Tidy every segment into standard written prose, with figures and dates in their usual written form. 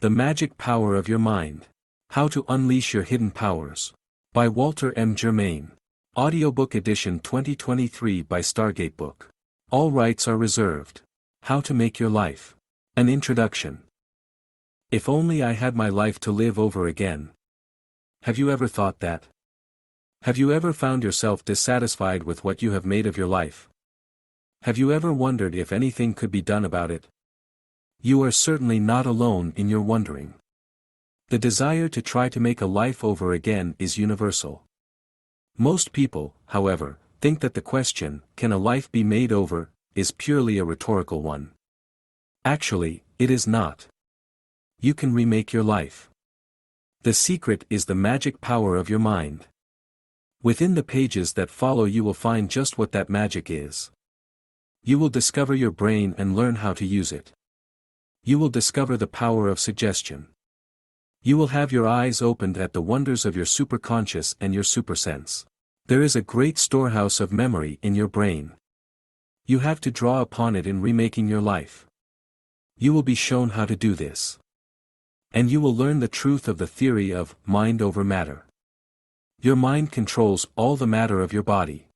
The Magic Power of Your Mind. How to Unleash Your Hidden Powers. By Walter M. Germain. Audiobook edition 2023 by Stargate Book. All rights are reserved. How to Make Your Life. An Introduction. If only I had my life to live over again. Have you ever thought that? Have you ever found yourself dissatisfied with what you have made of your life? Have you ever wondered if anything could be done about it? You are certainly not alone in your wondering. The desire to try to make a life over again is universal. Most people, however, think that the question, "Can a life be made over?" is purely a rhetorical one. Actually, it is not. You can remake your life. The secret is the magic power of your mind. Within the pages that follow you will find just what that magic is. You will discover your brain and learn how to use it. You will discover the power of suggestion. You will have your eyes opened at the wonders of your superconscious and your supersense. There is a great storehouse of memory in your brain. You have to draw upon it in remaking your life. You will be shown how to do this. And you will learn the truth of the theory of mind over matter. Your mind controls all the matter of your body.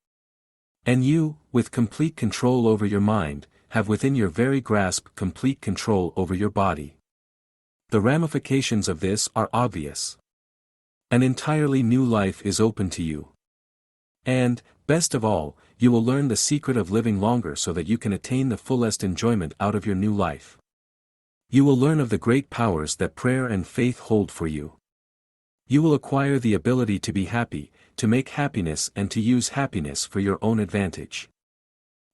And you, with complete control over your mind, have within your very grasp complete control over your body. The ramifications of this are obvious. An entirely new life is open to you. And, best of all, you will learn the secret of living longer so that you can attain the fullest enjoyment out of your new life. You will learn of the great powers that prayer and faith hold for you. You will acquire the ability to be happy, to make happiness and to use happiness for your own advantage.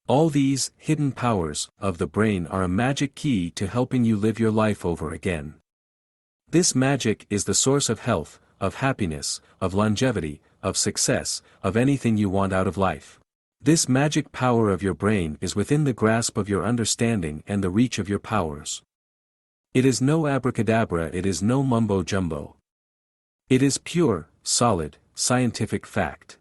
All these hidden powers of the brain are a magic key to helping you live your life over again. This magic is the source of health, of happiness, of longevity, of success, of anything you want out of life. This magic power of your brain is within the grasp of your understanding and the reach of your powers. It is no abracadabra, it is no mumbo-jumbo. It is pure, solid, scientific fact.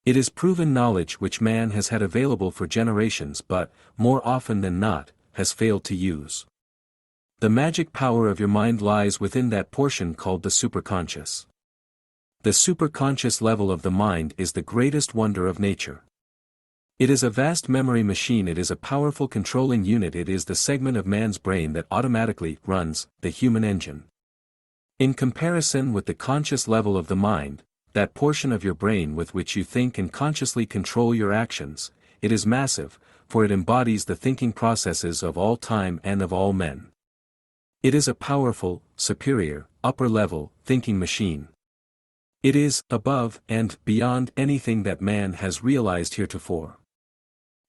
It is proven knowledge which man has had available for generations but, more often than not, has failed to use. The magic power of your mind lies within that portion called the superconscious. The superconscious level of the mind is the greatest wonder of nature. It is a vast memory machine, it is a powerful controlling unit, it is the segment of man's brain that automatically runs the human engine. In comparison with the conscious level of the mind, that portion of your brain with which you think and consciously control your actions, it is massive, for it embodies the thinking processes of all time and of all men. It is a powerful, superior, upper-level, thinking machine. It is above and beyond anything that man has realized heretofore.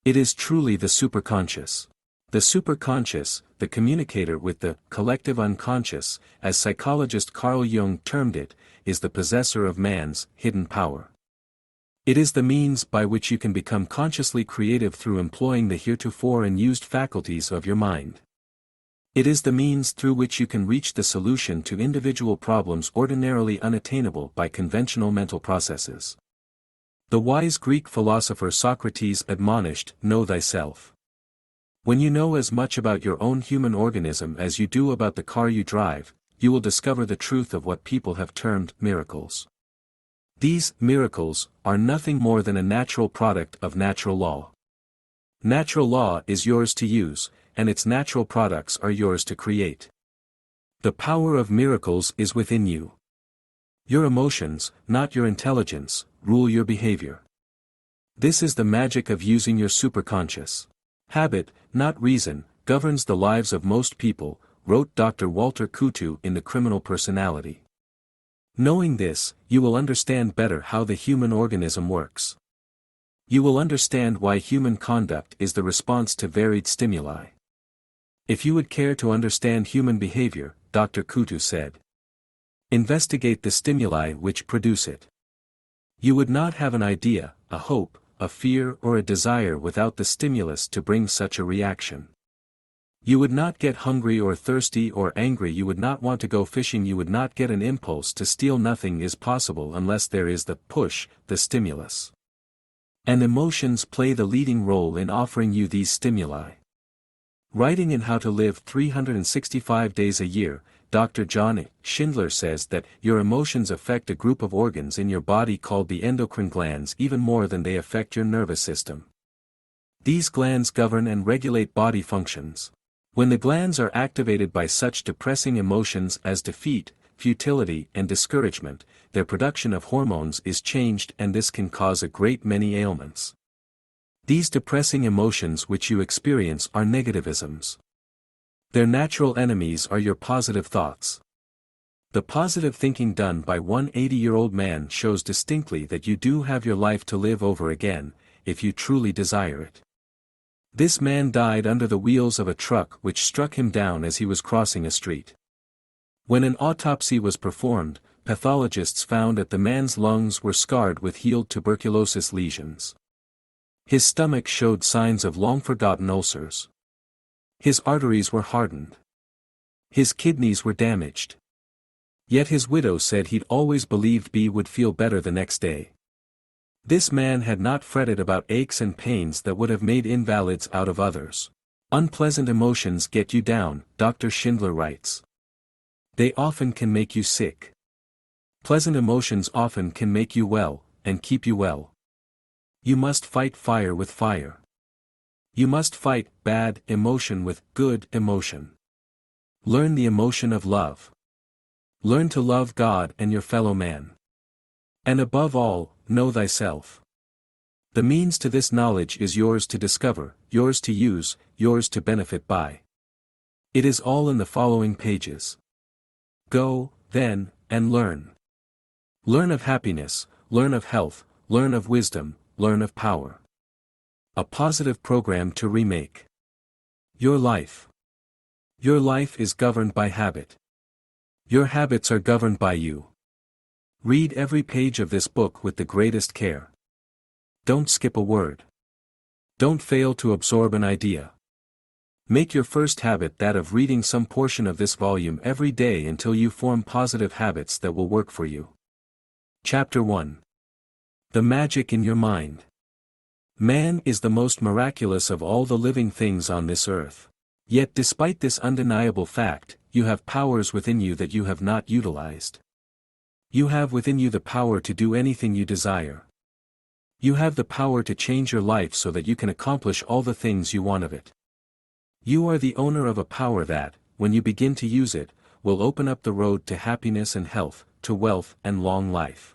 It is truly the superconscious. The superconscious, the communicator with the collective unconscious, as psychologist Carl Jung termed it, is the possessor of man's hidden power. It is the means by which you can become consciously creative through employing the heretofore unused faculties of your mind. It is the means through which you can reach the solution to individual problems ordinarily unattainable by conventional mental processes. The wise Greek philosopher Socrates admonished, "Know thyself." When you know as much about your own human organism as you do about the car you drive, you will discover the truth of what people have termed miracles. These miracles are nothing more than a natural product of natural law. Natural law is yours to use, and its natural products are yours to create. The power of miracles is within you. Your emotions, not your intelligence, rule your behavior. This is the magic of using your superconscious. Habit, not reason, governs the lives of most people, wrote Dr. Walter Kutu in The Criminal Personality. Knowing this, you will understand better how the human organism works. You will understand why human conduct is the response to varied stimuli. If you would care to understand human behavior, Dr. Kutu said, investigate the stimuli which produce it. You would not have an idea, a hope, a fear or a desire without the stimulus to bring such a reaction. You would not get hungry or thirsty or angry, you would not want to go fishing, you would not get an impulse to steal. Nothing is possible unless there is the push, the stimulus. And emotions play the leading role in offering you these stimuli. Writing in How to Live 365 Days a Year, Dr. John Schindler says that your emotions affect a group of organs in your body called the endocrine glands even more than they affect your nervous system. These glands govern and regulate body functions. When the glands are activated by such depressing emotions as defeat, futility, and discouragement, their production of hormones is changed, and this can cause a great many ailments. These depressing emotions which you experience are negativisms. Their natural enemies are your positive thoughts. The positive thinking done by one 80-year-old man shows distinctly that you do have your life to live over again, if you truly desire it. This man died under the wheels of a truck which struck him down as he was crossing a street. When an autopsy was performed, pathologists found that the man's lungs were scarred with healed tuberculosis lesions. His stomach showed signs of long-forgotten ulcers. His arteries were hardened. His kidneys were damaged. Yet his widow said he'd always believed B would feel better the next day. This man had not fretted about aches and pains that would have made invalids out of others. Unpleasant emotions get you down, Dr. Schindler writes. They often can make you sick. Pleasant emotions often can make you well, and keep you well. You must fight fire with fire. You must fight bad emotion with good emotion. Learn the emotion of love. Learn to love God and your fellow man. And above all, know thyself. The means to this knowledge is yours to discover, yours to use, yours to benefit by. It is all in the following pages. Go, then, and learn. Learn of happiness, learn of health, learn of wisdom, learn of power. A positive program to remake your life. Your life is governed by habit. Your habits are governed by you. Read every page of this book with the greatest care. Don't skip a word. Don't fail to absorb an idea. Make your first habit that of reading some portion of this volume every day until you form positive habits that will work for you. Chapter 1. The Magic in Your Mind. Man is the most miraculous of all the living things on this earth. Yet despite this undeniable fact, you have powers within you that you have not utilized. You have within you the power to do anything you desire. You have the power to change your life so that you can accomplish all the things you want of it. You are the owner of a power that, when you begin to use it, will open up the road to happiness and health, to wealth and long life.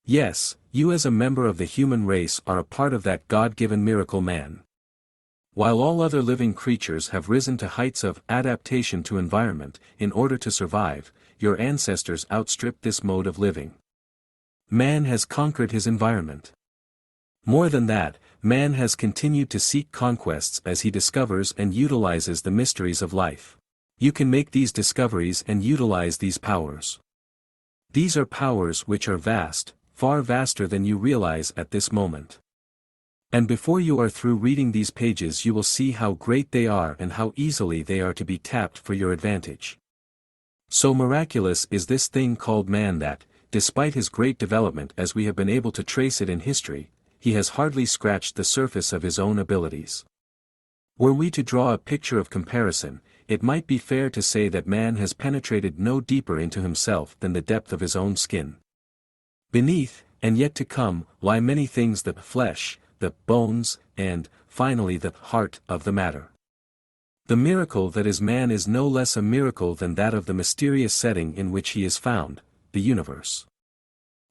Yes, you as a member of the human race are a part of that God-given miracle man. While all other living creatures have risen to heights of adaptation to environment in order to survive, your ancestors outstripped this mode of living. Man has conquered his environment. More than that, man has continued to seek conquests as he discovers and utilizes the mysteries of life. You can make these discoveries and utilize these powers. These are powers which are vast, far vaster than you realize at this moment. And before you are through reading these pages you will see how great they are and how easily they are to be tapped for your advantage. So miraculous is this thing called man that, despite his great development as we have been able to trace it in history, he has hardly scratched the surface of his own abilities. Were we to draw a picture of comparison, it might be fair to say that man has penetrated no deeper into himself than the depth of his own skin. Beneath, and yet to come, lie many things: the flesh, the bones, and, finally the heart of the matter. The miracle that is man is no less a miracle than that of the mysterious setting in which he is found, the universe.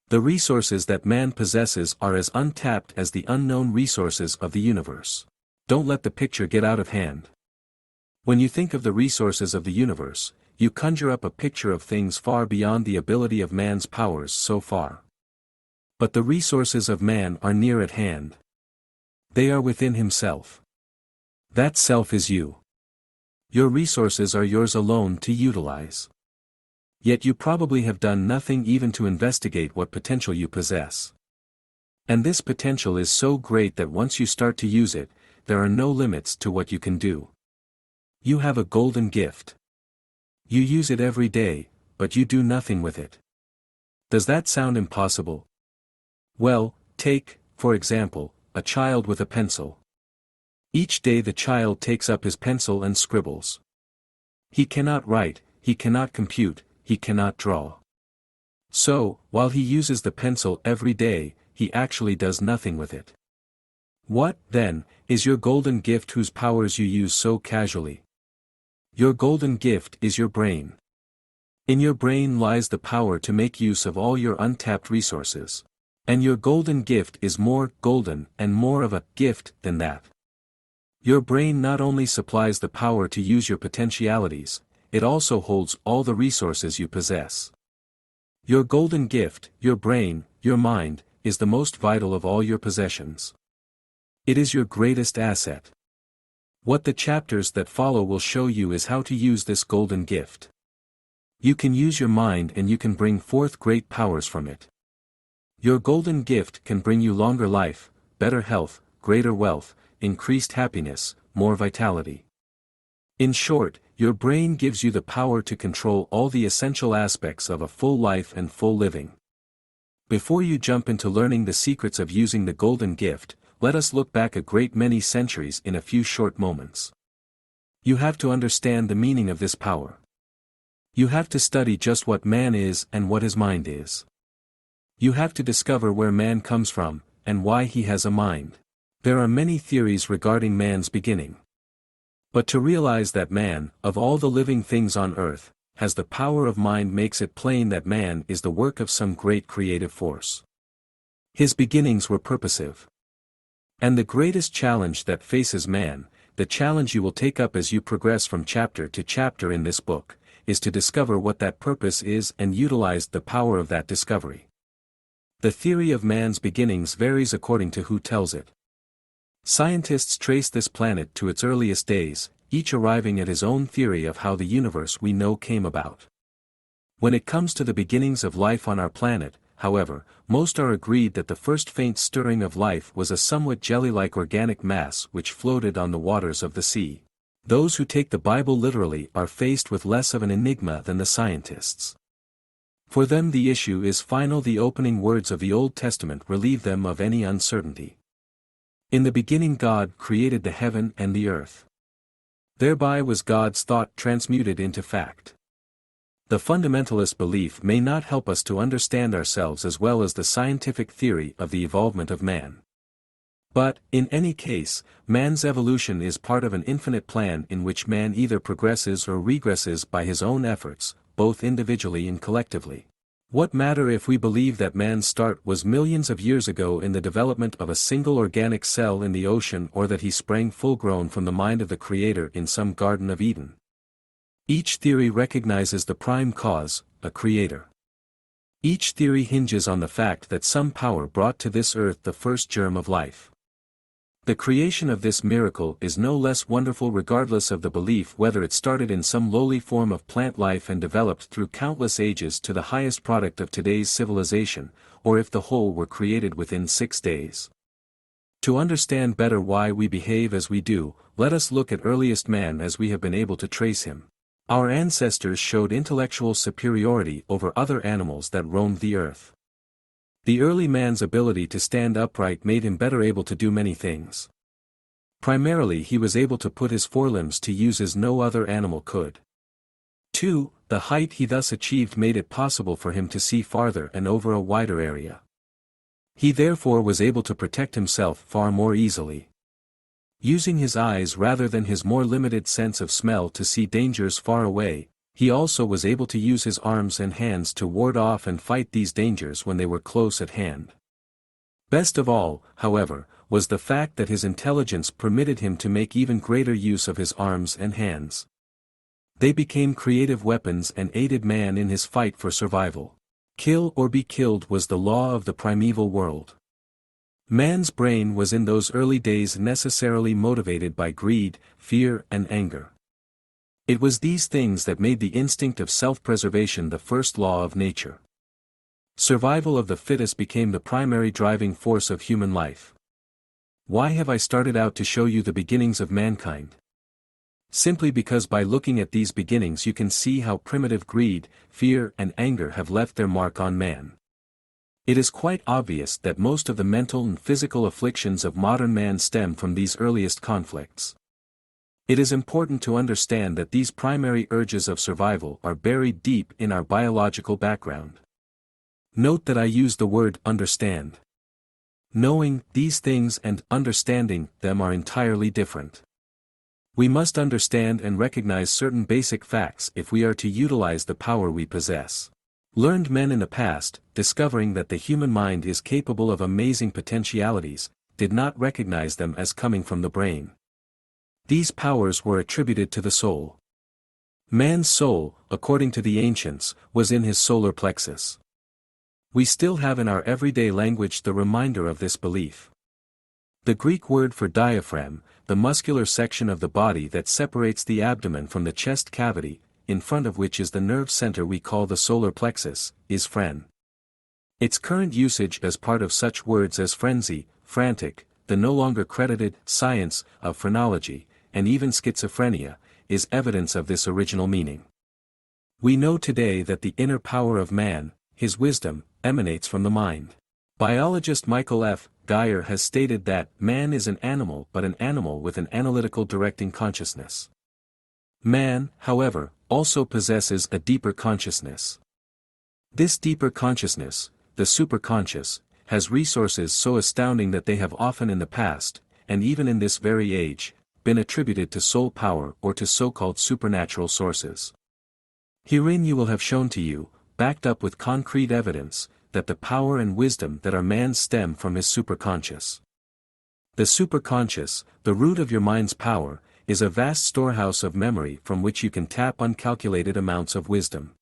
The resources that man possesses are as untapped as the unknown resources of the universe. Don't let the picture get out of hand. When you think of the resources of the universe, you conjure up a picture of things far beyond the ability of man's powers so far. But the resources of man are near at hand. They are within himself. That self is you. Your resources are yours alone to utilize. Yet you probably have done nothing even to investigate what potential you possess. And this potential is so great that once you start to use it, there are no limits to what you can do. You have a golden gift. You use it every day, but you do nothing with it. Does that sound impossible? Well, take, for example, a child with a pencil. Each day the child takes up his pencil and scribbles. He cannot write, he cannot compute, he cannot draw. So, while he uses the pencil every day, he actually does nothing with it. What, then, is your golden gift whose powers you use so casually? Your golden gift is your brain. In your brain lies the power to make use of all your untapped resources. And your golden gift is more golden and more of a gift than that. Your brain not only supplies the power to use your potentialities, it also holds all the resources you possess. Your golden gift, your brain, your mind, is the most vital of all your possessions. It is your greatest asset. What the chapters that follow will show you is how to use this golden gift. You can use your mind and you can bring forth great powers from it. Your golden gift can bring you longer life, better health, greater wealth, increased happiness, more vitality. In short, your brain gives you the power to control all the essential aspects of a full life and full living. Before you jump into learning the secrets of using the golden gift, let us look back a great many centuries in a few short moments. You have to understand the meaning of this power. You have to study just what man is and what his mind is. You have to discover where man comes from, and why he has a mind. There are many theories regarding man's beginning. But to realize that man, of all the living things on earth, has the power of mind makes it plain that man is the work of some great creative force. His beginnings were purposive. And the greatest challenge that faces man, the challenge you will take up as you progress from chapter to chapter in this book, is to discover what that purpose is and utilize the power of that discovery. The theory of man's beginnings varies according to who tells it. Scientists trace this planet to its earliest days, each arriving at his own theory of how the universe we know came about. When it comes to the beginnings of life on our planet, however, most are agreed that the first faint stirring of life was a somewhat jelly-like organic mass which floated on the waters of the sea. Those who take the Bible literally are faced with less of an enigma than the scientists. For them the issue is final. The opening words of the Old Testament relieve them of any uncertainty. In the beginning God created the heaven and the earth. Thereby was God's thought transmuted into fact. The fundamentalist belief may not help us to understand ourselves as well as the scientific theory of the evolvement of man. But, in any case, man's evolution is part of an infinite plan in which man either progresses or regresses by his own efforts, both individually and collectively. What matter if we believe that man's start was millions of years ago in the development of a single organic cell in the ocean, or that he sprang full-grown from the mind of the Creator in some Garden of Eden? Each theory recognizes the prime cause, a creator. Each theory hinges on the fact that some power brought to this earth the first germ of life. The creation of this miracle is no less wonderful regardless of the belief whether it started in some lowly form of plant life and developed through countless ages to the highest product of today's civilization, or if the whole were created within 6 days. To understand better why we behave as we do, let us look at earliest man as we have been able to trace him. Our ancestors showed intellectual superiority over other animals that roamed the earth. The early man's ability to stand upright made him better able to do many things. Primarily he was able to put his forelimbs to use as no other animal could. 2. The height he thus achieved made it possible for him to see farther and over a wider area. He therefore was able to protect himself far more easily. Using his eyes rather than his more limited sense of smell to see dangers far away, he also was able to use his arms and hands to ward off and fight these dangers when they were close at hand. Best of all, however, was the fact that his intelligence permitted him to make even greater use of his arms and hands. They became creative weapons and aided man in his fight for survival. Kill or be killed was the law of the primeval world. Man's brain was in those early days necessarily motivated by greed, fear, and anger. It was these things that made the instinct of self-preservation the first law of nature. Survival of the fittest became the primary driving force of human life. Why have I started out to show you the beginnings of mankind? Simply because by looking at these beginnings you can see how primitive greed, fear, and anger have left their mark on man. It is quite obvious that most of the mental and physical afflictions of modern man stem from these earliest conflicts. It is important to understand that these primary urges of survival are buried deep in our biological background. Note that I use the word understand. Knowing these things and understanding them are entirely different. We must understand and recognize certain basic facts if we are to utilize the power we possess. Learned men in the past, discovering that the human mind is capable of amazing potentialities, did not recognize them as coming from the brain. These powers were attributed to the soul. Man's soul, according to the ancients, was in his solar plexus. We still have in our everyday language the reminder of this belief. The Greek word for diaphragm, the muscular section of the body that separates the abdomen from the chest cavity, in front of which is the nerve center we call the solar plexus, is phren. Its current usage as part of such words as frenzy, frantic, the no longer credited science of phrenology, and even schizophrenia, is evidence of this original meaning. We know today that the inner power of man, his wisdom, emanates from the mind. Biologist Michael F. Geyer has stated that man is an animal, but an animal with an analytical directing consciousness. Man, however, also possesses a deeper consciousness. This deeper consciousness, the superconscious, has resources so astounding that they have often in the past, and even in this very age, been attributed to soul power or to so-called supernatural sources. Herein you will have shown to you, backed up with concrete evidence, that the power and wisdom that are man's stem from his superconscious. The superconscious, the root of your mind's power, is a vast storehouse of memory from which you can tap uncalculated amounts of wisdom.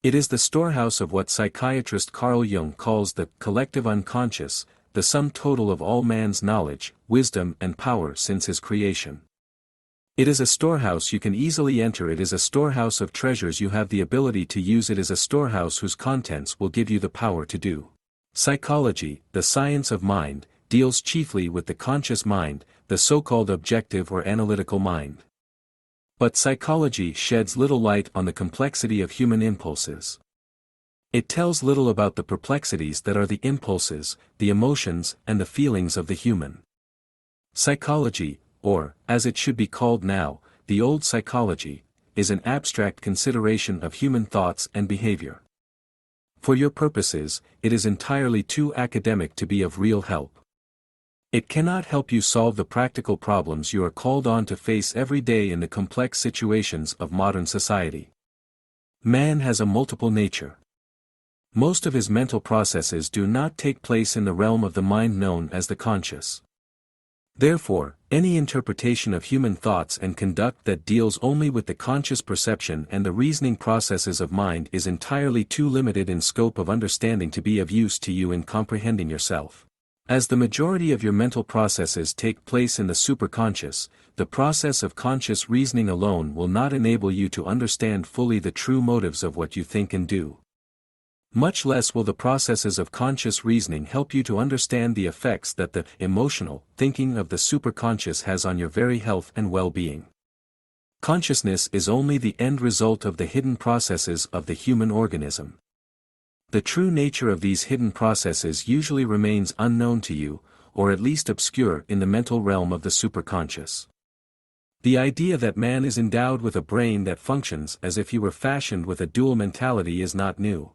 It is the storehouse of what psychiatrist Carl Jung calls the collective unconscious, the sum total of all man's knowledge, wisdom and power since his creation. It is a storehouse you can easily enter. It is a storehouse of treasures you have the ability to use. It is a storehouse whose contents will give you the power to do. Psychology, the science of mind, deals chiefly with the conscious mind, the so-called objective or analytical mind. But psychology sheds little light on the complexity of human impulses. It tells little about the perplexities that are the impulses, the emotions, and the feelings of the human. Psychology, or, as it should be called now, the old psychology, is an abstract consideration of human thoughts and behavior. For your purposes, it is entirely too academic to be of real help. It cannot help you solve the practical problems you are called on to face every day in the complex situations of modern society. Man has a multiple nature. Most of his mental processes do not take place in the realm of the mind known as the conscious. Therefore, any interpretation of human thoughts and conduct that deals only with the conscious perception and the reasoning processes of mind is entirely too limited in scope of understanding to be of use to you in comprehending yourself. As the majority of your mental processes take place in the superconscious, the process of conscious reasoning alone will not enable you to understand fully the true motives of what you think and do. Much less will the processes of conscious reasoning help you to understand the effects that the emotional thinking of the superconscious has on your very health and well-being. Consciousness is only the end result of the hidden processes of the human organism. The true nature of these hidden processes usually remains unknown to you, or at least obscure in the mental realm of the superconscious. The idea that man is endowed with a brain that functions as if he were fashioned with a dual mentality is not new.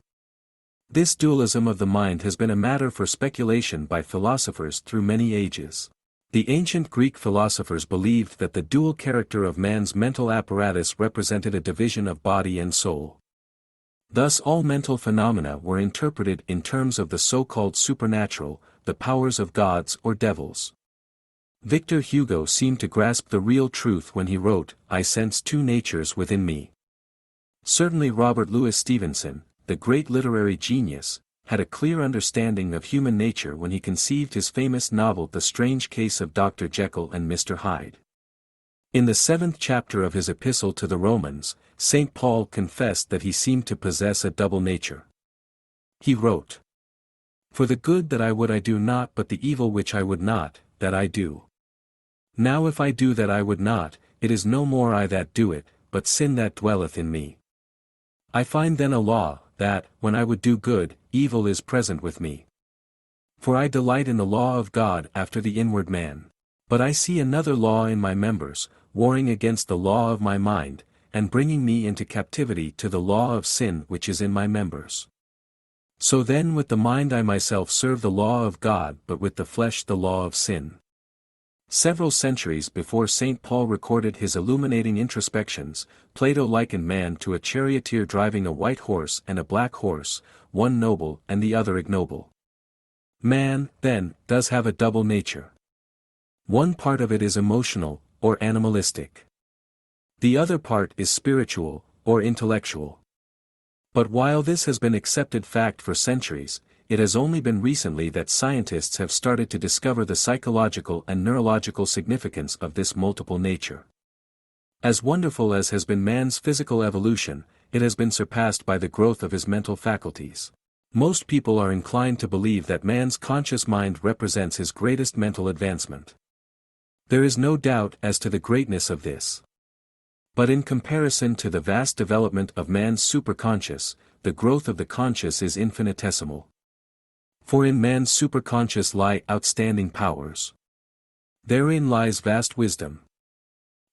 This dualism of the mind has been a matter for speculation by philosophers through many ages. The ancient Greek philosophers believed that the dual character of man's mental apparatus represented a division of body and soul. Thus all mental phenomena were interpreted in terms of the so-called supernatural, the powers of gods or devils. Victor Hugo seemed to grasp the real truth when he wrote, "I sense two natures within me." Certainly Robert Louis Stevenson, the great literary genius, had a clear understanding of human nature when he conceived his famous novel The Strange Case of Dr. Jekyll and Mr. Hyde. In the 7th chapter of his epistle to the Romans, St. Paul confessed that he seemed to possess a double nature. He wrote, "For the good that I would I do not, but the evil which I would not, that I do. Now if I do that I would not, it is no more I that do it, but sin that dwelleth in me. I find then a law, that, when I would do good, evil is present with me. For I delight in the law of God after the inward man. But I see another law in my members, warring against the law of my mind, and bringing me into captivity to the law of sin which is in my members. So then with the mind I myself serve the law of God, but with the flesh the law of sin. Several centuries before St. Paul recorded his illuminating introspections, Plato likened man to a charioteer driving a white horse and a black horse, one noble and the other ignoble. Man, then, does have a double nature. One part of it is emotional, or animalistic. The other part is spiritual, or intellectual. But while this has been accepted fact for centuries, it has only been recently that scientists have started to discover the psychological and neurological significance of this multiple nature. As wonderful as has been man's physical evolution, it has been surpassed by the growth of his mental faculties. Most people are inclined to believe that man's conscious mind represents his greatest mental advancement. There is no doubt as to the greatness of this. But in comparison to the vast development of man's superconscious, the growth of the conscious is infinitesimal. For in man's superconscious lie outstanding powers. Therein lies vast wisdom.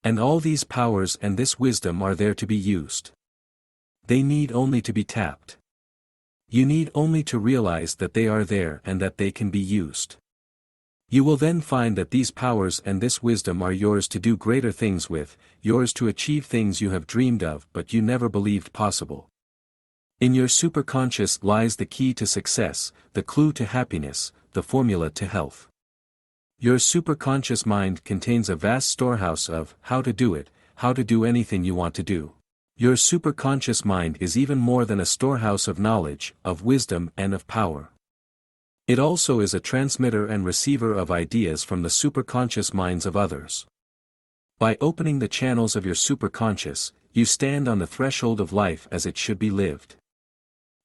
And all these powers and this wisdom are there to be used. They need only to be tapped. You need only to realize that they are there and that they can be used. You will then find that these powers and this wisdom are yours to do greater things with, yours to achieve things you have dreamed of but you never believed possible. In your superconscious lies the key to success, the clue to happiness, the formula to health. Your superconscious mind contains a vast storehouse of how to do it, how to do anything you want to do. Your superconscious mind is even more than a storehouse of knowledge, of wisdom and of power. It also is a transmitter and receiver of ideas from the superconscious minds of others. By opening the channels of your superconscious, you stand on the threshold of life as it should be lived.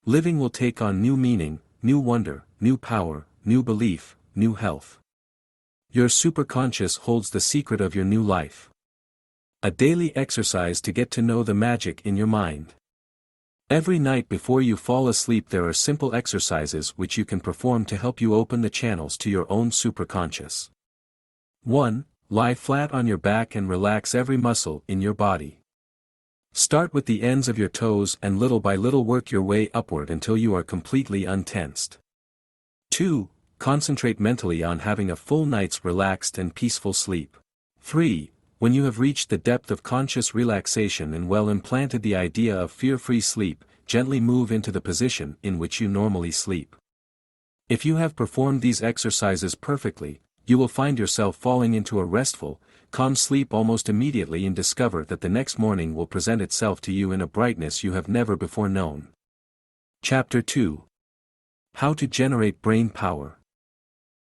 Living will take on new meaning, new wonder, new power, new belief, new health. Your superconscious holds the secret of your new life. A daily exercise to get to know the magic in your mind. Every night before you fall asleep there are simple exercises which you can perform to help you open the channels to your own superconscious. 1. Lie flat on your back and relax every muscle in your body. Start with the ends of your toes and little by little work your way upward until you are completely untensed. 2. Concentrate mentally on having a full night's relaxed and peaceful sleep. 3. When you have reached the depth of conscious relaxation and well implanted the idea of fear-free sleep, gently move into the position in which you normally sleep. If you have performed these exercises perfectly, you will find yourself falling into a restful, calm sleep almost immediately and discover that the next morning will present itself to you in a brightness you have never before known. Chapter 2. How to generate brain power.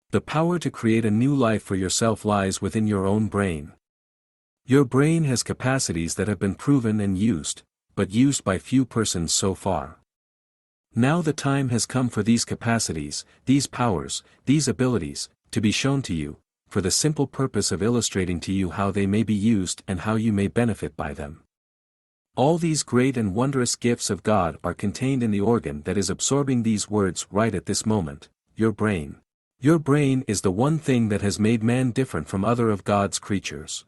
The power to create a new life for yourself lies within your own brain. Your brain has capacities that have been proven and used, but used by few persons so far. Now the time has come for these capacities, these powers, these abilities, to be shown to you, for the simple purpose of illustrating to you how they may be used and how you may benefit by them. All these great and wondrous gifts of God are contained in the organ that is absorbing these words right at this moment, your brain. Your brain is the one thing that has made man different from other of God's creatures.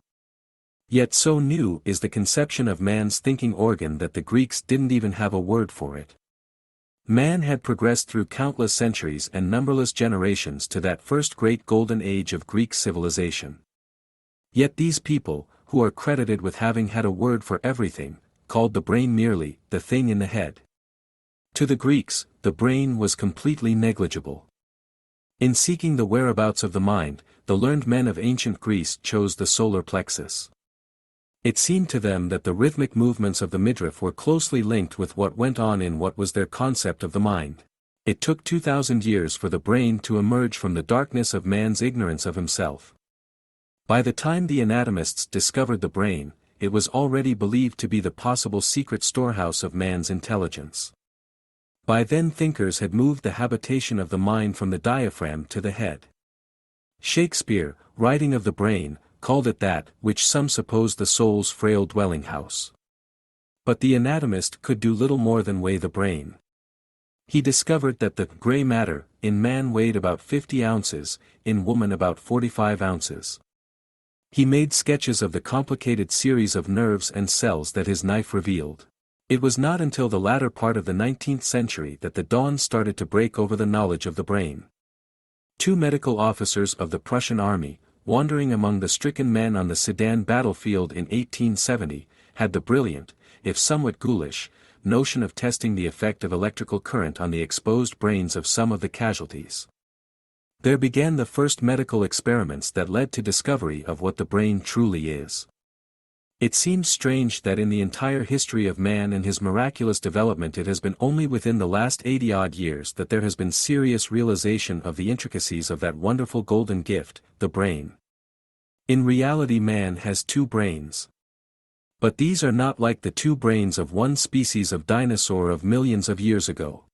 Yet so new is the conception of man's thinking organ that the Greeks didn't even have a word for it. Man had progressed through countless centuries and numberless generations to that first great golden age of Greek civilization. Yet these people, who are credited with having had a word for everything, called the brain merely the thing in the head. To the Greeks, the brain was completely negligible. In seeking the whereabouts of the mind, the learned men of ancient Greece chose the solar plexus. It seemed to them that the rhythmic movements of the midriff were closely linked with what went on in what was their concept of the mind. It took 2,000 years for the brain to emerge from the darkness of man's ignorance of himself. By the time the anatomists discovered the brain, it was already believed to be the possible secret storehouse of man's intelligence. By then thinkers had moved the habitation of the mind from the diaphragm to the head. Shakespeare, writing of the brain, called it that which some suppose the soul's frail dwelling house. But the anatomist could do little more than weigh the brain. He discovered that the gray matter in man weighed about 50 ounces, in woman about 45 ounces. He made sketches of the complicated series of nerves and cells that his knife revealed. It was not until the latter part of the 19th century that the dawn started to break over the knowledge of the brain. Two medical officers of the Prussian army, wandering among the stricken men on the Sedan battlefield in 1870, had the brilliant, if somewhat ghoulish, notion of testing the effect of electrical current on the exposed brains of some of the casualties. There began the first medical experiments that led to discovery of what the brain truly is. It seems strange that in the entire history of man and his miraculous development it has been only within the last 80-odd years that there has been serious realization of the intricacies of that wonderful golden gift, the brain. In reality man has two brains. But these are not like the two brains of one species of dinosaur of millions of years ago.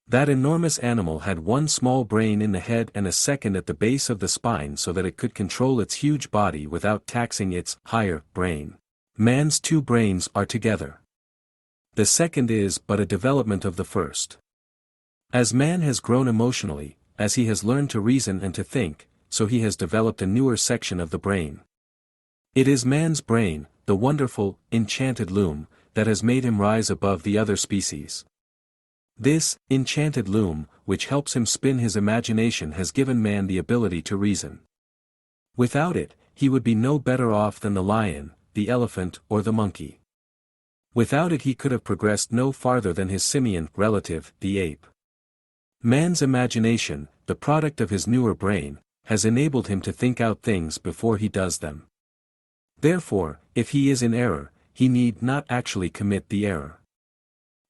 That enormous animal had one small brain in the head and a second at the base of the spine so that it could control its huge body without taxing its higher brain. Man's two brains are together. The second is but a development of the first. As man has grown emotionally, as he has learned to reason and to think, so he has developed a newer section of the brain. It is man's brain, the wonderful, enchanted loom, that has made him rise above the other species. This, enchanted loom, which helps him spin his imagination has given man the ability to reason. Without it, he would be no better off than the lion, the elephant, or the monkey. Without it he could have progressed no farther than his simian relative, the ape. Man's imagination, the product of his newer brain, has enabled him to think out things before he does them. Therefore, if he is in error, he need not actually commit the error.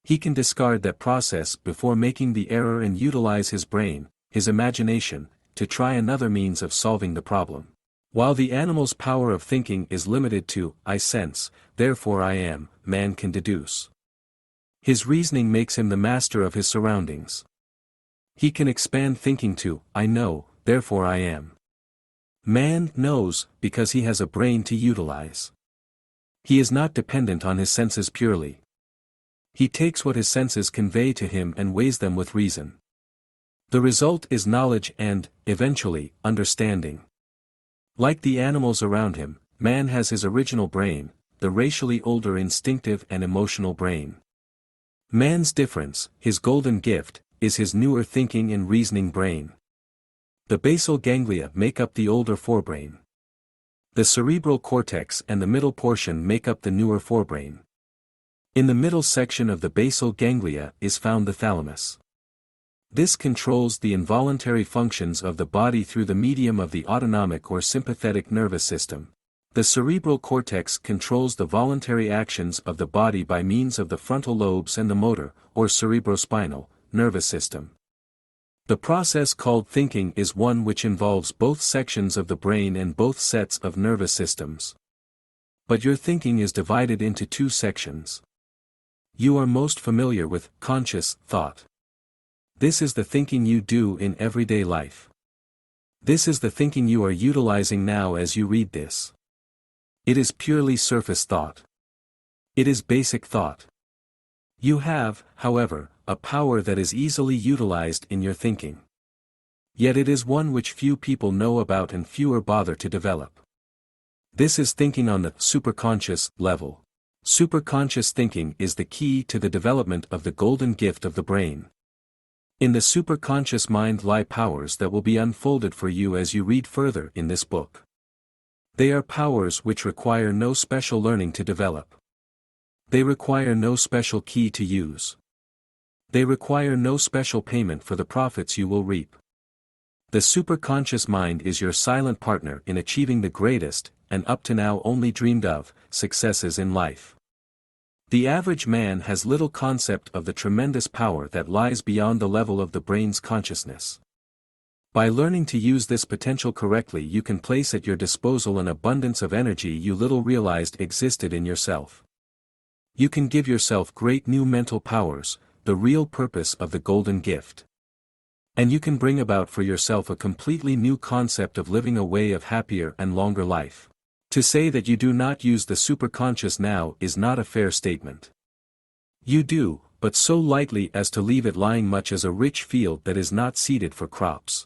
He can discard that process before making the error and utilize his brain, his imagination, to try another means of solving the problem. While the animal's power of thinking is limited to, I sense, therefore I am, man can deduce. His reasoning makes him the master of his surroundings. He can expand thinking to, I know, therefore I am. Man knows, because he has a brain to utilize. He is not dependent on his senses purely. He takes what his senses convey to him and weighs them with reason. The result is knowledge and, eventually, understanding. Like the animals around him, man has his original brain, the racially older instinctive and emotional brain. Man's difference, his golden gift, is his newer thinking and reasoning brain. The basal ganglia make up the older forebrain. The cerebral cortex and the middle portion make up the newer forebrain. In the middle section of the basal ganglia is found the thalamus. This controls the involuntary functions of the body through the medium of the autonomic or sympathetic nervous system. The cerebral cortex controls the voluntary actions of the body by means of the frontal lobes and the motor, or cerebrospinal, nervous system. The process called thinking is one which involves both sections of the brain and both sets of nervous systems. But your thinking is divided into two sections. You are most familiar with conscious thought. This is the thinking you do in everyday life. This is the thinking you are utilizing now as you read this. It is purely surface thought. It is basic thought. You have, however, a power that is easily utilized in your thinking. Yet it is one which few people know about and fewer bother to develop. This is thinking on the superconscious level. Superconscious thinking is the key to the development of the golden gift of the brain. In the superconscious mind lie powers that will be unfolded for you as you read further in this book. They are powers which require no special learning to develop. They require no special key to use. They require no special payment for the profits you will reap. The superconscious mind is your silent partner in achieving the greatest, and up to now only dreamed of, successes in life. The average man has little concept of the tremendous power that lies beyond the level of the brain's consciousness. By learning to use this potential correctly you can place at your disposal an abundance of energy you little realized existed in yourself. You can give yourself great new mental powers, the real purpose of the golden gift. And you can bring about for yourself a completely new concept of living a way of happier and longer life. To say that you do not use the superconscious now is not a fair statement. You do, but so lightly as to leave it lying much as a rich field that is not seeded for crops.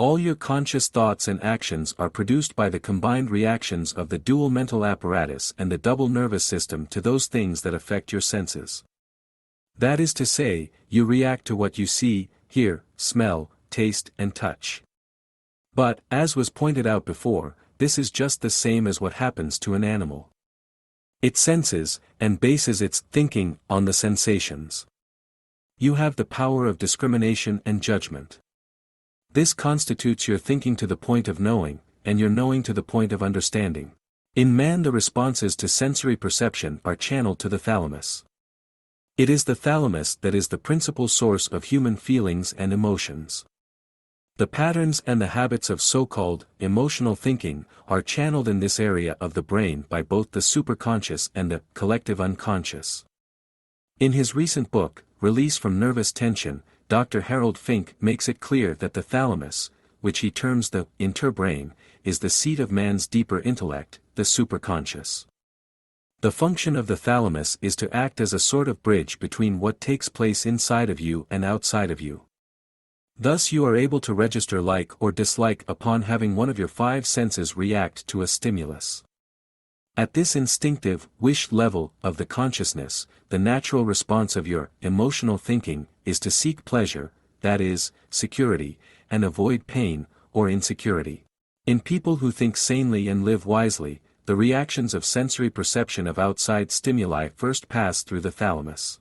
All your conscious thoughts and actions are produced by the combined reactions of the dual mental apparatus and the double nervous system to those things that affect your senses. That is to say, you react to what you see, hear, smell, taste, and touch. But, as was pointed out before, this is just the same as what happens to an animal. It senses, and bases its thinking on the sensations. You have the power of discrimination and judgment. This constitutes your thinking to the point of knowing, and your knowing to the point of understanding. In man, the responses to sensory perception are channeled to the thalamus. It is the thalamus that is the principal source of human feelings and emotions. The patterns and the habits of so-called emotional thinking are channeled in this area of the brain by both the superconscious and the collective unconscious. In his recent book, Release from Nervous Tension, Dr. Harold Fink makes it clear that the thalamus, which he terms the interbrain, is the seat of man's deeper intellect, the superconscious. The function of the thalamus is to act as a sort of bridge between what takes place inside of you and outside of you. Thus you are able to register like or dislike upon having one of your five senses react to a stimulus. At this instinctive, wish level of the consciousness, the natural response of your emotional thinking is to seek pleasure, that is, security, and avoid pain, or insecurity. In people who think sanely and live wisely, the reactions of sensory perception of outside stimuli first pass through the thalamus.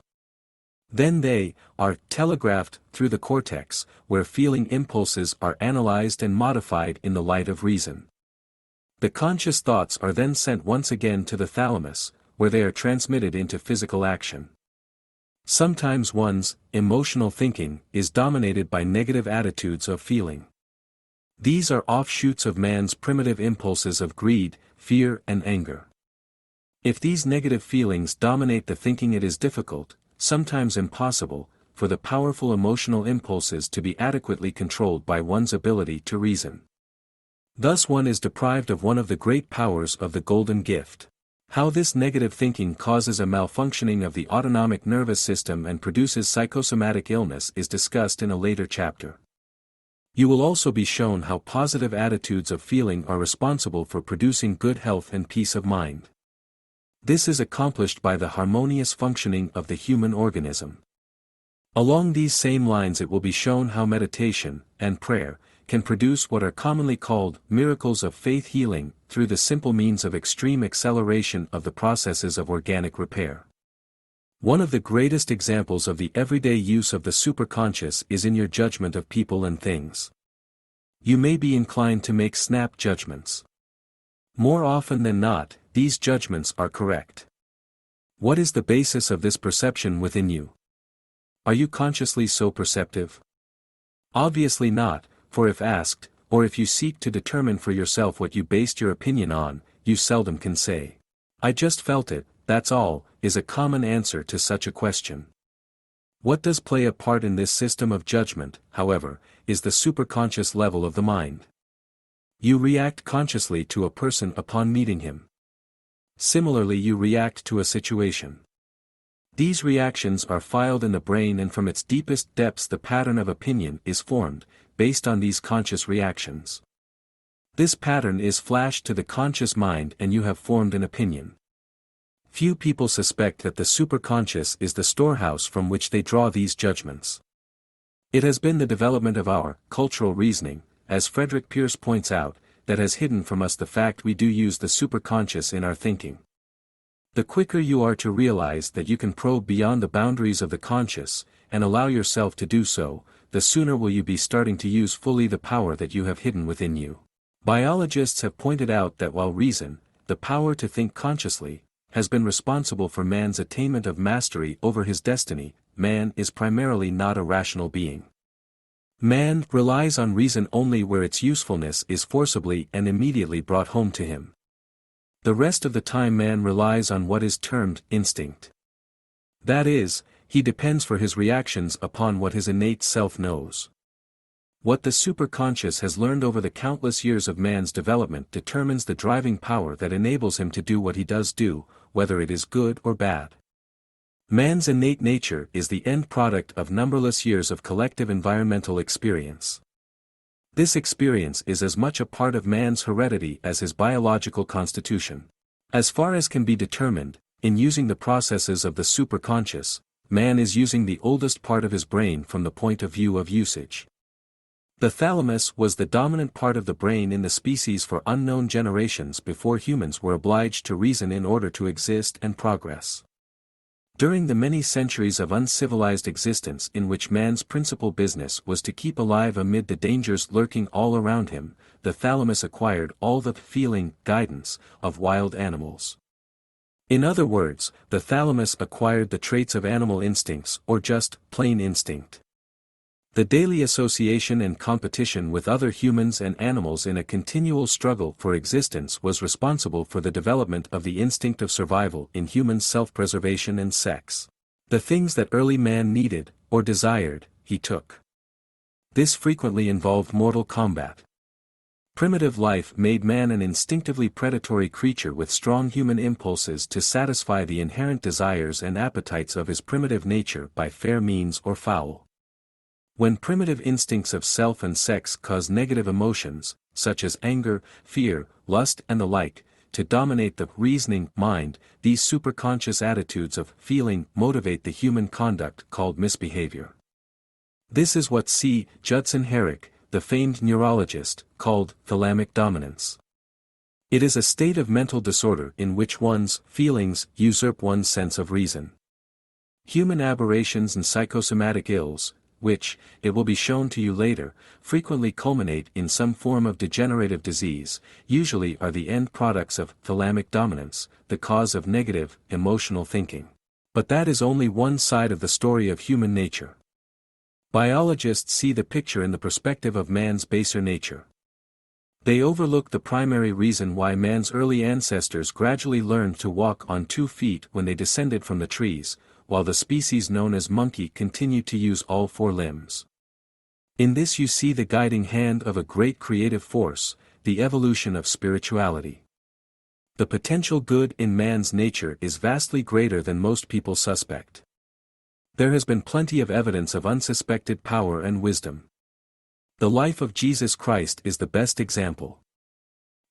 Then they are telegraphed through the cortex, where feeling impulses are analyzed and modified in the light of reason. The conscious thoughts are then sent once again to the thalamus, where they are transmitted into physical action. Sometimes one's emotional thinking is dominated by negative attitudes of feeling. These are offshoots of man's primitive impulses of greed, fear, and anger. If these negative feelings dominate the thinking, it is difficult, sometimes impossible, for the powerful emotional impulses to be adequately controlled by one's ability to reason. Thus one is deprived of one of the great powers of the golden gift. How this negative thinking causes a malfunctioning of the autonomic nervous system and produces psychosomatic illness is discussed in a later chapter. You will also be shown how positive attitudes of feeling are responsible for producing good health and peace of mind. This is accomplished by the harmonious functioning of the human organism. Along these same lines it will be shown how meditation, and prayer, can produce what are commonly called miracles of faith healing, through the simple means of extreme acceleration of the processes of organic repair. One of the greatest examples of the everyday use of the superconscious is in your judgment of people and things. You may be inclined to make snap judgments. More often than not, these judgments are correct. What is the basis of this perception within you? Are you consciously so perceptive? Obviously not, for if asked, or if you seek to determine for yourself what you based your opinion on, you seldom can say, "I just felt it, that's all," is a common answer to such a question. What does play a part in this system of judgment, however, is the superconscious level of the mind. You react consciously to a person upon meeting him. Similarly, you react to a situation. These reactions are filed in the brain, and from its deepest depths the pattern of opinion is formed, based on these conscious reactions. This pattern is flashed to the conscious mind and you have formed an opinion. Few people suspect that the superconscious is the storehouse from which they draw these judgments. It has been the development of our cultural reasoning, as Frederick Pierce points out, that has hidden from us the fact we do use the superconscious in our thinking. The quicker you are to realize that you can probe beyond the boundaries of the conscious, and allow yourself to do so, the sooner will you be starting to use fully the power that you have hidden within you. Biologists have pointed out that while reason, the power to think consciously, has been responsible for man's attainment of mastery over his destiny, man is primarily not a rational being. Man relies on reason only where its usefulness is forcibly and immediately brought home to him. The rest of the time man relies on what is termed instinct. That is, he depends for his reactions upon what his innate self knows. What the superconscious has learned over the countless years of man's development determines the driving power that enables him to do what he does do, whether it is good or bad. Man's innate nature is the end product of numberless years of collective environmental experience. This experience is as much a part of man's heredity as his biological constitution. As far as can be determined, in using the processes of the superconscious, man is using the oldest part of his brain from the point of view of usage. The thalamus was the dominant part of the brain in the species for unknown generations before humans were obliged to reason in order to exist and progress. During the many centuries of uncivilized existence in which man's principal business was to keep alive amid the dangers lurking all around him, the thalamus acquired all the feeling guidance of wild animals. In other words, the thalamus acquired the traits of animal instincts or just plain instinct. The daily association and competition with other humans and animals in a continual struggle for existence was responsible for the development of the instinct of survival in human self-preservation and sex. The things that early man needed, or desired, he took. This frequently involved mortal combat. Primitive life made man an instinctively predatory creature with strong human impulses to satisfy the inherent desires and appetites of his primitive nature by fair means or foul. When primitive instincts of self and sex cause negative emotions, such as anger, fear, lust and the like, to dominate the reasoning mind, these superconscious attitudes of feeling motivate the human conduct called misbehavior. This is what C. Judson Herrick, the famed neurologist, called thalamic dominance. It is a state of mental disorder in which one's feelings usurp one's sense of reason. Human aberrations and psychosomatic ills, which, it will be shown to you later, frequently culminate in some form of degenerative disease, usually are the end products of thalamic dominance, the cause of negative, emotional thinking. But that is only one side of the story of human nature. Biologists see the picture in the perspective of man's baser nature. They overlook the primary reason why man's early ancestors gradually learned to walk on 2 feet when they descended from the trees, while the species known as monkey continued to use all 4 limbs. In this you see the guiding hand of a great creative force, the evolution of spirituality. The potential good in man's nature is vastly greater than most people suspect. There has been plenty of evidence of unsuspected power and wisdom. The life of Jesus Christ is the best example.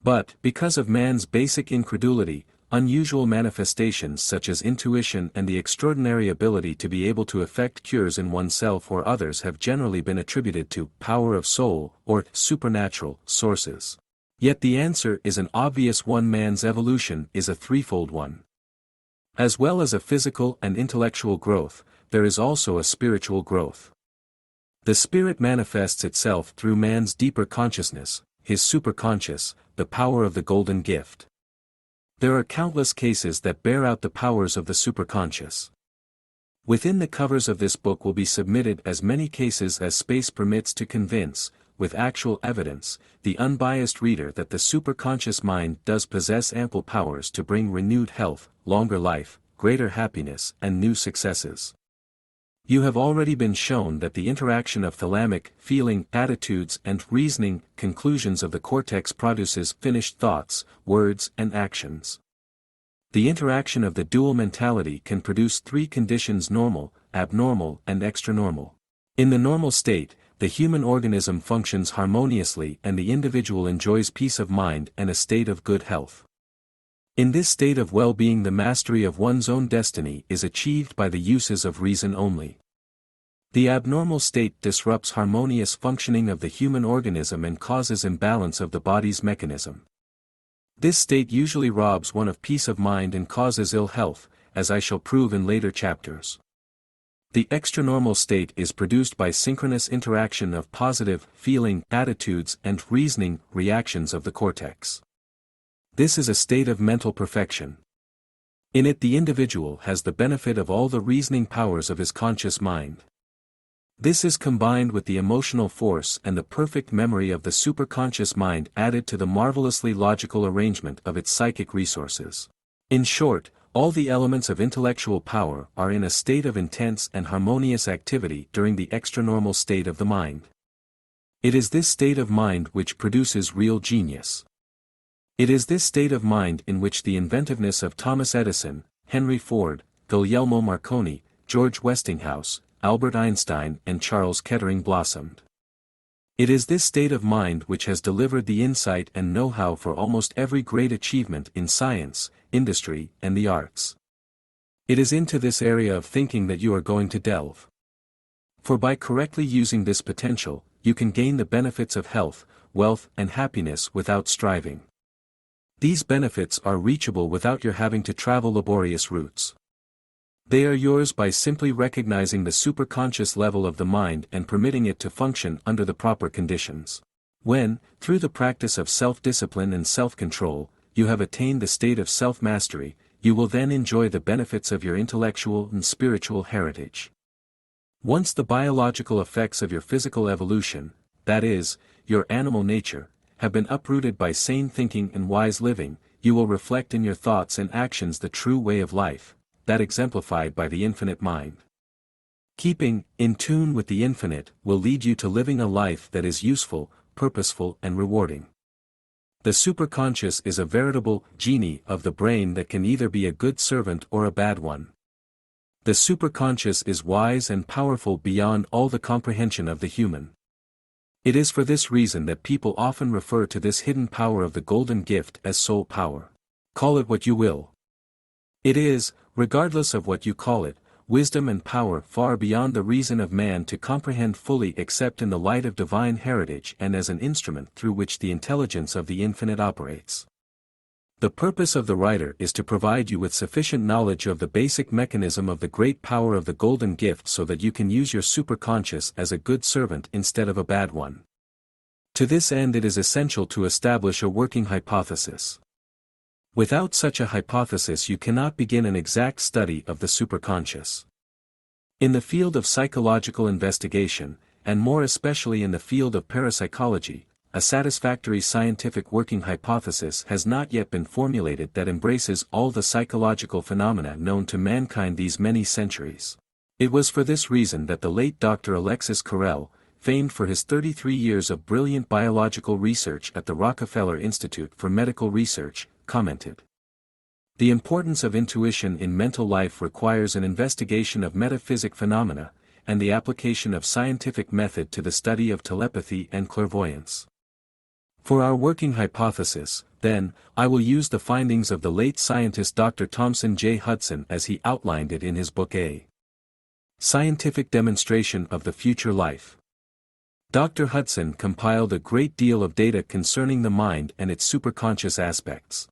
But, because of man's basic incredulity, unusual manifestations such as intuition and the extraordinary ability to be able to effect cures in oneself or others have generally been attributed to power of soul or supernatural sources. Yet the answer is an obvious one: man's evolution is a threefold one. As well as a physical and intellectual growth, there is also a spiritual growth. The spirit manifests itself through man's deeper consciousness, his superconscious, the power of the golden gift. There are countless cases that bear out the powers of the superconscious. Within the covers of this book will be submitted as many cases as space permits to convince, with actual evidence, the unbiased reader that the superconscious mind does possess ample powers to bring renewed health, longer life, greater happiness, and new successes. You have already been shown that the interaction of thalamic, feeling, attitudes and reasoning conclusions of the cortex produces finished thoughts, words and actions. The interaction of the dual mentality can produce 3 conditions: normal, abnormal and extranormal. In the normal state, the human organism functions harmoniously and the individual enjoys peace of mind and a state of good health. In this state of well-being, the mastery of one's own destiny is achieved by the uses of reason only. The abnormal state disrupts harmonious functioning of the human organism and causes imbalance of the body's mechanism. This state usually robs one of peace of mind and causes ill health, as I shall prove in later chapters. The extranormal state is produced by synchronous interaction of positive, feeling, attitudes and reasoning reactions of the cortex. This is a state of mental perfection. In it the individual has the benefit of all the reasoning powers of his conscious mind. This is combined with the emotional force and the perfect memory of the superconscious mind added to the marvelously logical arrangement of its psychic resources. In short, all the elements of intellectual power are in a state of intense and harmonious activity during the extranormal state of the mind. It is this state of mind which produces real genius. It is this state of mind in which the inventiveness of Thomas Edison, Henry Ford, Guglielmo Marconi, George Westinghouse, Albert Einstein and Charles Kettering blossomed. It is this state of mind which has delivered the insight and know-how for almost every great achievement in science, industry, and the arts. It is into this area of thinking that you are going to delve. For by correctly using this potential, you can gain the benefits of health, wealth, and happiness without striving. These benefits are reachable without your having to travel laborious routes. They are yours by simply recognizing the superconscious level of the mind and permitting it to function under the proper conditions. When, through the practice of self-discipline and self-control, you have attained the state of self-mastery, you will then enjoy the benefits of your intellectual and spiritual heritage. Once the biological effects of your physical evolution, that is, your animal nature, have been uprooted by sane thinking and wise living, you will reflect in your thoughts and actions the true way of life, that exemplified by the infinite mind. Keeping in tune with the infinite will lead you to living a life that is useful, purposeful, and rewarding. The superconscious is a veritable genie of the brain that can either be a good servant or a bad one. The superconscious is wise and powerful beyond all the comprehension of the human. It is for this reason that people often refer to this hidden power of the golden gift as soul power. Call it what you will. It is, regardless of what you call it, wisdom and power far beyond the reason of man to comprehend fully except in the light of divine heritage and as an instrument through which the intelligence of the infinite operates. The purpose of the writer is to provide you with sufficient knowledge of the basic mechanism of the great power of the golden gift so that you can use your superconscious as a good servant instead of a bad one. To this end it is essential to establish a working hypothesis. Without such a hypothesis you cannot begin an exact study of the superconscious. In the field of psychological investigation, and more especially in the field of parapsychology, a satisfactory scientific working hypothesis has not yet been formulated that embraces all the psychological phenomena known to mankind these many centuries. It was for this reason that the late Dr. Alexis Carrel, famed for his 33 years of brilliant biological research at the Rockefeller Institute for Medical Research, commented. The importance of intuition in mental life requires an investigation of metaphysic phenomena, and the application of scientific method to the study of telepathy and clairvoyance. For our working hypothesis, then, I will use the findings of the late scientist Dr. Thomson J. Hudson as he outlined it in his book A Scientific Demonstration of the Future Life. Dr. Hudson compiled a great deal of data concerning the mind and its superconscious aspects.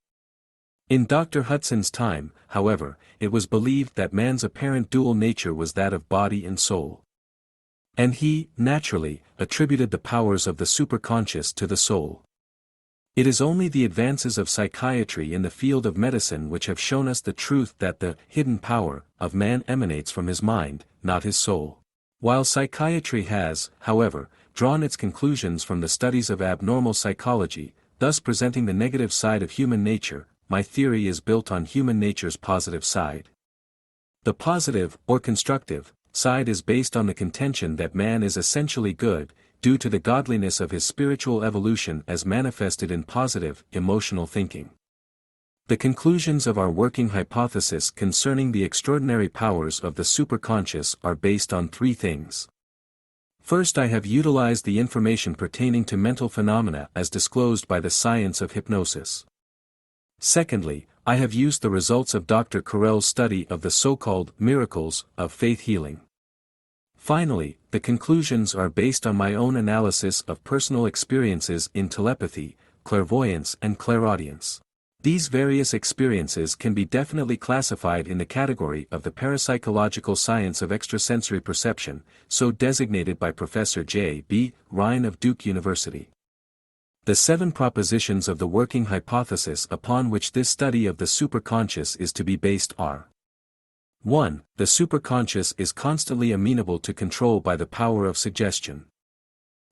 In Dr. Hudson's time, however, it was believed that man's apparent dual nature was that of body and soul. And he, naturally, attributed the powers of the superconscious to the soul. It is only the advances of psychiatry in the field of medicine which have shown us the truth that the hidden power of man emanates from his mind, not his soul. While psychiatry has, however, drawn its conclusions from the studies of abnormal psychology, thus presenting the negative side of human nature, my theory is built on human nature's positive side. The positive, or constructive, side is based on the contention that man is essentially good, due to the godliness of his spiritual evolution as manifested in positive, emotional thinking. The conclusions of our working hypothesis concerning the extraordinary powers of the superconscious are based on three things. First, I have utilized the information pertaining to mental phenomena as disclosed by the science of hypnosis. Secondly, I have used the results of Dr. Carrel's study of the so-called miracles of faith healing. Finally, the conclusions are based on my own analysis of personal experiences in telepathy, clairvoyance and clairaudience. These various experiences can be definitely classified in the category of the parapsychological science of extrasensory perception, so designated by Professor J. B. Ryan of Duke University. The 7 propositions of the working hypothesis upon which this study of the superconscious is to be based are: 1. The superconscious is constantly amenable to control by the power of suggestion.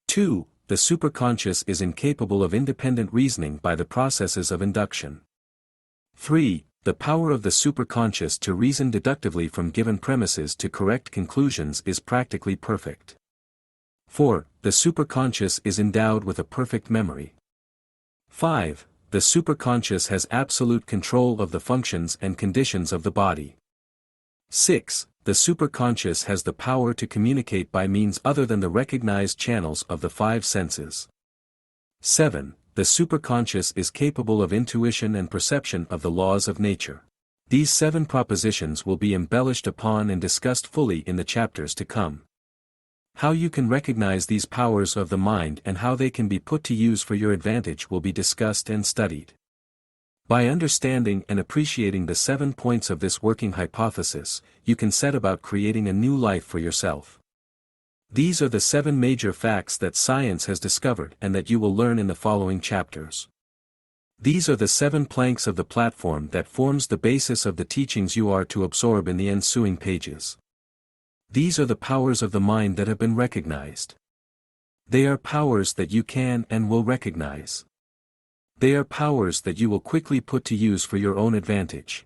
2. The superconscious is incapable of independent reasoning by the processes of induction. 3. The power of the superconscious to reason deductively from given premises to correct conclusions is practically perfect. 4. The superconscious is endowed with a perfect memory. 5. The superconscious has absolute control of the functions and conditions of the body. 6. the superconscious has the power to communicate by means other than the recognized channels of the five senses. 7. The superconscious is capable of intuition and perception of the laws of nature. These 7 propositions will be embellished upon and discussed fully in the chapters to come. How you can recognize these powers of the mind and how they can be put to use for your advantage will be discussed and studied. By understanding and appreciating the 7 points of this working hypothesis, you can set about creating a new life for yourself. These are the 7 major facts that science has discovered and that you will learn in the following chapters. These are the 7 planks of the platform that forms the basis of the teachings you are to absorb in the ensuing pages. These are the powers of the mind that have been recognized. They are powers that you can and will recognize. They are powers that you will quickly put to use for your own advantage.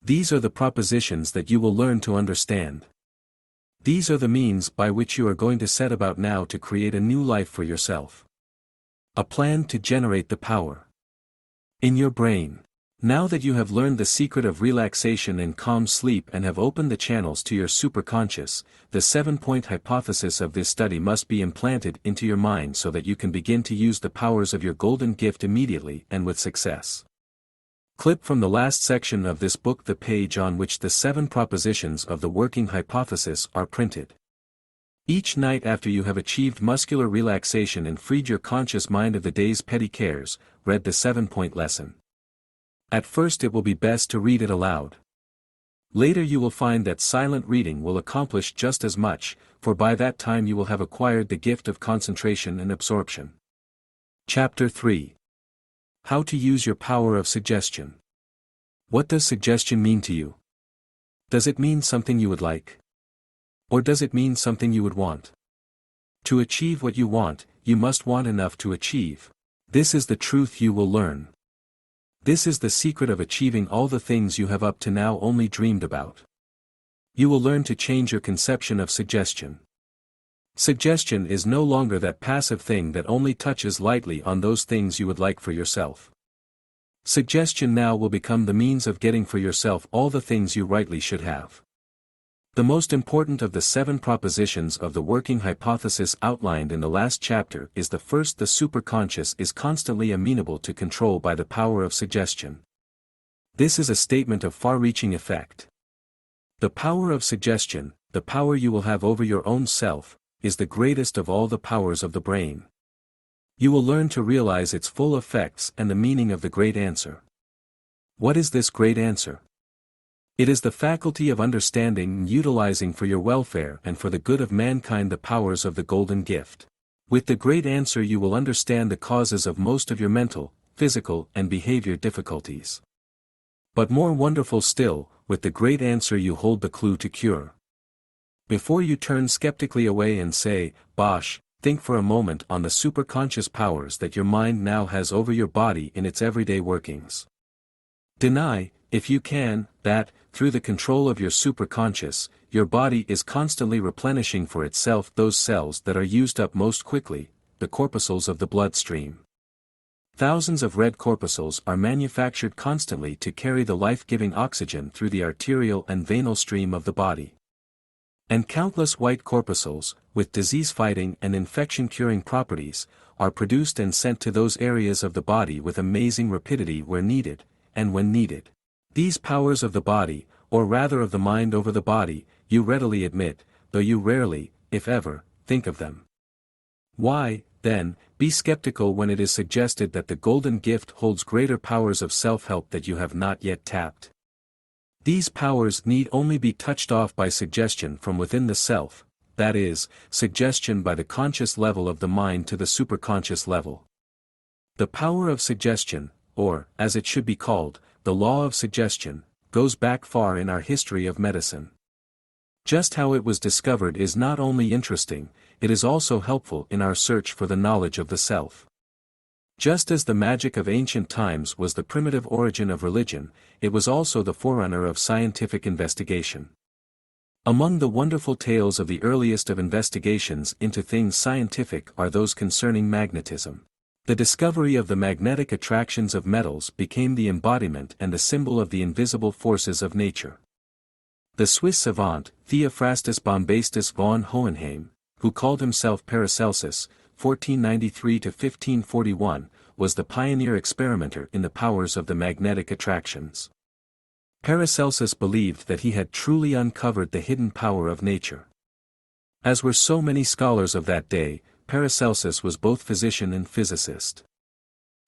These are the propositions that you will learn to understand. These are the means by which you are going to set about now to create a new life for yourself. A plan to generate the power in your brain. Now that you have learned the secret of relaxation and calm sleep and have opened the channels to your superconscious, the 7-point hypothesis of this study must be implanted into your mind so that you can begin to use the powers of your golden gift immediately and with success. Clip from the last section of this book the page on which the 7 propositions of the working hypothesis are printed. Each night after you have achieved muscular relaxation and freed your conscious mind of the day's petty cares, read the 7-point lesson. At first it will be best to read it aloud. Later you will find that silent reading will accomplish just as much, for by that time you will have acquired the gift of concentration and absorption. Chapter 3. How to use your power of suggestion. What does suggestion mean to you? Does it mean something you would like? Or does it mean something you would want? To achieve what you want, you must want enough to achieve. This is the truth you will learn. This is the secret of achieving all the things you have up to now only dreamed about. You will learn to change your conception of suggestion. Suggestion is no longer that passive thing that only touches lightly on those things you would like for yourself. Suggestion now will become the means of getting for yourself all the things you rightly should have. The most important of the 7 propositions of the working hypothesis outlined in the last chapter is the first: the superconscious is constantly amenable to control by the power of suggestion. This is a statement of far-reaching effect. The power of suggestion, the power you will have over your own self, is the greatest of all the powers of the brain. You will learn to realize its full effects and the meaning of the great answer. What is this great answer? It is the faculty of understanding and utilizing for your welfare and for the good of mankind the powers of the golden gift. With the great answer you will understand the causes of most of your mental, physical, and behavior difficulties. But more wonderful still, with the great answer you hold the clue to cure. Before you turn skeptically away and say, "Bosh," think for a moment on the superconscious powers that your mind now has over your body in its everyday workings. Deny, if you can, that, through the control of your superconscious, your body is constantly replenishing for itself those cells that are used up most quickly, the corpuscles of the bloodstream. Thousands of red corpuscles are manufactured constantly to carry the life-giving oxygen through the arterial and venal stream of the body. And countless white corpuscles, with disease-fighting and infection-curing properties, are produced and sent to those areas of the body with amazing rapidity where needed, and when needed. These powers of the body, or rather of the mind over the body, you readily admit, though you rarely, if ever, think of them. Why, then, be skeptical when it is suggested that the golden gift holds greater powers of self-help that you have not yet tapped? These powers need only be touched off by suggestion from within the self, that is, suggestion by the conscious level of the mind to the superconscious level. The power of suggestion, or, as it should be called, the law of suggestion, goes back far in our history of medicine. Just how it was discovered is not only interesting, it is also helpful in our search for the knowledge of the self. Just as the magic of ancient times was the primitive origin of religion, it was also the forerunner of scientific investigation. Among the wonderful tales of the earliest of investigations into things scientific are those concerning magnetism. The discovery of the magnetic attractions of metals became the embodiment and the symbol of the invisible forces of nature. The Swiss savant, Theophrastus Bombastus von Hohenheim, who called himself Paracelsus, 1493–1541, was the pioneer experimenter in the powers of the magnetic attractions. Paracelsus believed that he had truly uncovered the hidden power of nature. As were so many scholars of that day, Paracelsus was both physician and physicist.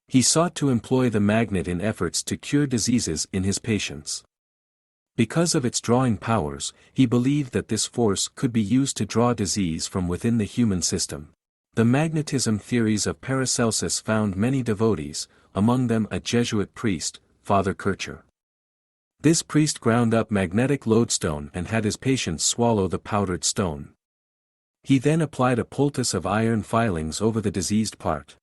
He sought to employ the magnet in efforts to cure diseases in his patients. Because of its drawing powers, he believed that this force could be used to draw disease from within the human system. The magnetism theories of Paracelsus found many devotees, among them a Jesuit priest, Father Kircher. This priest ground up magnetic lodestone and had his patients swallow the powdered stone. He then applied a poultice of iron filings over the diseased part.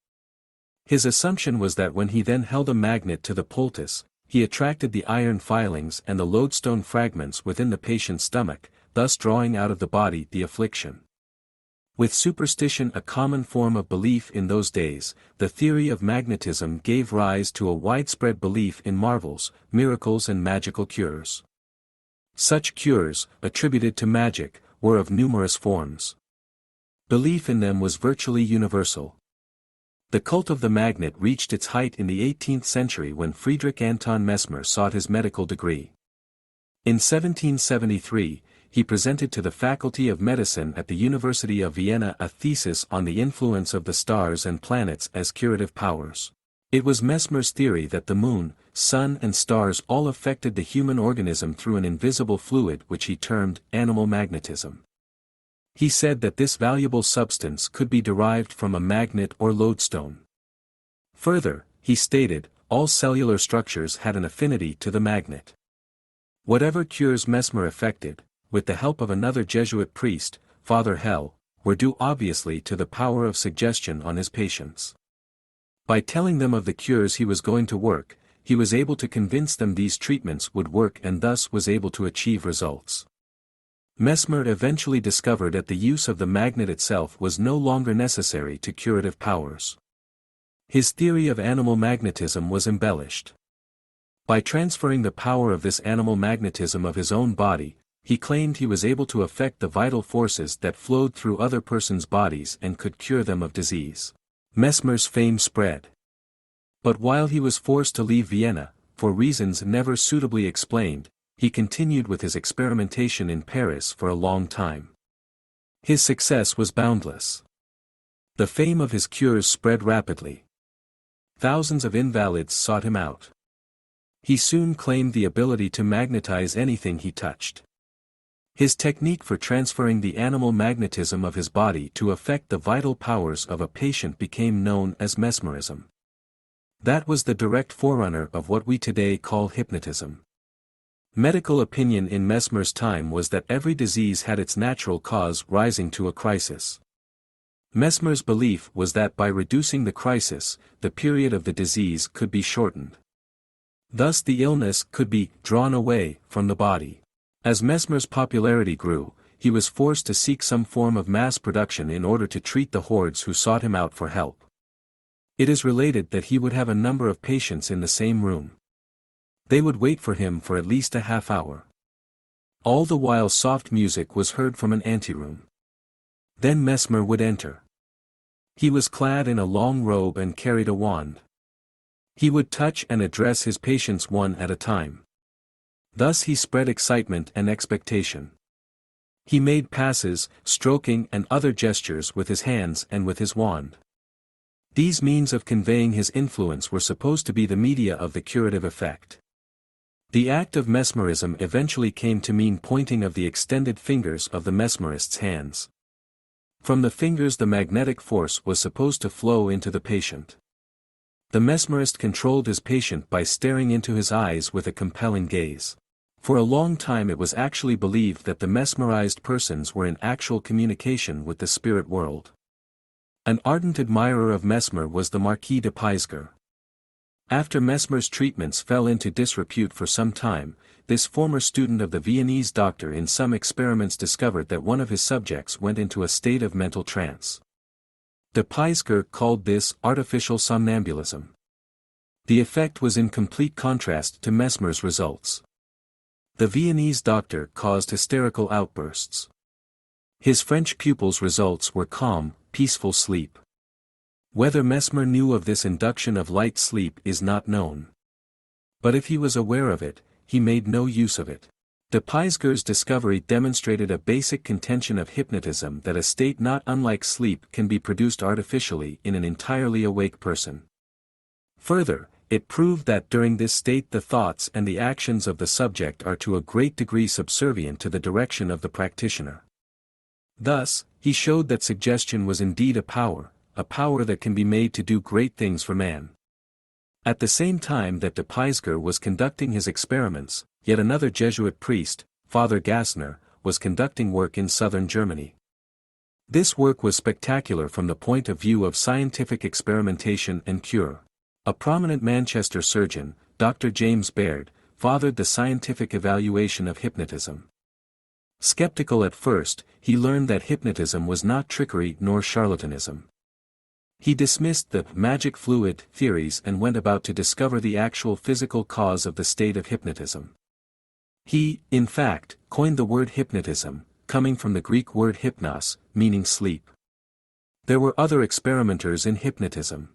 His assumption was that when he then held a magnet to the poultice, he attracted the iron filings and the lodestone fragments within the patient's stomach, thus drawing out of the body the affliction. With superstition a common form of belief in those days, the theory of magnetism gave rise to a widespread belief in marvels, miracles and magical cures. Such cures, attributed to magic, were of numerous forms. Belief in them was virtually universal. The cult of the magnet reached its height in the 18th century when Friedrich Anton Mesmer sought his medical degree. In 1773, he presented to the Faculty of Medicine at the University of Vienna a thesis on the influence of the stars and planets as curative powers. It was Mesmer's theory that the moon, sun and stars all affected the human organism through an invisible fluid which he termed animal magnetism. He said that this valuable substance could be derived from a magnet or lodestone. Further, he stated, all cellular structures had an affinity to the magnet. Whatever cures Mesmer effected, with the help of another Jesuit priest, Father Hell, were due obviously to the power of suggestion on his patients. By telling them of the cures he was going to work, he was able to convince them these treatments would work and thus was able to achieve results. Mesmer eventually discovered that the use of the magnet itself was no longer necessary to curative powers. His theory of animal magnetism was embellished. By transferring the power of this animal magnetism of his own body, he claimed he was able to affect the vital forces that flowed through other persons' bodies and could cure them of disease. Mesmer's fame spread. But while he was forced to leave Vienna, for reasons never suitably explained, he continued with his experimentation in Paris for a long time. His success was boundless. The fame of his cures spread rapidly. Thousands of invalids sought him out. He soon claimed the ability to magnetize anything he touched. His technique for transferring the animal magnetism of his body to affect the vital powers of a patient became known as mesmerism. That was the direct forerunner of what we today call hypnotism. Medical opinion in Mesmer's time was that every disease had its natural cause rising to a crisis. Mesmer's belief was that by reducing the crisis, the period of the disease could be shortened. Thus the illness could be drawn away from the body. As Mesmer's popularity grew, he was forced to seek some form of mass production in order to treat the hordes who sought him out for help. It is related that he would have a number of patients in the same room. They would wait for him for at least a half hour. All the while soft music was heard from an anteroom. Then Mesmer would enter. He was clad in a long robe and carried a wand. He would touch and address his patients one at a time. Thus he spread excitement and expectation. He made passes, stroking and other gestures with his hands and with his wand. These means of conveying his influence were supposed to be the media of the curative effect. The act of mesmerism eventually came to mean pointing of the extended fingers of the mesmerist's hands. From the fingers the magnetic force was supposed to flow into the patient. The mesmerist controlled his patient by staring into his eyes with a compelling gaze. For a long time it was actually believed that the mesmerized persons were in actual communication with the spirit world. An ardent admirer of Mesmer was the Marquis de Peisker. After Mesmer's treatments fell into disrepute for some time, this former student of the Viennese doctor in some experiments discovered that one of his subjects went into a state of mental trance. De Peisker called this artificial somnambulism. The effect was in complete contrast to Mesmer's results. The Viennese doctor caused hysterical outbursts. His French pupil's results were calm, peaceful sleep. Whether Mesmer knew of this induction of light sleep is not known. But if he was aware of it, he made no use of it. De Puyseguer's discovery demonstrated a basic contention of hypnotism, that a state not unlike sleep can be produced artificially in an entirely awake person. Further, it proved that during this state the thoughts and the actions of the subject are to a great degree subservient to the direction of the practitioner. Thus, he showed that suggestion was indeed a power that can be made to do great things for man. At the same time that de Puysegur was conducting his experiments, yet another Jesuit priest, Father Gassner, was conducting work in southern Germany. This work was spectacular from the point of view of scientific experimentation and cure. A prominent Manchester surgeon, Dr. James Baird, fathered the scientific evaluation of hypnotism. Skeptical at first, he learned that hypnotism was not trickery nor charlatanism. He dismissed the magic fluid theories and went about to discover the actual physical cause of the state of hypnotism. He, in fact, coined the word hypnotism, coming from the Greek word hypnos, meaning sleep. There were other experimenters in hypnotism.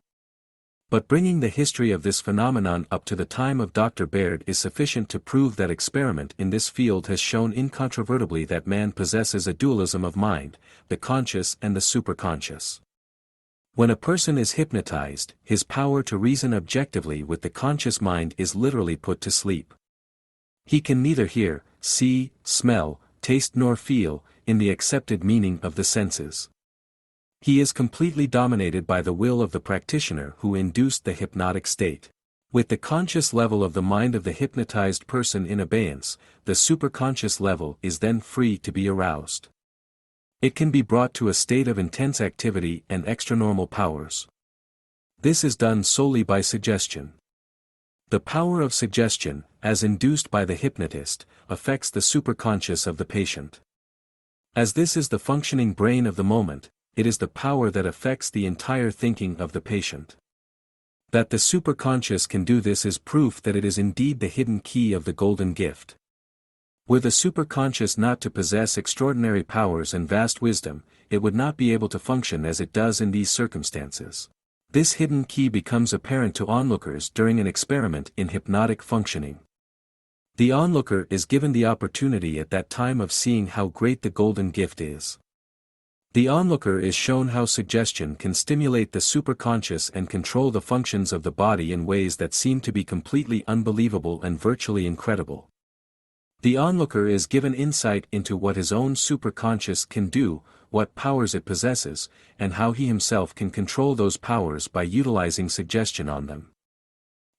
But bringing the history of this phenomenon up to the time of Dr. Baird is sufficient to prove that experiment in this field has shown incontrovertibly that man possesses a dualism of mind, the conscious and the superconscious. When a person is hypnotized, his power to reason objectively with the conscious mind is literally put to sleep. He can neither hear, see, smell, taste nor feel, in the accepted meaning of the senses. He is completely dominated by the will of the practitioner who induced the hypnotic state. With the conscious level of the mind of the hypnotized person in abeyance, the superconscious level is then free to be aroused. It can be brought to a state of intense activity and extranormal powers. This is done solely by suggestion. The power of suggestion, as induced by the hypnotist, affects the superconscious of the patient. As this is the functioning brain of the moment, it is the power that affects the entire thinking of the patient. That the superconscious can do this is proof that it is indeed the hidden key of the golden gift. Were the superconscious not to possess extraordinary powers and vast wisdom, it would not be able to function as it does in these circumstances. This hidden key becomes apparent to onlookers during an experiment in hypnotic functioning. The onlooker is given the opportunity at that time of seeing how great the golden gift is. The onlooker is shown how suggestion can stimulate the superconscious and control the functions of the body in ways that seem to be completely unbelievable and virtually incredible. The onlooker is given insight into what his own superconscious can do, what powers it possesses, and how he himself can control those powers by utilizing suggestion on them.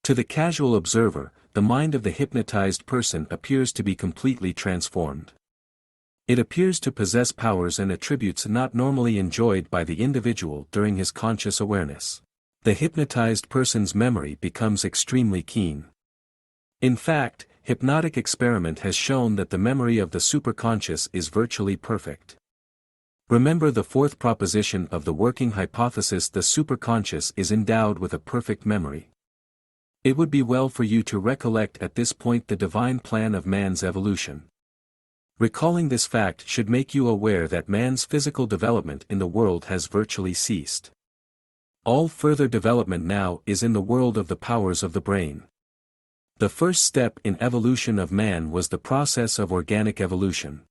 To the casual observer, the mind of the hypnotized person appears to be completely transformed. It appears to possess powers and attributes not normally enjoyed by the individual during his conscious awareness. The hypnotized person's memory becomes extremely keen. In fact, hypnotic experiment has shown that the memory of the superconscious is virtually perfect. Remember the fourth proposition of the working hypothesis: the superconscious is endowed with a perfect memory. It would be well for you to recollect at this point the divine plan of man's evolution. Recalling this fact should make you aware that man's physical development in the world has virtually ceased. All further development now is in the world of the powers of the brain. The first step in evolution of man was the process of organic evolution.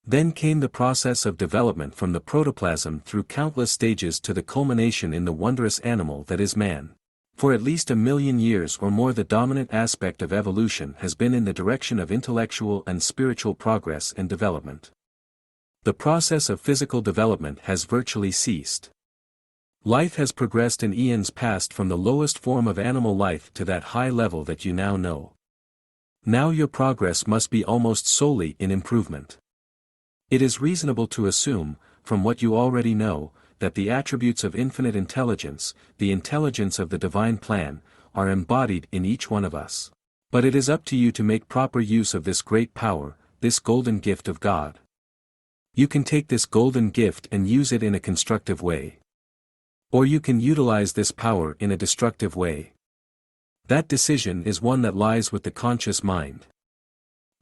Then came the process of development from the protoplasm through countless stages to the culmination in the wondrous animal that is man. For at least 1,000,000 years or more the dominant aspect of evolution has been in the direction of intellectual and spiritual progress and development. The process of physical development has virtually ceased. Life has progressed in eons past from the lowest form of animal life to that high level that you now know. Now your progress must be almost solely in improvement. It is reasonable to assume, from what you already know, that the attributes of infinite intelligence, the intelligence of the divine plan, are embodied in each one of us. But it is up to you to make proper use of this great power, this golden gift of God. You can take this golden gift and use it in a constructive way. Or you can utilize this power in a destructive way. That decision is one that lies with the conscious mind.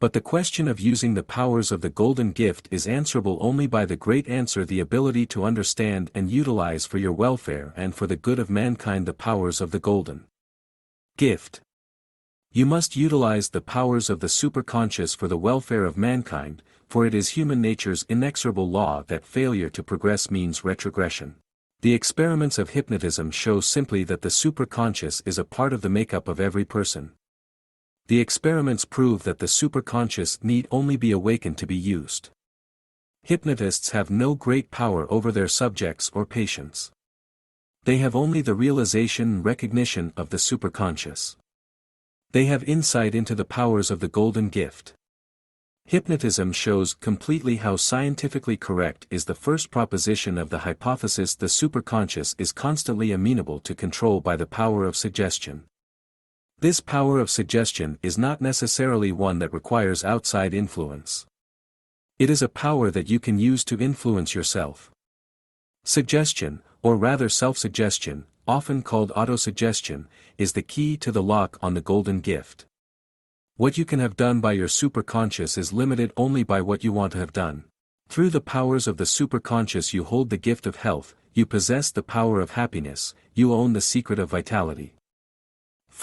But the question of using the powers of the golden gift is answerable only by the great answer: the ability to understand and utilize for your welfare and for the good of mankind the powers of the golden gift. You must utilize the powers of the superconscious for the welfare of mankind, for it is human nature's inexorable law that failure to progress means retrogression. The experiments of hypnotism show simply that the superconscious is a part of the makeup of every person. The experiments prove that the superconscious need only be awakened to be used. Hypnotists have no great power over their subjects or patients. They have only the realization and recognition of the superconscious. They have insight into the powers of the golden gift. Hypnotism shows completely how scientifically correct is the first proposition of the hypothesis: the superconscious is constantly amenable to control by the power of suggestion. This power of suggestion is not necessarily one that requires outside influence. It is a power that you can use to influence yourself. Suggestion, or rather self-suggestion, often called autosuggestion, is the key to the lock on the golden gift. What you can have done by your superconscious is limited only by what you want to have done. Through the powers of the superconscious you hold the gift of health, you possess the power of happiness, you own the secret of vitality.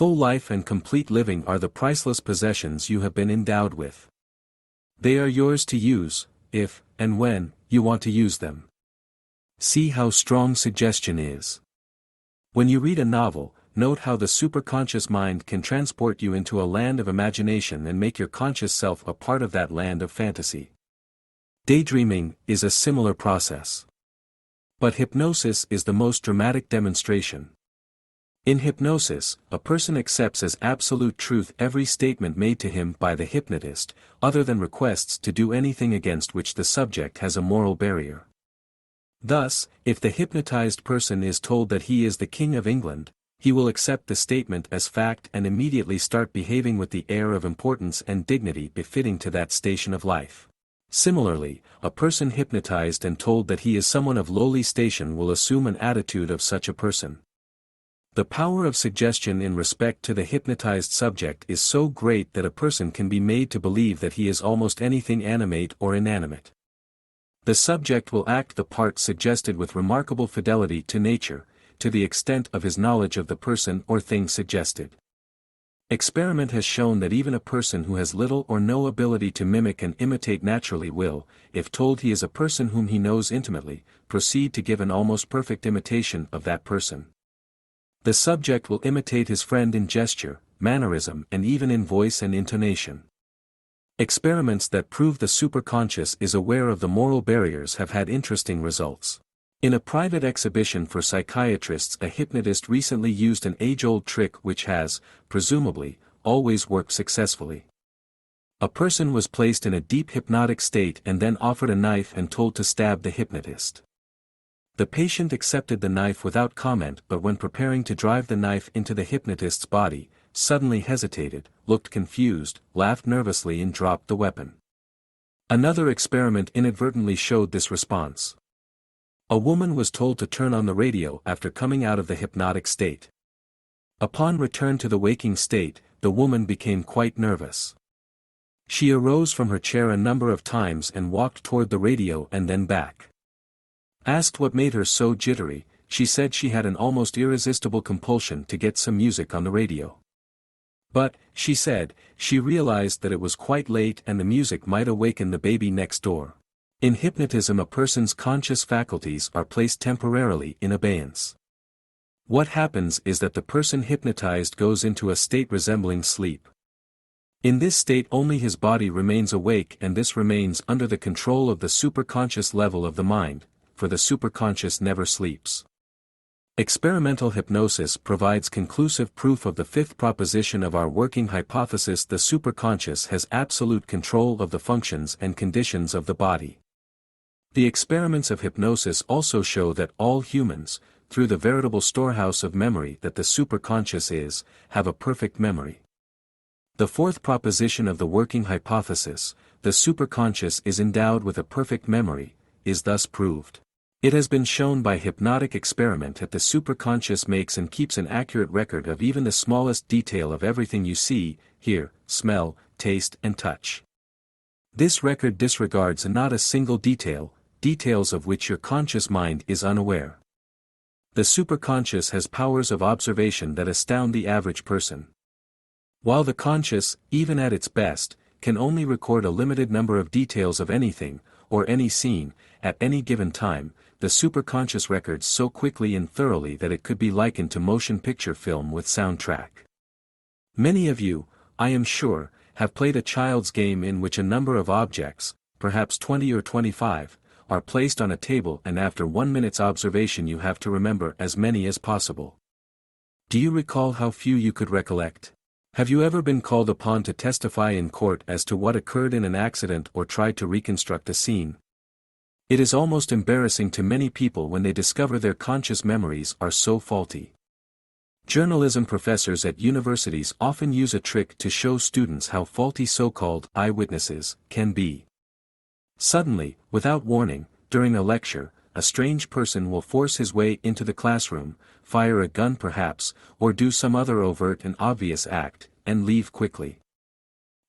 Full life and complete living are the priceless possessions you have been endowed with. They are yours to use, if, and when, you want to use them. See how strong suggestion is. When you read a novel, note how the superconscious mind can transport you into a land of imagination and make your conscious self a part of that land of fantasy. Daydreaming is a similar process. But hypnosis is the most dramatic demonstration. In hypnosis, a person accepts as absolute truth every statement made to him by the hypnotist, other than requests to do anything against which the subject has a moral barrier. Thus, if the hypnotized person is told that he is the King of England, he will accept the statement as fact and immediately start behaving with the air of importance and dignity befitting to that station of life. Similarly, a person hypnotized and told that he is someone of lowly station will assume an attitude of such a person. The power of suggestion in respect to the hypnotized subject is so great that a person can be made to believe that he is almost anything animate or inanimate. The subject will act the part suggested with remarkable fidelity to nature, to the extent of his knowledge of the person or thing suggested. Experiment has shown that even a person who has little or no ability to mimic and imitate naturally will, if told he is a person whom he knows intimately, proceed to give an almost perfect imitation of that person. The subject will imitate his friend in gesture, mannerism and even in voice and intonation. Experiments that prove the superconscious is aware of the moral barriers have had interesting results. In a private exhibition for psychiatrists, a hypnotist recently used an age-old trick which has, presumably, always worked successfully. A person was placed in a deep hypnotic state and then offered a knife and told to stab the hypnotist. The patient accepted the knife without comment, but when preparing to drive the knife into the hypnotist's body, suddenly hesitated, looked confused, laughed nervously and dropped the weapon. Another experiment inadvertently showed this response. A woman was told to turn on the radio after coming out of the hypnotic state. Upon return to the waking state, the woman became quite nervous. She arose from her chair a number of times and walked toward the radio and then back. Asked what made her so jittery, she said she had an almost irresistible compulsion to get some music on the radio. But, she said, she realized that it was quite late and the music might awaken the baby next door. In hypnotism, a person's conscious faculties are placed temporarily in abeyance. What happens is that the person hypnotized goes into a state resembling sleep. In this state only his body remains awake, and this remains under the control of the superconscious level of the mind, for the superconscious never sleeps. Experimental hypnosis provides conclusive proof of the fifth proposition of our working hypothesis: the superconscious has absolute control of the functions and conditions of the body. The experiments of hypnosis also show that all humans, through the veritable storehouse of memory that the superconscious is, have a perfect memory. The fourth proposition of the working hypothesis, the superconscious is endowed with a perfect memory, is thus proved. It has been shown by hypnotic experiment that the superconscious makes and keeps an accurate record of even the smallest detail of everything you see, hear, smell, taste and touch. This record disregards not a single detail, details of which your conscious mind is unaware. The superconscious has powers of observation that astound the average person. While the conscious, even at its best, can only record a limited number of details of anything, or any scene, at any given time, the superconscious records so quickly and thoroughly that it could be likened to motion picture film with soundtrack. Many of you, I am sure, have played a child's game in which a number of objects, perhaps 20 or 25, are placed on a table and after 1 minute's observation you have to remember as many as possible. Do you recall how few you could recollect? Have you ever been called upon to testify in court as to what occurred in an accident or tried to reconstruct a scene? It is almost embarrassing to many people when they discover their conscious memories are so faulty. Journalism professors at universities often use a trick to show students how faulty so-called eyewitnesses can be. Suddenly, without warning, during a lecture, a strange person will force his way into the classroom, fire a gun perhaps, or do some other overt and obvious act, and leave quickly.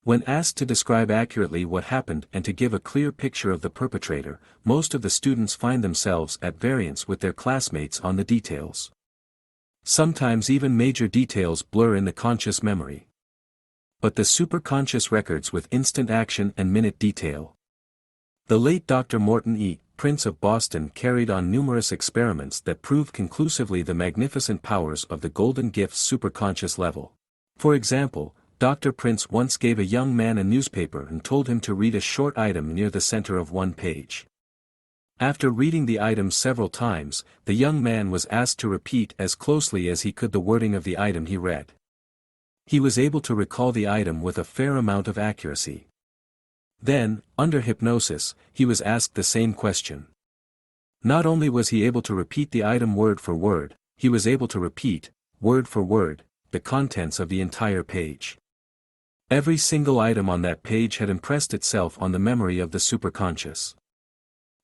When asked to describe accurately what happened and to give a clear picture of the perpetrator, most of the students find themselves at variance with their classmates on the details. Sometimes even major details blur in the conscious memory. But the superconscious records with instant action and minute detail. The late Dr. Morton E. Prince of Boston carried on numerous experiments that prove conclusively the magnificent powers of the Golden Gift's superconscious level. For example, Dr. Prince once gave a young man a newspaper and told him to read a short item near the center of one page. After reading the item several times, the young man was asked to repeat as closely as he could the wording of the item he read. He was able to recall the item with a fair amount of accuracy. Then, under hypnosis, he was asked the same question. Not only was he able to repeat the item word for word, he was able to repeat, word for word, the contents of the entire page. Every single item on that page had impressed itself on the memory of the superconscious.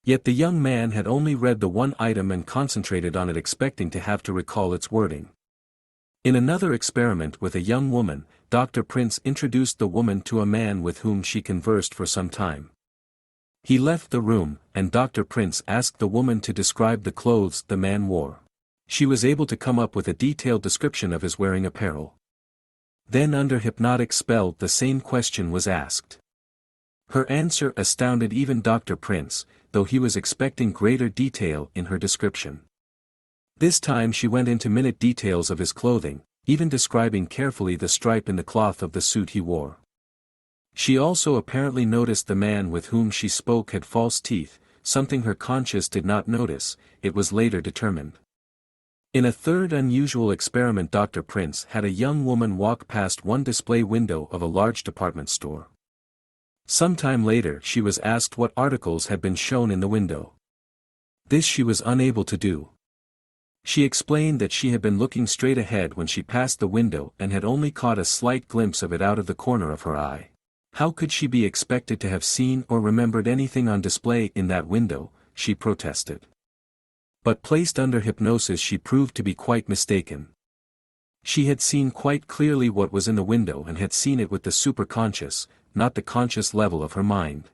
Yet the young man had only read the one item and concentrated on it expecting to have to recall its wording. In another experiment with a young woman, Dr. Prince introduced the woman to a man with whom she conversed for some time. He left the room, and Dr. Prince asked the woman to describe the clothes the man wore. She was able to come up with a detailed description of his wearing apparel. Then under hypnotic spell the same question was asked. Her answer astounded even Dr. Prince, though he was expecting greater detail in her description. This time she went into minute details of his clothing, even describing carefully the stripe in the cloth of the suit he wore. She also apparently noticed the man with whom she spoke had false teeth, something her conscious did not notice, it was later determined. In a third unusual experiment Dr. Prince had a young woman walk past one display window of a large department store. Some time later she was asked what articles had been shown in the window. This she was unable to do. She explained that she had been looking straight ahead when she passed the window and had only caught a slight glimpse of it out of the corner of her eye. How could she be expected to have seen or remembered anything on display in that window, she protested. But placed under hypnosis she proved to be quite mistaken. She had seen quite clearly what was in the window and had seen it with the superconscious, not the conscious level of her mind.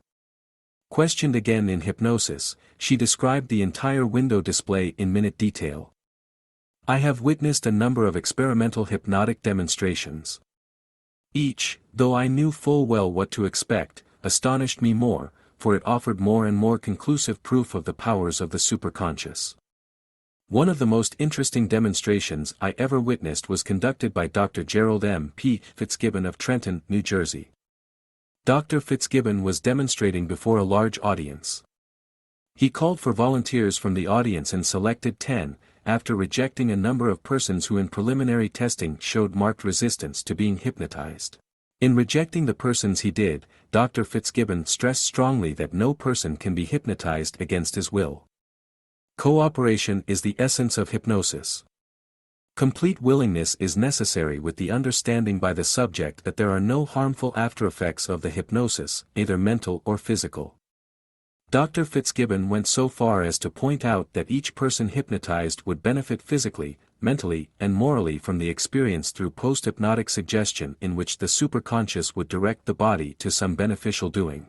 Questioned again in hypnosis, she described the entire window display in minute detail. I have witnessed a number of experimental hypnotic demonstrations. Each, though I knew full well what to expect, astonished me more, for it offered more and more conclusive proof of the powers of the superconscious. One of the most interesting demonstrations I ever witnessed was conducted by Dr. Gerald M. P. Fitzgibbon of Trenton, New Jersey. Dr. Fitzgibbon was demonstrating before a large audience. He called for volunteers from the audience and selected 10, after rejecting a number of persons who in preliminary testing showed marked resistance to being hypnotized. In rejecting the persons he did, Dr. Fitzgibbon stressed strongly that no person can be hypnotized against his will. Cooperation is the essence of hypnosis. Complete willingness is necessary with the understanding by the subject that there are no harmful after-effects of the hypnosis, either mental or physical. Dr. Fitzgibbon went so far as to point out that each person hypnotized would benefit physically, mentally, and morally from the experience through post-hypnotic suggestion in which the superconscious would direct the body to some beneficial doing.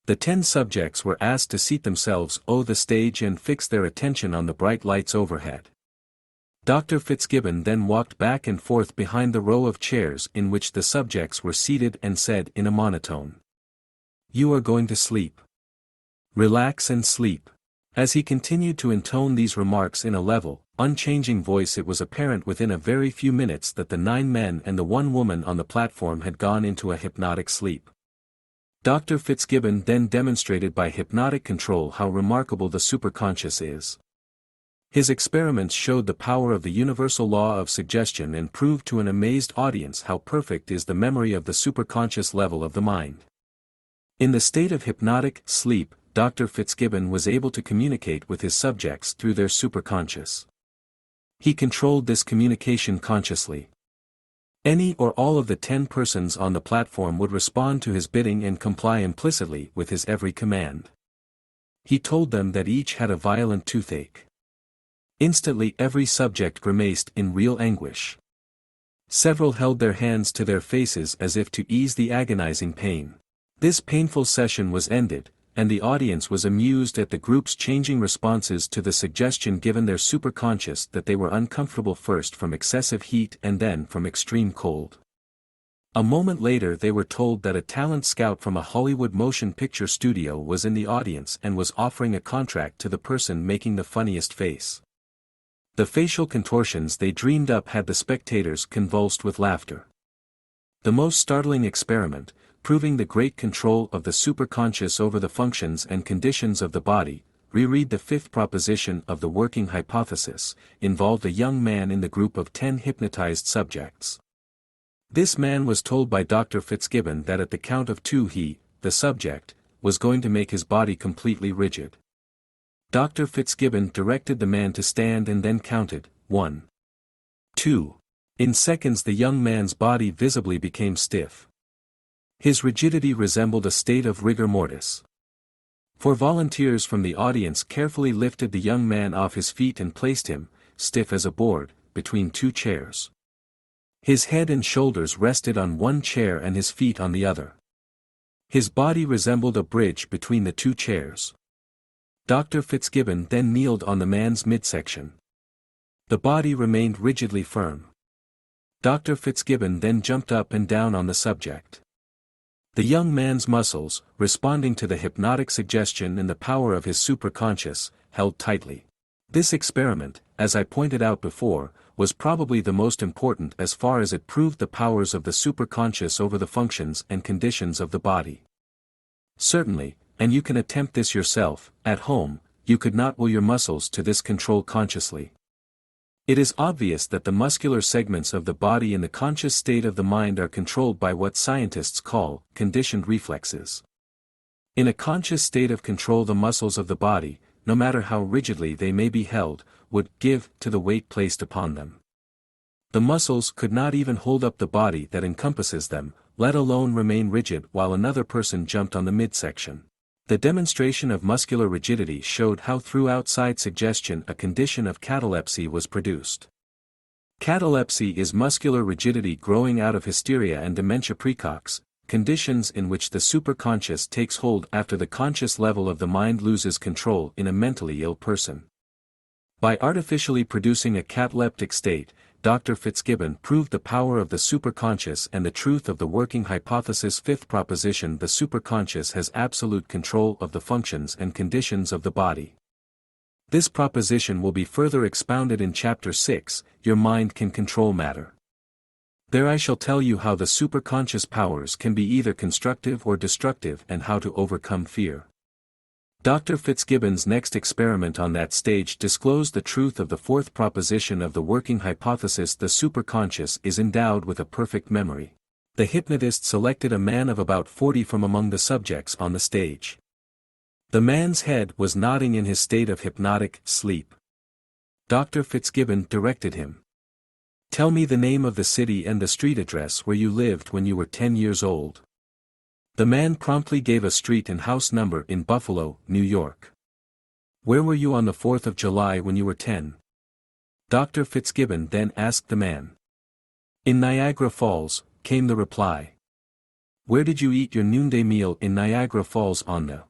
The 10 subjects were asked to seat themselves on the stage and fix their attention on the bright lights overhead. Dr. Fitzgibbon then walked back and forth behind the row of chairs in which the subjects were seated and said in a monotone, "You are going to sleep. Relax and sleep." As he continued to intone these remarks in a level, unchanging voice, it was apparent within a very few minutes that the 9 men and the 1 woman on the platform had gone into a hypnotic sleep. Dr. Fitzgibbon then demonstrated by hypnotic control how remarkable the superconscious is. His experiments showed the power of the universal law of suggestion and proved to an amazed audience how perfect is the memory of the superconscious level of the mind. In the state of hypnotic sleep, Dr. Fitzgibbon was able to communicate with his subjects through their superconscious. He controlled this communication consciously. Any or all of the 10 persons on the platform would respond to his bidding and comply implicitly with his every command. He told them that each had a violent toothache. Instantly every subject grimaced in real anguish. Several held their hands to their faces as if to ease the agonizing pain. This painful session was ended, and the audience was amused at the group's changing responses to the suggestion given their superconscious that they were uncomfortable first from excessive heat and then from extreme cold. A moment later they were told that a talent scout from a Hollywood motion picture studio was in the audience and was offering a contract to the person making the funniest face. The facial contortions they dreamed up had the spectators convulsed with laughter. The most startling experiment, proving the great control of the superconscious over the functions and conditions of the body, reread the 5th proposition of the working hypothesis, involved a young man in the group of 10 hypnotized subjects. This man was told by Dr. Fitzgibbon that at the count of 2 he, the subject, was going to make his body completely rigid. Dr. Fitzgibbon directed the man to stand and then counted, 1, 2. In seconds the young man's body visibly became stiff. His rigidity resembled a state of rigor mortis. 4 volunteers from the audience carefully lifted the young man off his feet and placed him, stiff as a board, between 2 chairs. His head and shoulders rested on one chair and his feet on the other. His body resembled a bridge between the 2 chairs. Dr. Fitzgibbon then kneeled on the man's midsection. The body remained rigidly firm. Dr. Fitzgibbon then jumped up and down on the subject. The young man's muscles, responding to the hypnotic suggestion and the power of his superconscious, held tightly. This experiment, as I pointed out before, was probably the most important as far as it proved the powers of the superconscious over the functions and conditions of the body. Certainly, and you can attempt this yourself, at home, you could not will your muscles to this control consciously. It is obvious that the muscular segments of the body in the conscious state of the mind are controlled by what scientists call conditioned reflexes. In a conscious state of control, the muscles of the body, no matter how rigidly they may be held, would give to the weight placed upon them. The muscles could not even hold up the body that encompasses them, let alone remain rigid while another person jumped on the midsection. The demonstration of muscular rigidity showed how through outside suggestion a condition of catalepsy was produced. Catalepsy is muscular rigidity growing out of hysteria and dementia praecox, conditions in which the superconscious takes hold after the conscious level of the mind loses control in a mentally ill person. By artificially producing a cataleptic state, Dr. Fitzgibbon proved the power of the superconscious and the truth of the working hypothesis. 5th proposition: the superconscious has absolute control of the functions and conditions of the body. This proposition will be further expounded in Chapter 6, Your Mind Can Control Matter. There I shall tell you how the superconscious powers can be either constructive or destructive and how to overcome fear. Dr. Fitzgibbon's next experiment on that stage disclosed the truth of the 4th proposition of the working hypothesis: the superconscious is endowed with a perfect memory. The hypnotist selected a man of about 40 from among the subjects on the stage. The man's head was nodding in his state of hypnotic sleep. Dr. Fitzgibbon directed him. "Tell me the name of the city and the street address where you lived when you were 10 years old." The man promptly gave a street and house number in Buffalo, New York. "Where were you on the 4th of July when you were 10? Dr. Fitzgibbon then asked the man. "In Niagara Falls," came the reply. Where did you eat your noonday meal in Niagara Falls on the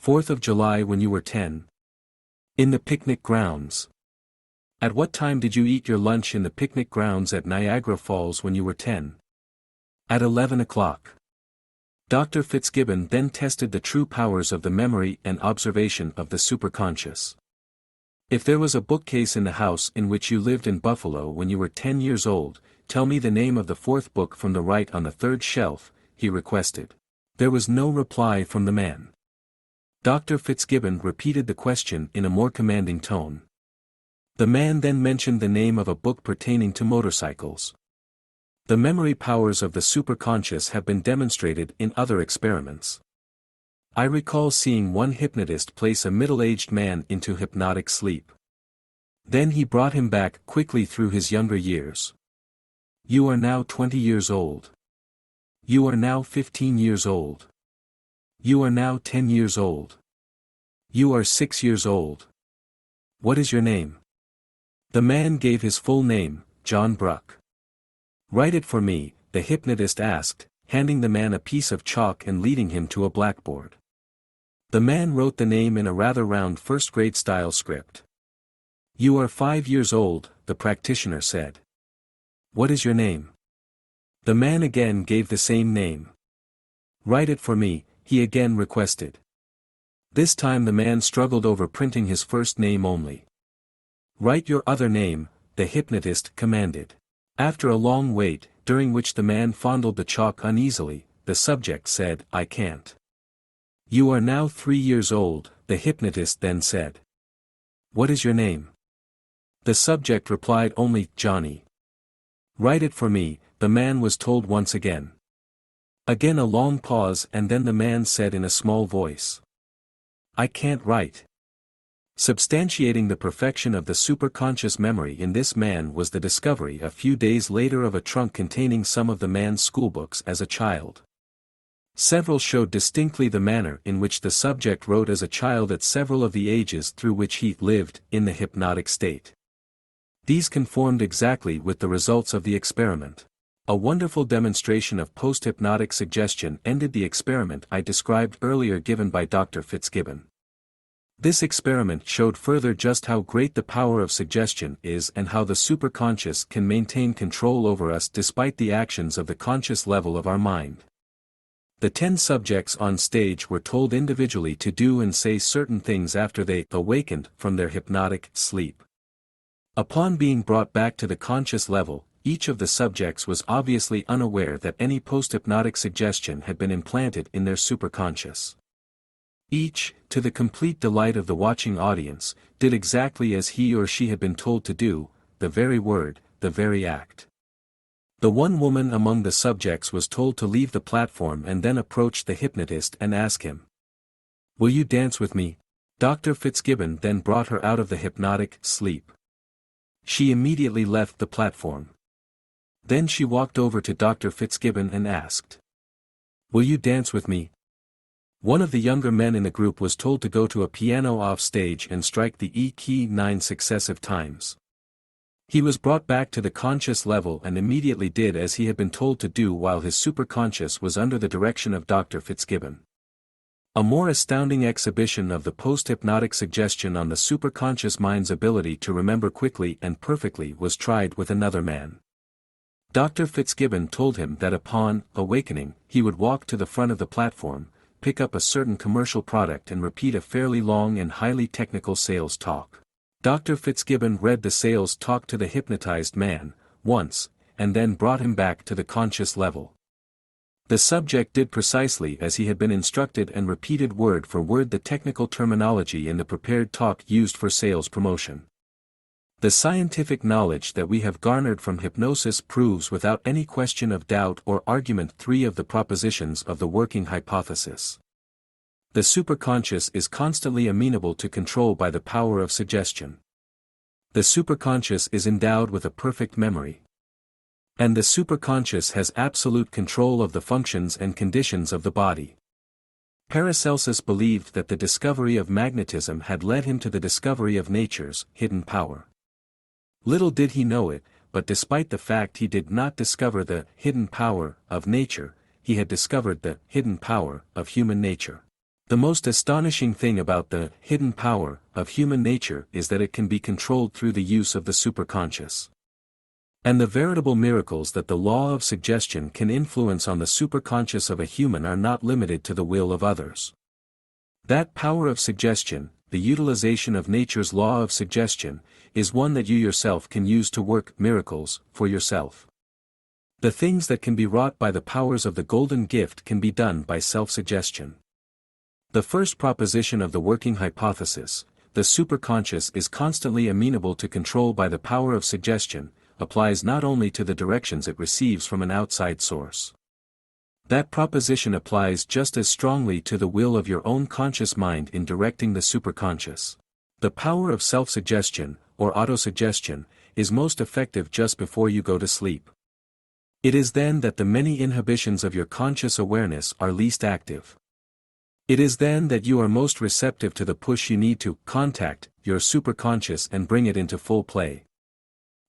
4th of July when you were 10? In the picnic grounds. At what time did you eat your lunch in the picnic grounds at Niagara Falls when you were 10? At 11 o'clock. Dr. Fitzgibbon then tested the true powers of the memory and observation of the superconscious. If there was a bookcase in the house in which you lived in Buffalo when you were 10 years old, tell me the name of the fourth book from the right on the third shelf, he requested. There was no reply from the man. Dr. Fitzgibbon repeated the question in a more commanding tone. The man then mentioned the name of a book pertaining to motorcycles. The memory powers of the superconscious have been demonstrated in other experiments. I recall seeing one hypnotist place a middle-aged man into hypnotic sleep. Then he brought him back quickly through his younger years. You are now 20 years old. You are now 15 years old. You are now 10 years old. You are 6 years old. What is your name? The man gave his full name, John Bruck. Write it for me, the hypnotist asked, handing the man a piece of chalk and leading him to a blackboard. The man wrote the name in a rather round first-grade style script. You are 5 years old, the practitioner said. What is your name? The man again gave the same name. Write it for me, he again requested. This time the man struggled over printing his first name only. Write your other name, the hypnotist commanded. After a long wait, during which the man fondled the chalk uneasily, the subject said, I can't. You are now 3 years old, the hypnotist then said. What is your name? The subject replied only, Johnny. Write it for me, the man was told once again. Again a long pause and then the man said in a small voice. I can't write. Substantiating the perfection of the superconscious memory in this man was the discovery a few days later of a trunk containing some of the man's schoolbooks as a child. Several showed distinctly the manner in which the subject wrote as a child at several of the ages through which he lived in the hypnotic state. These conformed exactly with the results of the experiment. A wonderful demonstration of post-hypnotic suggestion ended the experiment I described earlier given by Dr. Fitzgibbon. This experiment showed further just how great the power of suggestion is and how the superconscious can maintain control over us despite the actions of the conscious level of our mind. The 10 subjects on stage were told individually to do and say certain things after they awakened from their hypnotic sleep. Upon being brought back to the conscious level, each of the subjects was obviously unaware that any post-hypnotic suggestion had been implanted in their superconscious. Each, to the complete delight of the watching audience, did exactly as he or she had been told to do, the very word, the very act. The one woman among the subjects was told to leave the platform and then approached the hypnotist and asked him, Will you dance with me? Dr. Fitzgibbon then brought her out of the hypnotic sleep. She immediately left the platform. Then she walked over to Dr. Fitzgibbon and asked, Will you dance with me? One of the younger men in the group was told to go to a piano off stage and strike the E key 9 successive times. He was brought back to the conscious level and immediately did as he had been told to do while his superconscious was under the direction of Dr. Fitzgibbon. A more astounding exhibition of the post-hypnotic suggestion on the superconscious mind's ability to remember quickly and perfectly was tried with another man. Dr. Fitzgibbon told him that upon awakening, he would walk to the front of the platform, pick up a certain commercial product and repeat a fairly long and highly technical sales talk. Dr. Fitzgibbon read the sales talk to the hypnotized man, once, and then brought him back to the conscious level. The subject did precisely as he had been instructed and repeated word for word the technical terminology in the prepared talk used for sales promotion. The scientific knowledge that we have garnered from hypnosis proves without any question of doubt or argument 3 of the propositions of the working hypothesis. The superconscious is constantly amenable to control by the power of suggestion. The superconscious is endowed with a perfect memory. And the superconscious has absolute control of the functions and conditions of the body. Paracelsus believed that the discovery of magnetism had led him to the discovery of nature's hidden power. Little did he know it, but despite the fact he did not discover the hidden power of nature, he had discovered the hidden power of human nature. The most astonishing thing about the hidden power of human nature is that it can be controlled through the use of the superconscious. And the veritable miracles that the law of suggestion can influence on the superconscious of a human are not limited to the will of others. That power of suggestion, the utilization of nature's law of suggestion, is one that you yourself can use to work miracles for yourself. The things that can be wrought by the powers of the golden gift can be done by self-suggestion. The first proposition of the working hypothesis, the superconscious is constantly amenable to control by the power of suggestion, applies not only to the directions it receives from an outside source. That proposition applies just as strongly to the will of your own conscious mind in directing the superconscious. The power of self-suggestion, or autosuggestion, is most effective just before you go to sleep. It is then that the many inhibitions of your conscious awareness are least active. It is then that you are most receptive to the push you need to contact your superconscious and bring it into full play.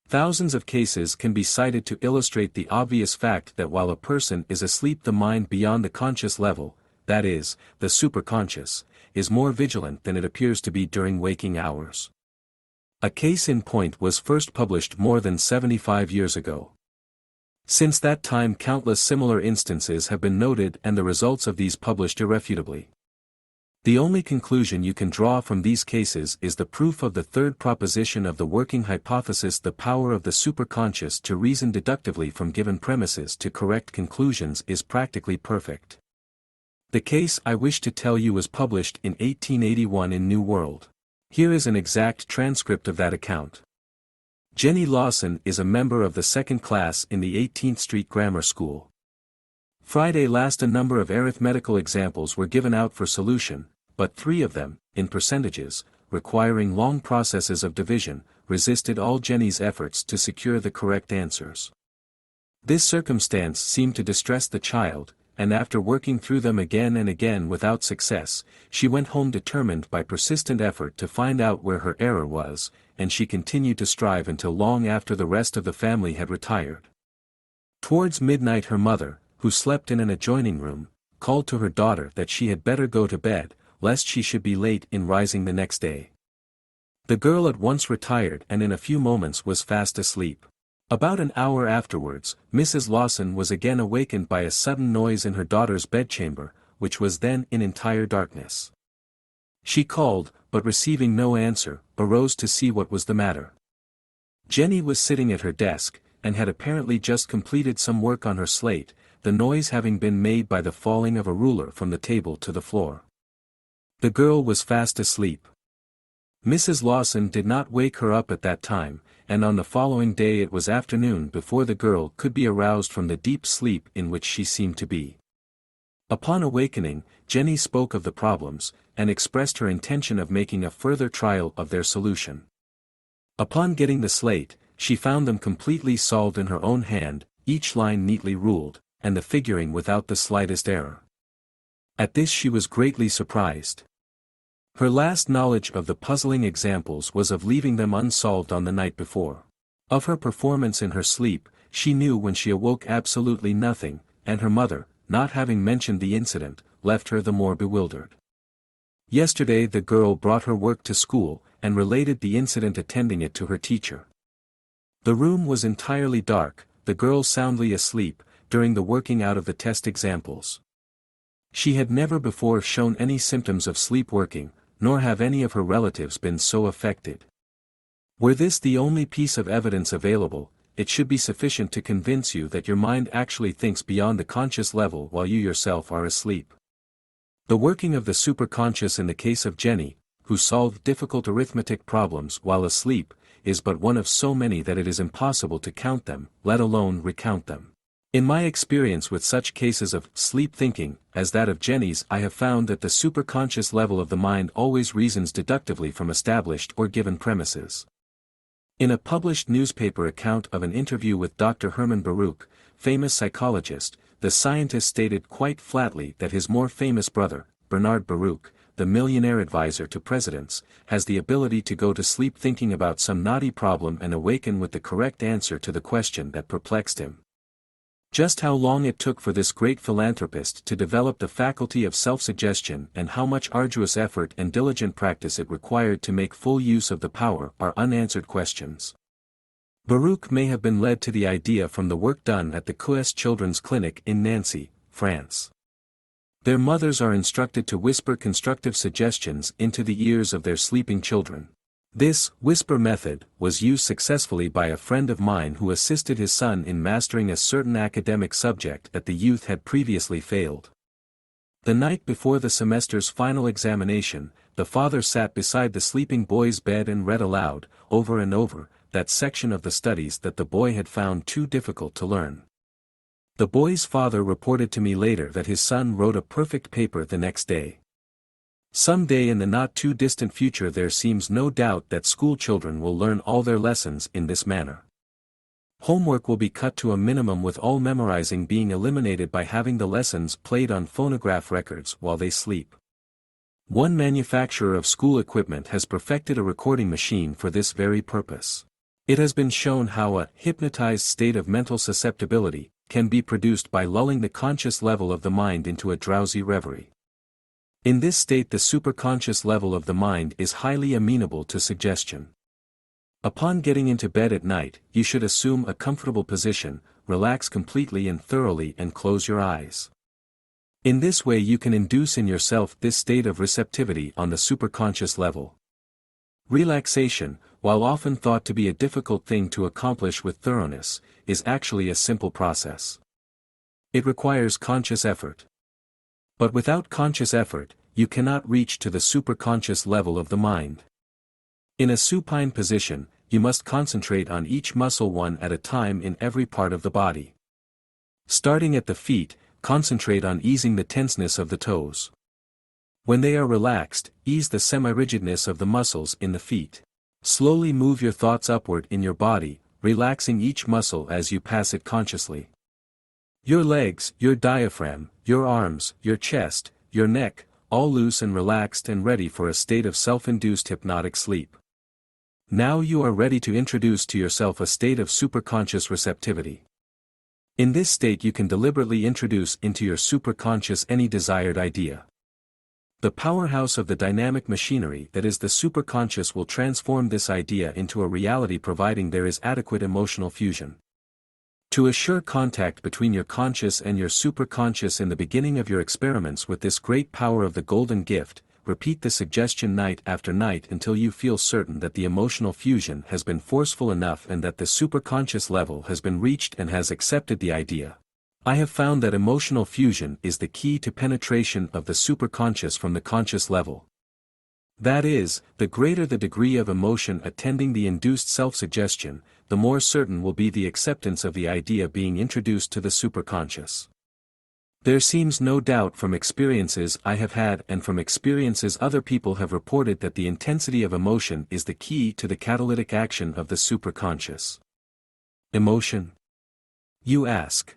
Thousands of cases can be cited to illustrate the obvious fact that while a person is asleep, the mind beyond the conscious level, that is, the superconscious, is more vigilant than it appears to be during waking hours. A case in point was first published more than 75 years ago. Since that time countless similar instances have been noted and the results of these published irrefutably. The only conclusion you can draw from these cases is the proof of the third proposition of the working hypothesis: the power of the superconscious to reason deductively from given premises to correct conclusions is practically perfect. The case I wish to tell you was published in 1881 in New World. Here is an exact transcript of that account. Jenny Lawson is a member of the second class in the 18th Street Grammar School. Friday last a number of arithmetical examples were given out for solution, but 3 of them, in percentages, requiring long processes of division, resisted all Jenny's efforts to secure the correct answers. This circumstance seemed to distress the child, and after working through them again and again without success, she went home determined by persistent effort to find out where her error was, and she continued to strive until long after the rest of the family had retired. Towards midnight her mother, who slept in an adjoining room, called to her daughter that she had better go to bed, lest she should be late in rising the next day. The girl at once retired and in a few moments was fast asleep. About an hour afterwards, Mrs. Lawson was again awakened by a sudden noise in her daughter's bedchamber, which was then in entire darkness. She called, but receiving no answer, arose to see what was the matter. Jenny was sitting at her desk, and had apparently just completed some work on her slate, the noise having been made by the falling of a ruler from the table to the floor. The girl was fast asleep. Mrs. Lawson did not wake her up at that time, and on the following day it was afternoon before the girl could be aroused from the deep sleep in which she seemed to be. Upon awakening, Jenny spoke of the problems, and expressed her intention of making a further trial of their solution. Upon getting the slate, she found them completely solved in her own hand, each line neatly ruled, and the figuring without the slightest error. At this she was greatly surprised. Her last knowledge of the puzzling examples was of leaving them unsolved on the night before. Of her performance in her sleep, she knew when she awoke absolutely nothing, and her mother, not having mentioned the incident, left her the more bewildered. Yesterday the girl brought her work to school, and related the incident attending it to her teacher. The room was entirely dark, the girl soundly asleep, during the working out of the test examples. She had never before shown any symptoms of sleepwalking, nor have any of her relatives been so affected. Were this the only piece of evidence available, it should be sufficient to convince you that your mind actually thinks beyond the conscious level while you yourself are asleep. The working of the superconscious in the case of Jenny, who solved difficult arithmetic problems while asleep, is but one of so many that it is impossible to count them, let alone recount them. In my experience with such cases of sleep thinking, as that of Jenny's, I have found that the superconscious level of the mind always reasons deductively from established or given premises. In a published newspaper account of an interview with Dr. Hermann Baruch, famous psychologist, the scientist stated quite flatly that his more famous brother, Bernard Baruch, the millionaire advisor to presidents, has the ability to go to sleep thinking about some knotty problem and awaken with the correct answer to the question that perplexed him. Just how long it took for this great philanthropist to develop the faculty of self-suggestion and how much arduous effort and diligent practice it required to make full use of the power are unanswered questions. Baruch may have been led to the idea from the work done at the Coes Children's Clinic in Nancy, France. Their mothers are instructed to whisper constructive suggestions into the ears of their sleeping children. This whisper method was used successfully by a friend of mine who assisted his son in mastering a certain academic subject that the youth had previously failed. The night before the semester's final examination, the father sat beside the sleeping boy's bed and read aloud, over and over, that section of the studies that the boy had found too difficult to learn. The boy's father reported to me later that his son wrote a perfect paper the next day. Some day in the not-too-distant future there seems no doubt that school children will learn all their lessons in this manner. Homework will be cut to a minimum with all memorizing being eliminated by having the lessons played on phonograph records while they sleep. One manufacturer of school equipment has perfected a recording machine for this very purpose. It has been shown how a hypnotized state of mental susceptibility can be produced by lulling the conscious level of the mind into a drowsy reverie. In this state the superconscious level of the mind is highly amenable to suggestion. Upon getting into bed at night, you should assume a comfortable position, relax completely and thoroughly and close your eyes. In this way you can induce in yourself this state of receptivity on the superconscious level. Relaxation, while often thought to be a difficult thing to accomplish with thoroughness, is actually a simple process. It requires conscious effort. But without conscious effort, you cannot reach to the superconscious level of the mind. In a supine position, you must concentrate on each muscle one at a time in every part of the body. Starting at the feet, concentrate on easing the tenseness of the toes. When they are relaxed, ease the semi-rigidness of the muscles in the feet. Slowly move your thoughts upward in your body, relaxing each muscle as you pass it consciously. Your legs, your diaphragm, your arms, your chest, your neck, all loose and relaxed and ready for a state of self-induced hypnotic sleep. Now you are ready to introduce to yourself a state of superconscious receptivity. In this state you can deliberately introduce into your superconscious any desired idea. The powerhouse of the dynamic machinery that is the superconscious will transform this idea into a reality providing there is adequate emotional fusion. To assure contact between your conscious and your superconscious in the beginning of your experiments with this great power of the golden gift, repeat the suggestion night after night until you feel certain that the emotional fusion has been forceful enough and that the superconscious level has been reached and has accepted the idea. I have found that emotional fusion is the key to penetration of the superconscious from the conscious level. That is, the greater the degree of emotion attending the induced self-suggestion, the more certain will be the acceptance of the idea being introduced to the superconscious. There seems no doubt from experiences I have had and from experiences other people have reported that the intensity of emotion is the key to the catalytic action of the superconscious. Emotion? You ask.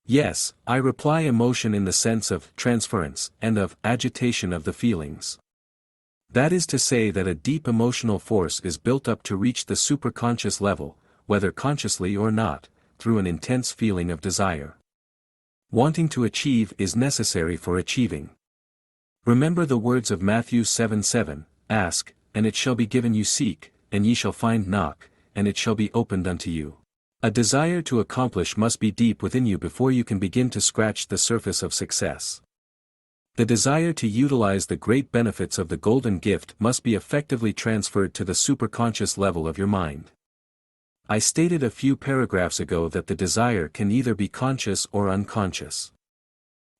Yes, I reply emotion in the sense of transference and of agitation of the feelings. That is to say that a deep emotional force is built up to reach the superconscious level, whether consciously or not, through an intense feeling of desire. Wanting to achieve is necessary for achieving. Remember the words of Matthew 7:7, "Ask, and it shall be given you; seek, and ye shall find; knock, and it shall be opened unto you." A desire to accomplish must be deep within you before you can begin to scratch the surface of success. The desire to utilize the great benefits of the golden gift must be effectively transferred to the superconscious level of your mind. I stated a few paragraphs ago that the desire can either be conscious or unconscious.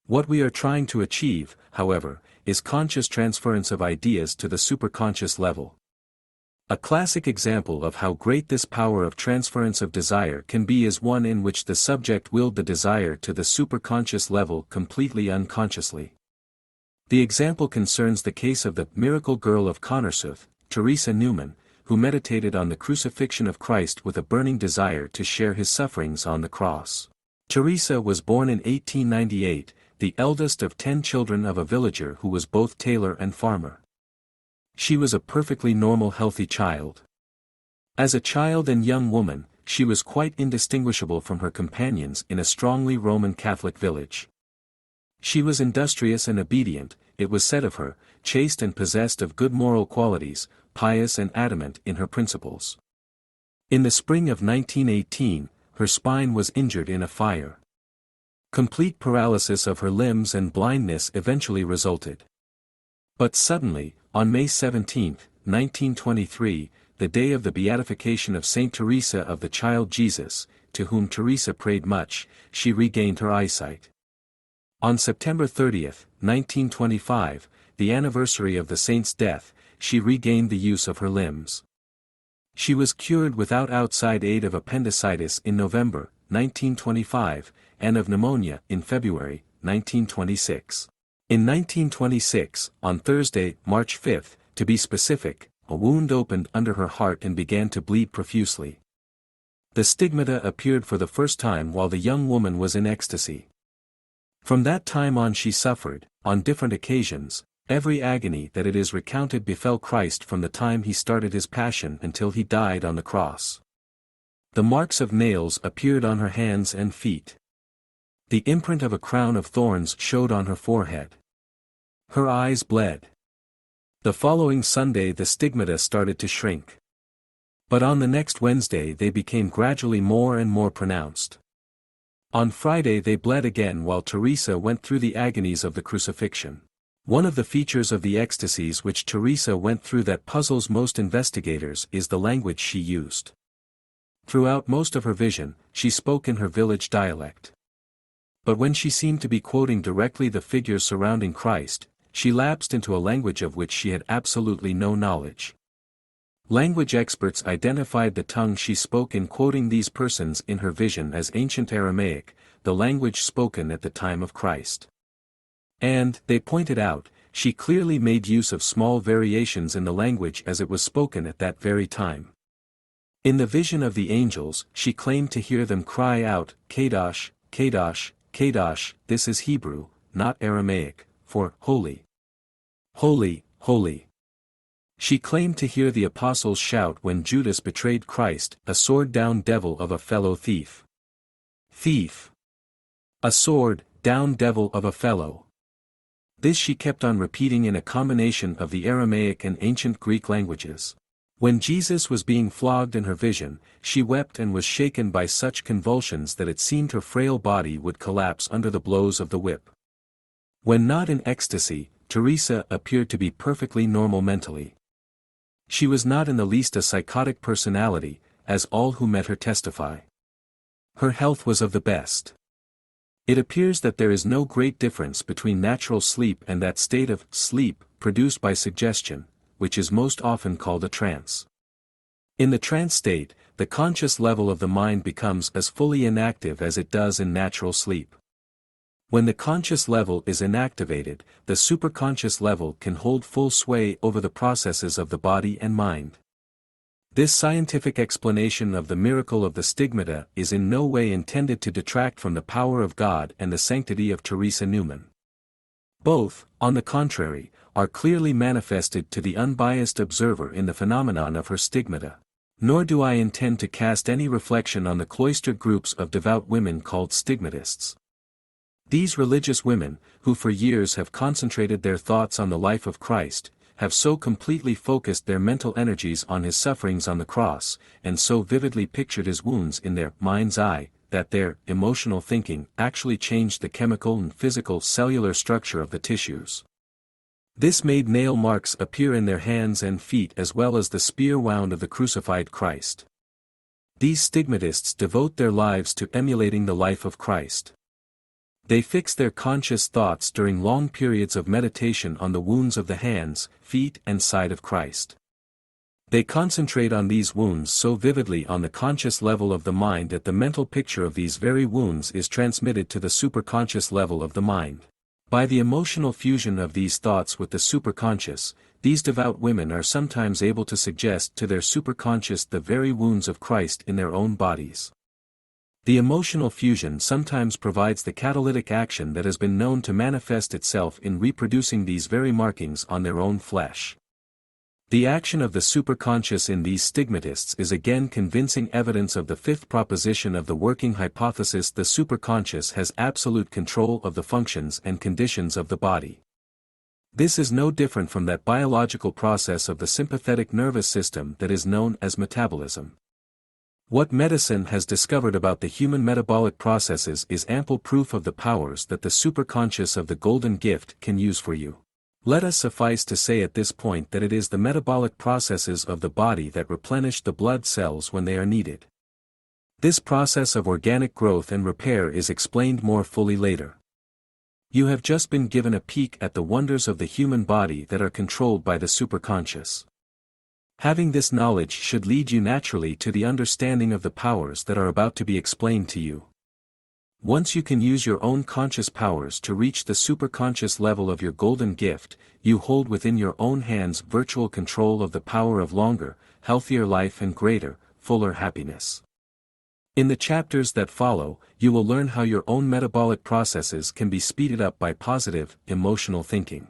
What we are trying to achieve, however, is conscious transference of ideas to the superconscious level. A classic example of how great this power of transference of desire can be is one in which the subject willed the desire to the superconscious level completely unconsciously. The example concerns the case of the miracle girl of Connersouth, Teresa Newman, who meditated on the crucifixion of Christ with a burning desire to share his sufferings on the cross. Teresa was born in 1898, the eldest of 10 children of a villager who was both tailor and farmer. She was a perfectly normal healthy child. As a child and young woman, she was quite indistinguishable from her companions in a strongly Roman Catholic village. She was industrious and obedient, it was said of her, chaste and possessed of good moral qualities, pious and adamant in her principles. In the spring of 1918, her spine was injured in a fire. Complete paralysis of her limbs and blindness eventually resulted. But suddenly, on May 17, 1923, the day of the beatification of Saint Teresa of the Child Jesus, to whom Teresa prayed much, she regained her eyesight. On September 30, 1925, the anniversary of the saint's death, she regained the use of her limbs. She was cured without outside aid of appendicitis in November, 1925, and of pneumonia in February, 1926. In 1926, on Thursday, March 5, to be specific, a wound opened under her heart and began to bleed profusely. The stigmata appeared for the first time while the young woman was in ecstasy. From that time on she suffered, on different occasions, every agony that it is recounted befell Christ from the time he started his passion until he died on the cross. The marks of nails appeared on her hands and feet. The imprint of a crown of thorns showed on her forehead. Her eyes bled. The following Sunday the stigmata started to shrink. But on the next Wednesday they became gradually more and more pronounced. On Friday they bled again while Teresa went through the agonies of the crucifixion. One of the features of the ecstasies which Teresa went through that puzzles most investigators is the language she used. Throughout most of her vision, she spoke in her village dialect. But when she seemed to be quoting directly the figures surrounding Christ, she lapsed into a language of which she had absolutely no knowledge. Language experts identified the tongue she spoke in quoting these persons in her vision as ancient Aramaic, the language spoken at the time of Christ. And, they pointed out, she clearly made use of small variations in the language as it was spoken at that very time. In the vision of the angels, she claimed to hear them cry out, Kadosh, Kadosh, Kadosh, this is Hebrew, not Aramaic, for holy. Holy, holy. She claimed to hear the apostles shout when Judas betrayed Christ, a sword-down devil of a fellow thief. Thief. A sword-down devil of a fellow. This she kept on repeating in a combination of the Aramaic and ancient Greek languages. When Jesus was being flogged in her vision, she wept and was shaken by such convulsions that it seemed her frail body would collapse under the blows of the whip. When not in ecstasy, Teresa appeared to be perfectly normal mentally. She was not in the least a psychotic personality, as all who met her testify. Her health was of the best. It appears that there is no great difference between natural sleep and that state of sleep produced by suggestion, which is most often called a trance. In the trance state, the conscious level of the mind becomes as fully inactive as it does in natural sleep. When the conscious level is inactivated, the superconscious level can hold full sway over the processes of the body and mind. This scientific explanation of the miracle of the stigmata is in no way intended to detract from the power of God and the sanctity of Teresa Newman. Both, on the contrary, are clearly manifested to the unbiased observer in the phenomenon of her stigmata. Nor do I intend to cast any reflection on the cloistered groups of devout women called stigmatists. These religious women, who for years have concentrated their thoughts on the life of Christ, have so completely focused their mental energies on his sufferings on the cross, and so vividly pictured his wounds in their mind's eye, that their emotional thinking actually changed the chemical and physical cellular structure of the tissues. This made nail marks appear in their hands and feet as well as the spear wound of the crucified Christ. These stigmatists devote their lives to emulating the life of Christ. They fix their conscious thoughts during long periods of meditation on the wounds of the hands, feet and side of Christ. They concentrate on these wounds so vividly on the conscious level of the mind that the mental picture of these very wounds is transmitted to the superconscious level of the mind. By the emotional fusion of these thoughts with the superconscious, these devout women are sometimes able to suggest to their superconscious the very wounds of Christ in their own bodies. The emotional fusion sometimes provides the catalytic action that has been known to manifest itself in reproducing these very markings on their own flesh. The action of the superconscious in these stigmatists is again convincing evidence of the fifth proposition of the working hypothesis: the superconscious has absolute control of the functions and conditions of the body. This is no different from that biological process of the sympathetic nervous system that is known as metabolism. What medicine has discovered about the human metabolic processes is ample proof of the powers that the superconscious of the golden gift can use for you. Let us suffice to say at this point that it is the metabolic processes of the body that replenish the blood cells when they are needed. This process of organic growth and repair is explained more fully later. You have just been given a peek at the wonders of the human body that are controlled by the superconscious. Having this knowledge should lead you naturally to the understanding of the powers that are about to be explained to you. Once you can use your own conscious powers to reach the superconscious level of your golden gift, you hold within your own hands virtual control of the power of longer, healthier life and greater, fuller happiness. In the chapters that follow, you will learn how your own metabolic processes can be speeded up by positive, emotional thinking.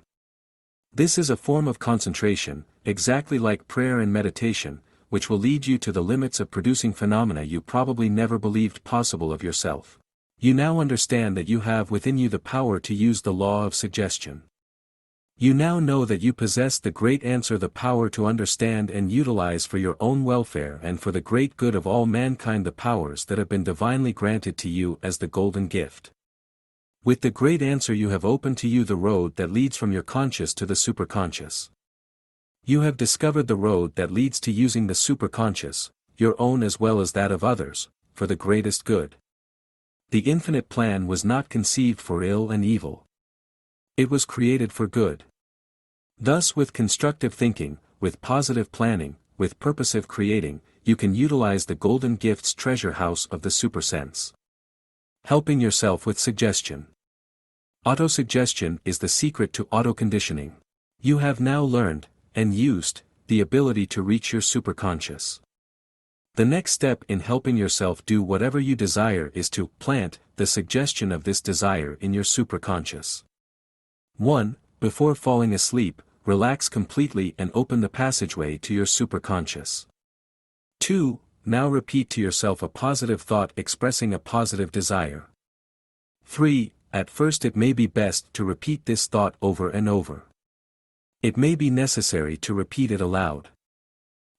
This is a form of concentration, exactly like prayer and meditation, which will lead you to the limits of producing phenomena you probably never believed possible of yourself. You now understand that you have within you the power to use the law of suggestion. You now know that you possess the great answer, the power to understand and utilize for your own welfare and for the great good of all mankind the powers that have been divinely granted to you as the golden gift. With the great answer you have opened to you the road that leads from your conscious to the superconscious. You have discovered the road that leads to using the superconscious, your own as well as that of others, for the greatest good. The infinite plan was not conceived for ill and evil. It was created for good. Thus, with constructive thinking, with positive planning, with purposive creating, you can utilize the golden gift's treasure house of the supersense. Helping yourself with suggestion. Autosuggestion is the secret to auto-conditioning. You have now learned, and used, the ability to reach your superconscious. The next step in helping yourself do whatever you desire is to plant the suggestion of this desire in your superconscious. 1. Before falling asleep, relax completely and open the passageway to your superconscious. 2. Now repeat to yourself a positive thought expressing a positive desire. 3. At first it may be best to repeat this thought over and over. It may be necessary to repeat it aloud.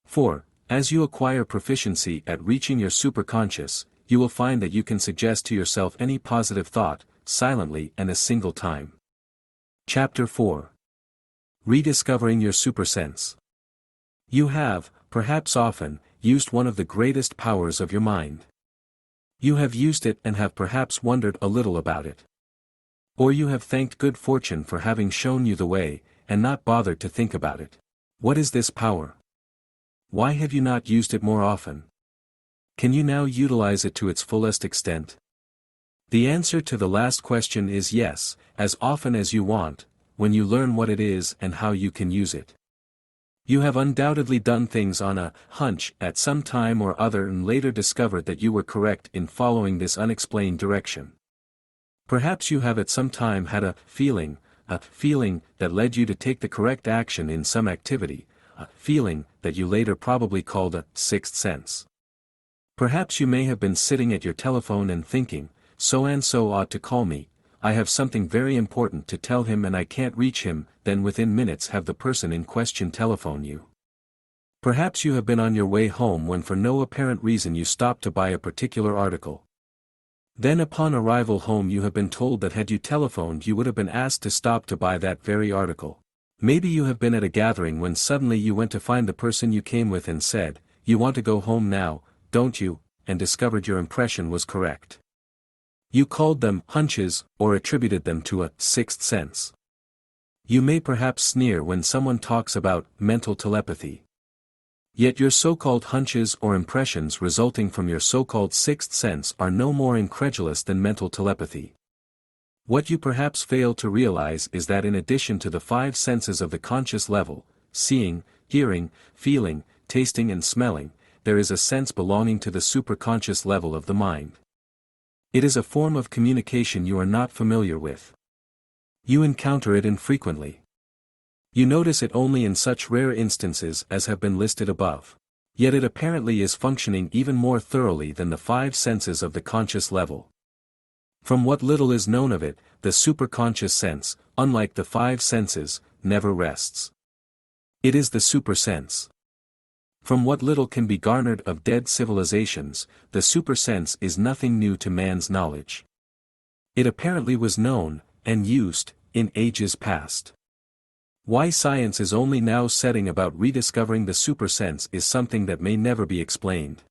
4. As you acquire proficiency at reaching your superconscious, you will find that you can suggest to yourself any positive thought, silently and a single time. Chapter 4. Rediscovering your supersense. You have, perhaps often, used one of the greatest powers of your mind. You have used it and have perhaps wondered a little about it. Or you have thanked good fortune for having shown you the way, and not bothered to think about it. What is this power? Why have you not used it more often? Can you now utilize it to its fullest extent? The answer to the last question is yes, as often as you want, when you learn what it is and how you can use it. You have undoubtedly done things on a hunch at some time or other and later discovered that you were correct in following this unexplained direction. Perhaps you have at some time had a feeling that led you to take the correct action in some activity, a feeling that you later probably called a sixth sense. Perhaps you may have been sitting at your telephone and thinking, so-and-so ought to call me, I have something very important to tell him and I can't reach him, then within minutes have the person in question telephone you. Perhaps you have been on your way home when for no apparent reason you stopped to buy a particular article. Then upon arrival home you have been told that had you telephoned you would have been asked to stop to buy that very article. Maybe you have been at a gathering when suddenly you went to find the person you came with and said, "You want to go home now, don't you?" and discovered your impression was correct. You called them hunches, or attributed them to a sixth sense. You may perhaps sneer when someone talks about mental telepathy. Yet your so-called hunches or impressions resulting from your so-called sixth sense are no more incredulous than mental telepathy. What you perhaps fail to realize is that in addition to the five senses of the conscious level, seeing, hearing, feeling, tasting and smelling, there is a sense belonging to the superconscious level of the mind. It is a form of communication you are not familiar with. You encounter it infrequently. You notice it only in such rare instances as have been listed above. Yet it apparently is functioning even more thoroughly than the five senses of the conscious level. From what little is known of it, the superconscious sense, unlike the five senses, never rests. It is the supersense. From what little can be garnered of dead civilizations, the supersense is nothing new to man's knowledge. It apparently was known, and used, in ages past. Why science is only now setting about rediscovering the supersense is something that may never be explained.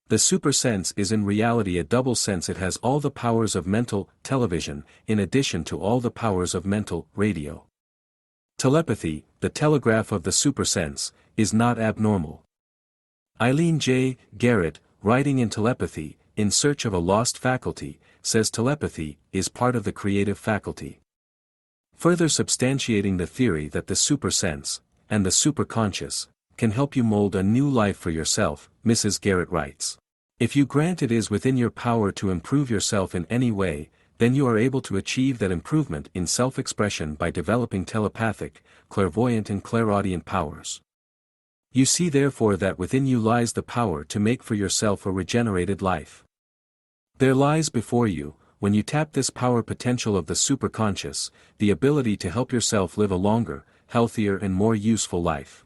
The supersense is in reality a double sense. It has all the powers of mental, television, in addition to all the powers of mental, radio. Telepathy, the telegraph of the supersense, is not abnormal. Eileen J. Garrett, writing in Telepathy, In Search of a Lost Faculty, says telepathy is part of the creative faculty. Further substantiating the theory that the supersense, and the superconscious, can help you mold a new life for yourself, Mrs. Garrett writes. If you grant it is within your power to improve yourself in any way, then you are able to achieve that improvement in self-expression by developing telepathic, clairvoyant and clairaudient powers. You see therefore that within you lies the power to make for yourself a regenerated life. There lies before you, when you tap this power potential of the superconscious, the ability to help yourself live a longer, healthier and more useful life.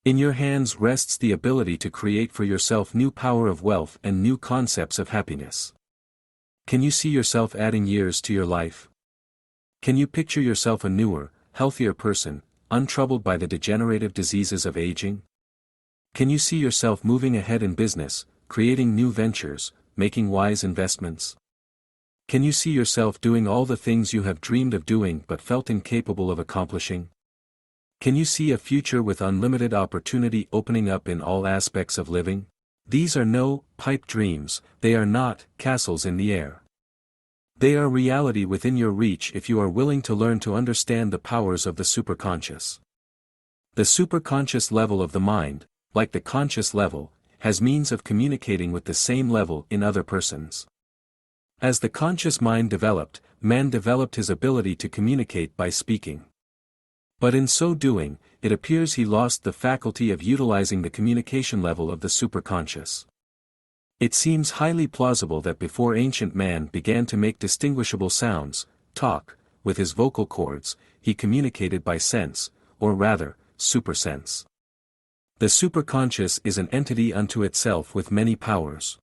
In your hands rests the ability to create for yourself new power of wealth and new concepts of happiness. Can you see yourself adding years to your life? Can you picture yourself a newer, healthier person, untroubled by the degenerative diseases of aging? Can you see yourself moving ahead in business, creating new ventures, making wise investments? Can you see yourself doing all the things you have dreamed of doing but felt incapable of accomplishing? Can you see a future with unlimited opportunity opening up in all aspects of living? These are no pipe dreams, they are not castles in the air. They are reality within your reach if you are willing to learn to understand the powers of the superconscious. The superconscious level of the mind, like the conscious level, has means of communicating with the same level in other persons. As the conscious mind developed, man developed his ability to communicate by speaking. But in so doing, it appears he lost the faculty of utilizing the communication level of the superconscious. It seems highly plausible that before ancient man began to make distinguishable sounds, talk, with his vocal cords, he communicated by sense, or rather, supersense. The superconscious is an entity unto itself with many powers.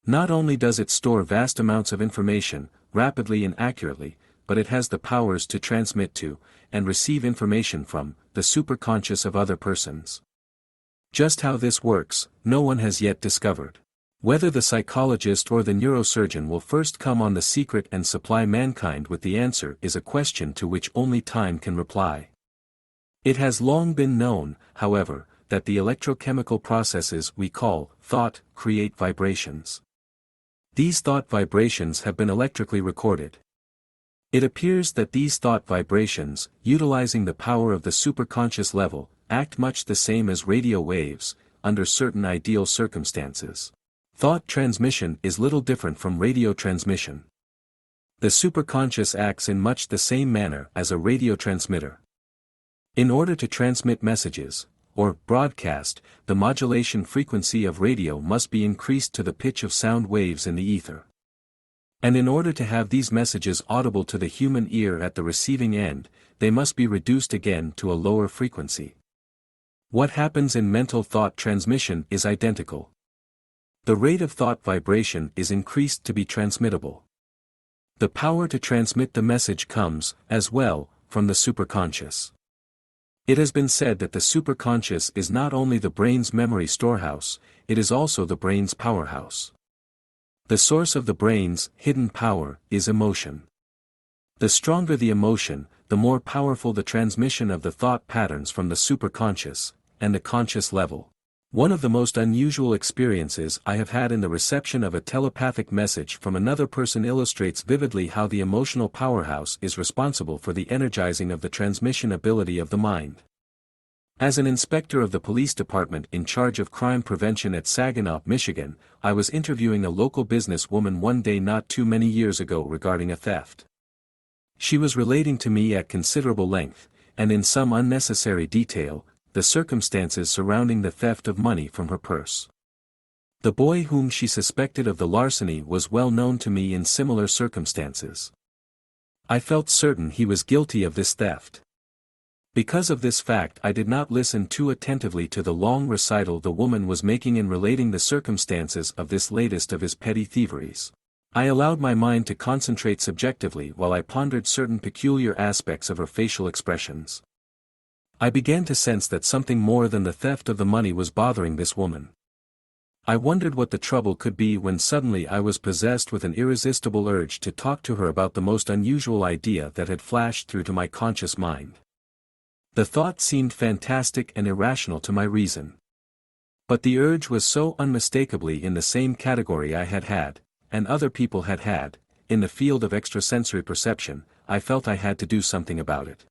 Not only does it store vast amounts of information, rapidly and accurately, but it has the powers to transmit to, and receive information from, the superconscious of other persons. Just how this works, no one has yet discovered. Whether the psychologist or the neurosurgeon will first come on the secret and supply mankind with the answer is a question to which only time can reply. It has long been known, however, that the electrochemical processes we call thought create vibrations. These thought vibrations have been electrically recorded. It appears that these thought vibrations, utilizing the power of the superconscious level, act much the same as radio waves, under certain ideal circumstances. Thought transmission is little different from radio transmission. The superconscious acts in much the same manner as a radio transmitter. In order to transmit messages, or broadcast, the modulation frequency of radio must be increased to the pitch of sound waves in the ether. And in order to have these messages audible to the human ear at the receiving end, they must be reduced again to a lower frequency. What happens in mental thought transmission is identical. The rate of thought vibration is increased to be transmittable. The power to transmit the message comes, as well, from the superconscious. It has been said that the superconscious is not only the brain's memory storehouse, it is also the brain's powerhouse. The source of the brain's hidden power is emotion. The stronger the emotion, the more powerful the transmission of the thought patterns from the superconscious, and the conscious level. One of the most unusual experiences I have had in the reception of a telepathic message from another person illustrates vividly how the emotional powerhouse is responsible for the energizing of the transmission ability of the mind. As an inspector of the police department in charge of crime prevention at Saginaw, Michigan, I was interviewing a local businesswoman one day not too many years ago regarding a theft. She was relating to me at considerable length, and in some unnecessary detail, the circumstances surrounding the theft of money from her purse. The boy whom she suspected of the larceny was well known to me in similar circumstances. I felt certain he was guilty of this theft. Because of this fact, I did not listen too attentively to the long recital the woman was making in relating the circumstances of this latest of his petty thieveries. I allowed my mind to concentrate subjectively while I pondered certain peculiar aspects of her facial expressions. I began to sense that something more than the theft of the money was bothering this woman. I wondered what the trouble could be when suddenly I was possessed with an irresistible urge to talk to her about the most unusual idea that had flashed through to my conscious mind. The thought seemed fantastic and irrational to my reason. But the urge was so unmistakably in the same category I had had, and other people had had, in the field of extrasensory perception, I felt I had to do something about it.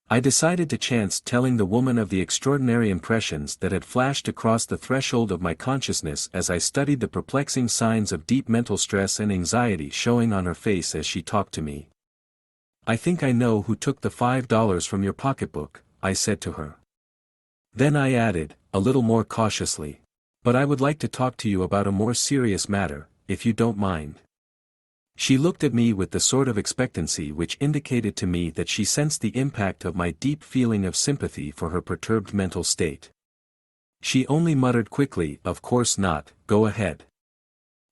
I decided to chance telling the woman of the extraordinary impressions that had flashed across the threshold of my consciousness as I studied the perplexing signs of deep mental stress and anxiety showing on her face as she talked to me. "I think I know who took the $5 from your pocketbook," I said to her. Then I added, a little more cautiously, "But I would like to talk to you about a more serious matter, if you don't mind." She looked at me with the sort of expectancy which indicated to me that she sensed the impact of my deep feeling of sympathy for her perturbed mental state. She only muttered quickly, "Of course not, go ahead."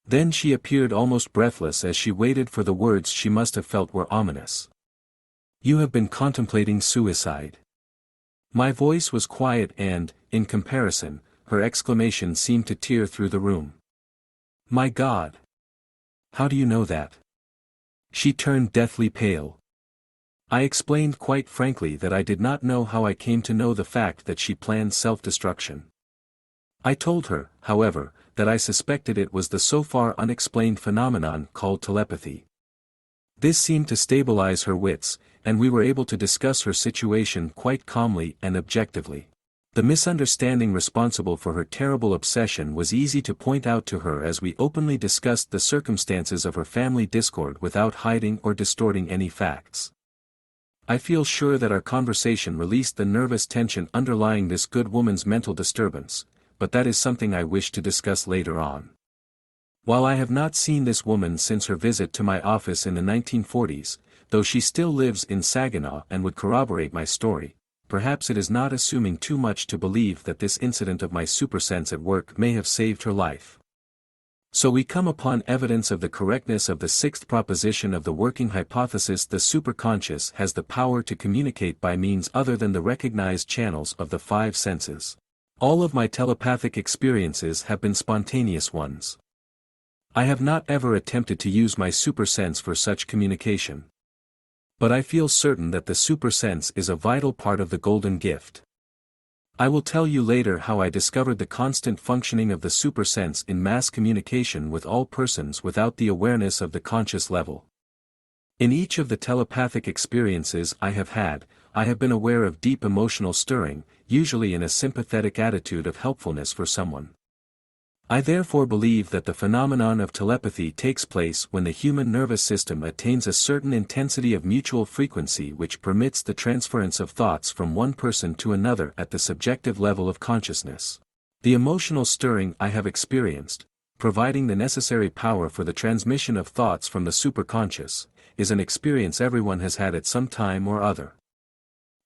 Then she appeared almost breathless as she waited for the words she must have felt were ominous. "You have been contemplating suicide." My voice was quiet and, in comparison, her exclamation seemed to tear through the room. "My God! How do you know that?" She turned deathly pale. I explained quite frankly that I did not know how I came to know the fact that she planned self-destruction. I told her, however, that I suspected it was the so far unexplained phenomenon called telepathy. This seemed to stabilize her wits, and we were able to discuss her situation quite calmly and objectively. The misunderstanding responsible for her terrible obsession was easy to point out to her as we openly discussed the circumstances of her family discord without hiding or distorting any facts. I feel sure that our conversation released the nervous tension underlying this good woman's mental disturbance, but that is something I wish to discuss later on. While I have not seen this woman since her visit to my office in the 1940s, though she still lives in Saginaw and would corroborate my story, perhaps it is not assuming too much to believe that this incident of my supersense at work may have saved her life. So we come upon evidence of the correctness of the sixth proposition of the working hypothesis: the superconscious has the power to communicate by means other than the recognized channels of the five senses. All of my telepathic experiences have been spontaneous ones. I have not ever attempted to use my supersense for such communication. But I feel certain that the supersense is a vital part of the golden gift. I will tell you later how I discovered the constant functioning of the supersense in mass communication with all persons without the awareness of the conscious level. In each of the telepathic experiences I have had, I have been aware of deep emotional stirring, usually in a sympathetic attitude of helpfulness for someone. I therefore believe that the phenomenon of telepathy takes place when the human nervous system attains a certain intensity of mutual frequency which permits the transference of thoughts from one person to another at the subjective level of consciousness. The emotional stirring I have experienced, providing the necessary power for the transmission of thoughts from the superconscious, is an experience everyone has had at some time or other.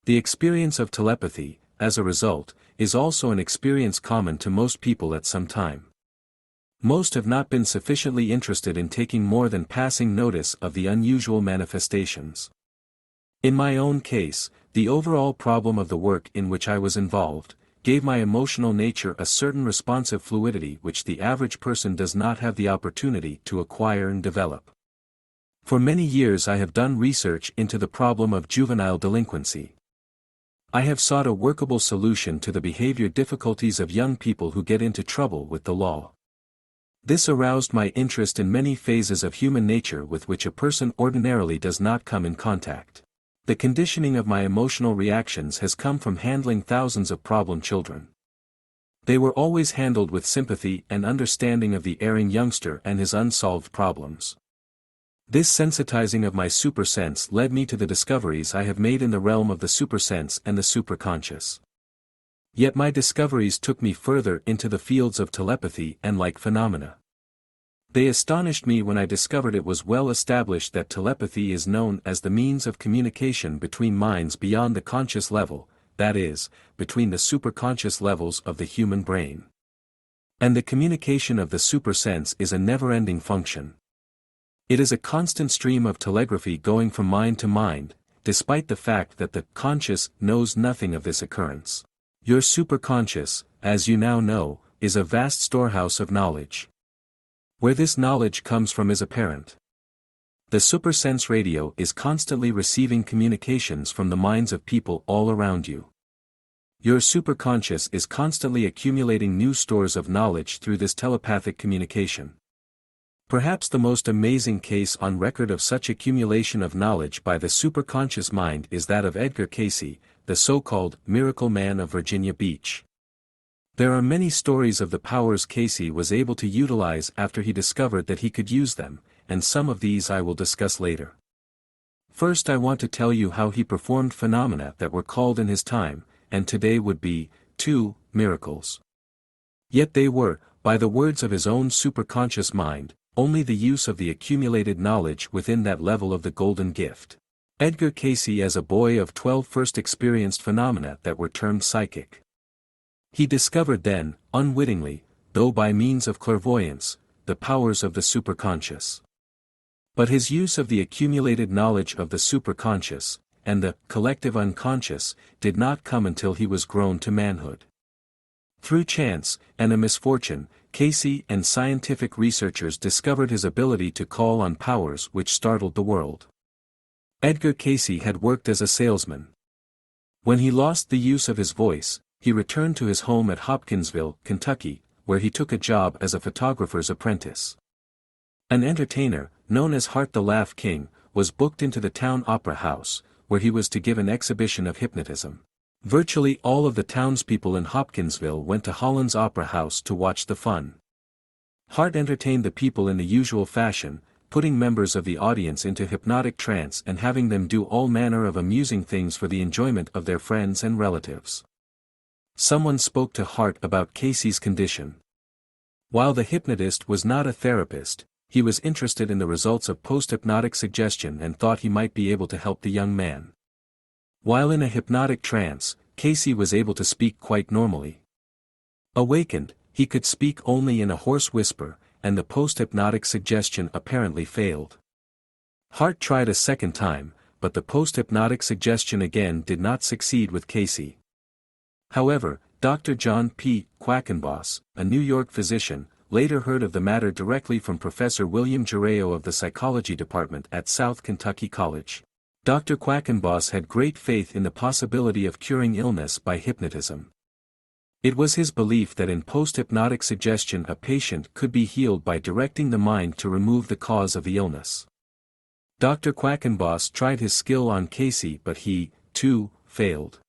The experience of telepathy, as a result, is also an experience common to most people at some time. Most have not been sufficiently interested in taking more than passing notice of the unusual manifestations. In my own case, the overall problem of the work in which I was involved, gave my emotional nature a certain responsive fluidity which the average person does not have the opportunity to acquire and develop. For many years I have done research into the problem of juvenile delinquency. I have sought a workable solution to the behavior difficulties of young people who get into trouble with the law. This aroused my interest in many phases of human nature with which a person ordinarily does not come in contact. The conditioning of my emotional reactions has come from handling thousands of problem children. They were always handled with sympathy and understanding of the erring youngster and his unsolved problems. This sensitizing of my supersense led me to the discoveries I have made in the realm of the supersense and the superconscious. Yet my discoveries took me further into the fields of telepathy and like phenomena. They astonished me when I discovered it was well established that telepathy is known as the means of communication between minds beyond the conscious level, that is, between the superconscious levels of the human brain. And the communication of the supersense is a never-ending function. It is a constant stream of telegraphy going from mind to mind, despite the fact that the conscious knows nothing of this occurrence. Your superconscious, as you now know, is a vast storehouse of knowledge. Where this knowledge comes from is apparent. The supersense radio is constantly receiving communications from the minds of people all around you. Your superconscious is constantly accumulating new stores of knowledge through this telepathic communication. Perhaps the most amazing case on record of such accumulation of knowledge by the superconscious mind is that of Edgar Cayce, the so-called miracle man of Virginia Beach. There are many stories of the powers Cayce was able to utilize after he discovered that he could use them, and some of these I will discuss later. First, I want to tell you how he performed phenomena that were called in his time, and today would be, miracles. Yet they were, by the words of his own superconscious mind, only the use of the accumulated knowledge within that level of the golden gift. Edgar Cayce as a boy of 12 first experienced phenomena that were termed psychic. He discovered then, unwittingly, though by means of clairvoyance, the powers of the superconscious. But his use of the accumulated knowledge of the superconscious, and the collective unconscious, did not come until he was grown to manhood. Through chance, and a misfortune, Cayce and scientific researchers discovered his ability to call on powers which startled the world. Edgar Cayce had worked as a salesman. When he lost the use of his voice, he returned to his home at Hopkinsville, Kentucky, where he took a job as a photographer's apprentice. An entertainer, known as Hart the Laugh King, was booked into the town opera house, where he was to give an exhibition of hypnotism. Virtually all of the townspeople in Hopkinsville went to Holland's Opera House to watch the fun. Hart entertained the people in the usual fashion, putting members of the audience into hypnotic trance and having them do all manner of amusing things for the enjoyment of their friends and relatives. Someone spoke to Hart about Cayce's condition. While the hypnotist was not a therapist, he was interested in the results of post-hypnotic suggestion and thought he might be able to help the young man. While in a hypnotic trance, Cayce was able to speak quite normally. Awakened, he could speak only in a hoarse whisper, and the post-hypnotic suggestion apparently failed. Hart tried a second time, but the post-hypnotic suggestion again did not succeed with Cayce. However, Dr. John P. Quackenboss, a New York physician, later heard of the matter directly from Professor William Germain of the psychology department at South Kentucky College. Dr. Quackenboss had great faith in the possibility of curing illness by hypnotism. It was his belief that in post-hypnotic suggestion a patient could be healed by directing the mind to remove the cause of the illness. Dr. Quackenboss tried his skill on Cayce but he, too, failed.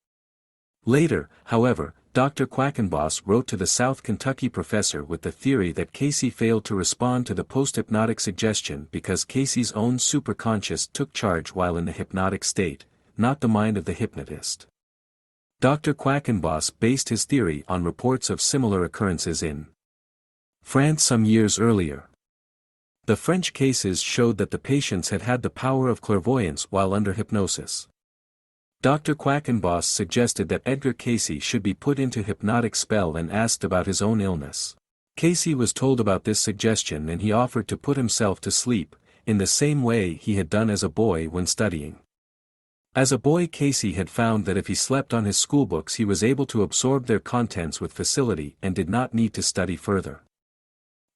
Later, however, Dr. Quackenboss wrote to the South Kentucky professor with the theory that Cayce failed to respond to the post-hypnotic suggestion because Cayce's own superconscious took charge while in the hypnotic state, not the mind of the hypnotist. Dr. Quackenboss based his theory on reports of similar occurrences in France some years earlier. The French cases showed that the patients had had the power of clairvoyance while under hypnosis. Dr. Quackenboss suggested that Edgar Cayce should be put into hypnotic spell and asked about his own illness. Cayce was told about this suggestion and he offered to put himself to sleep, in the same way he had done as a boy when studying. As a boy, Cayce had found that if he slept on his schoolbooks he was able to absorb their contents with facility and did not need to study further.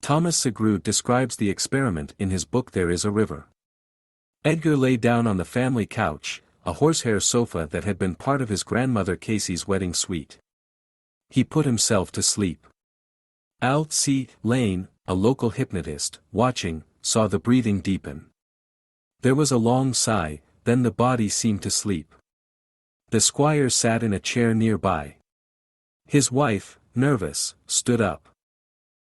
Thomas Segrud describes the experiment in his book There Is a River. Edgar lay down on the family couch, a horsehair sofa that had been part of his grandmother Cayce's wedding suite. He put himself to sleep. Al C. Lane, a local hypnotist, watching, saw the breathing deepen. There was a long sigh, then the body seemed to sleep. The squire sat in a chair nearby. His wife, nervous, stood up.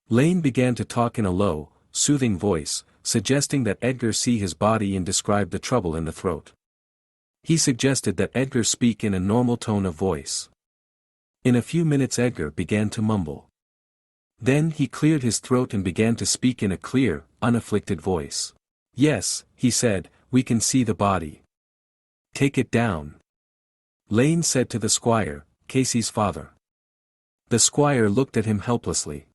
Lane began to talk in a low, soothing voice, suggesting that Edgar see his body and describe the trouble in the throat. He suggested that Edgar speak in a normal tone of voice. In a few minutes Edgar began to mumble. Then he cleared his throat and began to speak in a clear, unafflicted voice. "Yes," he said, "we can see the body." "Take it down," Lane said to the squire, Casey's father. The squire looked at him helplessly.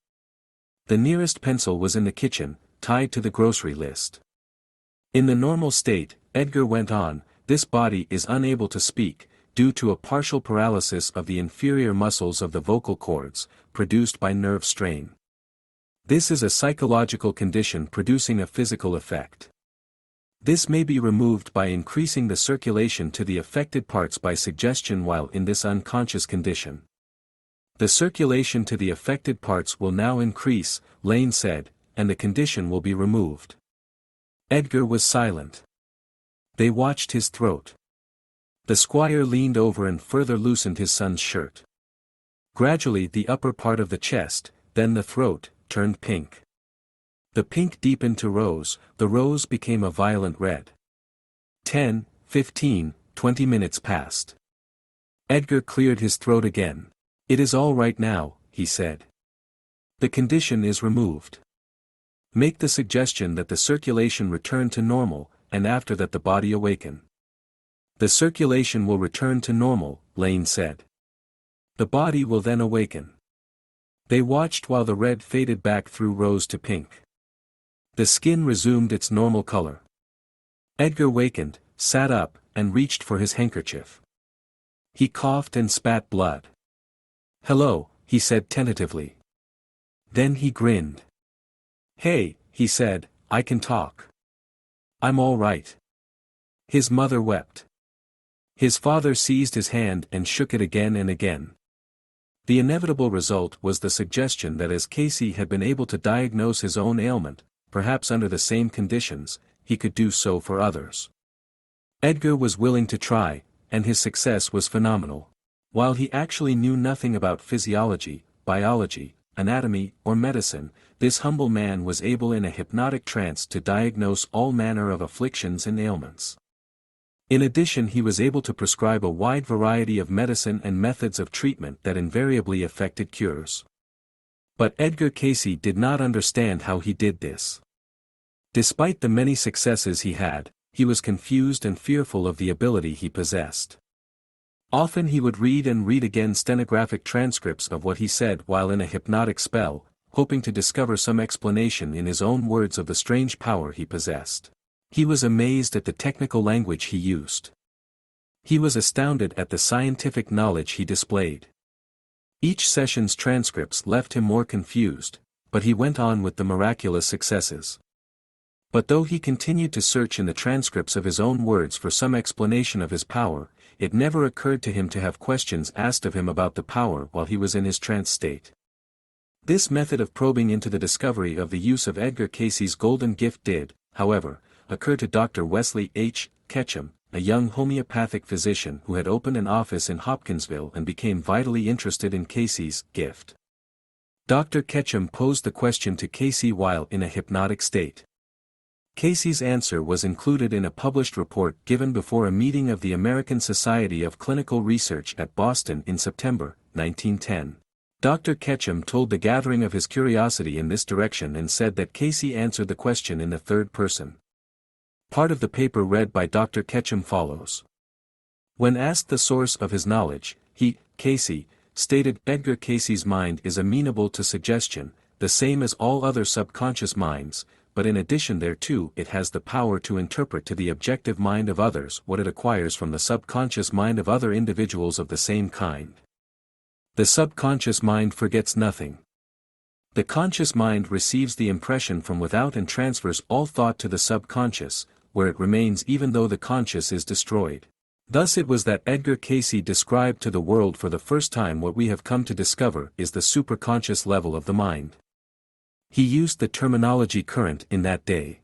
The nearest pencil was in the kitchen, tied to the grocery list. In the normal state, Edgar went on, this body is unable to speak, due to a partial paralysis of the inferior muscles of the vocal cords, produced by nerve strain. This is a psychological condition producing a physical effect. This may be removed by increasing the circulation to the affected parts by suggestion while in this unconscious condition. The circulation to the affected parts will now increase, Lane said, and the condition will be removed. Edgar was silent. They watched his throat. The squire leaned over and further loosened his son's shirt. Gradually the upper part of the chest, then the throat, turned pink. The pink deepened to rose, the rose became a violent red. 10, 15, 20 minutes passed. Edgar cleared his throat again. "It is all right now," he said. "The condition is removed. Make the suggestion that the circulation return to normal, and after that the body awaken." "The circulation will return to normal," Lane said. "The body will then awaken." They watched while the red faded back through rose to pink. The skin resumed its normal color. Edgar wakened, sat up, and reached for his handkerchief. He coughed and spat blood. "Hello," he said tentatively. Then he grinned. "Hey," he said, "I can talk. I'm all right." His mother wept. His father seized his hand and shook it again and again. The inevitable result was the suggestion that as Casey had been able to diagnose his own ailment, perhaps under the same conditions, he could do so for others. Edgar was willing to try, and his success was phenomenal. While he actually knew nothing about physiology, biology, anatomy, or medicine, this humble man was able in a hypnotic trance to diagnose all manner of afflictions and ailments. In addition, he was able to prescribe a wide variety of medicine and methods of treatment that invariably affected cures. But Edgar Casey did not understand how he did this. Despite the many successes he had, he was confused and fearful of the ability he possessed. Often he would read and read again stenographic transcripts of what he said while in a hypnotic spell, hoping to discover some explanation in his own words of the strange power he possessed. He was amazed at the technical language he used. He was astounded at the scientific knowledge he displayed. Each session's transcripts left him more confused, but he went on with the miraculous successes. But though he continued to search in the transcripts of his own words for some explanation of his power, it never occurred to him to have questions asked of him about the power while he was in his trance state. This method of probing into the discovery of the use of Edgar Casey's golden gift did, however, occur to Dr. Wesley H. Ketchum, a young homeopathic physician who had opened an office in Hopkinsville and became vitally interested in Casey's gift. Dr. Ketchum posed the question to Casey while in a hypnotic state. Casey's answer was included in a published report given before a meeting of the American Society of Clinical Research at Boston in September 1910. Dr. Ketchum told the gathering of his curiosity in this direction and said that Casey answered the question in the third person. Part of the paper read by Dr. Ketchum follows. When asked the source of his knowledge, he, Casey, stated Edgar Casey's mind is amenable to suggestion, the same as all other subconscious minds, but in addition thereto it has the power to interpret to the objective mind of others what it acquires from the subconscious mind of other individuals of the same kind. The subconscious mind forgets nothing. The conscious mind receives the impression from without and transfers all thought to the subconscious, where it remains even though the conscious is destroyed. Thus it was that Edgar Casey described to the world for the first time what we have come to discover is the superconscious level of the mind. He used the terminology current in that day.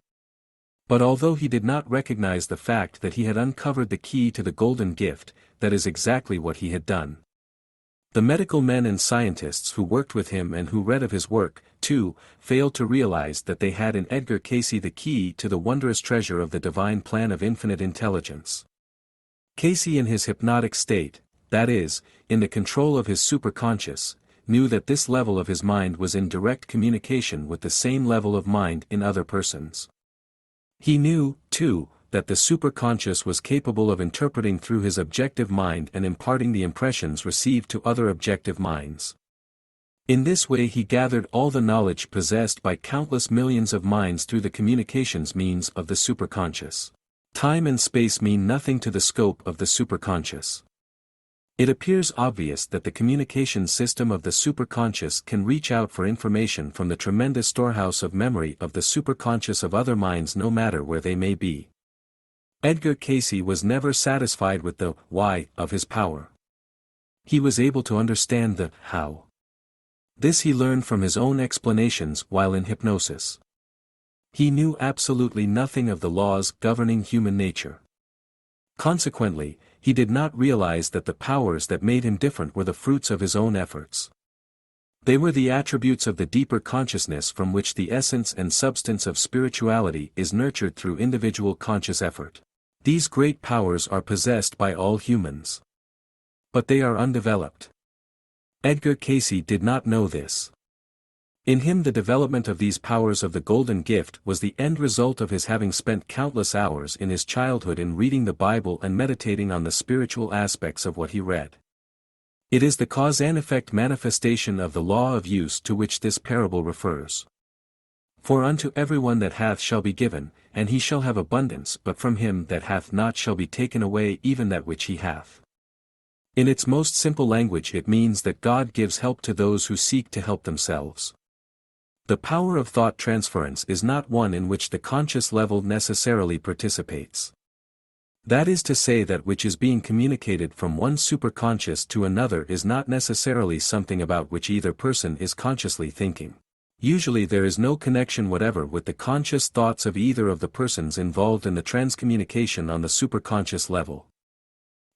But although he did not recognize the fact that he had uncovered the key to the golden gift, that is exactly what he had done. The medical men and scientists who worked with him and who read of his work, too, failed to realize that they had in Edgar Cayce the key to the wondrous treasure of the divine plan of infinite intelligence. Cayce in his hypnotic state, that is, in the control of his superconscious, knew that this level of his mind was in direct communication with the same level of mind in other persons. He knew, too, that the superconscious was capable of interpreting through his objective mind and imparting the impressions received to other objective minds. In this way he gathered all the knowledge possessed by countless millions of minds through the communications means of the superconscious. Time and space mean nothing to the scope of the superconscious. It appears obvious that the communication system of the superconscious can reach out for information from the tremendous storehouse of memory of the superconscious of other minds no matter where they may be. Edgar Cayce was never satisfied with the why of his power. He was able to understand the how. This he learned from his own explanations while in hypnosis. He knew absolutely nothing of the laws governing human nature. Consequently, he did not realize that the powers that made him different were the fruits of his own efforts. They were the attributes of the deeper consciousness from which the essence and substance of spirituality is nurtured through individual conscious effort. These great powers are possessed by all humans. But they are undeveloped. Edgar Cayce did not know this. In him the development of these powers of the golden gift was the end result of his having spent countless hours in his childhood in reading the Bible and meditating on the spiritual aspects of what he read. It is the cause and effect manifestation of the law of use to which this parable refers. For unto everyone that hath shall be given, and he shall have abundance, but from him that hath not shall be taken away even that which he hath. In its most simple language it means that God gives help to those who seek to help themselves. The power of thought transference is not one in which the conscious level necessarily participates. That is to say, that which is being communicated from one superconscious to another is not necessarily something about which either person is consciously thinking. Usually there is no connection whatever with the conscious thoughts of either of the persons involved in the transcommunication on the superconscious level.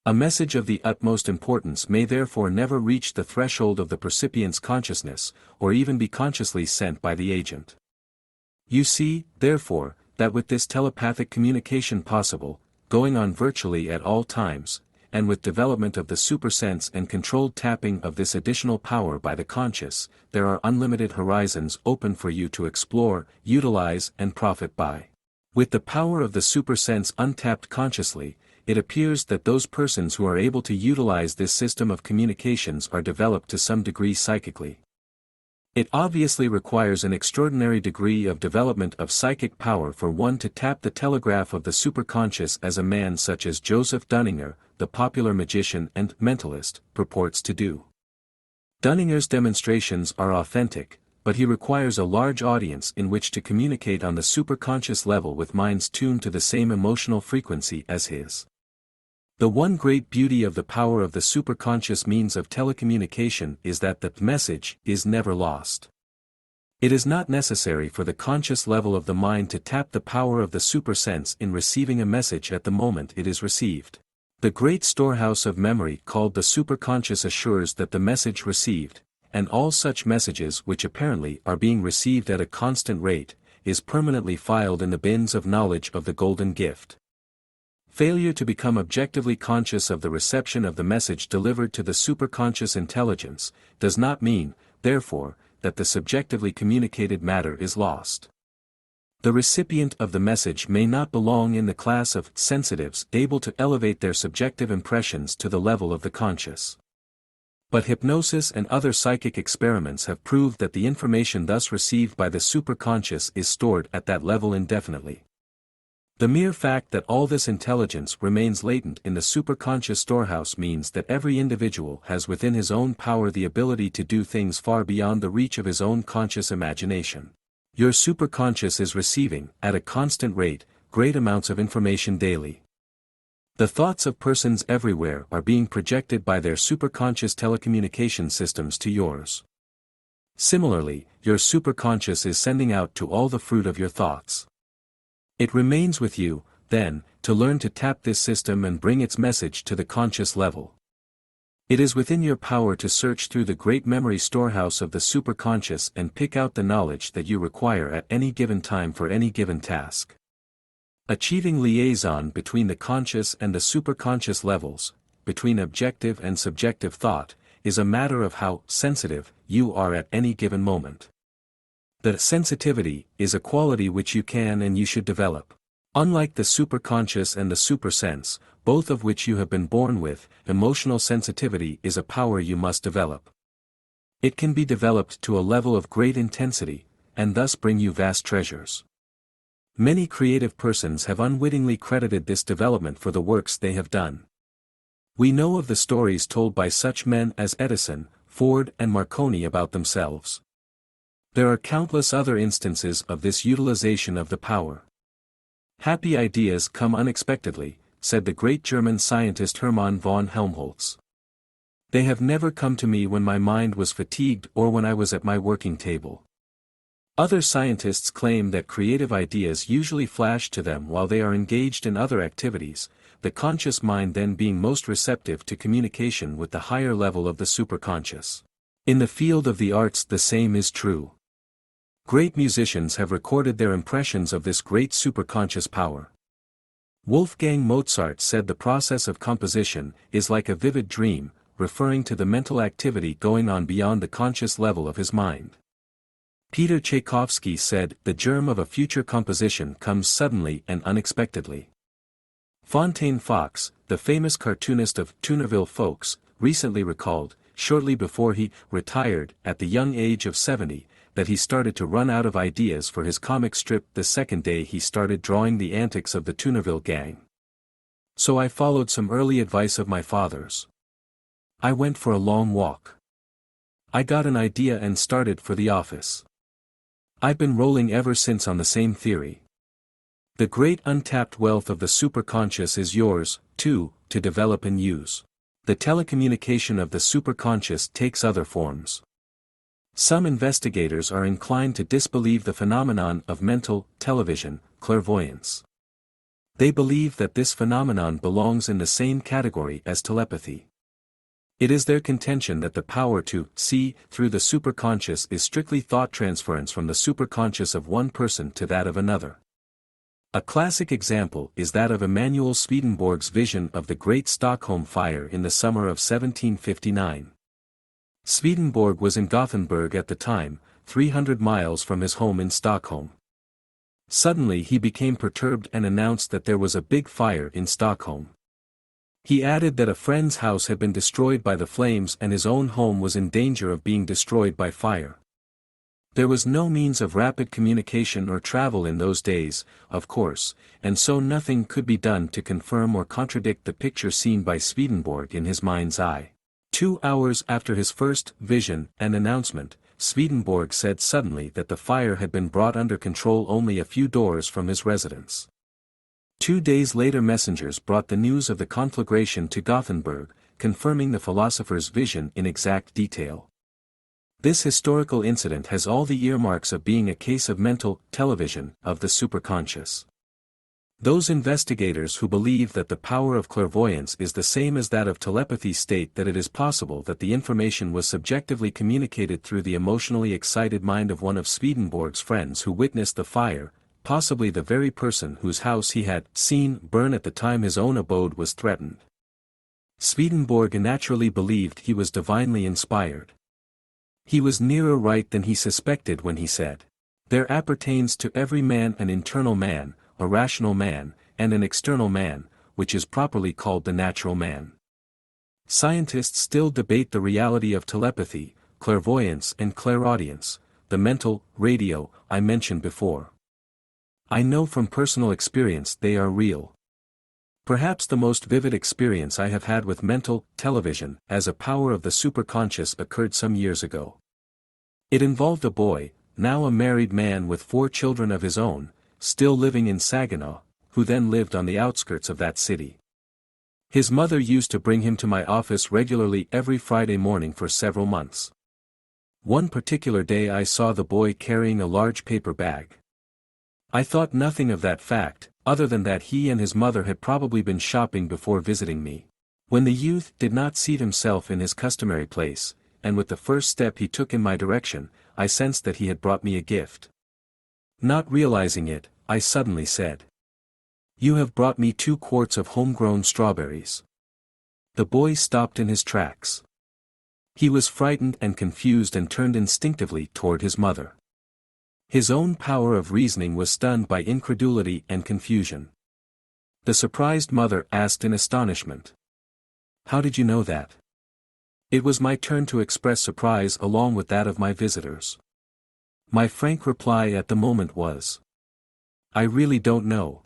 A message of the utmost importance may therefore never reach the threshold of the percipient's consciousness, or even be consciously sent by the agent. You see, therefore, that with this telepathic communication possible, going on virtually at all times, and with development of the supersense and controlled tapping of this additional power by the conscious, there are unlimited horizons open for you to explore, utilize and profit by. With the power of the supersense untapped consciously, it appears that those persons who are able to utilize this system of communications are developed to some degree psychically. It obviously requires an extraordinary degree of development of psychic power for one to tap the telegraph of the superconscious as a man such as Joseph Dunninger, the popular magician and mentalist, purports to do. Dunninger's demonstrations are authentic, but he requires a large audience in which to communicate on the superconscious level with minds tuned to the same emotional frequency as his. The one great beauty of the power of the superconscious means of telecommunication is that the message is never lost. It is not necessary for the conscious level of the mind to tap the power of the supersense in receiving a message at the moment it is received. The great storehouse of memory called the superconscious assures that the message received, and all such messages which apparently are being received at a constant rate, is permanently filed in the bins of knowledge of the golden gift. Failure to become objectively conscious of the reception of the message delivered to the superconscious intelligence, does not mean, therefore, that the subjectively communicated matter is lost. The recipient of the message may not belong in the class of sensitives able to elevate their subjective impressions to the level of the conscious. But hypnosis and other psychic experiments have proved that the information thus received by the superconscious is stored at that level indefinitely. The mere fact that all this intelligence remains latent in the superconscious storehouse means that every individual has within his own power the ability to do things far beyond the reach of his own conscious imagination. Your superconscious is receiving, at a constant rate, great amounts of information daily. The thoughts of persons everywhere are being projected by their superconscious telecommunication systems to yours. Similarly, your superconscious is sending out to all the fruit of your thoughts. It remains with you, then, to learn to tap this system and bring its message to the conscious level. It is within your power to search through the great memory storehouse of the superconscious and pick out the knowledge that you require at any given time for any given task. Achieving liaison between the conscious and the superconscious levels, between objective and subjective thought, is a matter of how sensitive you are at any given moment. The sensitivity is a quality which you can and you should develop. Unlike the superconscious and the supersense, both of which you have been born with, emotional sensitivity is a power you must develop. It can be developed to a level of great intensity, and thus bring you vast treasures. Many creative persons have unwittingly credited this development for the works they have done. We know of the stories told by such men as Edison, Ford and Marconi about themselves. There are countless other instances of this utilization of the power. Happy ideas come unexpectedly, said the great German scientist Hermann von Helmholtz. They have never come to me when my mind was fatigued or when I was at my working table. Other scientists claim that creative ideas usually flash to them while they are engaged in other activities, the conscious mind then being most receptive to communication with the higher level of the superconscious. In the field of the arts the same is true. Great musicians have recorded their impressions of this great superconscious power. Wolfgang Mozart said the process of composition is like a vivid dream, referring to the mental activity going on beyond the conscious level of his mind. Peter Tchaikovsky said, the germ of a future composition comes suddenly and unexpectedly. Fontaine Fox, the famous cartoonist of Toonerville Folks, recently recalled, shortly before he retired at the young age of 70, that he started to run out of ideas for his comic strip the second day he started drawing the antics of the Toonerville gang. So I followed some early advice of my father's. I went for a long walk. I got an idea and started for the office. I've been rolling ever since on the same theory. The great untapped wealth of the superconscious is yours, too, to develop and use. The telecommunication of the superconscious takes other forms. Some investigators are inclined to disbelieve the phenomenon of mental television, clairvoyance. They believe that this phenomenon belongs in the same category as telepathy. It is their contention that the power to see through the superconscious is strictly thought transference from the superconscious of one person to that of another. A classic example is that of Emanuel Swedenborg's vision of the Great Stockholm Fire in the summer of 1759. Swedenborg was in Gothenburg at the time, 300 miles from his home in Stockholm. Suddenly he became perturbed and announced that there was a big fire in Stockholm. He added that a friend's house had been destroyed by the flames and his own home was in danger of being destroyed by fire. There was no means of rapid communication or travel in those days, of course, and so nothing could be done to confirm or contradict the picture seen by Swedenborg in his mind's eye. 2 hours after his first vision and announcement, Swedenborg said suddenly that the fire had been brought under control only a few doors from his residence. 2 days later messengers brought the news of the conflagration to Gothenburg, confirming the philosopher's vision in exact detail. This historical incident has all the earmarks of being a case of mental television of the superconscious. Those investigators who believe that the power of clairvoyance is the same as that of telepathy state that it is possible that the information was subjectively communicated through the emotionally excited mind of one of Swedenborg's friends who witnessed the fire, possibly the very person whose house he had seen burn at the time his own abode was threatened. Swedenborg naturally believed he was divinely inspired. He was nearer right than he suspected when he said, "There appertains to every man an internal man, a rational man, and an external man, which is properly called the natural man." Scientists still debate the reality of telepathy, clairvoyance and clairaudience, the mental radio I mentioned before. I know from personal experience they are real. Perhaps the most vivid experience I have had with mental television as a power of the superconscious occurred some years ago. It involved a boy, now a married man with 4 children of his own, still living in Saginaw, who then lived on the outskirts of that city. His mother used to bring him to my office regularly every Friday morning for several months. One particular day I saw the boy carrying a large paper bag. I thought nothing of that fact, other than that he and his mother had probably been shopping before visiting me. When the youth did not seat himself in his customary place, and with the first step he took in my direction, I sensed that he had brought me a gift. Not realizing it, I suddenly said, "You have brought me 2 quarts of homegrown strawberries." The boy stopped in his tracks. He was frightened and confused and turned instinctively toward his mother. His own power of reasoning was stunned by incredulity and confusion. The surprised mother asked in astonishment, "How did you know that?" It was my turn to express surprise along with that of my visitors. My frank reply at the moment was, "I really don't know."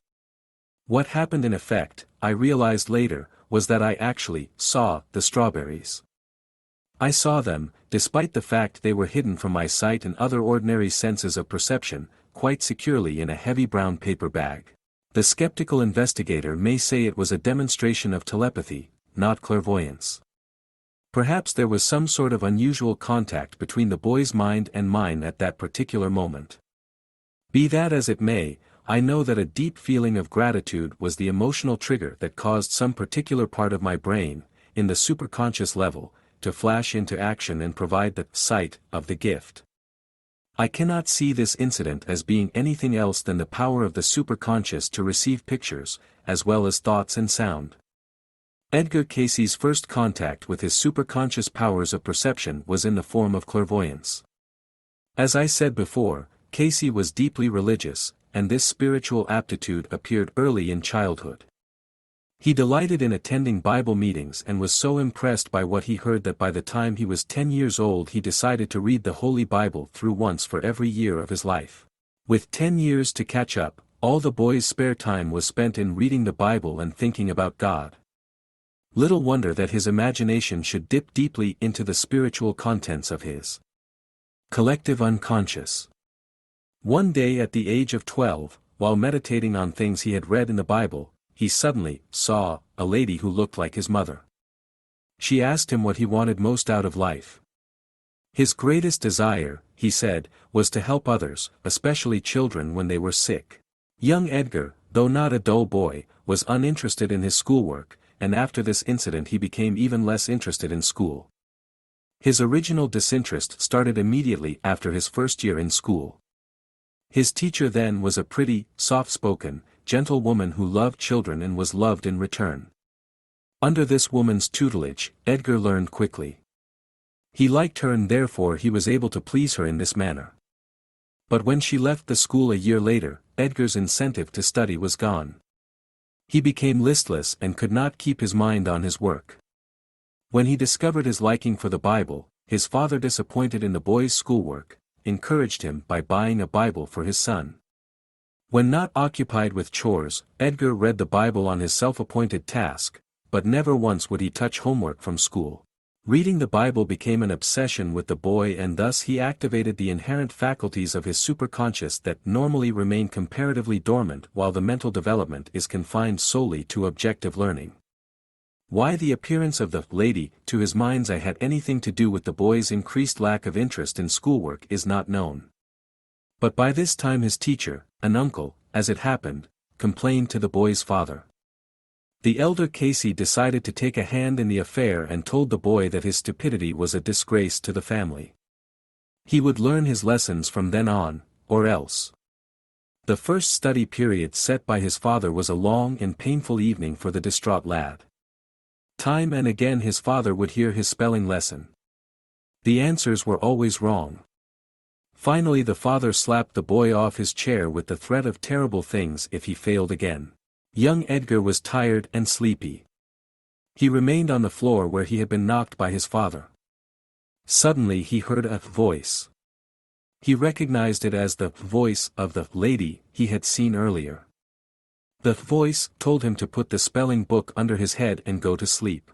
What happened in effect, I realized later, was that I actually saw the strawberries. I saw them, despite the fact they were hidden from my sight and other ordinary senses of perception, quite securely in a heavy brown paper bag. The skeptical investigator may say it was a demonstration of telepathy, not clairvoyance. Perhaps there was some sort of unusual contact between the boy's mind and mine at that particular moment. Be that as it may, I know that a deep feeling of gratitude was the emotional trigger that caused some particular part of my brain, in the superconscious level, to flash into action and provide the sight of the gift. I cannot see this incident as being anything else than the power of the superconscious to receive pictures, as well as thoughts and sound. Edgar Cayce's first contact with his superconscious powers of perception was in the form of clairvoyance. As I said before, Cayce was deeply religious, and this spiritual aptitude appeared early in childhood. He delighted in attending Bible meetings and was so impressed by what he heard that by the time he was 10 years old he decided to read the Holy Bible through once for every year of his life. With 10 years to catch up, all the boy's spare time was spent in reading the Bible and thinking about God. Little wonder that his imagination should dip deeply into the spiritual contents of his collective unconscious. One day at the age of 12, while meditating on things he had read in the Bible, he suddenly saw a lady who looked like his mother. She asked him what he wanted most out of life. His greatest desire, he said, was to help others, especially children when they were sick. Young Edgar, though not a dull boy, was uninterested in his schoolwork, and after this incident he became even less interested in school. His original disinterest started immediately after his first year in school. His teacher then was a pretty, soft-spoken, gentle woman who loved children and was loved in return. Under this woman's tutelage, Edgar learned quickly. He liked her and therefore he was able to please her in this manner. But when she left the school a year later, Edgar's incentive to study was gone. He became listless and could not keep his mind on his work. When he discovered his liking for the Bible, his father, disappointed in the boy's schoolwork, encouraged him by buying a Bible for his son. When not occupied with chores, Edgar read the Bible on his self-appointed task, but never once would he touch homework from school. Reading the Bible became an obsession with the boy and thus he activated the inherent faculties of his superconscious that normally remain comparatively dormant while the mental development is confined solely to objective learning. Why the appearance of the lady to his mind's eye had anything to do with the boy's increased lack of interest in schoolwork is not known. But by this time his teacher, an uncle, as it happened, complained to the boy's father. The elder Cayce decided to take a hand in the affair and told the boy that his stupidity was a disgrace to the family. He would learn his lessons from then on, or else. The first study period set by his father was a long and painful evening for the distraught lad. Time and again his father would hear his spelling lesson. The answers were always wrong. Finally the father slapped the boy off his chair with the threat of terrible things if he failed again. Young Edgar was tired and sleepy. He remained on the floor where he had been knocked by his father. Suddenly he heard a voice. He recognized it as the voice of the lady he had seen earlier. The voice told him to put the spelling book under his head and go to sleep.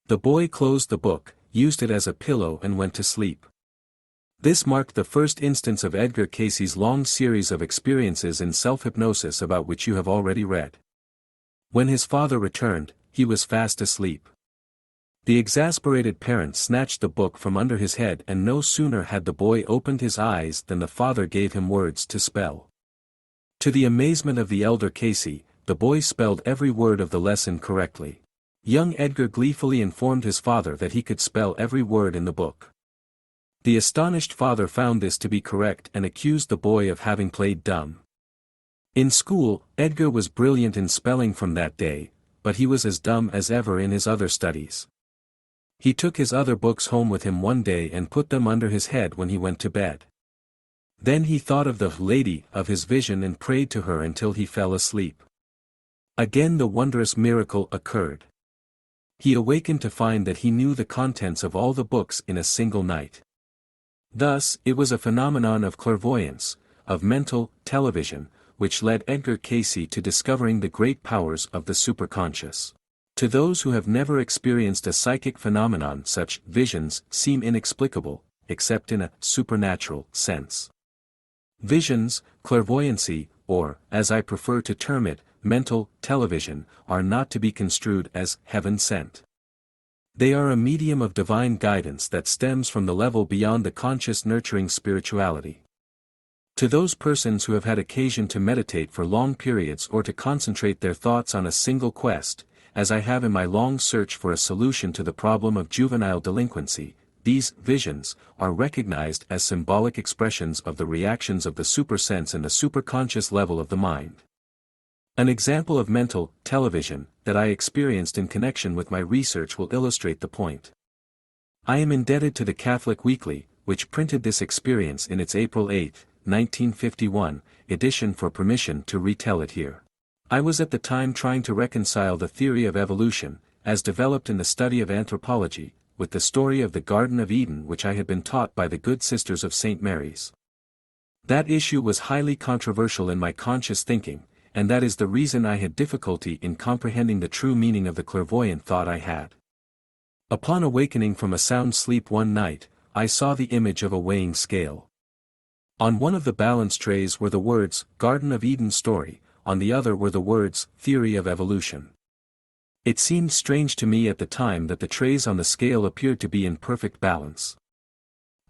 The boy closed the book, used it as a pillow and went to sleep. This marked the first instance of Edgar Cayce's long series of experiences in self-hypnosis about which you have already read. When his father returned, he was fast asleep. The exasperated parent snatched the book from under his head and no sooner had the boy opened his eyes than the father gave him words to spell. To the amazement of the elder Cayce, the boy spelled every word of the lesson correctly. Young Edgar gleefully informed his father that he could spell every word in the book. The astonished father found this to be correct and accused the boy of having played dumb. In school, Edgar was brilliant in spelling from that day, but he was as dumb as ever in his other studies. He took his other books home with him one day and put them under his head when he went to bed. Then he thought of the lady of his vision and prayed to her until he fell asleep. Again the wondrous miracle occurred. He awakened to find that he knew the contents of all the books in a single night. Thus, it was a phenomenon of clairvoyance, of mental television, which led Edgar Cayce to discovering the great powers of the superconscious. To those who have never experienced a psychic phenomenon, such visions seem inexplicable, except in a supernatural sense. Visions, clairvoyancy, or, as I prefer to term it, mental television, are not to be construed as heaven-sent. They are a medium of divine guidance that stems from the level beyond the conscious nurturing spirituality. To those persons who have had occasion to meditate for long periods or to concentrate their thoughts on a single quest, as I have in my long search for a solution to the problem of juvenile delinquency, these visions are recognized as symbolic expressions of the reactions of the supersense and the superconscious level of the mind. An example of mental television that I experienced in connection with my research will illustrate the point. I am indebted to the Catholic Weekly, which printed this experience in its April 8, 1951, edition for permission to retell it here. I was at the time trying to reconcile the theory of evolution, as developed in the study of anthropology, with the story of the Garden of Eden which I had been taught by the good sisters of St. Mary's. That issue was highly controversial in my conscious thinking, and that is the reason I had difficulty in comprehending the true meaning of the clairvoyant thought I had. Upon awakening from a sound sleep one night, I saw the image of a weighing scale. On one of the balance trays were the words, Garden of Eden story, on the other were the words, theory of evolution. It seemed strange to me at the time that the trays on the scale appeared to be in perfect balance.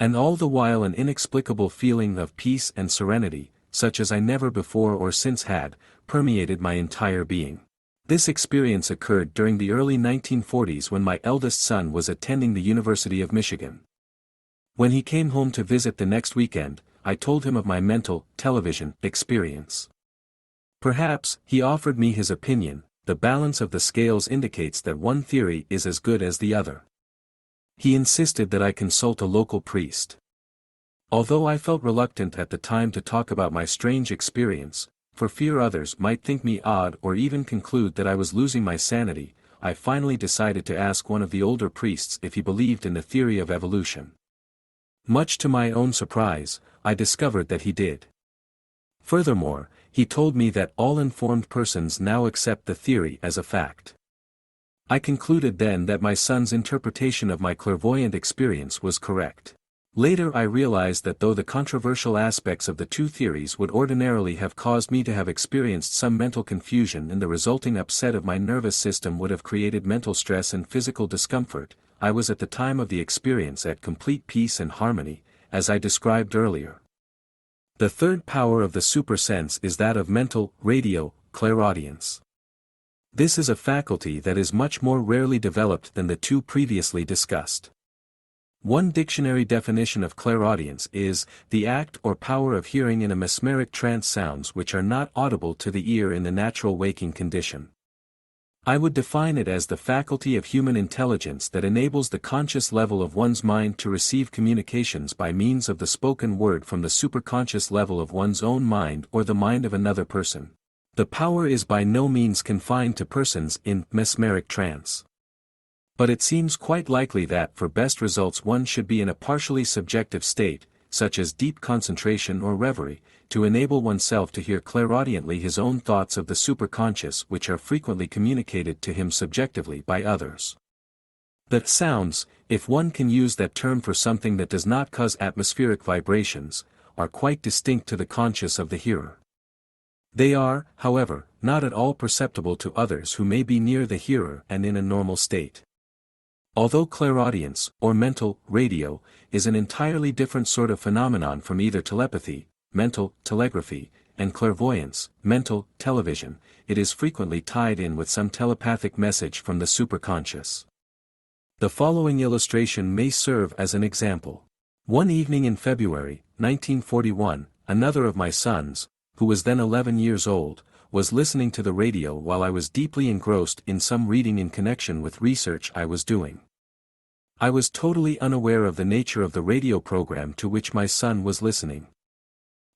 And all the while an inexplicable feeling of peace and serenity, such as I never before or since had, permeated my entire being. This experience occurred during the early 1940s when my eldest son was attending the University of Michigan. When he came home to visit the next weekend, I told him of my mental television experience. Perhaps, he offered me his opinion, the balance of the scales indicates that one theory is as good as the other. He insisted that I consult a local priest. Although I felt reluctant at the time to talk about my strange experience, for fear others might think me odd or even conclude that I was losing my sanity, I finally decided to ask one of the older priests if he believed in the theory of evolution. Much to my own surprise, I discovered that he did. Furthermore, he told me that all informed persons now accept the theory as a fact. I concluded then that my son's interpretation of my clairvoyant experience was correct. Later I realized that though the controversial aspects of the two theories would ordinarily have caused me to have experienced some mental confusion and the resulting upset of my nervous system would have created mental stress and physical discomfort, I was at the time of the experience at complete peace and harmony, as I described earlier. The third power of the supersense is that of mental radio clairaudience. This is a faculty that is much more rarely developed than the two previously discussed. One dictionary definition of clairaudience is, the act or power of hearing in a mesmeric trance sounds which are not audible to the ear in the natural waking condition. I would define it as the faculty of human intelligence that enables the conscious level of one's mind to receive communications by means of the spoken word from the superconscious level of one's own mind or the mind of another person. The power is by no means confined to persons in mesmeric trance. But it seems quite likely that for best results one should be in a partially subjective state, such as deep concentration or reverie, to enable oneself to hear clairaudiently his own thoughts of the superconscious which are frequently communicated to him subjectively by others. The sounds, if one can use that term for something that does not cause atmospheric vibrations, are quite distinct to the conscious of the hearer. They are, however, not at all perceptible to others who may be near the hearer and in a normal state. Although clairaudience, or mental radio, is an entirely different sort of phenomenon from either telepathy, mental telegraphy, and clairvoyance, mental, television, it is frequently tied in with some telepathic message from the superconscious. The following illustration may serve as an example. One evening in February, 1941, another of my sons, who was then 11 years old, was listening to the radio while I was deeply engrossed in some reading in connection with research I was doing. I was totally unaware of the nature of the radio program to which my son was listening.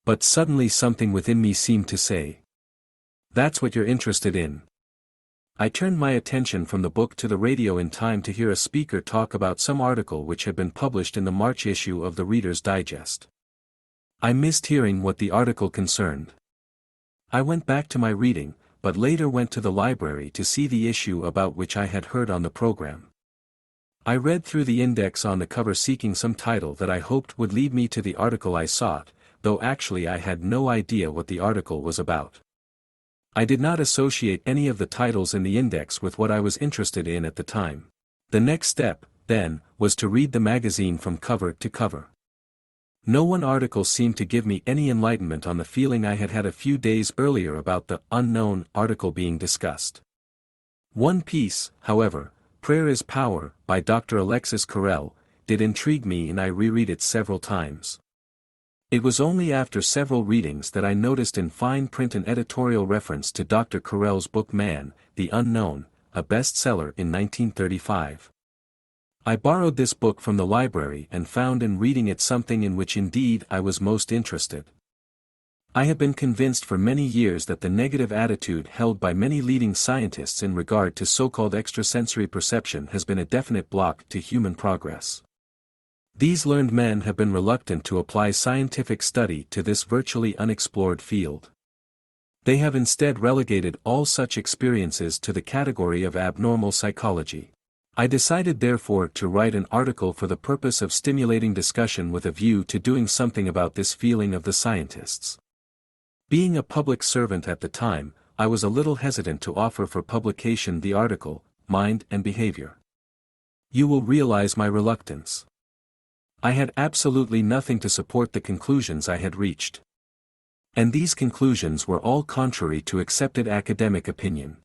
But suddenly something within me seemed to say, "That's what you're interested in." I turned my attention from the book to the radio in time to hear a speaker talk about some article which had been published in the March issue of the Reader's Digest. I missed hearing what the article concerned. I went back to my reading, but later went to the library to see the issue about which I had heard on the program. I read through the index on the cover seeking some title that I hoped would lead me to the article I sought, though actually I had no idea what the article was about. I did not associate any of the titles in the index with what I was interested in at the time. The next step, then, was to read the magazine from cover to cover. No one article seemed to give me any enlightenment on the feeling I had had a few days earlier about the unknown article being discussed. One piece, however, Prayer is Power, by Dr. Alexis Carrel, did intrigue me and I reread it several times. It was only after several readings that I noticed in fine print an editorial reference to Dr. Carrel's book Man, the Unknown, a bestseller in 1935. I borrowed this book from the library and found in reading it something in which indeed I was most interested. I have been convinced for many years that the negative attitude held by many leading scientists in regard to so-called extrasensory perception has been a definite block to human progress. These learned men have been reluctant to apply scientific study to this virtually unexplored field. They have instead relegated all such experiences to the category of abnormal psychology. I decided therefore to write an article for the purpose of stimulating discussion with a view to doing something about this feeling of the scientists. Being a public servant at the time, I was a little hesitant to offer for publication the article, Mind and Behavior. You will realize my reluctance. I had absolutely nothing to support the conclusions I had reached. And these conclusions were all contrary to accepted academic opinion.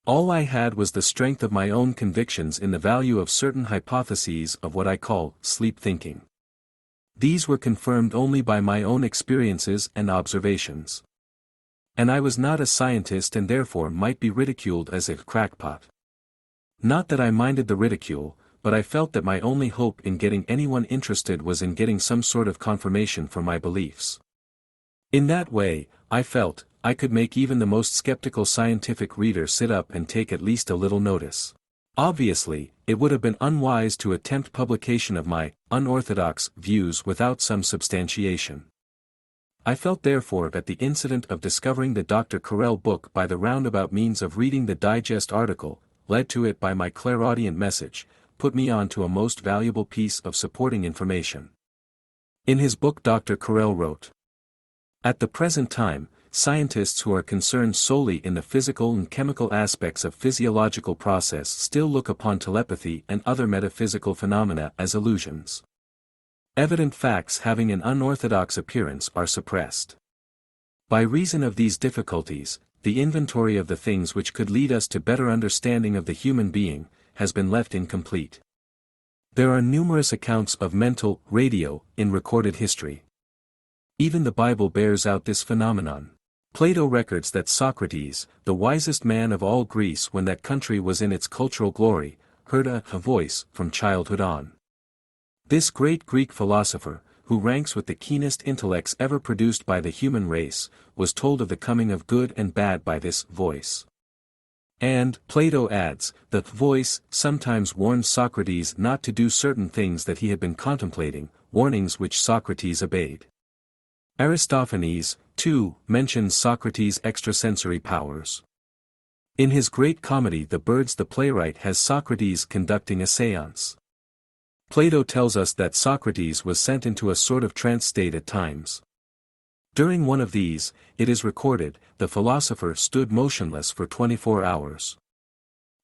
All I had was the strength of my own convictions in the value of certain hypotheses of what I call sleep thinking. These were confirmed only by my own experiences and observations. And I was not a scientist and therefore might be ridiculed as a crackpot. Not that I minded the ridicule, but I felt that my only hope in getting anyone interested was in getting some sort of confirmation for my beliefs. In that way, I felt, I could make even the most skeptical scientific reader sit up and take at least a little notice. Obviously, it would have been unwise to attempt publication of my unorthodox views without some substantiation. I felt therefore that the incident of discovering the Dr. Carrel book by the roundabout means of reading the digest article, led to it by my clairaudient message, put me on to a most valuable piece of supporting information. In his book Dr. Carrel wrote, "At the present time, scientists who are concerned solely in the physical and chemical aspects of physiological process still look upon telepathy and other metaphysical phenomena as illusions. Evident facts having an unorthodox appearance are suppressed. By reason of these difficulties, the inventory of the things which could lead us to better understanding of the human being, has been left incomplete. There are numerous accounts of mental radio in recorded history. Even the Bible bears out this phenomenon. Plato records that Socrates, the wisest man of all Greece when that country was in its cultural glory, heard a voice from childhood on. This great Greek philosopher, who ranks with the keenest intellects ever produced by the human race, was told of the coming of good and bad by this voice. And, Plato adds, the voice sometimes warned Socrates not to do certain things that he had been contemplating, warnings which Socrates obeyed. Aristophanes, too, mentions Socrates' extrasensory powers. In his great comedy The Birds the playwright has Socrates conducting a séance. Plato tells us that Socrates was sent into a sort of trance state at times. During one of these, it is recorded, the philosopher stood motionless for 24 hours.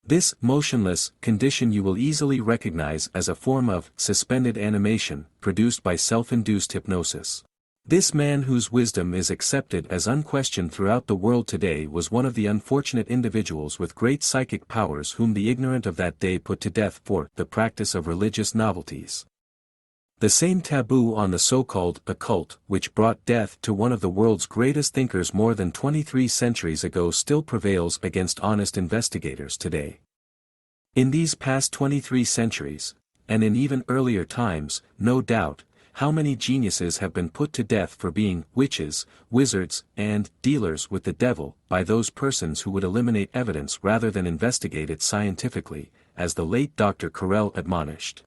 This motionless condition you will easily recognize as a form of suspended animation produced by self-induced hypnosis. This man whose wisdom is accepted as unquestioned throughout the world today was one of the unfortunate individuals with great psychic powers whom the ignorant of that day put to death for the practice of religious novelties. The same taboo on the so-called occult which brought death to one of the world's greatest thinkers more than 23 centuries ago still prevails against honest investigators today. In these past 23 centuries, and in even earlier times, no doubt, how many geniuses have been put to death for being witches, wizards, and dealers with the devil by those persons who would eliminate evidence rather than investigate it scientifically, as the late Dr. Carrel admonished.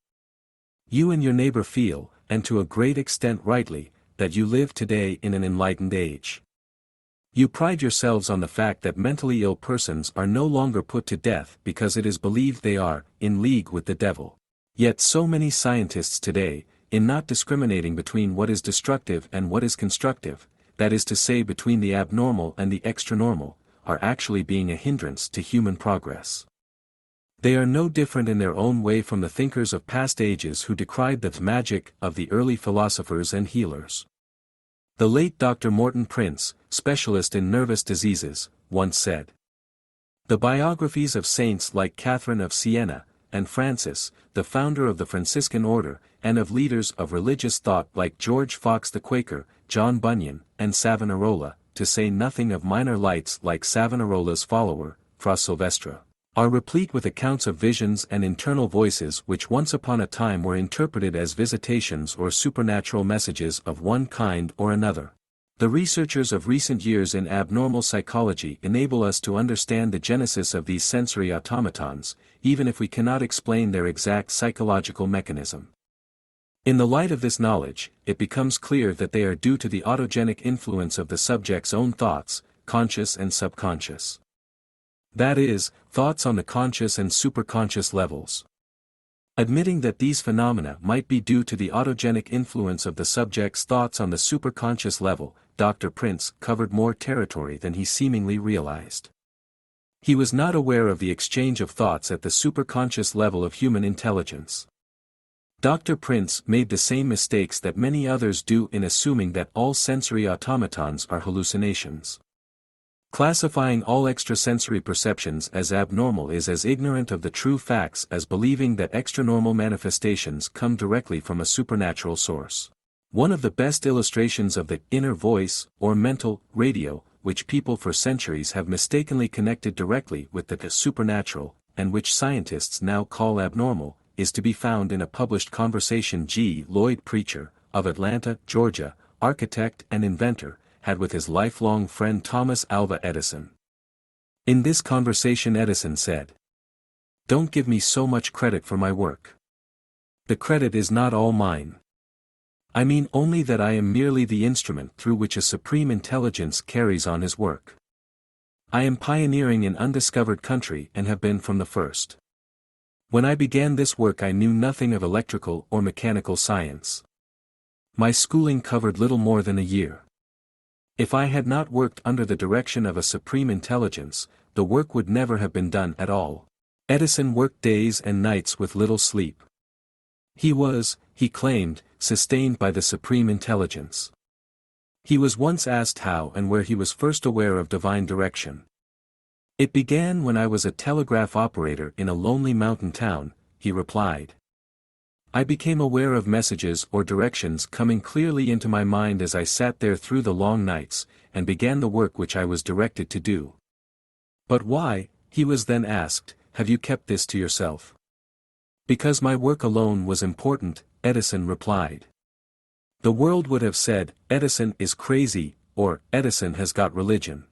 You and your neighbor feel, and to a great extent rightly, that you live today in an enlightened age. You pride yourselves on the fact that mentally ill persons are no longer put to death because it is believed they are in league with the devil. Yet so many scientists today, in not discriminating between what is destructive and what is constructive, that is to say between the abnormal and the extranormal, are actually being a hindrance to human progress. They are no different in their own way from the thinkers of past ages who decried the magic of the early philosophers and healers. The late Dr. Morton Prince, specialist in nervous diseases, once said, "The biographies of saints like Catherine of Siena, and Francis, the founder of the Franciscan order, and of leaders of religious thought like George Fox the Quaker, John Bunyan, and Savonarola, to say nothing of minor lights like Savonarola's follower, Fra Silvestre, are replete with accounts of visions and internal voices which once upon a time were interpreted as visitations or supernatural messages of one kind or another. The researchers of recent years in abnormal psychology enable us to understand the genesis of these sensory automatons, even if we cannot explain their exact psychological mechanism. In the light of this knowledge, it becomes clear that they are due to the autogenic influence of the subject's own thoughts, conscious and subconscious. That is, thoughts on the conscious and superconscious levels. Admitting that these phenomena might be due to the autogenic influence of the subject's thoughts on the superconscious level, Dr. Prince covered more territory than he seemingly realized. He was not aware of the exchange of thoughts at the superconscious level of human intelligence. Dr. Prince made the same mistakes that many others do in assuming that all sensory automatons are hallucinations. Classifying all extrasensory perceptions as abnormal is as ignorant of the true facts as believing that extranormal manifestations come directly from a supernatural source. One of the best illustrations of the inner voice, or mental radio, which people for centuries have mistakenly connected directly with the supernatural, and which scientists now call abnormal, is to be found in a published conversation G. Lloyd Preacher, of Atlanta, Georgia, architect and inventor, had with his lifelong friend Thomas Alva Edison. In this conversation Edison said, "Don't give me so much credit for my work. The credit is not all mine. I mean only that I am merely the instrument through which a supreme intelligence carries on his work. I am pioneering in undiscovered country and have been from the first. When I began this work I knew nothing of electrical or mechanical science. My schooling covered little more than a year. If I had not worked under the direction of a supreme intelligence, the work would never have been done at all." Edison worked days and nights with little sleep. He was, he claimed, sustained by the supreme intelligence. He was once asked how and where he was first aware of divine direction. "It began when I was a telegraph operator in a lonely mountain town," he replied. "I became aware of messages or directions coming clearly into my mind as I sat there through the long nights, and began the work which I was directed to do." "But why," he was then asked, "have you kept this to yourself?" "Because my work alone was important," Edison replied. The world would have said, "Edison is crazy," or "Edison has got religion."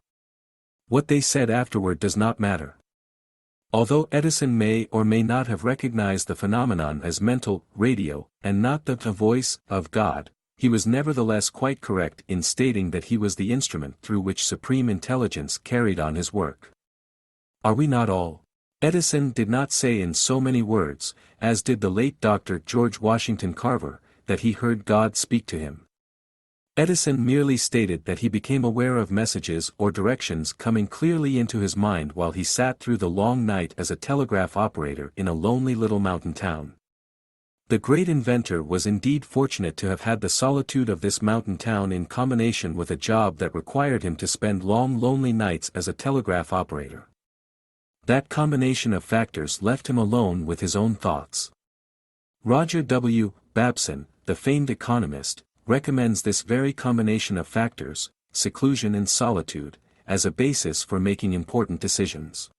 What they said afterward does not matter. Although Edison may or may not have recognized the phenomenon as mental radio, and not the voice of God, he was nevertheless quite correct in stating that he was the instrument through which supreme intelligence carried on his work. Are we not all? Edison did not say in so many words, as did the late Dr. George Washington Carver, that he heard God speak to him. Edison merely stated that he became aware of messages or directions coming clearly into his mind while he sat through the long night as a telegraph operator in a lonely little mountain town. The great inventor was indeed fortunate to have had the solitude of this mountain town in combination with a job that required him to spend long lonely nights as a telegraph operator. That combination of factors left him alone with his own thoughts. Roger W. Babson, the famed economist, recommends this very combination of factors, seclusion and solitude, as a basis for making important decisions.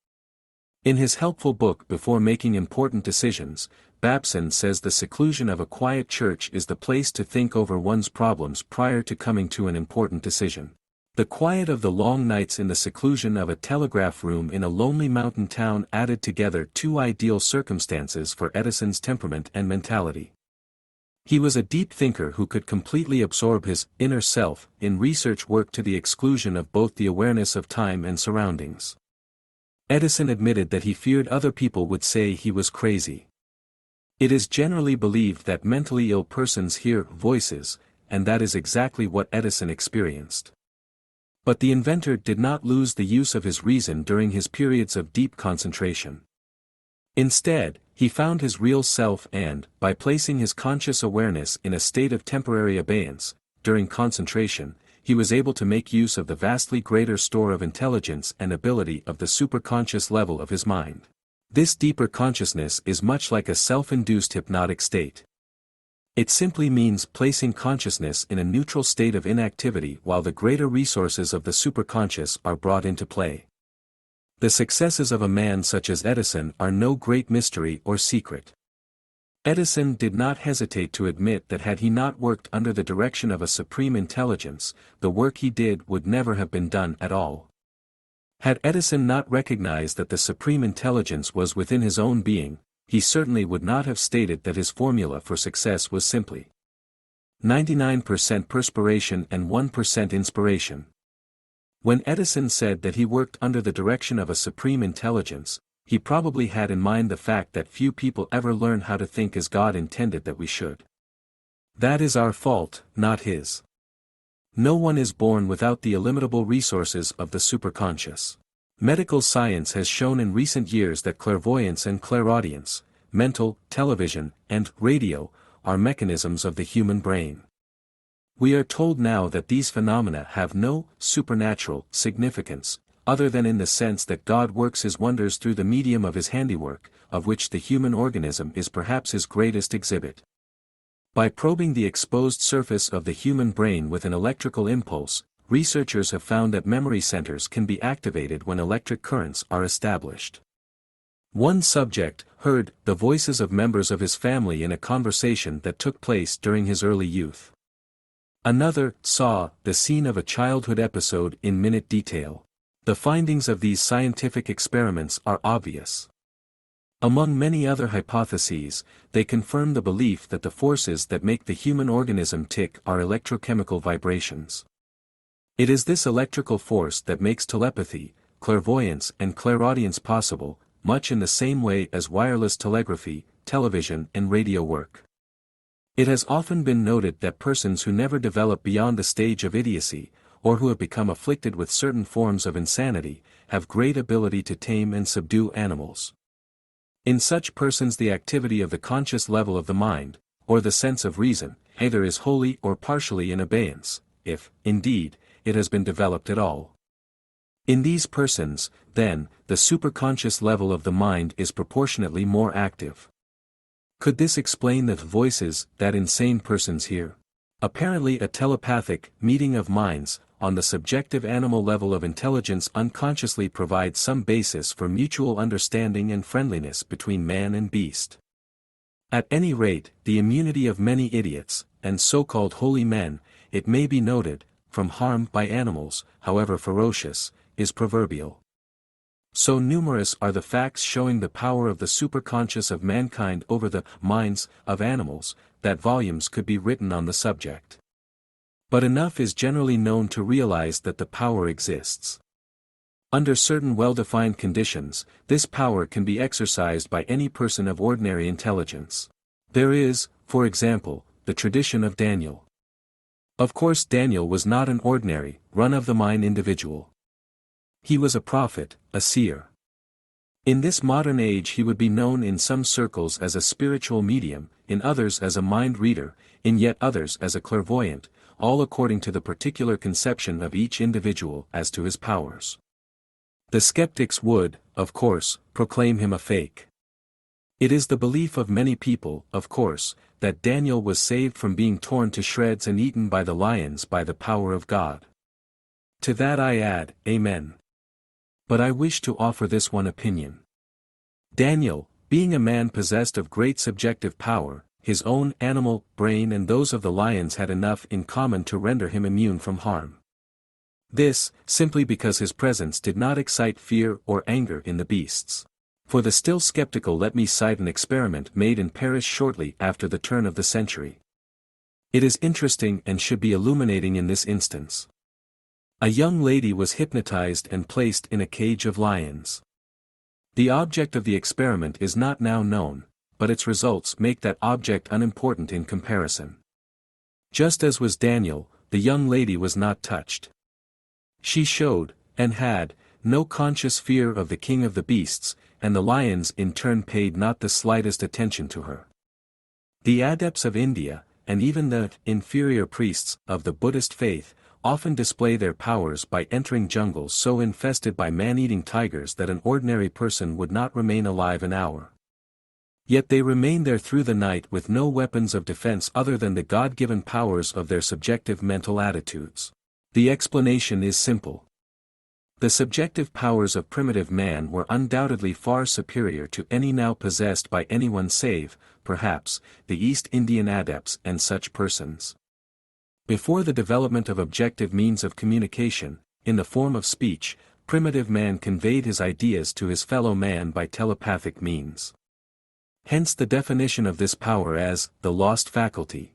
In his helpful book Before Making Important Decisions, Babson says the seclusion of a quiet church is the place to think over one's problems prior to coming to an important decision. The quiet of the long nights in the seclusion of a telegraph room in a lonely mountain town added together two ideal circumstances for Edison's temperament and mentality. He was a deep thinker who could completely absorb his inner self in research work to the exclusion of both the awareness of time and surroundings. Edison admitted that he feared other people would say he was crazy. It is generally believed that mentally ill persons hear voices, and that is exactly what Edison experienced. But the inventor did not lose the use of his reason during his periods of deep concentration. Instead, he found his real self and, by placing his conscious awareness in a state of temporary abeyance, during concentration, he was able to make use of the vastly greater store of intelligence and ability of the superconscious level of his mind. This deeper consciousness is much like a self-induced hypnotic state. It simply means placing consciousness in a neutral state of inactivity while the greater resources of the superconscious are brought into play. The successes of a man such as Edison are no great mystery or secret. Edison did not hesitate to admit that had he not worked under the direction of a supreme intelligence, the work he did would never have been done at all. Had Edison not recognized that the supreme intelligence was within his own being, he certainly would not have stated that his formula for success was simply 99% perspiration and 1% inspiration. When Edison said that he worked under the direction of a supreme intelligence, he probably had in mind the fact that few people ever learn how to think as God intended that we should. That is our fault, not his. No one is born without the illimitable resources of the superconscious. Medical science has shown in recent years that clairvoyance and clairaudience, mental, television, and radio, are mechanisms of the human brain. We are told now that these phenomena have no supernatural significance, other than in the sense that God works his wonders through the medium of his handiwork, of which the human organism is perhaps his greatest exhibit. By probing the exposed surface of the human brain with an electrical impulse, researchers have found that memory centers can be activated when electric currents are established. One subject heard the voices of members of his family in a conversation that took place during his early youth. Another saw the scene of a childhood episode in minute detail. The findings of these scientific experiments are obvious. Among many other hypotheses, they confirm the belief that the forces that make the human organism tick are electrochemical vibrations. It is this electrical force that makes telepathy, clairvoyance and clairaudience possible, much in the same way as wireless telegraphy, television and radio work. It has often been noted that persons who never develop beyond the stage of idiocy, or who have become afflicted with certain forms of insanity, have great ability to tame and subdue animals. In such persons the activity of the conscious level of the mind, or the sense of reason, either is wholly or partially in abeyance, if, indeed, it has been developed at all. In these persons, then, the superconscious level of the mind is proportionately more active. Could this explain the voices that insane persons hear? Apparently a telepathic meeting of minds, on the subjective animal level of intelligence unconsciously provides some basis for mutual understanding and friendliness between man and beast. At any rate, the immunity of many idiots, and so-called holy men, it may be noted, from harm by animals, however ferocious, is proverbial. So numerous are the facts showing the power of the superconscious of mankind over the minds of animals, that volumes could be written on the subject. But enough is generally known to realize that the power exists. Under certain well-defined conditions, this power can be exercised by any person of ordinary intelligence. There is, for example, the tradition of Daniel. Of course Daniel was not an ordinary, run-of-the-mine individual. He was a prophet, a seer. In this modern age he would be known in some circles as a spiritual medium, in others as a mind reader, in yet others as a clairvoyant, all according to the particular conception of each individual as to his powers. The skeptics would, of course, proclaim him a fake. It is the belief of many people, of course, that Daniel was saved from being torn to shreds and eaten by the lions by the power of God. To that I add, Amen. But I wish to offer this one opinion. Daniel, being a man possessed of great subjective power, his own animal brain and those of the lions had enough in common to render him immune from harm. This, simply because his presence did not excite fear or anger in the beasts. For the still skeptical, let me cite an experiment made in Paris shortly after the turn of the century. It is interesting and should be illuminating in this instance. A young lady was hypnotized and placed in a cage of lions. The object of the experiment is not now known, but its results make that object unimportant in comparison. Just as was Daniel, the young lady was not touched. She showed, and had, no conscious fear of the king of the beasts, and the lions in turn paid not the slightest attention to her. The adepts of India, and even the inferior priests of the Buddhist faith, often display their powers by entering jungles so infested by man-eating tigers that an ordinary person would not remain alive an hour. Yet they remain there through the night with no weapons of defense other than the God-given powers of their subjective mental attitudes. The explanation is simple. The subjective powers of primitive man were undoubtedly far superior to any now possessed by anyone save, perhaps, the East Indian adepts and such persons. Before the development of objective means of communication, in the form of speech, primitive man conveyed his ideas to his fellow man by telepathic means. Hence the definition of this power as the lost faculty.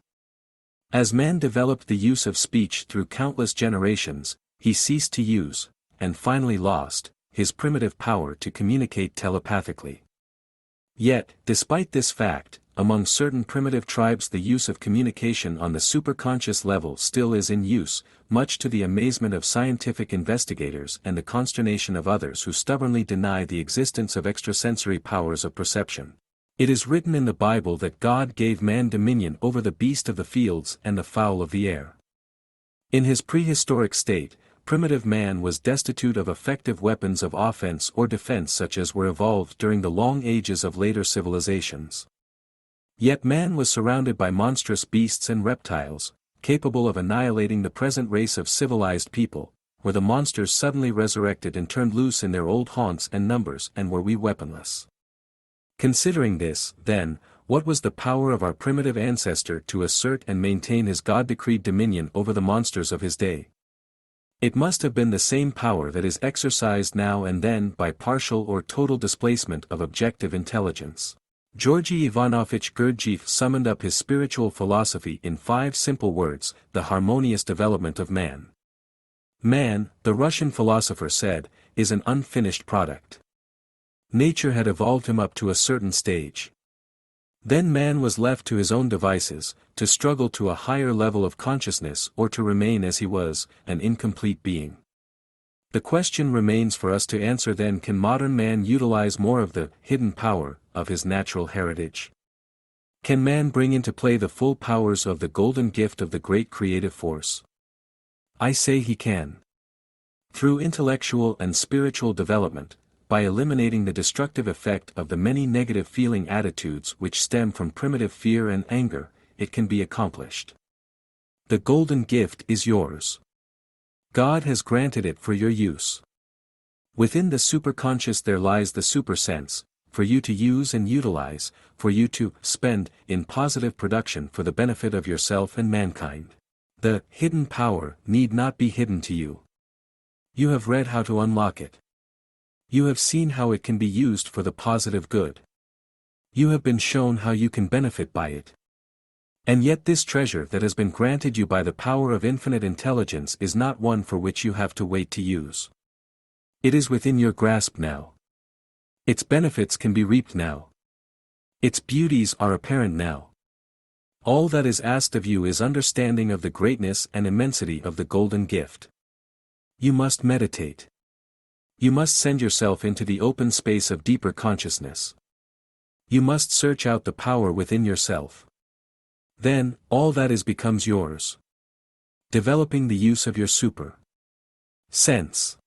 As man developed the use of speech through countless generations, he ceased to use, and finally lost, his primitive power to communicate telepathically. Yet, despite this fact, among certain primitive tribes the use of communication on the superconscious level still is in use, much to the amazement of scientific investigators and the consternation of others who stubbornly deny the existence of extrasensory powers of perception. It is written in the Bible that God gave man dominion over the beast of the fields and the fowl of the air. In his prehistoric state, primitive man was destitute of effective weapons of offense or defense such as were evolved during the long ages of later civilizations. Yet man was surrounded by monstrous beasts and reptiles, capable of annihilating the present race of civilized people, where the monsters suddenly resurrected and turned loose in their old haunts and numbers, and were we weaponless. Considering this, then, what was the power of our primitive ancestor to assert and maintain his God-decreed dominion over the monsters of his day? It must have been the same power that is exercised now and then by partial or total displacement of objective intelligence. Georgy Ivanovich Gurdjieff summoned up his spiritual philosophy in 5 simple words: the harmonious development of man. Man, the Russian philosopher said, is an unfinished product. Nature had evolved him up to a certain stage. Then man was left to his own devices, to struggle to a higher level of consciousness or to remain as he was, an incomplete being. The question remains for us to answer then: can modern man utilize more of the hidden power of his natural heritage? Can man bring into play the full powers of the golden gift of the great creative force? I say he can. Through intellectual and spiritual development, by eliminating the destructive effect of the many negative feeling attitudes which stem from primitive fear and anger, it can be accomplished. The golden gift is yours. God has granted it for your use. Within the superconscious there lies the supersense, for you to use and utilize, for you to spend in positive production for the benefit of yourself and mankind. The hidden power need not be hidden to you. You have read how to unlock it. You have seen how it can be used for the positive good. You have been shown how you can benefit by it. And yet this treasure that has been granted you by the power of infinite intelligence is not one for which you have to wait to use. It is within your grasp now. Its benefits can be reaped now. Its beauties are apparent now. All that is asked of you is understanding of the greatness and immensity of the golden gift. You must meditate. You must send yourself into the open space of deeper consciousness. You must search out the power within yourself. Then, all that is becomes yours. Developing the use of your super sense.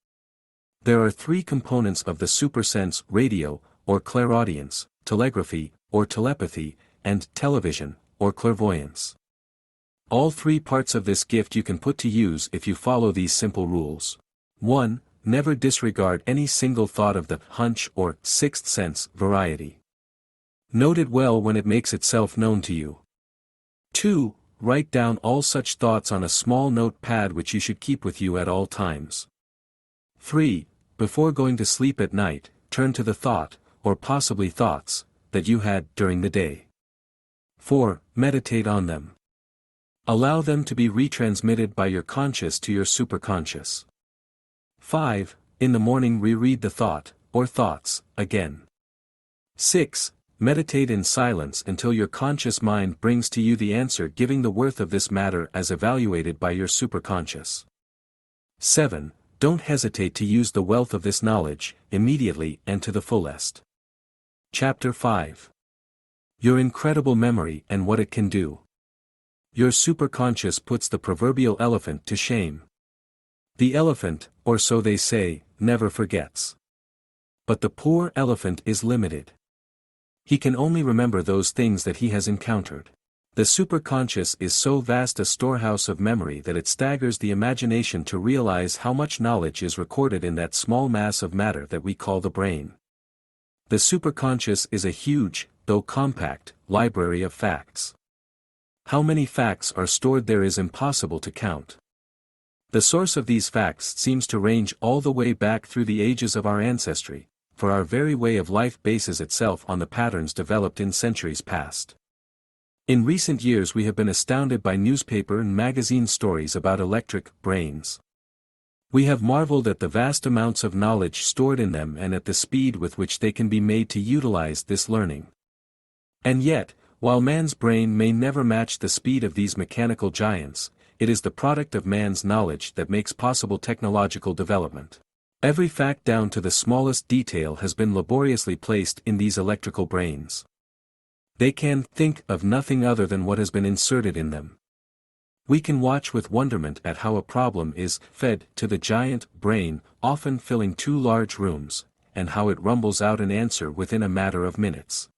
There are three components of the super sense: radio, or clairaudience, telegraphy, or telepathy, and television, or clairvoyance. All three parts of this gift you can put to use if you follow these simple rules. 1. Never disregard any single thought of the hunch or sixth sense variety. Note it well when it makes itself known to you. 2. Write down all such thoughts on a small notepad which you should keep with you at all times. 3. Before going to sleep at night, turn to the thought, or possibly thoughts, that you had during the day. 4. Meditate on them. Allow them to be retransmitted by your conscious to your superconscious. 5. In the morning reread the thought, or thoughts, again. 6. Meditate in silence until your conscious mind brings to you the answer giving the worth of this matter as evaluated by your superconscious. 7. Don't hesitate to use the wealth of this knowledge, immediately and to the fullest. Chapter 5. Your incredible memory and what it can do. Your superconscious puts the proverbial elephant to shame. The elephant, or so they say, never forgets. But the poor elephant is limited. He can only remember those things that he has encountered. The superconscious is so vast a storehouse of memory that it staggers the imagination to realize how much knowledge is recorded in that small mass of matter that we call the brain. The superconscious is a huge, though compact, library of facts. How many facts are stored there is impossible to count. The source of these facts seems to range all the way back through the ages of our ancestry, for our very way of life bases itself on the patterns developed in centuries past. In recent years we have been astounded by newspaper and magazine stories about electric brains. We have marveled at the vast amounts of knowledge stored in them and at the speed with which they can be made to utilize this learning. And yet, while man's brain may never match the speed of these mechanical giants, it is the product of man's knowledge that makes possible technological development. Every fact down to the smallest detail has been laboriously placed in these electrical brains. They can think of nothing other than what has been inserted in them. We can watch with wonderment at how a problem is fed to the giant brain, often filling 2 large rooms, and how it rumbles out an answer within a matter of minutes.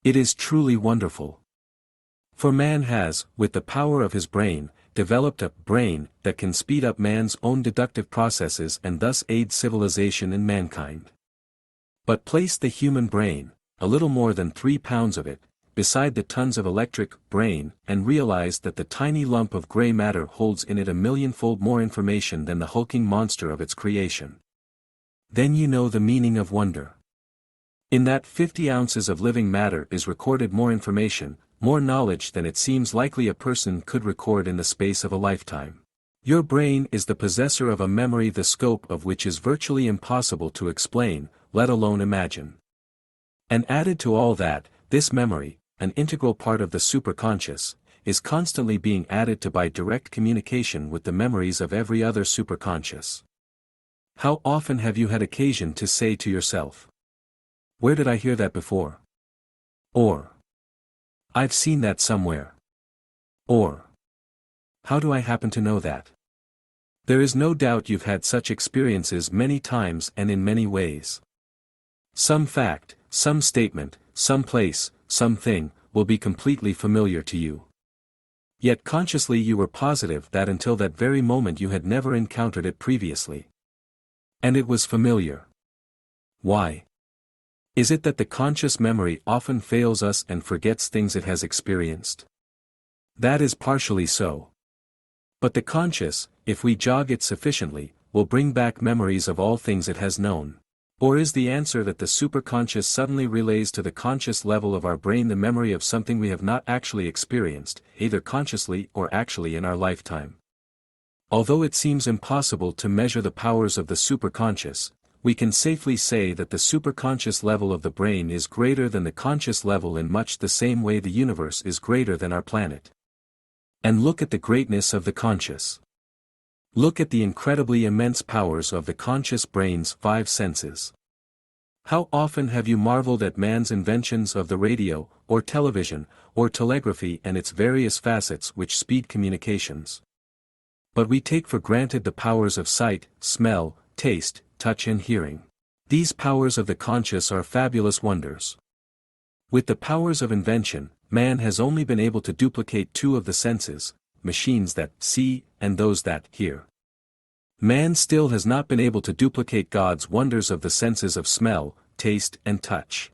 It is truly wonderful. For man has, with the power of his brain, developed a brain that can speed up man's own deductive processes and thus aid civilization and mankind. But place the human brain, a little more than 3 pounds of it, beside the tons of electric brain, and realize that the tiny lump of gray matter holds in it a millionfold more information than the hulking monster of its creation. Then you know the meaning of wonder. In that 50 ounces of living matter is recorded more information, more knowledge than it seems likely a person could record in the space of a lifetime. Your brain is the possessor of a memory the scope of which is virtually impossible to explain, let alone imagine. And added to all that, this memory, an integral part of the superconscious, is constantly being added to by direct communication with the memories of every other superconscious. How often have you had occasion to say to yourself, "Where did I hear that before?" Or, "I've seen that somewhere." Or, "How do I happen to know that?" There is no doubt you've had such experiences many times and in many ways. Some fact, some statement, some place, something, will be completely familiar to you. Yet consciously you were positive that until that very moment you had never encountered it previously. And it was familiar. Why? Is it that the conscious memory often fails us and forgets things it has experienced? That is partially so. But the conscious, if we jog it sufficiently, will bring back memories of all things it has known. Or is the answer that the superconscious suddenly relays to the conscious level of our brain the memory of something we have not actually experienced, either consciously or actually in our lifetime? Although it seems impossible to measure the powers of the superconscious, we can safely say that the superconscious level of the brain is greater than the conscious level in much the same way the universe is greater than our planet. And look at the greatness of the conscious. Look at the incredibly immense powers of the conscious brain's five senses. How often have you marveled at man's inventions of the radio, or television, or telegraphy and its various facets which speed communications? But we take for granted the powers of sight, smell, taste, touch and hearing. These powers of the conscious are fabulous wonders. With the powers of invention, man has only been able to duplicate two of the senses, machines that see, and those that hear. Man still has not been able to duplicate God's wonders of the senses of smell, taste and touch.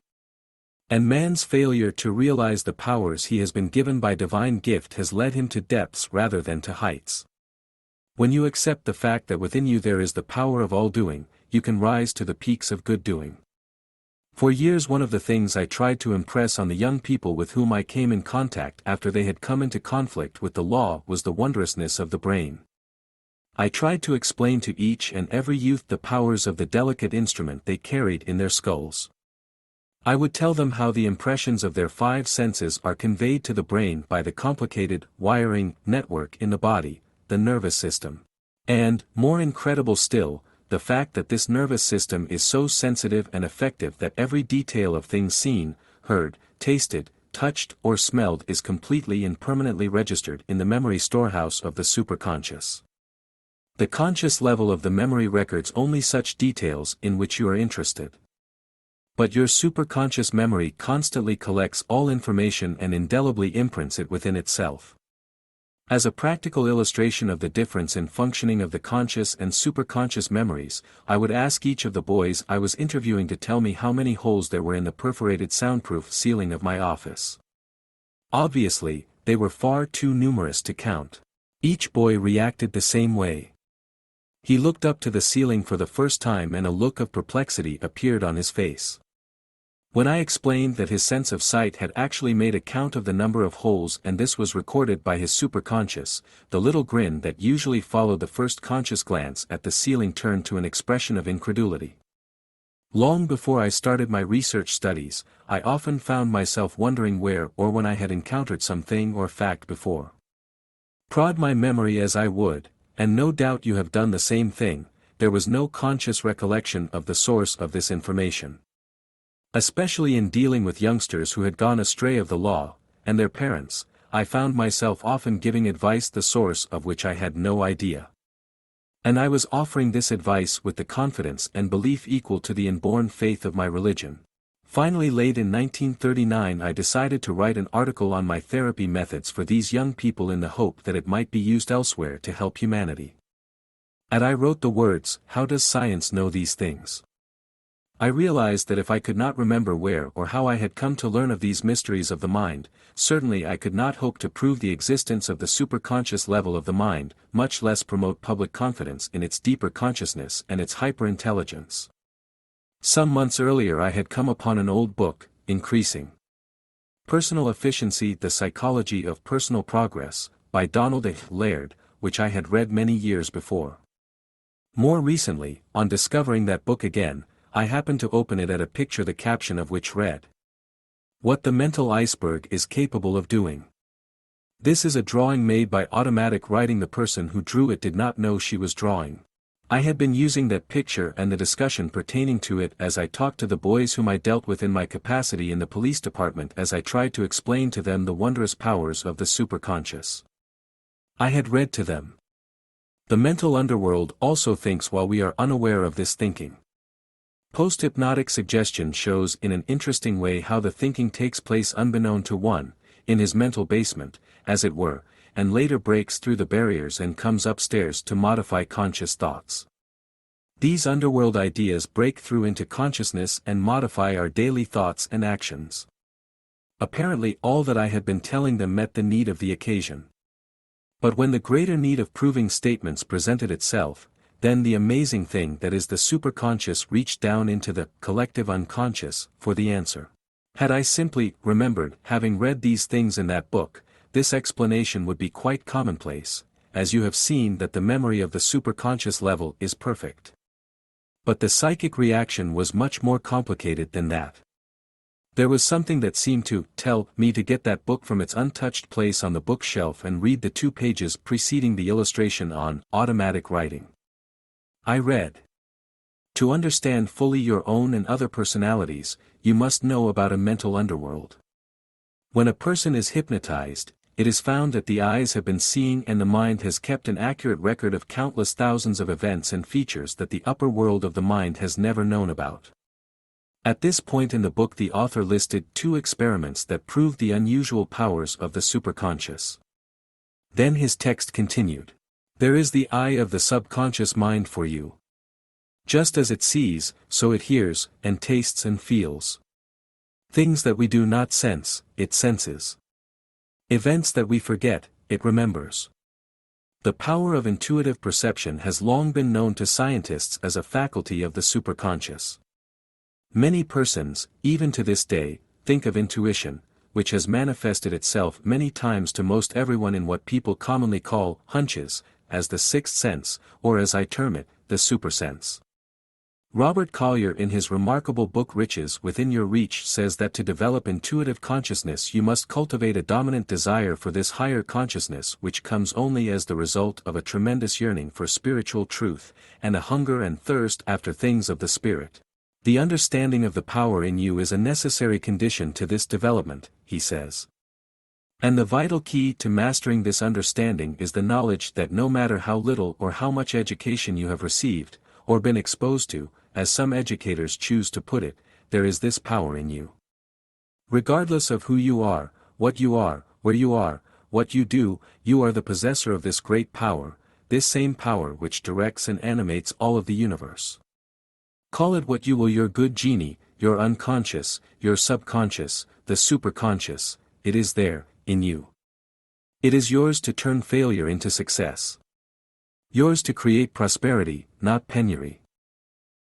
And man's failure to realize the powers he has been given by divine gift has led him to depths rather than to heights. When you accept the fact that within you there is the power of all doing, you can rise to the peaks of good doing. For years one of the things I tried to impress on the young people with whom I came in contact after they had come into conflict with the law was the wondrousness of the brain. I tried to explain to each and every youth the powers of the delicate instrument they carried in their skulls. I would tell them how the impressions of their five senses are conveyed to the brain by the complicated wiring network in the body, the nervous system. And, more incredible still, the fact that this nervous system is so sensitive and effective that every detail of things seen, heard, tasted, touched or smelled is completely and permanently registered in the memory storehouse of the superconscious. The conscious level of the memory records only such details in which you are interested. But your superconscious memory constantly collects all information and indelibly imprints it within itself. As a practical illustration of the difference in functioning of the conscious and superconscious memories, I would ask each of the boys I was interviewing to tell me how many holes there were in the perforated soundproof ceiling of my office. Obviously, they were far too numerous to count. Each boy reacted the same way. He looked up to the ceiling for the first time and a look of perplexity appeared on his face. When I explained that his sense of sight had actually made a count of the number of holes and this was recorded by his superconscious, the little grin that usually followed the first conscious glance at the ceiling turned to an expression of incredulity. Long before I started my research studies, I often found myself wondering where or when I had encountered something or fact before. Prod my memory as I would, and no doubt you have done the same thing, there was no conscious recollection of the source of this information. Especially in dealing with youngsters who had gone astray of the law, and their parents, I found myself often giving advice the source of which I had no idea. And I was offering this advice with the confidence and belief equal to the inborn faith of my religion. Finally late in 1939 I decided to write an article on my therapy methods for these young people in the hope that it might be used elsewhere to help humanity. And I wrote the words, "How does science know these things?" I realized that if I could not remember where or how I had come to learn of these mysteries of the mind, certainly I could not hope to prove the existence of the superconscious level of the mind, much less promote public confidence in its deeper consciousness and its hyperintelligence. Some months earlier I had come upon an old book, Increasing Personal Efficiency: The Psychology of Personal Progress, by Donald A. Laird, which I had read many years before. More recently, on discovering that book again, I happened to open it at a picture the caption of which read, "What the Mental Iceberg is Capable of Doing." This is a drawing made by automatic writing. The person who drew it did not know she was drawing. I had been using that picture and the discussion pertaining to it as I talked to the boys whom I dealt with in my capacity in the police department as I tried to explain to them the wondrous powers of the superconscious. I had read to them, "The mental underworld also thinks while we are unaware of this thinking." Post-hypnotic suggestion shows in an interesting way how the thinking takes place unbeknown to one, in his mental basement, as it were, and later breaks through the barriers and comes upstairs to modify conscious thoughts. These underworld ideas break through into consciousness and modify our daily thoughts and actions. Apparently all that I had been telling them met the need of the occasion. But when the greater need of proving statements presented itself, then the amazing thing that is the superconscious reached down into the collective unconscious for the answer. Had I simply remembered having read these things in that book, this explanation would be quite commonplace, as you have seen that the memory of the superconscious level is perfect. But the psychic reaction was much more complicated than that. There was something that seemed to tell me to get that book from its untouched place on the bookshelf and read the 2 pages preceding the illustration on automatic writing. I read. To understand fully your own and other personalities, you must know about a mental underworld. When a person is hypnotized, it is found that the eyes have been seeing and the mind has kept an accurate record of countless thousands of events and features that the upper world of the mind has never known about. At this point in the book the author listed 2 experiments that proved the unusual powers of the superconscious. Then his text continued. There is the eye of the subconscious mind for you. Just as it sees, so it hears, and tastes and feels. Things that we do not sense, it senses. Events that we forget, it remembers. The power of intuitive perception has long been known to scientists as a faculty of the superconscious. Many persons, even to this day, think of intuition, which has manifested itself many times to most everyone in what people commonly call hunches, as the sixth sense, or as I term it, the supersense. Robert Collier in his remarkable book Riches Within Your Reach says that to develop intuitive consciousness you must cultivate a dominant desire for this higher consciousness which comes only as the result of a tremendous yearning for spiritual truth, and a hunger and thirst after things of the spirit. The understanding of the power in you is a necessary condition to this development, he says. And the vital key to mastering this understanding is the knowledge that no matter how little or how much education you have received, or been exposed to, as some educators choose to put it, there is this power in you. Regardless of who you are, what you are, where you are, what you do, you are the possessor of this great power, this same power which directs and animates all of the universe. Call it what you will, your good genie, your unconscious, your subconscious, the superconscious, it is there, in you. It is yours to turn failure into success. Yours to create prosperity, not penury.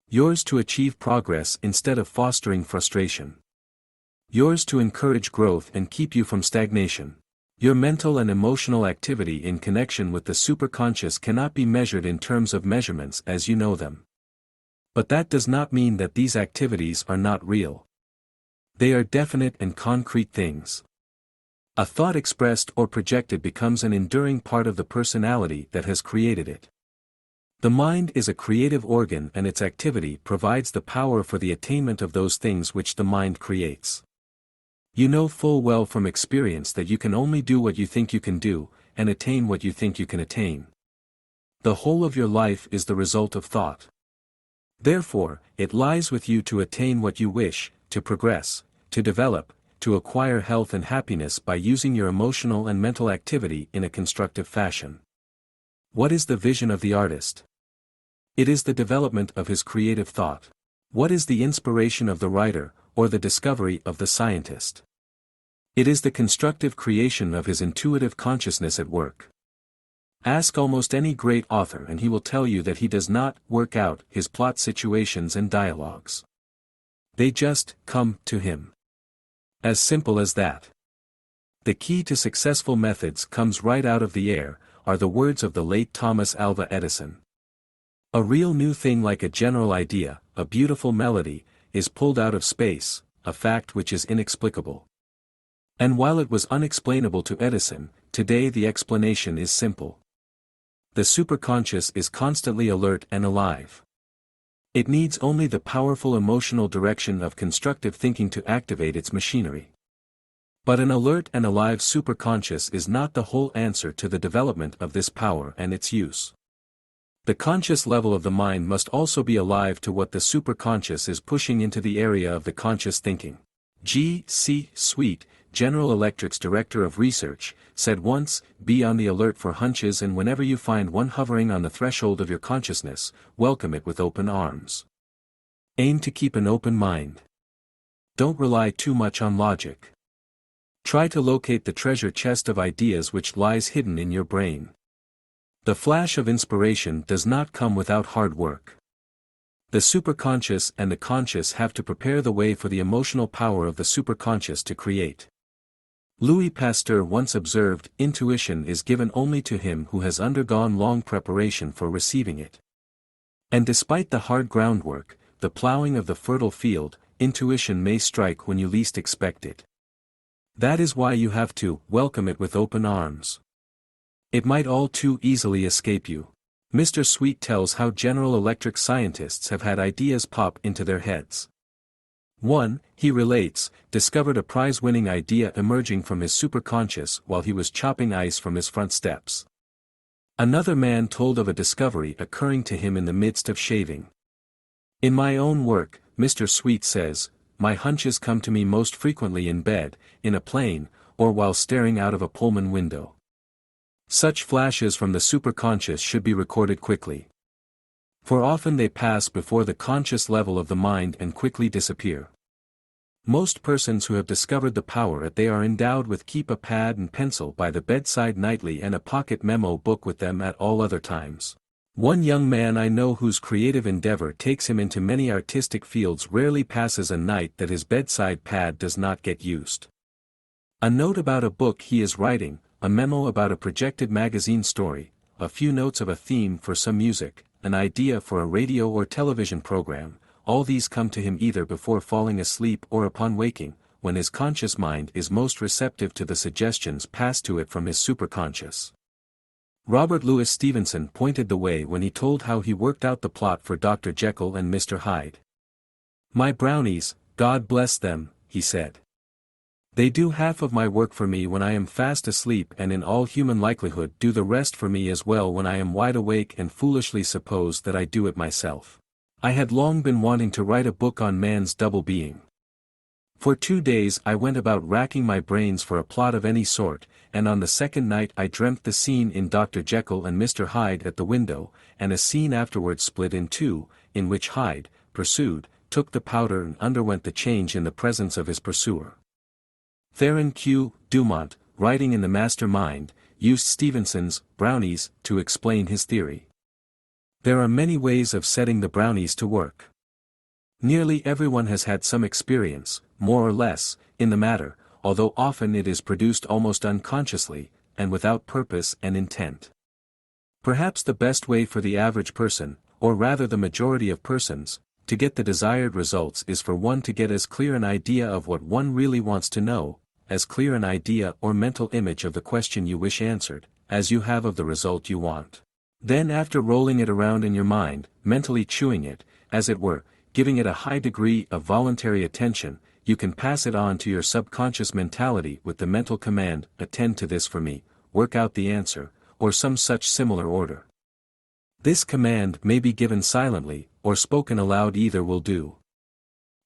Yours to achieve progress instead of fostering frustration. Yours to encourage growth and keep you from stagnation. Your mental and emotional activity in connection with the superconscious cannot be measured in terms of measurements as you know them. But that does not mean that these activities are not real. They are definite and concrete things. A thought expressed or projected becomes an enduring part of the personality that has created it. The mind is a creative organ and its activity provides the power for the attainment of those things which the mind creates. You know full well from experience that you can only do what you think you can do, and attain what you think you can attain. The whole of your life is the result of thought. Therefore, it lies with you to attain what you wish, to progress, to develop, to acquire health and happiness by using your emotional and mental activity in a constructive fashion. What is the vision of the artist? It is the development of his creative thought. What is the inspiration of the writer, or the discovery of the scientist? It is the constructive creation of his intuitive consciousness at work. Ask almost any great author and he will tell you that he does not work out his plot situations and dialogues. They just come to him. As simple as that. The key to successful methods comes right out of the air, are the words of the late Thomas Alva Edison. A real new thing like a general idea, a beautiful melody, is pulled out of space, a fact which is inexplicable. And while it was unexplainable to Edison, today the explanation is simple. The superconscious is constantly alert and alive. It needs only the powerful emotional direction of constructive thinking to activate its machinery. But an alert and alive superconscious is not the whole answer to the development of this power and its use. The conscious level of the mind must also be alive to what the superconscious is pushing into the area of the conscious thinking. G. C. Sweet, General Electric's Director of Research, said once, "Be on the alert for hunches, and whenever you find one hovering on the threshold of your consciousness, welcome it with open arms. Aim to keep an open mind. Don't rely too much on logic. Try to locate the treasure chest of ideas which lies hidden in your brain. The flash of inspiration does not come without hard work. The superconscious and the conscious have to prepare the way for the emotional power of the superconscious to create." Louis Pasteur once observed, "Intuition is given only to him who has undergone long preparation for receiving it." And despite the hard groundwork, the plowing of the fertile field, intuition may strike when you least expect it. That is why you have to welcome it with open arms. It might all too easily escape you. Mr. Sweet tells how General Electric scientists have had ideas pop into their heads. One, he relates, discovered a prize-winning idea emerging from his superconscious while he was chopping ice from his front steps. Another man told of a discovery occurring to him in the midst of shaving. In my own work, Mr. Sweet says, my hunches come to me most frequently in bed, in a plane, or while staring out of a Pullman window. Such flashes from the superconscious should be recorded quickly. For often they pass before the conscious level of the mind and quickly disappear. Most persons who have discovered the power that they are endowed with keep a pad and pencil by the bedside nightly and a pocket memo book with them at all other times. One young man I know whose creative endeavor takes him into many artistic fields rarely passes a night that his bedside pad does not get used. A note about a book he is writing, a memo about a projected magazine story, a few notes of a theme for some music, an idea for a radio or television program, all these come to him either before falling asleep or upon waking, when his conscious mind is most receptive to the suggestions passed to it from his superconscious. Robert Louis Stevenson pointed the way when he told how he worked out the plot for Dr. Jekyll and Mr. Hyde. My brownies, God bless them, he said. They do half of my work for me when I am fast asleep and in all human likelihood do the rest for me as well when I am wide awake and foolishly suppose that I do it myself. I had long been wanting to write a book on man's double being. For 2 days I went about racking my brains for a plot of any sort, and on the second night I dreamt the scene in Dr. Jekyll and Mr. Hyde at the window, and a scene afterwards split in two, in which Hyde, pursued, took the powder and underwent the change in the presence of his pursuer. Theron Q. Dumont, writing in The Master Mind, used Stevenson's brownies to explain his theory. There are many ways of setting the brownies to work. Nearly everyone has had some experience, more or less, in the matter, although often it is produced almost unconsciously, and without purpose and intent. Perhaps the best way for the average person, or rather the majority of persons, to get the desired results is for one to get as clear an idea of what one really wants to know, as clear an idea or mental image of the question you wish answered, as you have of the result you want. Then after rolling it around in your mind, mentally chewing it, as it were, giving it a high degree of voluntary attention, you can pass it on to your subconscious mentality with the mental command, attend to this for me, work out the answer, or some such similar order. This command may be given silently, or spoken aloud, either will do.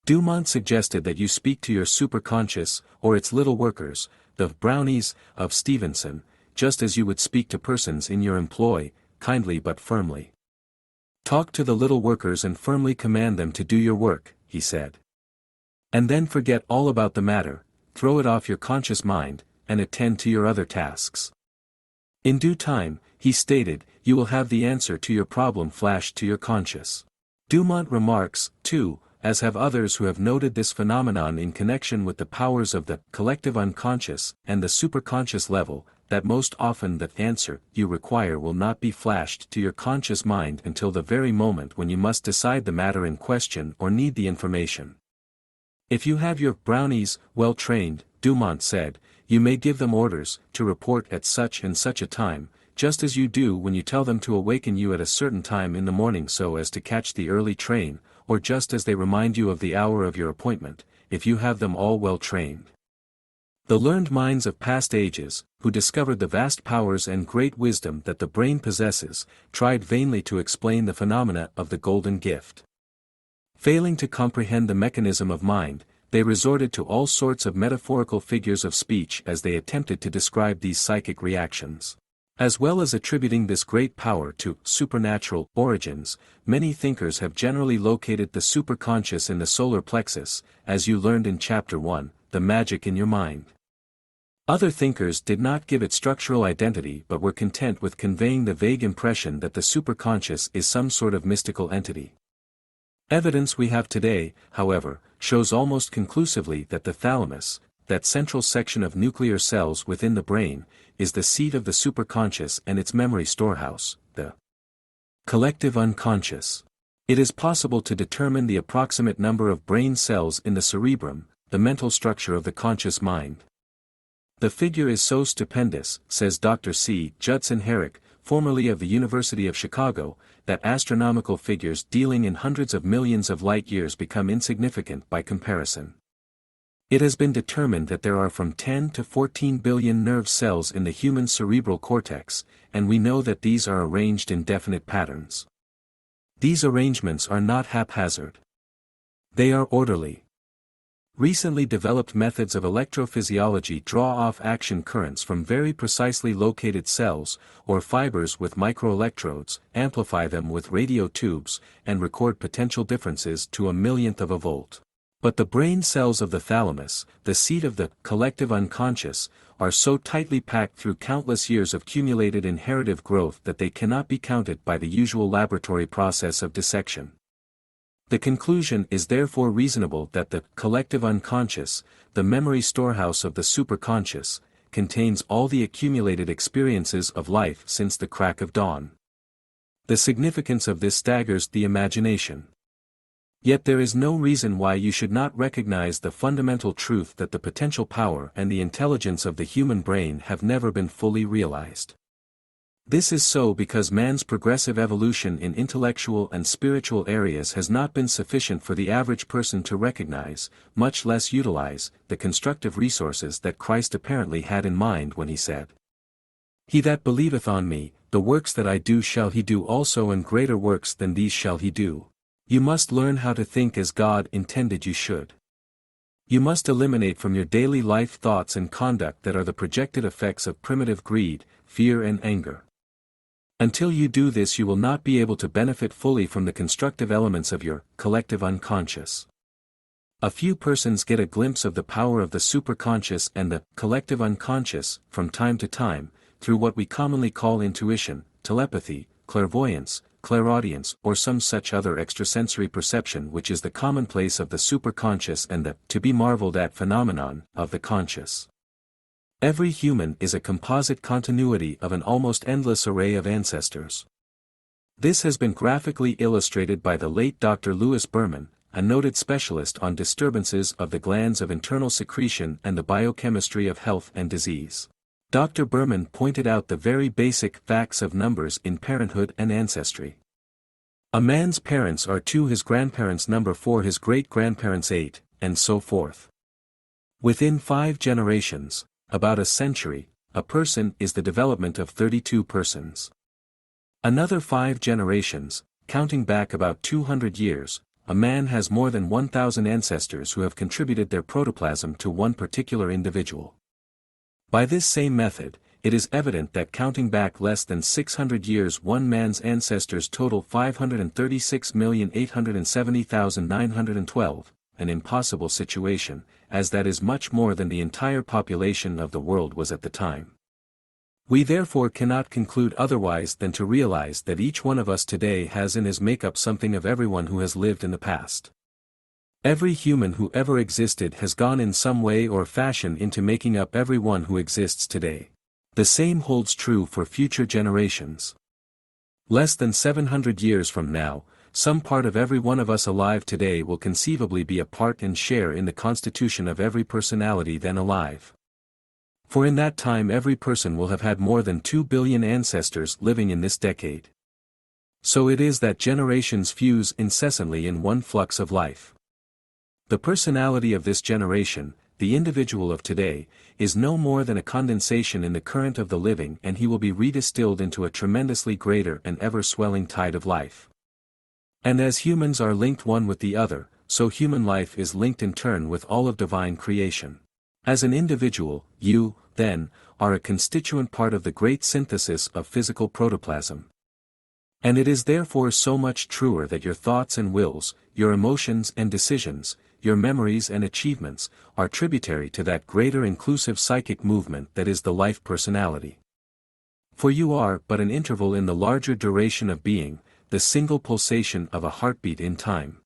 Dumont suggested that you speak to your superconscious, or its little workers, the brownies, of Stevenson, just as you would speak to persons in your employ, kindly but firmly. Talk to the little workers and firmly command them to do your work, he said. And then forget all about the matter, throw it off your conscious mind, and attend to your other tasks. In due time, he stated, you will have the answer to your problem flashed to your conscious. Dumont remarks, too, as have others who have noted this phenomenon in connection with the powers of the collective unconscious and the superconscious level, that most often the answer you require will not be flashed to your conscious mind until the very moment when you must decide the matter in question or need the information. If you have your brownies well trained, Dumont said, you may give them orders to report at such and such a time, just as you do when you tell them to awaken you at a certain time in the morning so as to catch the early train, or just as they remind you of the hour of your appointment, if you have them all well trained. The learned minds of past ages, who discovered the vast powers and great wisdom that the brain possesses, tried vainly to explain the phenomena of the golden gift. Failing to comprehend the mechanism of mind, they resorted to all sorts of metaphorical figures of speech as they attempted to describe these psychic reactions. As well as attributing this great power to supernatural origins, many thinkers have generally located the superconscious in the solar plexus, as you learned in Chapter 1, the magic in your mind. Other thinkers did not give it structural identity but were content with conveying the vague impression that the superconscious is some sort of mystical entity. Evidence we have today, however, shows almost conclusively that the thalamus, that central section of nuclear cells within the brain, is the seat of the superconscious and its memory storehouse, the collective unconscious. It is possible to determine the approximate number of brain cells in the cerebrum, the mental structure of the conscious mind. The figure is so stupendous, says Dr. C. Judson Herrick, formerly of the University of Chicago, that astronomical figures dealing in hundreds of millions of light-years become insignificant by comparison. It has been determined that there are from 10 to 14 billion nerve cells in the human cerebral cortex, and we know that these are arranged in definite patterns. These arrangements are not haphazard. They are orderly. Recently developed methods of electrophysiology draw off action currents from very precisely located cells, or fibers with microelectrodes, amplify them with radio tubes, and record potential differences to a millionth of a volt. But the brain cells of the thalamus, the seat of the collective unconscious, are so tightly packed through countless years of cumulated inheritive growth that they cannot be counted by the usual laboratory process of dissection. The conclusion is therefore reasonable that the collective unconscious, the memory storehouse of the superconscious, contains all the accumulated experiences of life since the crack of dawn. The significance of this staggers the imagination. Yet there is no reason why you should not recognize the fundamental truth that the potential power and the intelligence of the human brain have never been fully realized. This is so because man's progressive evolution in intellectual and spiritual areas has not been sufficient for the average person to recognize, much less utilize, the constructive resources that Christ apparently had in mind when he said, "He that believeth on me, the works that I do shall he do also, and greater works than these shall he do." You must learn how to think as God intended you should. You must eliminate from your daily life thoughts and conduct that are the projected effects of primitive greed, fear and anger. Until you do this, you will not be able to benefit fully from the constructive elements of your collective unconscious. A few persons get a glimpse of the power of the superconscious and the collective unconscious, from time to time, through what we commonly call intuition, telepathy, clairvoyance, clairaudience, or some such other extrasensory perception which is the commonplace of the superconscious and the to-be-marveled-at phenomenon of the conscious. Every human is a composite continuity of an almost endless array of ancestors. This has been graphically illustrated by the late Dr. Louis Berman, a noted specialist on disturbances of the glands of internal secretion and the biochemistry of health and disease. Dr. Berman pointed out the very basic facts of numbers in parenthood and ancestry. A man's parents are 2, his grandparents number 4, his great-grandparents 8, and so forth. Within 5 generations, about a century, a person is the development of 32 persons. Another 5 generations, counting back about 200 years, a man has more than 1,000 ancestors who have contributed their protoplasm to one particular individual. By this same method, it is evident that counting back less than 600 years, one man's ancestors total 536,870,912, an impossible situation, as that is much more than the entire population of the world was at the time. We therefore cannot conclude otherwise than to realize that each one of us today has in his makeup something of everyone who has lived in the past. Every human who ever existed has gone in some way or fashion into making up every one who exists today. The same holds true for future generations. Less than 700 years from now, some part of every one of us alive today will conceivably be a part and share in the constitution of every personality then alive. For in that time every person will have had more than 2 billion ancestors living in this decade. So it is that generations fuse incessantly in one flux of life. The personality of this generation, the individual of today, is no more than a condensation in the current of the living, and he will be redistilled into a tremendously greater and ever-swelling tide of life. And as humans are linked one with the other, so human life is linked in turn with all of divine creation. As an individual, you, then, are a constituent part of the great synthesis of physical protoplasm. And it is therefore so much truer that your thoughts and wills, your emotions and decisions, your memories and achievements, are tributary to that greater inclusive psychic movement that is the life personality. For you are but an interval in the larger duration of being, the single pulsation of a heartbeat in time.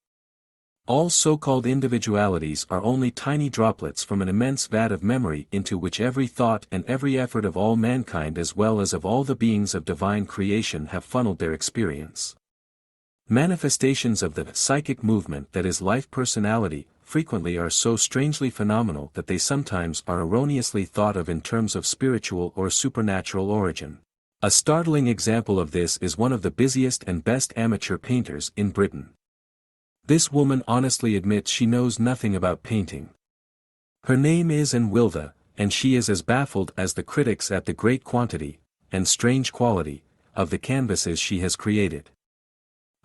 All so-called individualities are only tiny droplets from an immense vat of memory into which every thought and every effort of all mankind as well as of all the beings of divine creation have funneled their experience. Manifestations of the psychic movement that is life personality frequently are so strangely phenomenal that they sometimes are erroneously thought of in terms of spiritual or supernatural origin. A startling example of this is one of the busiest and best amateur painters in Britain. This woman honestly admits she knows nothing about painting. Her name is Wilda, and she is as baffled as the critics at the great quantity, and strange quality, of the canvases she has created.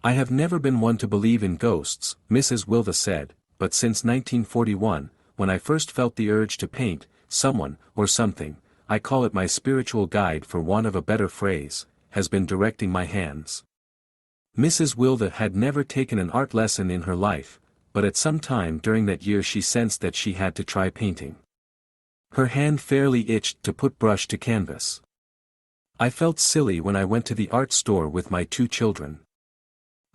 "I have never been one to believe in ghosts," Mrs. Wilda said, "but since 1941, when I first felt the urge to paint, someone, or something, I call it my spiritual guide for want of a better phrase, has been directing my hands." Mrs. Wilda had never taken an art lesson in her life, but at some time during that year she sensed that she had to try painting. Her hand fairly itched to put brush to canvas. "I felt silly when I went to the art store with my 2 children.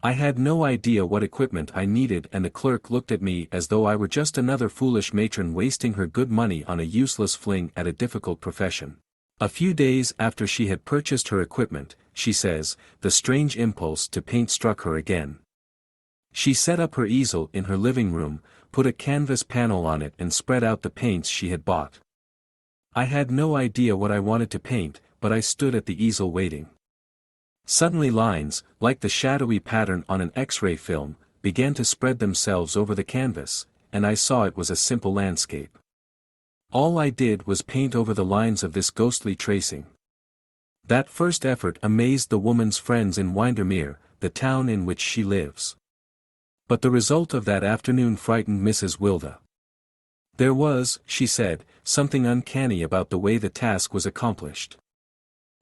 I had no idea what equipment I needed and the clerk looked at me as though I were just another foolish matron wasting her good money on a useless fling at a difficult profession." A few days after she had purchased her equipment, she says, the strange impulse to paint struck her again. She set up her easel in her living room, put a canvas panel on it and spread out the paints she had bought. "I had no idea what I wanted to paint, but I stood at the easel waiting. Suddenly lines, like the shadowy pattern on an X-ray film, began to spread themselves over the canvas, and I saw it was a simple landscape. All I did was paint over the lines of this ghostly tracing." That first effort amazed the woman's friends in Windermere, the town in which she lives. But the result of that afternoon frightened Mrs. Wilda. There was, she said, something uncanny about the way the task was accomplished.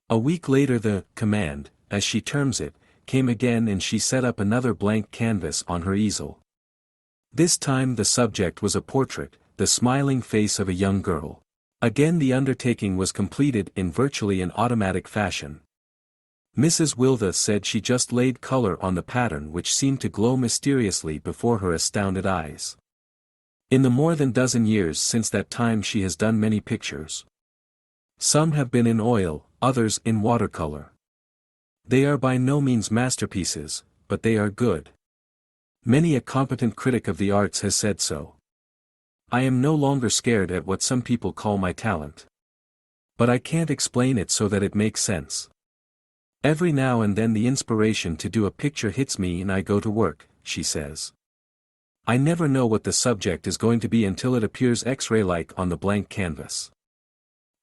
A week later the command, as she terms it, came again and she set up another blank canvas on her easel. This time the subject was a portrait, the smiling face of a young girl. Again the undertaking was completed in virtually an automatic fashion. Mrs. Wilda said she just laid color on the pattern which seemed to glow mysteriously before her astounded eyes. In the more than dozen years since that time she has done many pictures. Some have been in oil, others in watercolor. They are by no means masterpieces, but they are good. Many a competent critic of the arts has said so. I am no longer scared at what some people call my talent. But I can't explain it so that it makes sense. Every now and then the inspiration to do a picture hits me and I go to work, she says. I never know what the subject is going to be until it appears X-ray-like on the blank canvas.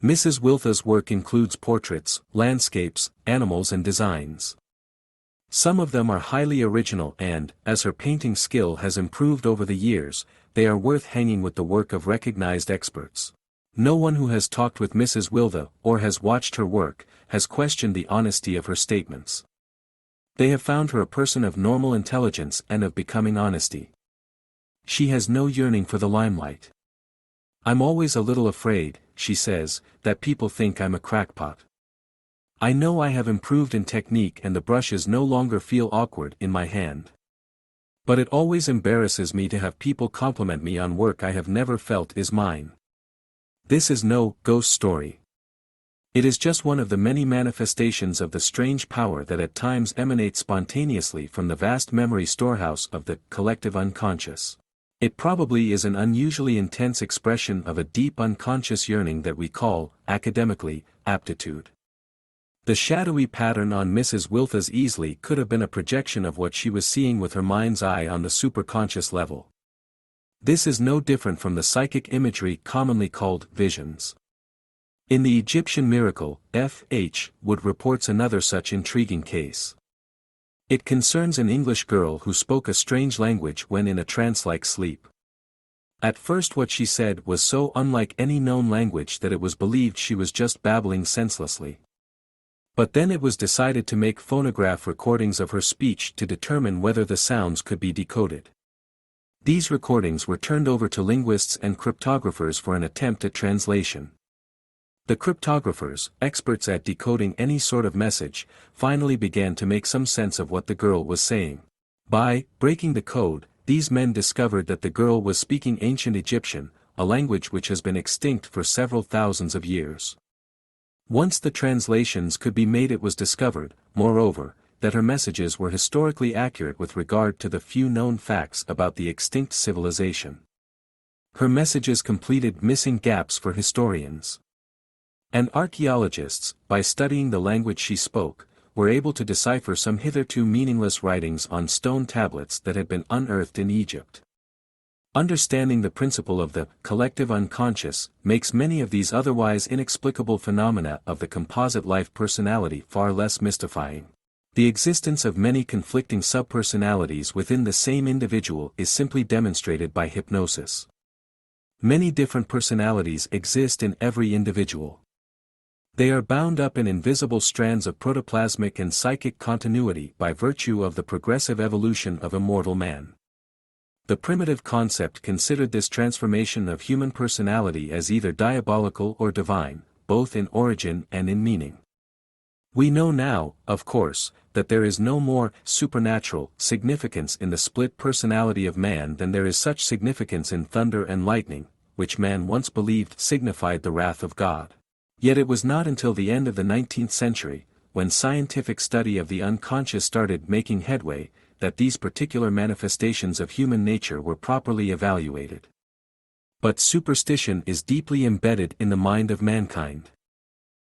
Mrs. Wilda's work includes portraits, landscapes, animals and designs. Some of them are highly original and, as her painting skill has improved over the years, they are worth hanging with the work of recognized experts. No one who has talked with Mrs. Wilda, or has watched her work, has questioned the honesty of her statements. They have found her a person of normal intelligence and of becoming honesty. She has no yearning for the limelight. I'm always a little afraid, she says, that people think I'm a crackpot. I know I have improved in technique and the brushes no longer feel awkward in my hand. But it always embarrasses me to have people compliment me on work I have never felt is mine. This is no ghost story. It is just one of the many manifestations of the strange power that at times emanates spontaneously from the vast memory storehouse of the collective unconscious. It probably is an unusually intense expression of a deep unconscious yearning that we call, academically, aptitude. The shadowy pattern on Mrs. Wilda's easel could have been a projection of what she was seeing with her mind's eye on the superconscious level. This is no different from the psychic imagery commonly called visions. In the Egyptian miracle, F. H. Wood reports another such intriguing case. It concerns an English girl who spoke a strange language when in a trance-like sleep. At first what she said was so unlike any known language that it was believed she was just babbling senselessly. But then it was decided to make phonograph recordings of her speech to determine whether the sounds could be decoded. These recordings were turned over to linguists and cryptographers for an attempt at translation. The cryptographers, experts at decoding any sort of message, finally began to make some sense of what the girl was saying. By breaking the code, these men discovered that the girl was speaking ancient Egyptian, a language which has been extinct for several thousands of years. Once the translations could be made, it was discovered, moreover, that her messages were historically accurate with regard to the few known facts about the extinct civilization. Her messages completed missing gaps for historians and archaeologists, by studying the language she spoke, were able to decipher some hitherto meaningless writings on stone tablets that had been unearthed in Egypt. Understanding the principle of the collective unconscious makes many of these otherwise inexplicable phenomena of the composite life personality far less mystifying. The existence of many conflicting subpersonalities within the same individual is simply demonstrated by hypnosis. Many different personalities exist in every individual. They are bound up in invisible strands of protoplasmic and psychic continuity by virtue of the progressive evolution of immortal man. The primitive concept considered this transformation of human personality as either diabolical or divine, both in origin and in meaning. We know now, of course, that there is no more supernatural significance in the split personality of man than there is such significance in thunder and lightning, which man once believed signified the wrath of God. Yet it was not until the end of the 19th century, when scientific study of the unconscious started making headway, that these particular manifestations of human nature were properly evaluated. But superstition is deeply embedded in the mind of mankind.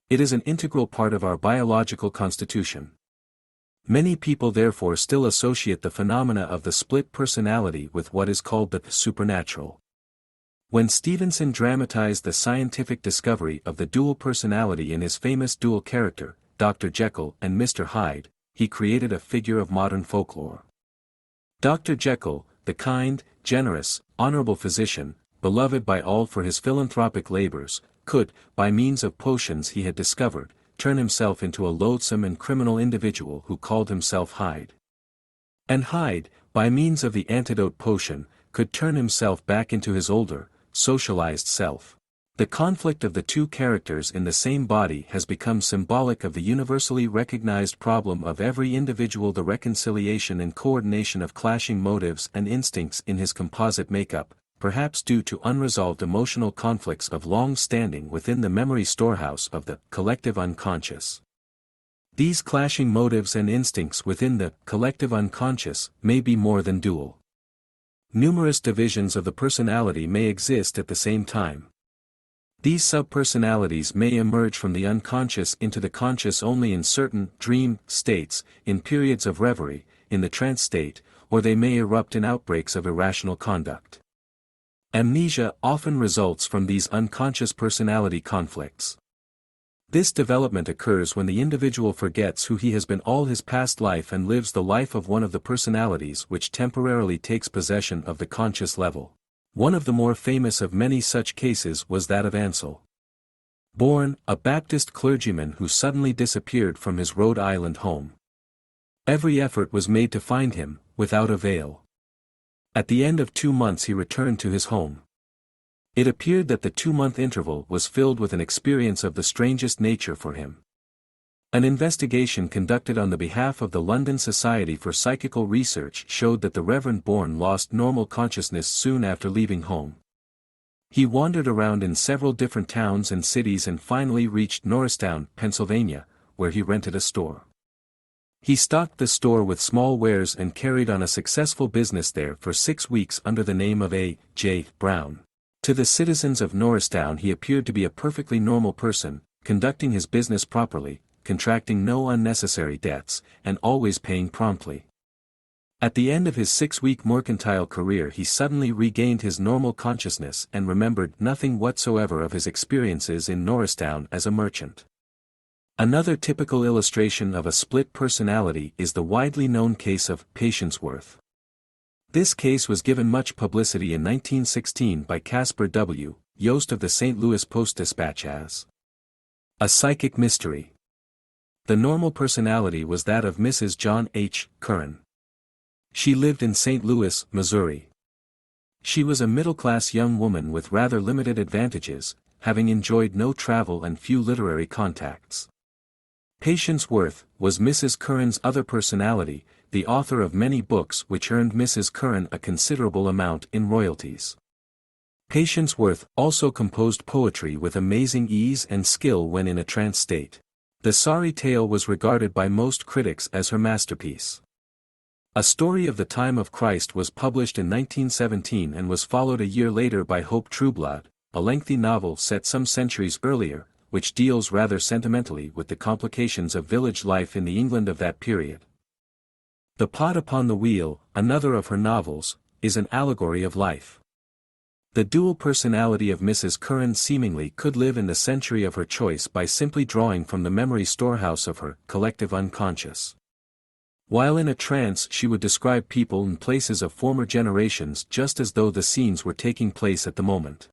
It is an integral part of our biological constitution. Many people therefore still associate the phenomena of the split personality with what is called the supernatural. When Stevenson dramatized the scientific discovery of the dual personality in his famous dual character, Dr. Jekyll and Mr. Hyde, he created a figure of modern folklore. Dr. Jekyll, the kind, generous, honorable physician, beloved by all for his philanthropic labors, could, by means of potions he had discovered, turn himself into a loathsome and criminal individual who called himself Hyde. And Hyde, by means of the antidote potion, could turn himself back into his older, socialized self. The conflict of the two characters in the same body has become symbolic of the universally recognized problem of every individual, the reconciliation and coordination of clashing motives and instincts in his composite makeup, perhaps due to unresolved emotional conflicts of long standing within the memory storehouse of the collective unconscious. These clashing motives and instincts within the collective unconscious may be more than dual. Numerous divisions of the personality may exist at the same time. These subpersonalities may emerge from the unconscious into the conscious only in certain dream states, in periods of reverie, in the trance state, or they may erupt in outbreaks of irrational conduct. Amnesia often results from these unconscious personality conflicts. This development occurs when the individual forgets who he has been all his past life and lives the life of one of the personalities which temporarily takes possession of the conscious level. One of the more famous of many such cases was that of Ansel. Born, a Baptist clergyman who suddenly disappeared from his Rhode Island home. Every effort was made to find him, without avail. At the end of 2 months he returned to his home. It appeared that the 2-month interval was filled with an experience of the strangest nature for him. An investigation conducted on the behalf of the London Society for Psychical Research showed that the Reverend Bourne lost normal consciousness soon after leaving home. He wandered around in several different towns and cities and finally reached Norristown, Pennsylvania, where he rented a store. He stocked the store with small wares and carried on a successful business there for 6 weeks under the name of A. J. Brown. To the citizens of Norristown he appeared to be a perfectly normal person, conducting his business properly, contracting no unnecessary debts, and always paying promptly. At the end of his 6-week mercantile career he suddenly regained his normal consciousness and remembered nothing whatsoever of his experiences in Norristown as a merchant. Another typical illustration of a split personality is the widely known case of Patience Worth. This case was given much publicity in 1916 by Caspar W. Yost of the St. Louis Post-Dispatch as a psychic mystery. The normal personality was that of Mrs. John H. Curran. She lived in St. Louis, Missouri. She was a middle-class young woman with rather limited advantages, having enjoyed no travel and few literary contacts. Patience Worth was Mrs. Curran's other personality, the author of many books which earned Mrs. Curran a considerable amount in royalties. Patience Worth also composed poetry with amazing ease and skill when in a trance state. The sorry tale was regarded by most critics as her masterpiece. A Story of the Time of Christ was published in 1917 and was followed a year later by Hope Trueblood, a lengthy novel set some centuries earlier, which deals rather sentimentally with the complications of village life in the England of that period. The Pot Upon the Wheel, another of her novels, is an allegory of life. The dual personality of Mrs. Curran seemingly could live in the century of her choice by simply drawing from the memory storehouse of her collective unconscious. While in a trance she would describe people and places of former generations just as though the scenes were taking place at the moment.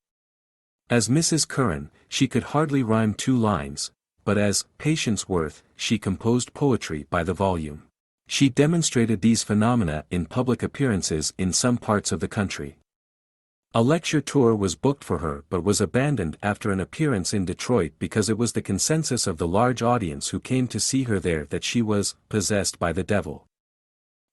As Mrs. Curran, she could hardly rhyme 2 lines, but as Patience Worth, she composed poetry by the volume. She demonstrated these phenomena in public appearances in some parts of the country. A lecture tour was booked for her but was abandoned after an appearance in Detroit because it was the consensus of the large audience who came to see her there that she was possessed by the devil.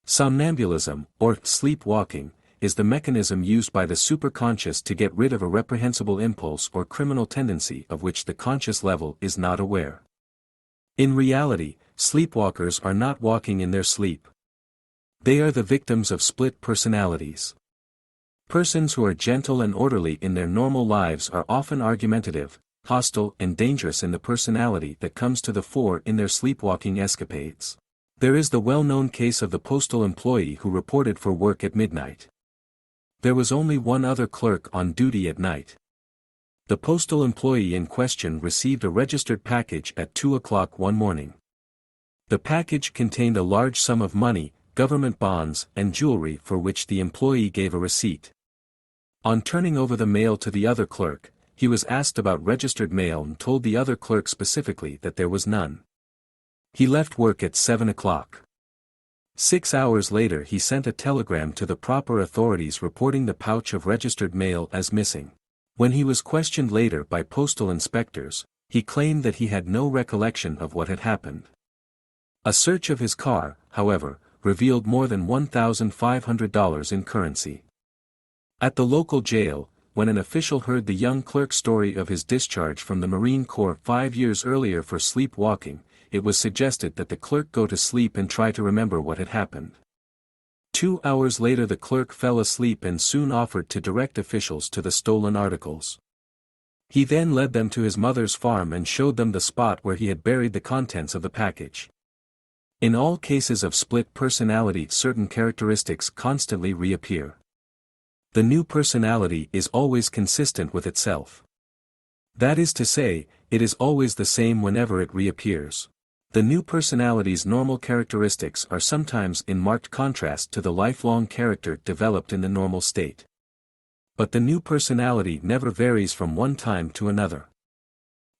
Somnambulism, or sleepwalking, is the mechanism used by the superconscious to get rid of a reprehensible impulse or criminal tendency of which the conscious level is not aware. In reality, sleepwalkers are not walking in their sleep. They are the victims of split personalities. Persons who are gentle and orderly in their normal lives are often argumentative, hostile and dangerous in the personality that comes to the fore in their sleepwalking escapades. There is the well-known case of the postal employee who reported for work at midnight. There was only one other clerk on duty at night. The postal employee in question received a registered package at 2 o'clock one morning. The package contained a large sum of money, government bonds and jewelry for which the employee gave a receipt. On turning over the mail to the other clerk, he was asked about registered mail and told the other clerk specifically that there was none. He left work at 7 o'clock. 6 hours later he sent a telegram to the proper authorities reporting the pouch of registered mail as missing. When he was questioned later by postal inspectors, he claimed that he had no recollection of what had happened. A search of his car, however, revealed more than $1,500 in currency. At the local jail, when an official heard the young clerk's story of his discharge from the Marine Corps 5 years earlier for sleepwalking, it was suggested that the clerk go to sleep and try to remember what had happened. 2 hours later the clerk fell asleep and soon offered to direct officials to the stolen articles. He then led them to his mother's farm and showed them the spot where he had buried the contents of the package. In all cases of split personality certain characteristics constantly reappear. The new personality is always consistent with itself. That is to say, it is always the same whenever it reappears. The new personality's normal characteristics are sometimes in marked contrast to the lifelong character developed in the normal state. But the new personality never varies from one time to another.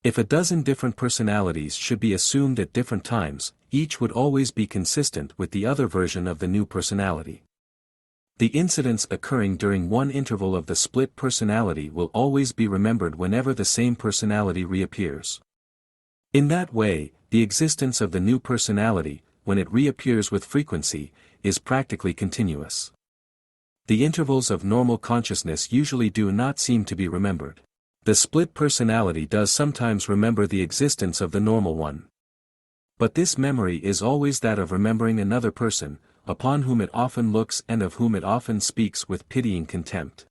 If a dozen different personalities should be assumed at different times, each would always be consistent with the other version of the new personality. The incidents occurring during one interval of the split personality will always be remembered whenever the same personality reappears. In that way, the existence of the new personality, when it reappears with frequency, is practically continuous. The intervals of normal consciousness usually do not seem to be remembered. The split personality does sometimes remember the existence of the normal one. But this memory is always that of remembering another person, upon whom it often looks and of whom it often speaks with pitying contempt.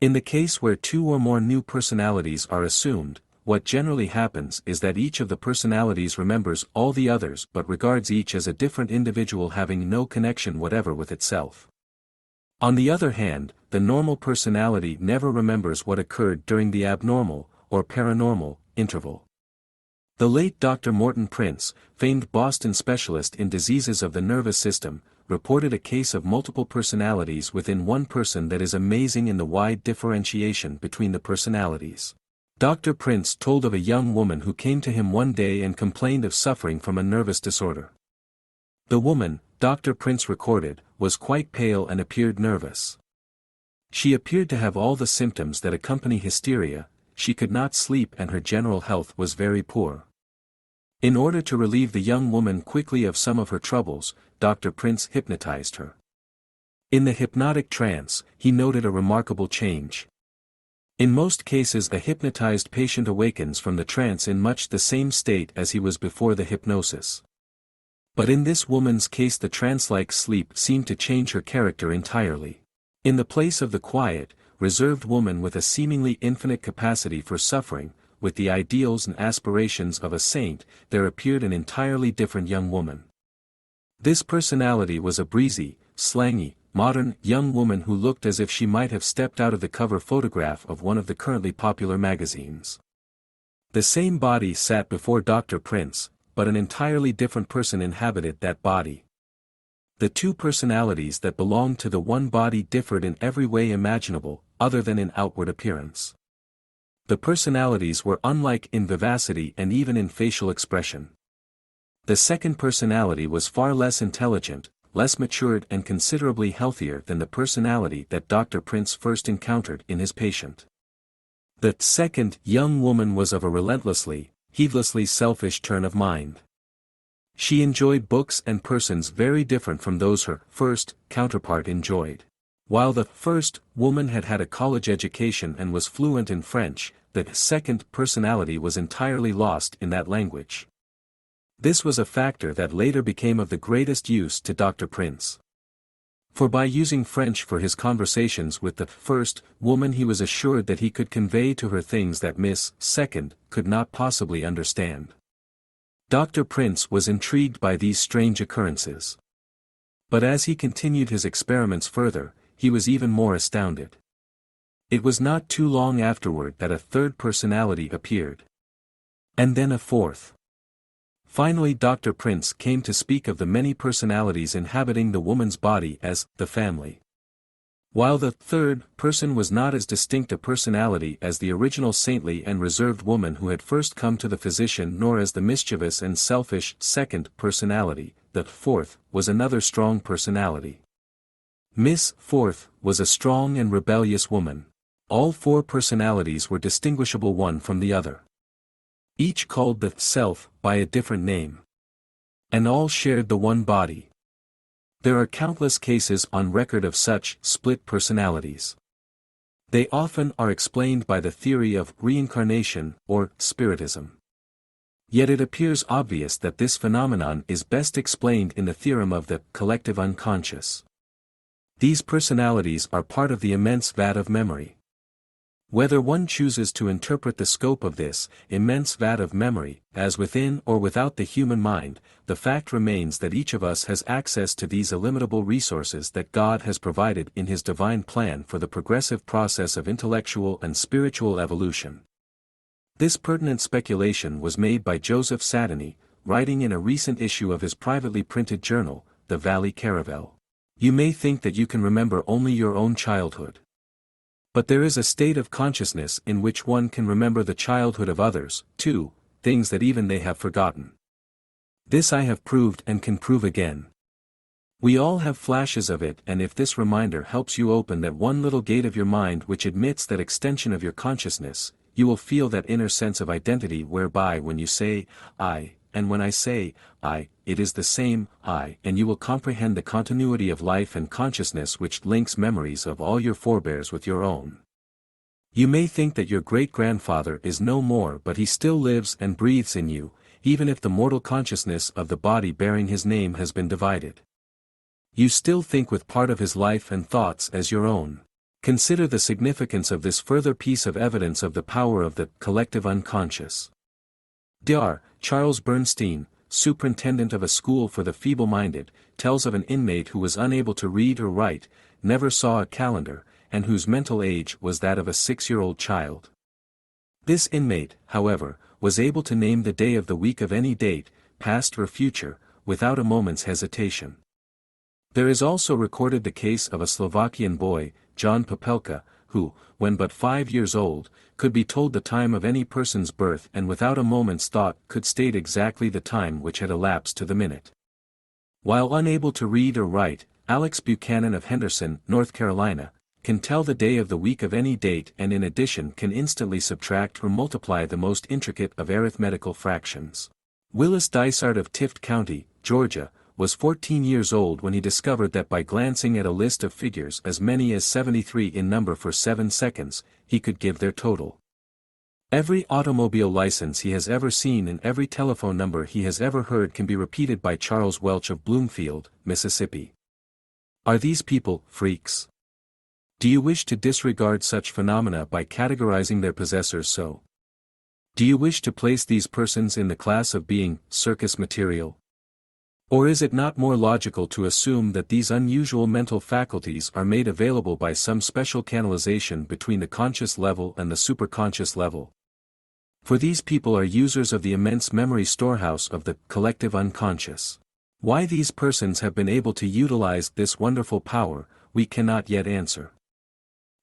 In the case where 2 or more new personalities are assumed, what generally happens is that each of the personalities remembers all the others but regards each as a different individual having no connection whatever with itself. On the other hand, the normal personality never remembers what occurred during the abnormal, or paranormal, interval. The late Dr. Morton Prince, famed Boston specialist in diseases of the nervous system, reported a case of multiple personalities within one person that is amazing in the wide differentiation between the personalities. Dr. Prince told of a young woman who came to him one day and complained of suffering from a nervous disorder. The woman, Dr. Prince recorded, was quite pale and appeared nervous. She appeared to have all the symptoms that accompany hysteria, she could not sleep and her general health was very poor. In order to relieve the young woman quickly of some of her troubles, Dr. Prince hypnotized her. In the hypnotic trance, he noted a remarkable change. In most cases a hypnotized patient awakens from the trance in much the same state as he was before the hypnosis. But in this woman's case the trance-like sleep seemed to change her character entirely. In the place of the quiet, reserved woman with a seemingly infinite capacity for suffering, with the ideals and aspirations of a saint, there appeared an entirely different young woman. This personality was a breezy, slangy, modern young woman who looked as if she might have stepped out of the cover photograph of one of the currently popular magazines. The same body sat before Dr. Prince, but an entirely different person inhabited that body. The two personalities that belonged to the one body differed in every way imaginable, other than in outward appearance. The personalities were unlike in vivacity and even in facial expression. The second personality was far less intelligent, less matured and considerably healthier than the personality that Dr. Prince first encountered in his patient. The second young woman was of a relentlessly, heedlessly selfish turn of mind. She enjoyed books and persons very different from those her first counterpart enjoyed. While the first woman had had a college education and was fluent in French, the second personality was entirely lost in that language. This was a factor that later became of the greatest use to Dr. Prince. For by using French for his conversations with the first woman he was assured that he could convey to her things that Miss Second could not possibly understand. Dr. Prince was intrigued by these strange occurrences. But as he continued his experiments further, he was even more astounded. It was not too long afterward that a third personality appeared. And then a fourth. Finally Dr. Prince came to speak of the many personalities inhabiting the woman's body as the family. While the third person was not as distinct a personality as the original saintly and reserved woman who had first come to the physician nor as the mischievous and selfish second personality, the fourth was another strong personality. Miss Fourth was a strong and rebellious woman. All four personalities were distinguishable one from the other. Each called the self by a different name. And all shared the one body. There are countless cases on record of such split personalities. They often are explained by the theory of reincarnation or spiritism. Yet it appears obvious that this phenomenon is best explained in the theorem of the collective unconscious. These personalities are part of the immense vat of memory. Whether one chooses to interpret the scope of this immense vat of memory as within or without the human mind, the fact remains that each of us has access to these illimitable resources that God has provided in His divine plan for the progressive process of intellectual and spiritual evolution. This pertinent speculation was made by Joseph Sadany, writing in a recent issue of his privately printed journal, The Valley Caravel. You may think that you can remember only your own childhood. But there is a state of consciousness in which one can remember the childhood of others, too, things that even they have forgotten. This I have proved and can prove again. We all have flashes of it, and if this reminder helps you open that one little gate of your mind which admits that extension of your consciousness, you will feel that inner sense of identity whereby when you say, I, and when I say, I, it is the same, I, and you will comprehend the continuity of life and consciousness which links memories of all your forebears with your own. You may think that your great-grandfather is no more, but he still lives and breathes in you, even if the mortal consciousness of the body bearing his name has been divided. You still think with part of his life and thoughts as your own. Consider the significance of this further piece of evidence of the power of the collective unconscious. Dr. Charles Bernstein, superintendent of a school for the feeble-minded, tells of an inmate who was unable to read or write, never saw a calendar, and whose mental age was that of a 6-year-old child. This inmate, however, was able to name the day of the week of any date, past or future, without a moment's hesitation. There is also recorded the case of a Slovakian boy, John Popelka, who, when but 5 years old, could be told the time of any person's birth and without a moment's thought could state exactly the time which had elapsed to the minute. While unable to read or write, Alex Buchanan of Henderson, North Carolina, can tell the day of the week of any date and in addition can instantly subtract or multiply the most intricate of arithmetical fractions. Willis Dysart of Tift County, Georgia, was 14 years old when he discovered that by glancing at a list of figures as many as 73 in number for 7 seconds, he could give their total. Every automobile license he has ever seen and every telephone number he has ever heard can be repeated by Charles Welch of Bloomfield, Mississippi. Are these people freaks? Do you wish to disregard such phenomena by categorizing their possessors so? Do you wish to place these persons in the class of being circus material? Or is it not more logical to assume that these unusual mental faculties are made available by some special canalization between the conscious level and the superconscious level? For these people are users of the immense memory storehouse of the collective unconscious. Why these persons have been able to utilize this wonderful power, we cannot yet answer.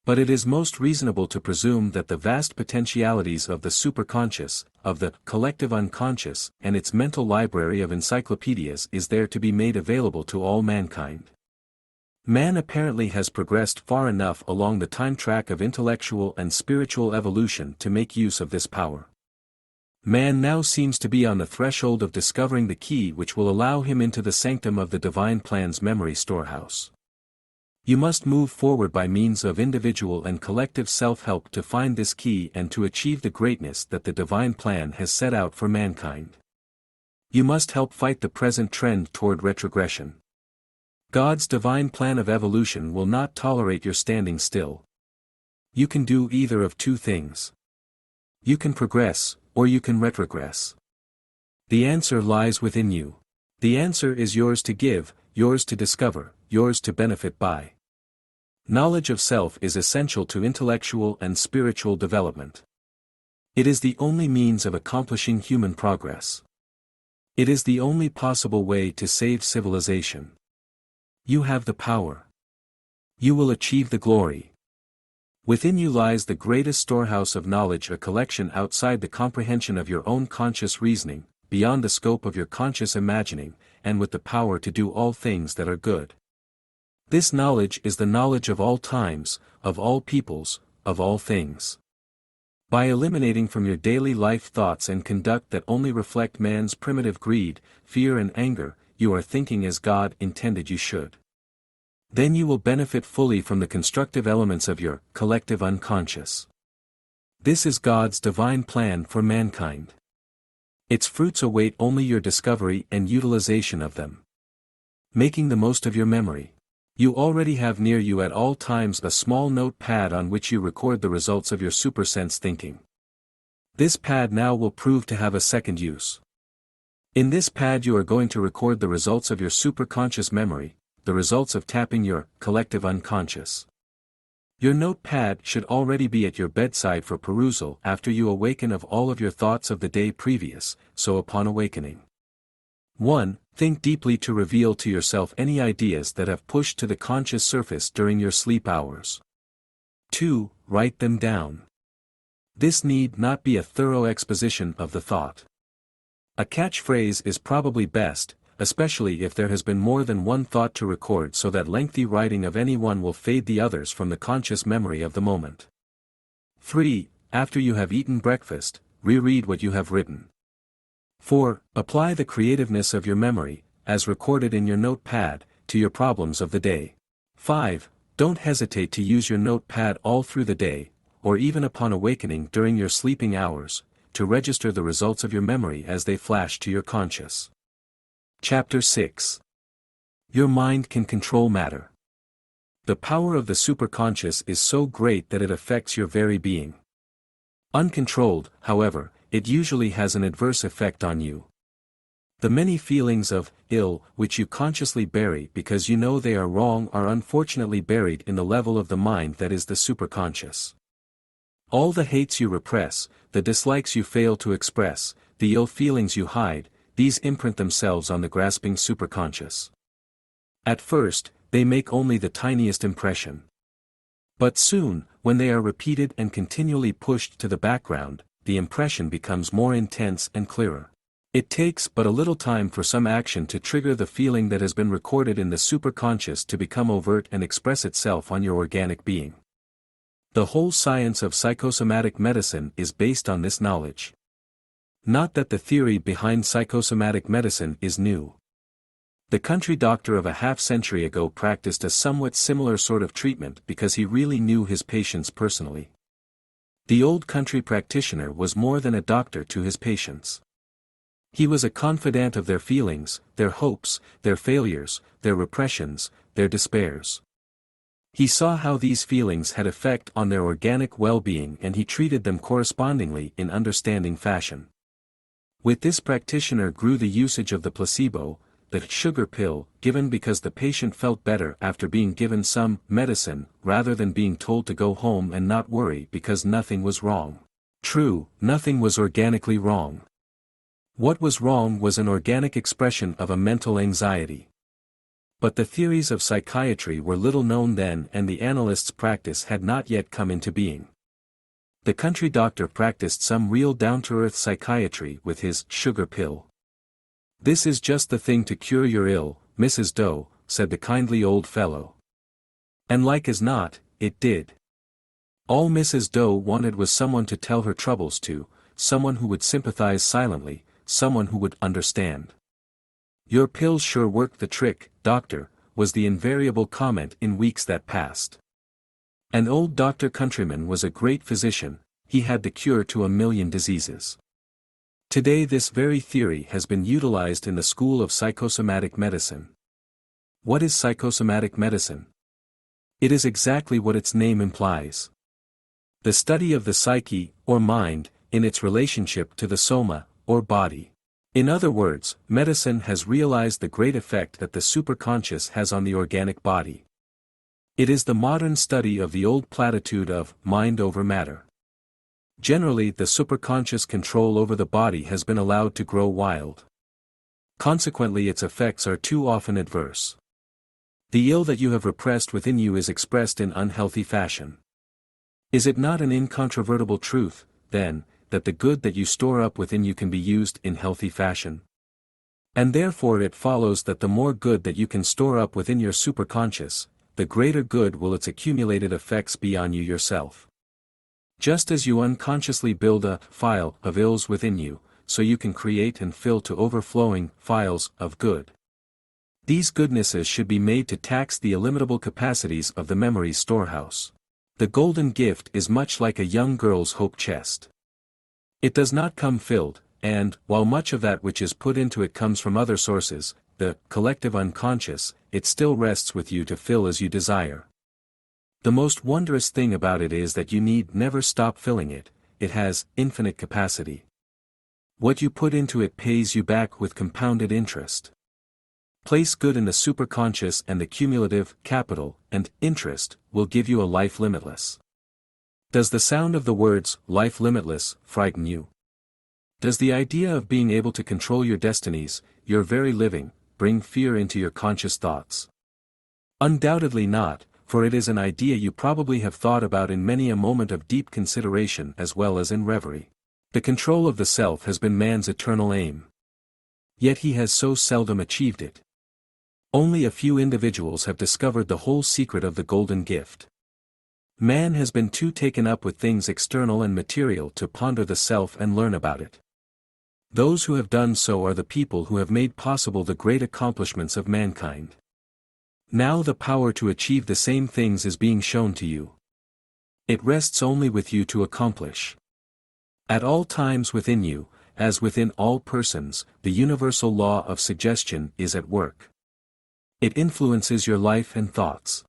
But it is most reasonable to presume that the vast potentialities of the superconscious, of the collective unconscious, and its mental library of encyclopedias is there to be made available to all mankind. Man apparently has progressed far enough along the time track of intellectual and spiritual evolution to make use of this power. Man now seems to be on the threshold of discovering the key which will allow him into the sanctum of the divine plan's memory storehouse. You must move forward by means of individual and collective self-help to find this key and to achieve the greatness that the divine plan has set out for mankind. You must help fight the present trend toward retrogression. God's divine plan of evolution will not tolerate your standing still. You can do either of two things. You can progress, or you can retrogress. The answer lies within you. The answer is yours to give, yours to discover, yours to benefit by. Knowledge of self is essential to intellectual and spiritual development. It is the only means of accomplishing human progress. It is the only possible way to save civilization. You have the power. You will achieve the glory. Within you lies the greatest storehouse of knowledge, a collection outside the comprehension of your own conscious reasoning, beyond the scope of your conscious imagining, and with the power to do all things that are good. This knowledge is the knowledge of all times, of all peoples, of all things. By eliminating from your daily life thoughts and conduct that only reflect man's primitive greed, fear and anger, you are thinking as God intended you should. Then you will benefit fully from the constructive elements of your collective unconscious. This is God's divine plan for mankind. Its fruits await only your discovery and utilization of them. Making the most of your memory. You already have near you at all times a small notepad on which you record the results of your supersense thinking. This pad now will prove to have a second use. In this pad you are going to record the results of your superconscious memory, the results of tapping your collective unconscious. Your notepad should already be at your bedside for perusal after you awaken of all of your thoughts of the day previous, so upon awakening. 1. Think deeply to reveal to yourself any ideas that have pushed to the conscious surface during your sleep hours. 2. Write them down. This need not be a thorough exposition of the thought. A catchphrase is probably best, especially if there has been more than one thought to record, so that lengthy writing of any one will fade the others from the conscious memory of the moment. 3. After you have eaten breakfast, reread what you have written. 4. Apply the creativeness of your memory, as recorded in your notepad, to your problems of the day. 5. Don't hesitate to use your notepad all through the day, or even upon awakening during your sleeping hours, to register the results of your memory as they flash to your conscious. Chapter 6. Your mind can control matter. The power of the superconscious is so great that it affects your very being. Uncontrolled, however, it usually has an adverse effect on you. The many feelings of ill which you consciously bury because you know they are wrong are unfortunately buried in the level of the mind that is the superconscious. All the hates you repress, the dislikes you fail to express, the ill feelings you hide, these imprint themselves on the grasping superconscious. At first, they make only the tiniest impression. But soon, when they are repeated and continually pushed to the background, the impression becomes more intense and clearer. It takes but a little time for some action to trigger the feeling that has been recorded in the superconscious to become overt and express itself on your organic being. The whole science of psychosomatic medicine is based on this knowledge. Not that the theory behind psychosomatic medicine is new. The country doctor of a half-century ago practiced a somewhat similar sort of treatment because he really knew his patients personally. The old country practitioner was more than a doctor to his patients. He was a confidant of their feelings, their hopes, their failures, their repressions, their despairs. He saw how these feelings had effect on their organic well-being and he treated them correspondingly in understanding fashion. With this practitioner grew the usage of the placebo, the sugar pill, given because the patient felt better after being given some medicine rather than being told to go home and not worry because nothing was wrong. True, nothing was organically wrong. What was wrong was an organic expression of a mental anxiety. But the theories of psychiatry were little known then and the analyst's practice had not yet come into being. The country doctor practiced some real down-to-earth psychiatry with his sugar pill. "This is just the thing to cure your ill, Mrs. Doe," said the kindly old fellow. And like as not, it did. All Mrs. Doe wanted was someone to tell her troubles to, someone who would sympathize silently, someone who would understand. "Your pills sure worked the trick, doctor," was the invariable comment in weeks that passed. And old Dr. Countryman was a great physician, he had the cure to a million diseases. Today this very theory has been utilized in the school of psychosomatic medicine. What is psychosomatic medicine? It is exactly what its name implies. The study of the psyche, or mind, in its relationship to the soma, or body. In other words, medicine has realized the great effect that the superconscious has on the organic body. It is the modern study of the old platitude of mind over matter. Generally, the superconscious control over the body has been allowed to grow wild. Consequently, its effects are too often adverse. The ill that you have repressed within you is expressed in unhealthy fashion. Is it not an incontrovertible truth, then, that the good that you store up within you can be used in healthy fashion? And therefore it follows that the more good that you can store up within your superconscious, the greater good will its accumulated effects be on you yourself. Just as you unconsciously build a file of ills within you, so you can create and fill to overflowing files of good. These goodnesses should be made to tax the illimitable capacities of the memory storehouse. The golden gift is much like a young girl's hope chest. It does not come filled, and, while much of that which is put into it comes from other sources, the collective unconscious, it still rests with you to fill as you desire. The most wondrous thing about it is that you need never stop filling it, it has infinite capacity. What you put into it pays you back with compounded interest. Place good in the superconscious and the cumulative capital and interest will give you a life limitless. Does the sound of the words life limitless frighten you? Does the idea of being able to control your destinies, your very living, bring fear into your conscious thoughts? Undoubtedly not, for it is an idea you probably have thought about in many a moment of deep consideration as well as in reverie. The control of the self has been man's eternal aim. Yet he has so seldom achieved it. Only a few individuals have discovered the whole secret of the golden gift. Man has been too taken up with things external and material to ponder the self and learn about it. Those who have done so are the people who have made possible the great accomplishments of mankind. Now the power to achieve the same things is being shown to you. It rests only with you to accomplish. At all times within you, as within all persons, the universal law of suggestion is at work. It influences your life and thoughts.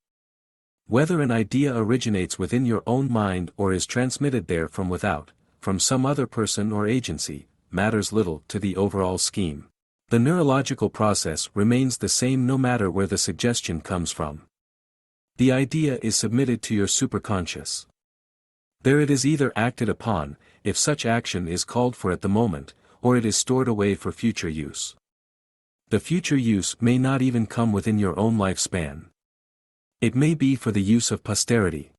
Whether an idea originates within your own mind or is transmitted there from without, from some other person or agency, matters little to the overall scheme. The neurological process remains the same no matter where the suggestion comes from. The idea is submitted to your superconscious. There it is either acted upon, if such action is called for at the moment, or it is stored away for future use. The future use may not even come within your own lifespan. It may be for the use of posterity.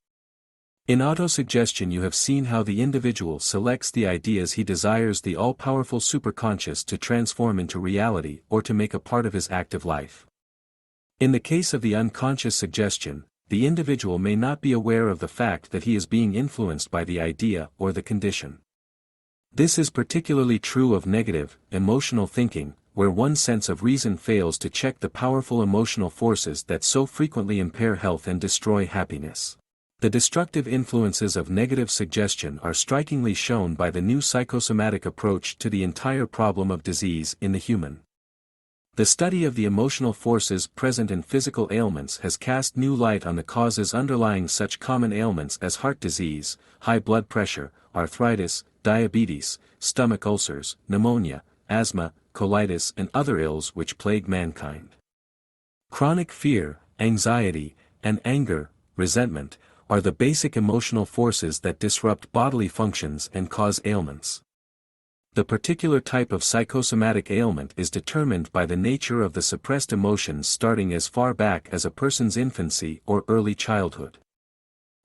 In autosuggestion you have seen how the individual selects the ideas he desires the all-powerful superconscious to transform into reality or to make a part of his active life. In the case of the unconscious suggestion, the individual may not be aware of the fact that he is being influenced by the idea or the condition. This is particularly true of negative, emotional thinking, where one sense of reason fails to check the powerful emotional forces that so frequently impair health and destroy happiness. The destructive influences of negative suggestion are strikingly shown by the new psychosomatic approach to the entire problem of disease in the human. The study of the emotional forces present in physical ailments has cast new light on the causes underlying such common ailments as heart disease, high blood pressure, arthritis, diabetes, stomach ulcers, pneumonia, asthma, colitis and other ills which plague mankind. Chronic fear, anxiety, and anger, resentment, are the basic emotional forces that disrupt bodily functions and cause ailments. The particular type of psychosomatic ailment is determined by the nature of the suppressed emotions starting as far back as a person's infancy or early childhood.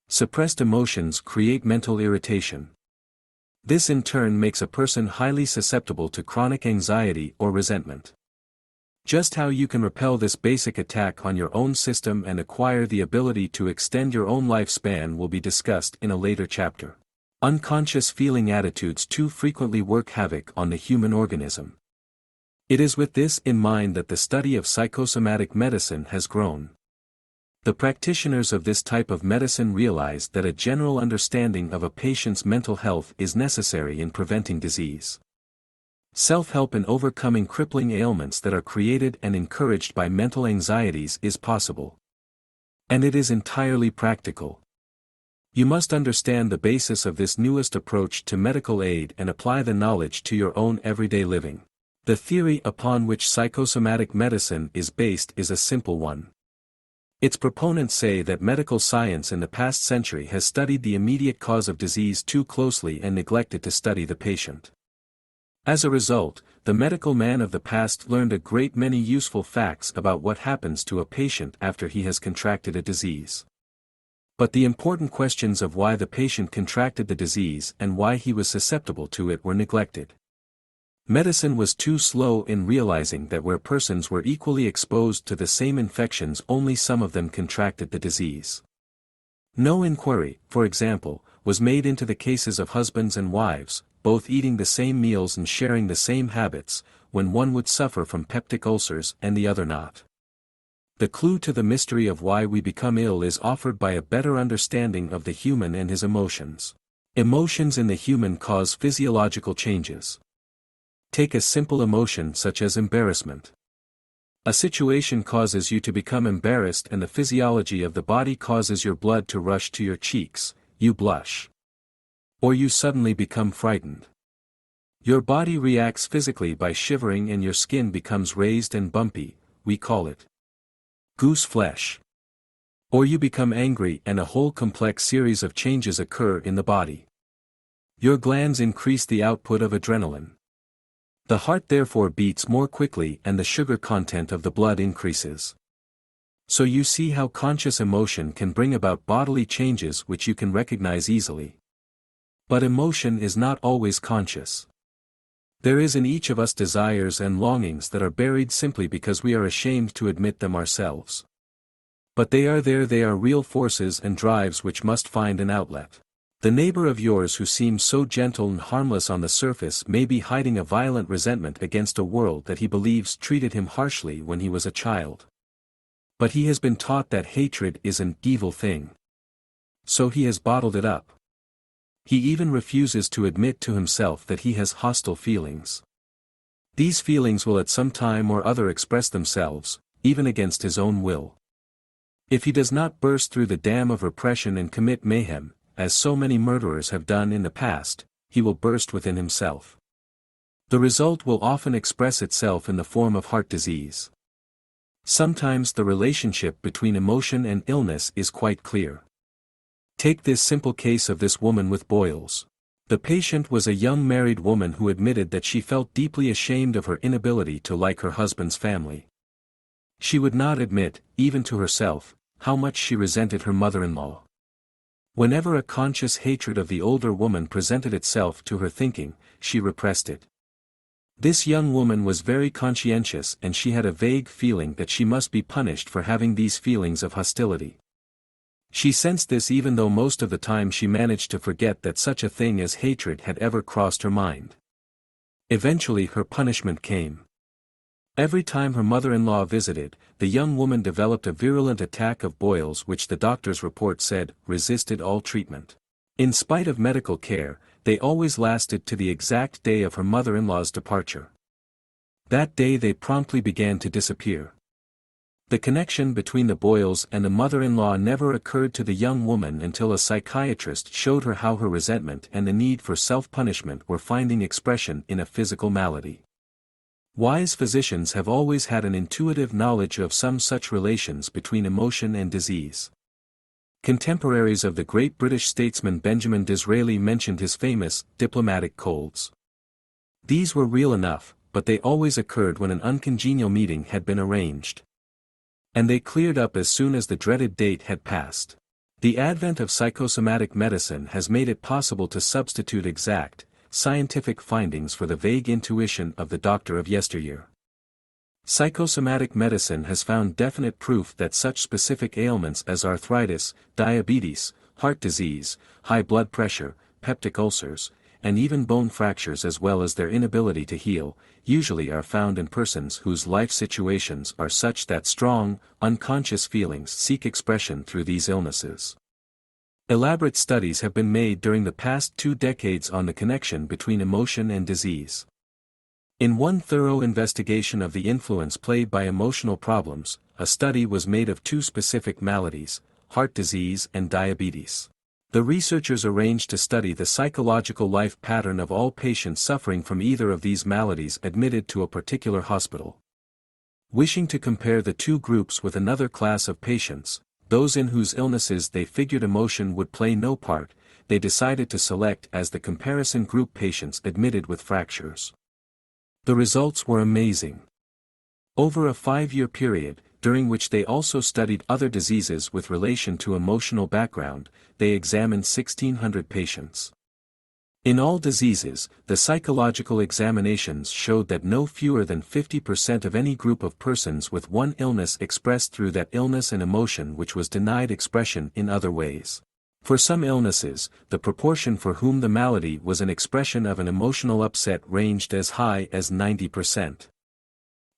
Suppressed emotions create mental irritation. This in turn makes a person highly susceptible to chronic anxiety or resentment. Just how you can repel this basic attack on your own system and acquire the ability to extend your own lifespan will be discussed in a later chapter. Unconscious feeling attitudes too frequently work havoc on the human organism. It is with this in mind that the study of psychosomatic medicine has grown. The practitioners of this type of medicine realize that a general understanding of a patient's mental health is necessary in preventing disease. Self-help in overcoming crippling ailments that are created and encouraged by mental anxieties is possible. And it is entirely practical. You must understand the basis of this newest approach to medical aid and apply the knowledge to your own everyday living. The theory upon which psychosomatic medicine is based is a simple one. Its proponents say that medical science in the past century has studied the immediate cause of disease too closely and neglected to study the patient. As a result, the medical man of the past learned a great many useful facts about what happens to a patient after he has contracted a disease. But the important questions of why the patient contracted the disease and why he was susceptible to it were neglected. Medicine was too slow in realizing that where persons were equally exposed to the same infections only some of them contracted the disease. No inquiry, for example, was made into the cases of husbands and wives, both eating the same meals and sharing the same habits, when one would suffer from peptic ulcers and the other not. The clue to the mystery of why we become ill is offered by a better understanding of the human and his emotions. Emotions in the human cause physiological changes. Take a simple emotion such as embarrassment. A situation causes you to become embarrassed and the physiology of the body causes your blood to rush to your cheeks, you blush. Or you suddenly become frightened. Your body reacts physically by shivering and your skin becomes raised and bumpy, we call it goose flesh. Or you become angry and a whole complex series of changes occur in the body. Your glands increase the output of adrenaline. The heart therefore beats more quickly and the sugar content of the blood increases. So you see how conscious emotion can bring about bodily changes which you can recognize easily. But emotion is not always conscious. There is in each of us desires and longings that are buried simply because we are ashamed to admit them ourselves. But they are there, they are real forces and drives which must find an outlet. The neighbor of yours who seems so gentle and harmless on the surface may be hiding a violent resentment against a world that he believes treated him harshly when he was a child. But he has been taught that hatred is an evil thing. So he has bottled it up. He even refuses to admit to himself that he has hostile feelings. These feelings will at some time or other express themselves, even against his own will. If he does not burst through the dam of repression and commit mayhem, as so many murderers have done in the past, he will burst within himself. The result will often express itself in the form of heart disease. Sometimes the relationship between emotion and illness is quite clear. Take this simple case of this woman with boils. The patient was a young married woman who admitted that she felt deeply ashamed of her inability to like her husband's family. She would not admit, even to herself, how much she resented her mother-in-law. Whenever a conscious hatred of the older woman presented itself to her thinking, she repressed it. This young woman was very conscientious and she had a vague feeling that she must be punished for having these feelings of hostility. She sensed this even though most of the time she managed to forget that such a thing as hatred had ever crossed her mind. Eventually her punishment came. Every time her mother-in-law visited, the young woman developed a virulent attack of boils which the doctor's report said resisted all treatment. In spite of medical care, they always lasted to the exact day of her mother-in-law's departure. That day they promptly began to disappear. The connection between the boils and the mother-in-law never occurred to the young woman until a psychiatrist showed her how her resentment and the need for self-punishment were finding expression in a physical malady. Wise physicians have always had an intuitive knowledge of some such relations between emotion and disease. Contemporaries of the great British statesman Benjamin Disraeli mentioned his famous diplomatic colds. These were real enough, but they always occurred when an uncongenial meeting had been arranged. And they cleared up as soon as the dreaded date had passed. The advent of psychosomatic medicine has made it possible to substitute exact, scientific findings for the vague intuition of the doctor of yesteryear. Psychosomatic medicine has found definite proof that such specific ailments as arthritis, diabetes, heart disease, high blood pressure, peptic ulcers, and even bone fractures as well as their inability to heal, usually are found in persons whose life situations are such that strong, unconscious feelings seek expression through these illnesses. Elaborate studies have been made during the past 2 decades on the connection between emotion and disease. In one thorough investigation of the influence played by emotional problems, a study was made of 2 specific maladies, heart disease and diabetes. The researchers arranged to study the psychological life pattern of all patients suffering from either of these maladies admitted to a particular hospital. Wishing to compare the 2 groups with another class of patients, those in whose illnesses they figured emotion would play no part, they decided to select as the comparison group patients admitted with fractures. The results were amazing. Over a 5-year period, during which they also studied other diseases with relation to emotional background, they examined 1,600 patients. In all diseases, the psychological examinations showed that no fewer than 50% of any group of persons with one illness expressed through that illness an emotion which was denied expression in other ways. For some illnesses, the proportion for whom the malady was an expression of an emotional upset ranged as high as 90%.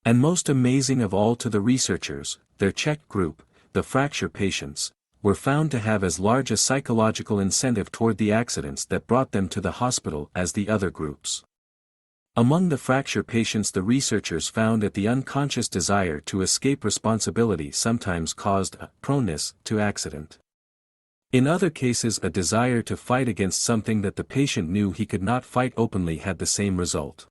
And most amazing of all to the researchers, their checked group, the fracture patients, were found to have as large a psychological incentive toward the accidents that brought them to the hospital as the other groups. Among the fracture patients the researchers found that the unconscious desire to escape responsibility sometimes caused a proneness to accident. In other cases a desire to fight against something that the patient knew he could not fight openly had the same result.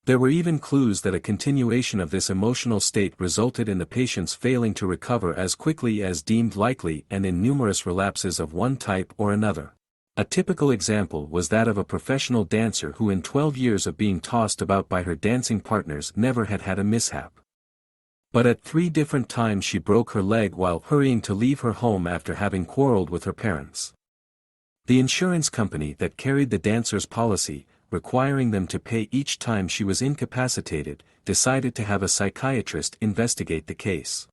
There were even clues that a continuation of this emotional state resulted in the patients failing to recover as quickly as deemed likely and in numerous relapses of one type or another. A typical example was that of a professional dancer who in 12 years of being tossed about by her dancing partners never had had a mishap. But at 3 different times she broke her leg while hurrying to leave her home after having quarreled with her parents. The insurance company that carried the dancer's policy, requiring them to pay each time she was incapacitated, decided to have a psychiatrist investigate the case.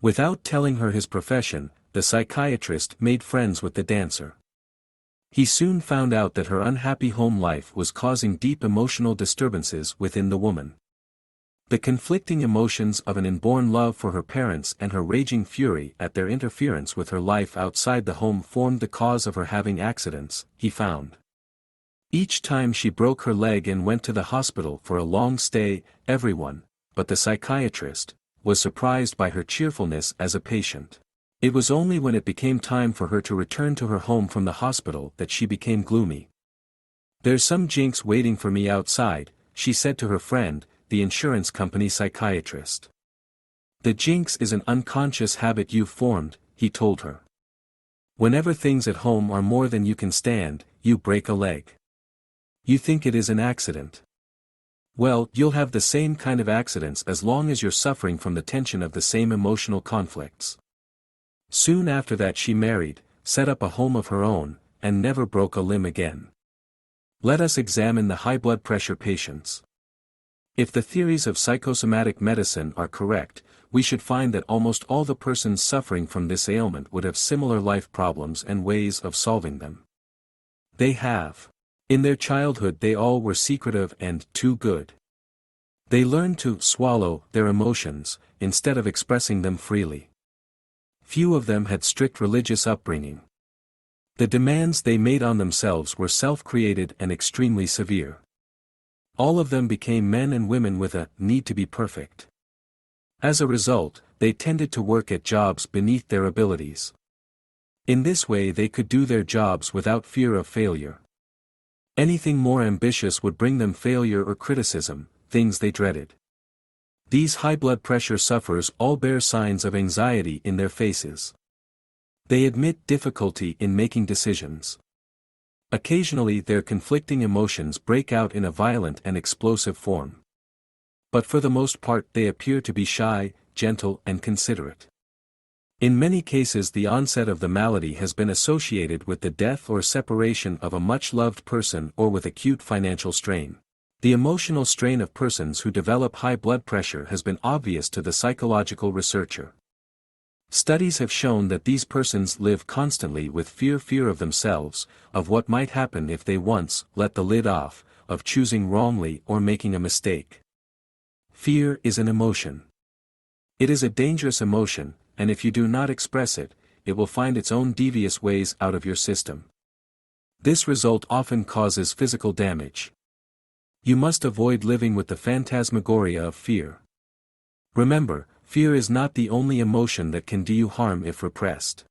Without telling her his profession, the psychiatrist made friends with the dancer. He soon found out that her unhappy home life was causing deep emotional disturbances within the woman. The conflicting emotions of an inborn love for her parents and her raging fury at their interference with her life outside the home formed the cause of her having accidents, he found. Each time she broke her leg and went to the hospital for a long stay, everyone, but the psychiatrist, was surprised by her cheerfulness as a patient. It was only when it became time for her to return to her home from the hospital that she became gloomy. "There's some jinx waiting for me outside," she said to her friend, the insurance company psychiatrist. "The jinx is an unconscious habit you've formed," he told her. "Whenever things at home are more than you can stand, you break a leg. You think it is an accident. Well, you'll have the same kind of accidents as long as you're suffering from the tension of the same emotional conflicts." Soon after that she married, set up a home of her own, and never broke a limb again. Let us examine the high blood pressure patients. If the theories of psychosomatic medicine are correct, we should find that almost all the persons suffering from this ailment would have similar life problems and ways of solving them. They have. In their childhood they all were secretive and too good. They learned to swallow their emotions, instead of expressing them freely. Few of them had strict religious upbringing. The demands they made on themselves were self-created and extremely severe. All of them became men and women with a need to be perfect. As a result, they tended to work at jobs beneath their abilities. In this way they could do their jobs without fear of failure. Anything more ambitious would bring them failure or criticism, things they dreaded. These high blood pressure sufferers all bear signs of anxiety in their faces. They admit difficulty in making decisions. Occasionally their conflicting emotions break out in a violent and explosive form. But for the most part they appear to be shy, gentle and considerate. In many cases the onset of the malady has been associated with the death or separation of a much-loved person or with acute financial strain. The emotional strain of persons who develop high blood pressure has been obvious to the psychological researcher. Studies have shown that these persons live constantly with fear of themselves, of what might happen if they once let the lid off, of choosing wrongly or making a mistake. Fear is an emotion. It is a dangerous emotion, and if you do not express it, it will find its own devious ways out of your system. This result often causes physical damage. You must avoid living with the phantasmagoria of fear. Remember, fear is not the only emotion that can do you harm if repressed.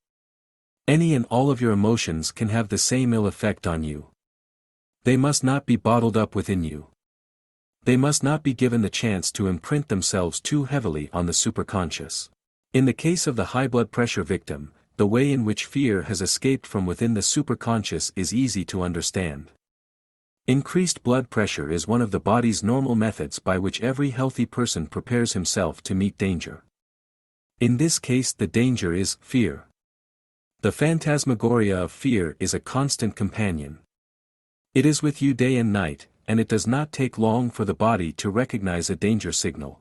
Any and all of your emotions can have the same ill effect on you. They must not be bottled up within you. They must not be given the chance to imprint themselves too heavily on the superconscious. In the case of the high blood pressure victim, the way in which fear has escaped from within the superconscious is easy to understand. Increased blood pressure is one of the body's normal methods by which every healthy person prepares himself to meet danger. In this case the danger is fear. The phantasmagoria of fear is a constant companion. It is with you day and night, and it does not take long for the body to recognize a danger signal.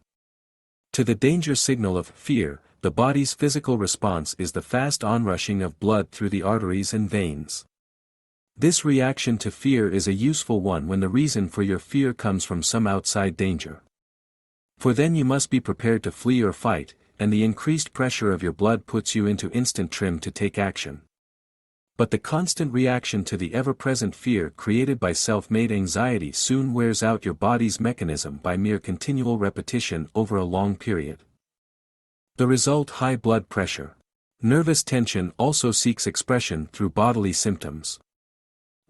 To the danger signal of fear, the body's physical response is the fast onrushing of blood through the arteries and veins. This reaction to fear is a useful one when the reason for your fear comes from some outside danger. For then you must be prepared to flee or fight, and the increased pressure of your blood puts you into instant trim to take action. But the constant reaction to the ever-present fear created by self-made anxiety soon wears out your body's mechanism by mere continual repetition over a long period. The result: high blood pressure. Nervous tension also seeks expression through bodily symptoms.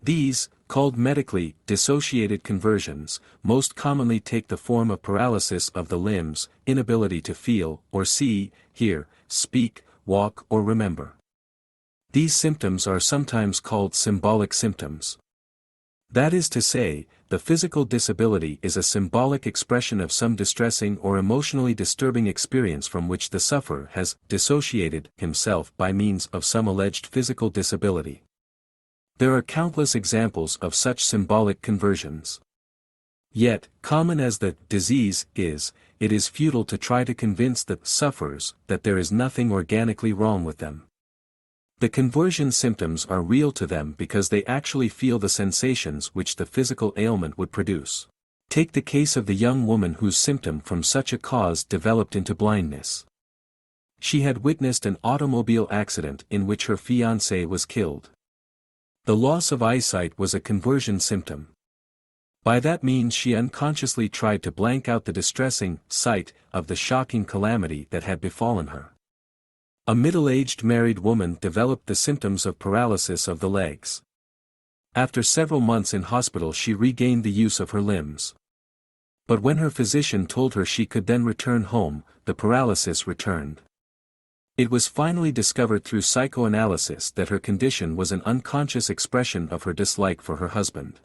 These, called medically dissociated conversions, most commonly take the form of paralysis of the limbs, inability to feel, or see, hear, speak, walk, or remember. These symptoms are sometimes called symbolic symptoms. That is to say, the physical disability is a symbolic expression of some distressing or emotionally disturbing experience from which the sufferer has dissociated himself by means of some alleged physical disability. There are countless examples of such symbolic conversions. Yet, common as the disease is, it is futile to try to convince the sufferers that there is nothing organically wrong with them. The conversion symptoms are real to them because they actually feel the sensations which the physical ailment would produce. Take the case of the young woman whose symptom from such a cause developed into blindness. She had witnessed an automobile accident in which her fiancé was killed. The loss of eyesight was a conversion symptom. By that means she unconsciously tried to blank out the distressing sight of the shocking calamity that had befallen her. A middle-aged married woman developed the symptoms of paralysis of the legs. After several months in hospital she regained the use of her limbs. But when her physician told her she could then return home, the paralysis returned. It was finally discovered through psychoanalysis that her condition was an unconscious expression of her dislike for her husband.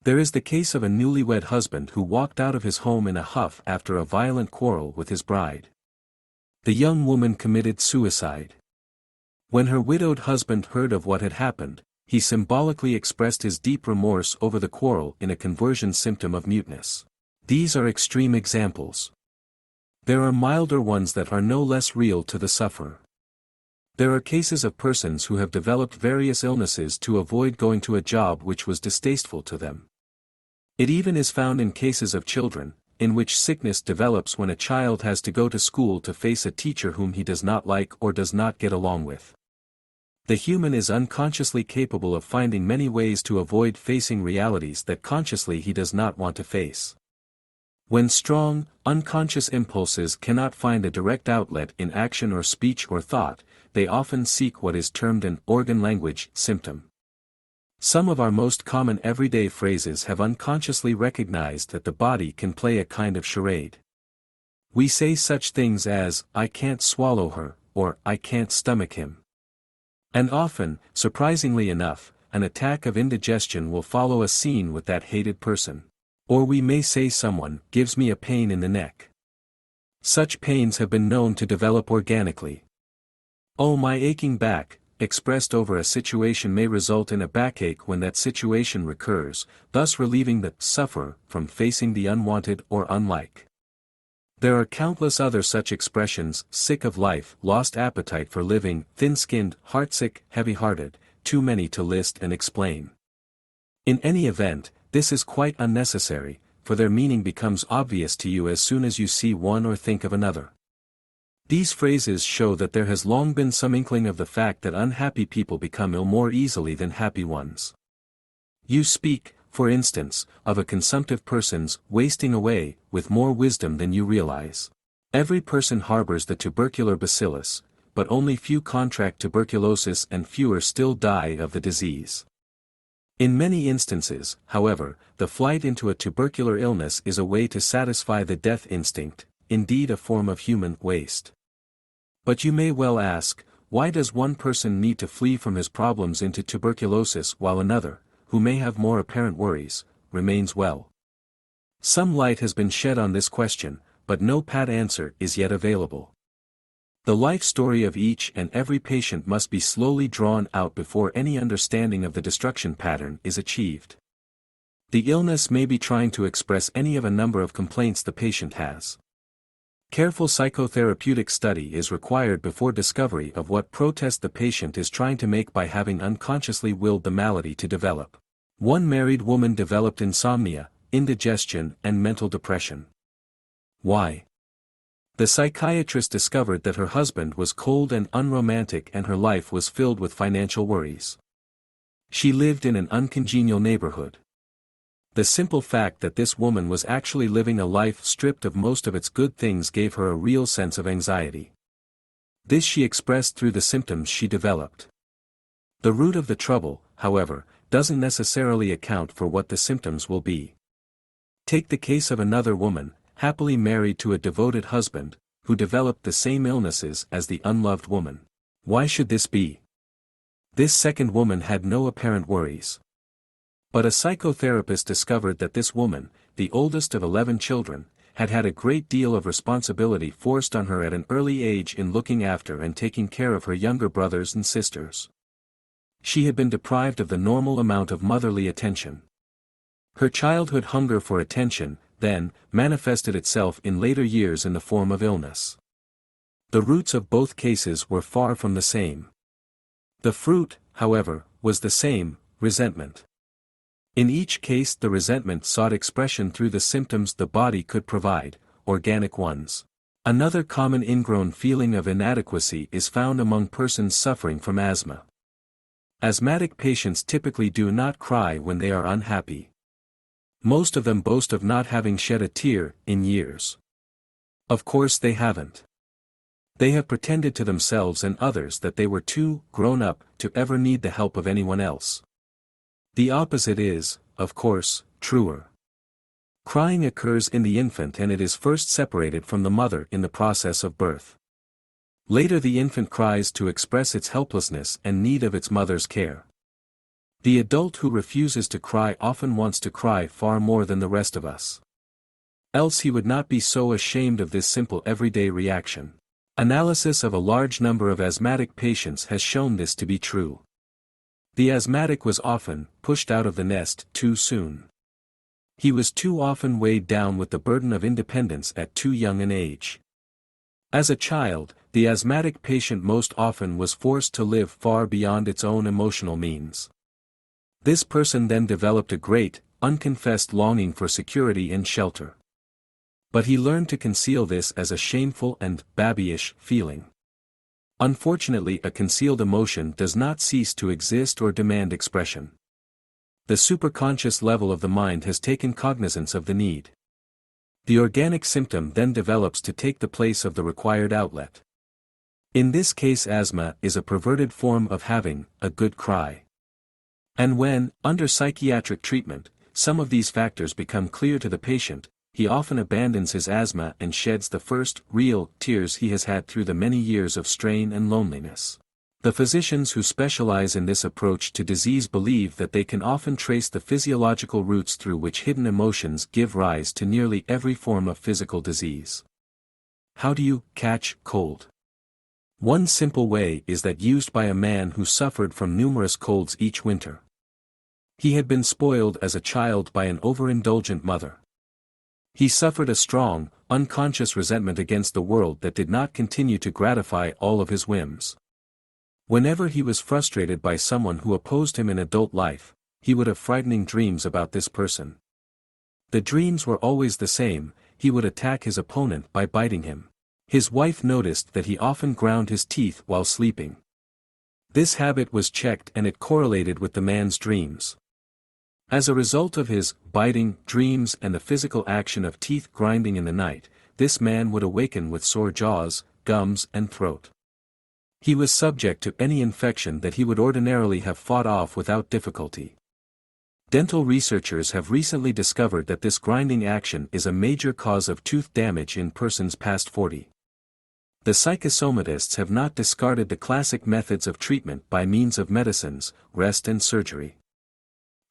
There is the case of a newlywed husband who walked out of his home in a huff after a violent quarrel with his bride. The young woman committed suicide. When her widowed husband heard of what had happened, he symbolically expressed his deep remorse over the quarrel in a conversion symptom of muteness. These are extreme examples. There are milder ones that are no less real to the sufferer. There are cases of persons who have developed various illnesses to avoid going to a job which was distasteful to them. It even is found in cases of children, in which sickness develops when a child has to go to school to face a teacher whom he does not like or does not get along with. The human is unconsciously capable of finding many ways to avoid facing realities that consciously he does not want to face. When strong, unconscious impulses cannot find a direct outlet in action or speech or thought, they often seek what is termed an organ language symptom. Some of our most common everyday phrases have unconsciously recognized that the body can play a kind of charade. We say such things as, "I can't swallow her," or "I can't stomach him." And often, surprisingly enough, an attack of indigestion will follow a scene with that hated person. Or we may say someone gives me a pain in the neck. Such pains have been known to develop organically. "Oh, my aching back," expressed over a situation may result in a backache when that situation recurs, thus relieving the sufferer from facing the unwanted or unlike. There are countless other such expressions: sick of life, lost appetite for living, thin-skinned, heartsick, heavy-hearted, too many to list and explain. In any event, this is quite unnecessary, for their meaning becomes obvious to you as soon as you see one or think of another. These phrases show that there has long been some inkling of the fact that unhappy people become ill more easily than happy ones. You speak, for instance, of a consumptive person's wasting away, with more wisdom than you realize. Every person harbors the tubercular bacillus, but only few contract tuberculosis and fewer still die of the disease. In many instances, however, the flight into a tubercular illness is a way to satisfy the death instinct, indeed a form of human waste. But you may well ask, why does one person need to flee from his problems into tuberculosis while another, who may have more apparent worries, remains well? Some light has been shed on this question, but no pat answer is yet available. The life story of each and every patient must be slowly drawn out before any understanding of the destruction pattern is achieved. The illness may be trying to express any of a number of complaints the patient has. Careful psychotherapeutic study is required before discovery of what protest the patient is trying to make by having unconsciously willed the malady to develop. One married woman developed insomnia, indigestion, and mental depression. Why? The psychiatrist discovered that her husband was cold and unromantic and her life was filled with financial worries. She lived in an uncongenial neighborhood. The simple fact that this woman was actually living a life stripped of most of its good things gave her a real sense of anxiety. This she expressed through the symptoms she developed. The root of the trouble, however, doesn't necessarily account for what the symptoms will be. Take the case of another woman, happily married to a devoted husband, who developed the same illnesses as the unloved woman. Why should this be? This second woman had no apparent worries. But a psychotherapist discovered that this woman, the oldest of 11 children, had had a great deal of responsibility forced on her at an early age in looking after and taking care of her younger brothers and sisters. She had been deprived of the normal amount of motherly attention. Her childhood hunger for attention, then, manifested itself in later years in the form of illness. The roots of both cases were far from the same. The fruit, however, was the same: resentment. In each case the resentment sought expression through the symptoms the body could provide, organic ones. Another common ingrown feeling of inadequacy is found among persons suffering from asthma. Asthmatic patients typically do not cry when they are unhappy. Most of them boast of not having shed a tear in years. Of course they haven't. They have pretended to themselves and others that they were too grown up to ever need the help of anyone else. The opposite is, of course, truer. Crying occurs in the infant and it is first separated from the mother in the process of birth. Later the infant cries to express its helplessness and need of its mother's care. The adult who refuses to cry often wants to cry far more than the rest of us. Else he would not be so ashamed of this simple everyday reaction. Analysis of a large number of asthmatic patients has shown this to be true. The asthmatic was often pushed out of the nest too soon. He was too often weighed down with the burden of independence at too young an age. As a child, the asthmatic patient most often was forced to live far beyond its own emotional means. This person then developed a great, unconfessed longing for security and shelter. But he learned to conceal this as a shameful and babyish feeling. Unfortunately, a concealed emotion does not cease to exist or demand expression. The superconscious level of the mind has taken cognizance of the need. The organic symptom then develops to take the place of the required outlet. In this case, asthma is a perverted form of having a good cry. And when, under psychiatric treatment, some of these factors become clear to the patient, he often abandons his asthma and sheds the first, real, tears he has had through the many years of strain and loneliness. The physicians who specialize in this approach to disease believe that they can often trace the physiological roots through which hidden emotions give rise to nearly every form of physical disease. How do you catch cold? One simple way is that used by a man who suffered from numerous colds each winter. He had been spoiled as a child by an overindulgent mother. He suffered a strong, unconscious resentment against the world that did not continue to gratify all of his whims. Whenever he was frustrated by someone who opposed him in adult life, he would have frightening dreams about this person. The dreams were always the same: he would attack his opponent by biting him. His wife noticed that he often ground his teeth while sleeping. This habit was checked and it correlated with the man's dreams. As a result of his biting dreams and the physical action of teeth grinding in the night, this man would awaken with sore jaws, gums, and throat. He was subject to any infection that he would ordinarily have fought off without difficulty. Dental researchers have recently discovered that this grinding action is a major cause of tooth damage in persons past 40. The psychosomatists have not discarded the classic methods of treatment by means of medicines, rest and surgery.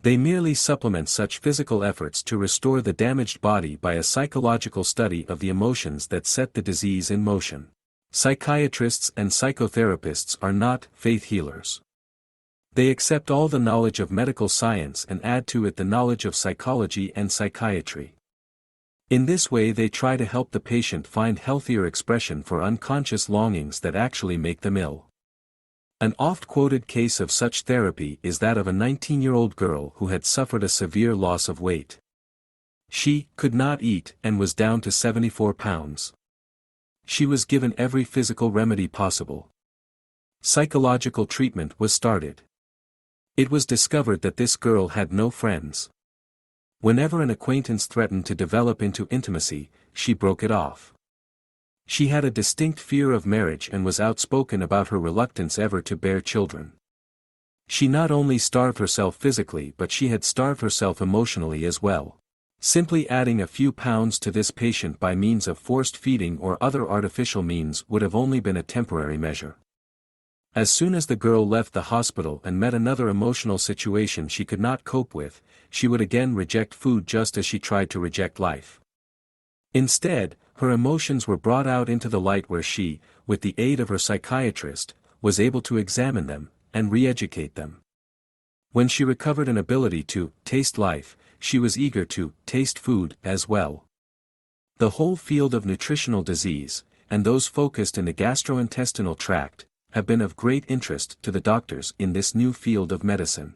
They merely supplement such physical efforts to restore the damaged body by a psychological study of the emotions that set the disease in motion. Psychiatrists and psychotherapists are not faith healers. They accept all the knowledge of medical science and add to it the knowledge of psychology and psychiatry. In this way they try to help the patient find healthier expression for unconscious longings that actually make them ill. An oft-quoted case of such therapy is that of a 19-year-old girl who had suffered a severe loss of weight. She could not eat and was down to 74 pounds. She was given every physical remedy possible. Psychological treatment was started. It was discovered that this girl had no friends. Whenever an acquaintance threatened to develop into intimacy, she broke it off. She had a distinct fear of marriage and was outspoken about her reluctance ever to bear children. She not only starved herself physically but she had starved herself emotionally as well. Simply adding a few pounds to this patient by means of forced feeding or other artificial means would have only been a temporary measure. As soon as the girl left the hospital and met another emotional situation she could not cope with, she would again reject food just as she tried to reject life. Instead, her emotions were brought out into the light where she, with the aid of her psychiatrist, was able to examine them, and re-educate them. When she recovered an ability to taste life, she was eager to taste food as well. The whole field of nutritional disease, and those focused in the gastrointestinal tract, have been of great interest to the doctors in this new field of medicine.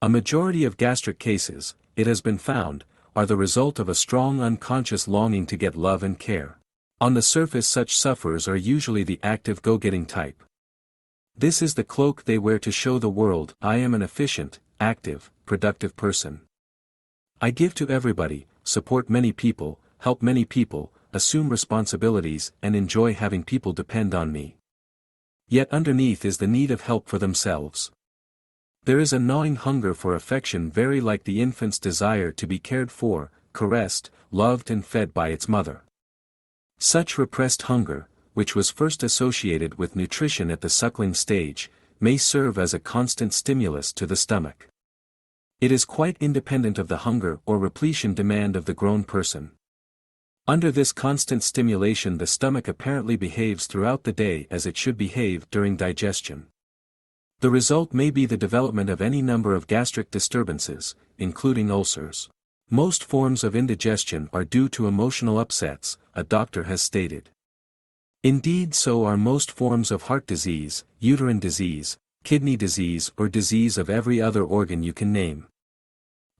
A majority of gastric cases, it has been found, are the result of a strong unconscious longing to get love and care. On the surface such sufferers are usually the active go-getting type. This is the cloak they wear to show the world, I am an efficient, active, productive person. I give to everybody, support many people, help many people, assume responsibilities and enjoy having people depend on me. Yet underneath is the need of help for themselves. There is a gnawing hunger for affection very like the infant's desire to be cared for, caressed, loved and fed by its mother. Such repressed hunger, which was first associated with nutrition at the suckling stage, may serve as a constant stimulus to the stomach. It is quite independent of the hunger or repletion demand of the grown person. Under this constant stimulation the stomach apparently behaves throughout the day as it should behave during digestion. The result may be the development of any number of gastric disturbances, including ulcers. Most forms of indigestion are due to emotional upsets, a doctor has stated. Indeed, so are most forms of heart disease, uterine disease, kidney disease or disease of every other organ you can name.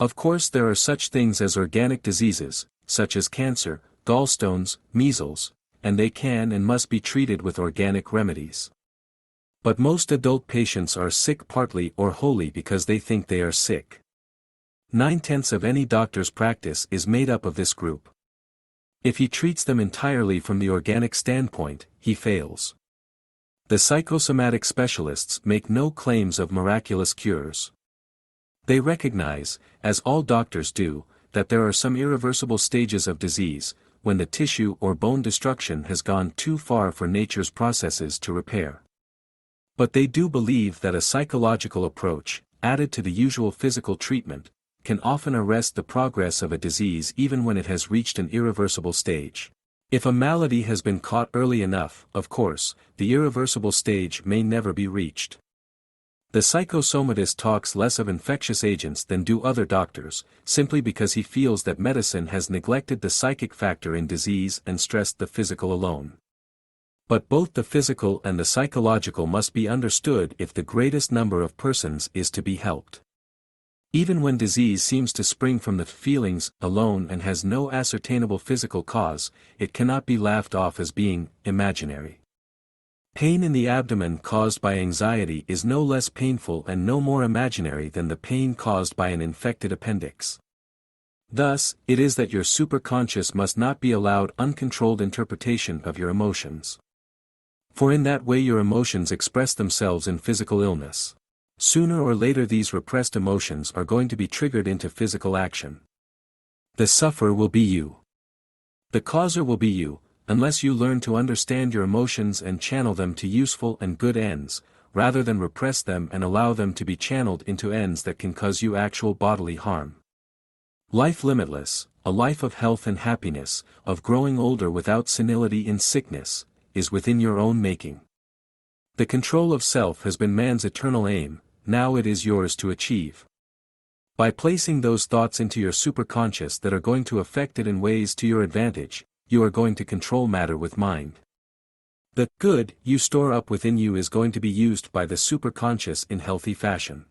Of course there are such things as organic diseases, such as cancer, gallstones, measles, and they can and must be treated with organic remedies. But most adult patients are sick partly or wholly because they think they are sick. 9/10 of any doctor's practice is made up of this group. If he treats them entirely from the organic standpoint, he fails. The psychosomatic specialists make no claims of miraculous cures. They recognize, as all doctors do, that there are some irreversible stages of disease, when the tissue or bone destruction has gone too far for nature's processes to repair. But they do believe that a psychological approach, added to the usual physical treatment, can often arrest the progress of a disease even when it has reached an irreversible stage. If a malady has been caught early enough, of course, the irreversible stage may never be reached. The psychosomatist talks less of infectious agents than do other doctors, simply because he feels that medicine has neglected the psychic factor in disease and stressed the physical alone. But both the physical and the psychological must be understood if the greatest number of persons is to be helped. Even when disease seems to spring from the feelings alone and has no ascertainable physical cause, it cannot be laughed off as being imaginary. Pain in the abdomen caused by anxiety is no less painful and no more imaginary than the pain caused by an infected appendix. Thus, it is that your superconscious must not be allowed uncontrolled interpretation of your emotions. For in that way your emotions express themselves in physical illness. Sooner or later these repressed emotions are going to be triggered into physical action. The sufferer will be you. The causer will be you, unless you learn to understand your emotions and channel them to useful and good ends, rather than repress them and allow them to be channeled into ends that can cause you actual bodily harm. Life limitless, a life of health and happiness, of growing older without senility in sickness, is within your own making. The control of self has been man's eternal aim, now it is yours to achieve. By placing those thoughts into your superconscious that are going to affect it in ways to your advantage, you are going to control matter with mind. The good you store up within you is going to be used by the superconscious in healthy fashion.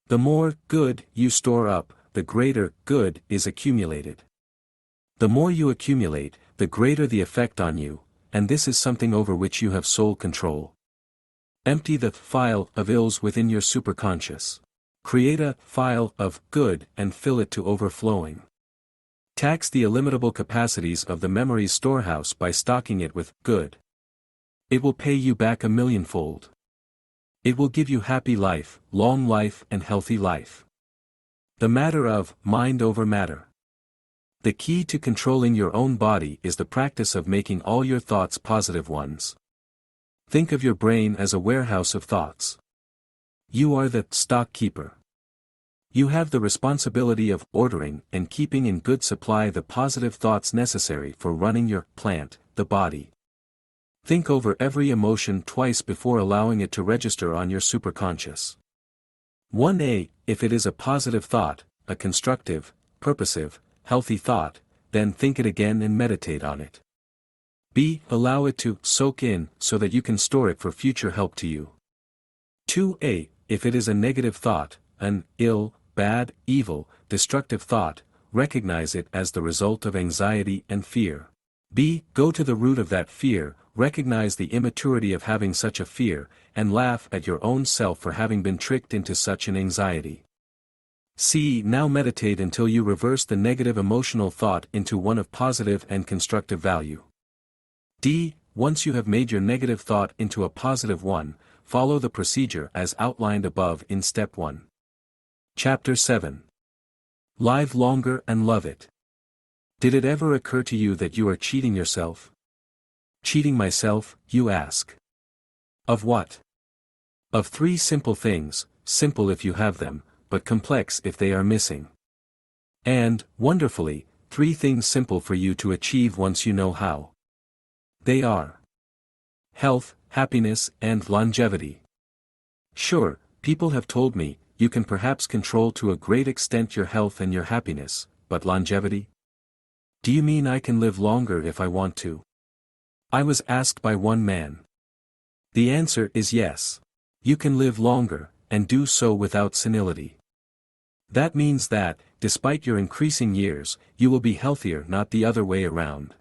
The more good you store up, the greater good is accumulated. The more you accumulate, the greater the effect on you, and this is something over which you have sole control. Empty the file of ills within your superconscious. Create a file of good and fill it to overflowing. Tax the illimitable capacities of the memory's storehouse by stocking it with good. It will pay you back 1,000,000-fold. It will give you happy life, long life and healthy life. The matter of mind over matter. The key to controlling your own body is the practice of making all your thoughts positive ones. Think of your brain as a warehouse of thoughts. You are the stock keeper. You have the responsibility of ordering and keeping in good supply the positive thoughts necessary for running your plant, the body. Think over every emotion twice before allowing it to register on your superconscious. 1a. If it is a positive thought, a constructive, purposive, healthy thought, then think it again and meditate on it. b. Allow it to soak in so that you can store it for future help to you. 2a. If it is a negative thought, an ill, bad, evil, destructive thought, recognize it as the result of anxiety and fear. b. Go to the root of that fear, recognize the immaturity of having such a fear, and laugh at your own self for having been tricked into such an anxiety. c. Now meditate until you reverse the negative emotional thought into one of positive and constructive value. d. Once you have made your negative thought into a positive one, follow the procedure as outlined above in Step 1. Chapter 7. Live longer and love it. Did it ever occur to you that you are cheating yourself? Cheating myself, you ask. Of what? Of 3 simple things, simple if you have them, but complex if they are missing. And, wonderfully, 3 things simple for you to achieve once you know how. They are health, happiness, and longevity. Sure, people have told me, you can perhaps control to a great extent your health and your happiness, but longevity? Do you mean I can live longer if I want to? I was asked by one man. The answer is yes. You can live longer, and do so without senility. That means that, despite your increasing years, you will be healthier, not the other way around.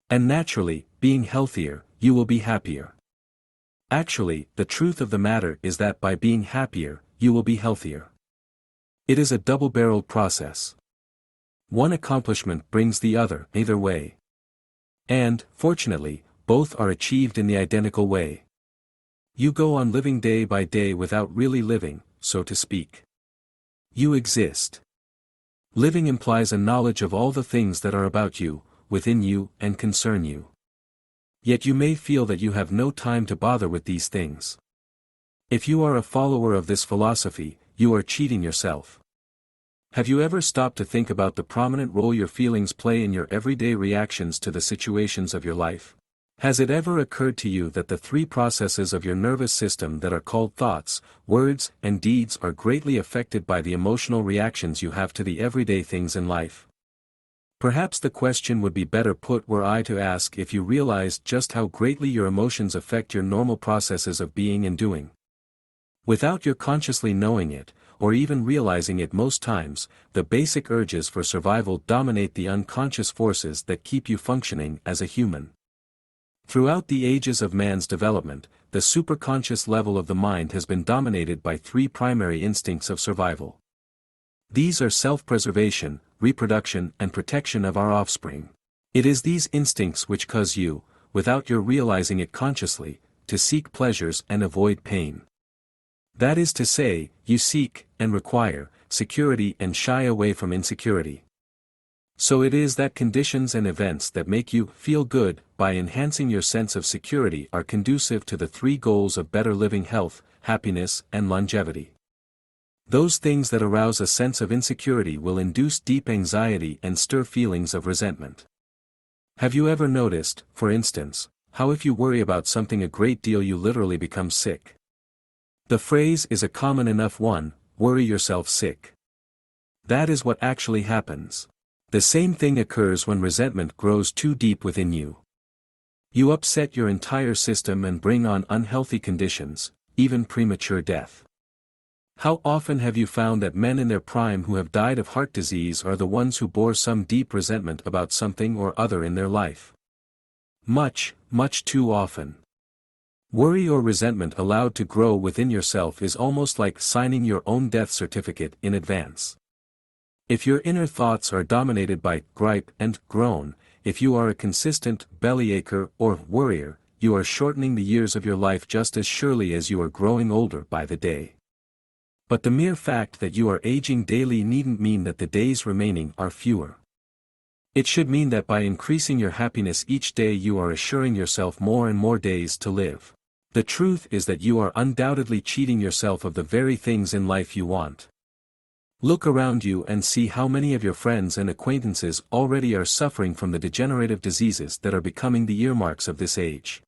And naturally, being healthier, you will be happier. Actually, the truth of the matter is that by being happier, you will be healthier. It is a double-barreled process. One accomplishment brings the other, either way. And, fortunately, both are achieved in the identical way. You go on living day by day without really living, so to speak. You exist. Living implies a knowledge of all the things that are about you, within you, and concern you. Yet you may feel that you have no time to bother with these things. If you are a follower of this philosophy, you are cheating yourself. Have you ever stopped to think about the prominent role your feelings play in your everyday reactions to the situations of your life? Has it ever occurred to you that the three processes of your nervous system that are called thoughts, words, and deeds are greatly affected by the emotional reactions you have to the everyday things in life? Perhaps the question would be better put were I to ask if you realized just how greatly your emotions affect your normal processes of being and doing. Without your consciously knowing it, or even realizing it most times, the basic urges for survival dominate the unconscious forces that keep you functioning as a human. Throughout the ages of man's development, the superconscious level of the mind has been dominated by three primary instincts of survival. These are self-preservation, reproduction, and protection of our offspring. It is these instincts which cause you, without your realizing it consciously, to seek pleasures and avoid pain. That is to say, you seek, and require, security and shy away from insecurity. So it is that conditions and events that make you feel good, by enhancing your sense of security, are conducive to the three goals of better living: health, happiness, and longevity. Those things that arouse a sense of insecurity will induce deep anxiety and stir feelings of resentment. Have you ever noticed, for instance, how if you worry about something a great deal you literally become sick? The phrase is a common enough one: worry yourself sick. That is what actually happens. The same thing occurs when resentment grows too deep within you. You upset your entire system and bring on unhealthy conditions, even premature death. How often have you found that men in their prime who have died of heart disease are the ones who bore some deep resentment about something or other in their life? Much, much too often. Worry or resentment allowed to grow within yourself is almost like signing your own death certificate in advance. If your inner thoughts are dominated by gripe and groan, if you are a consistent bellyachre or worrier, you are shortening the years of your life just as surely as you are growing older by the day. But the mere fact that you are aging daily needn't mean that the days remaining are fewer. It should mean that by increasing your happiness each day you are assuring yourself more and more days to live. The truth is that you are undoubtedly cheating yourself of the very things in life you want. Look around you and see how many of your friends and acquaintances already are suffering from the degenerative diseases that are becoming the earmarks of this age.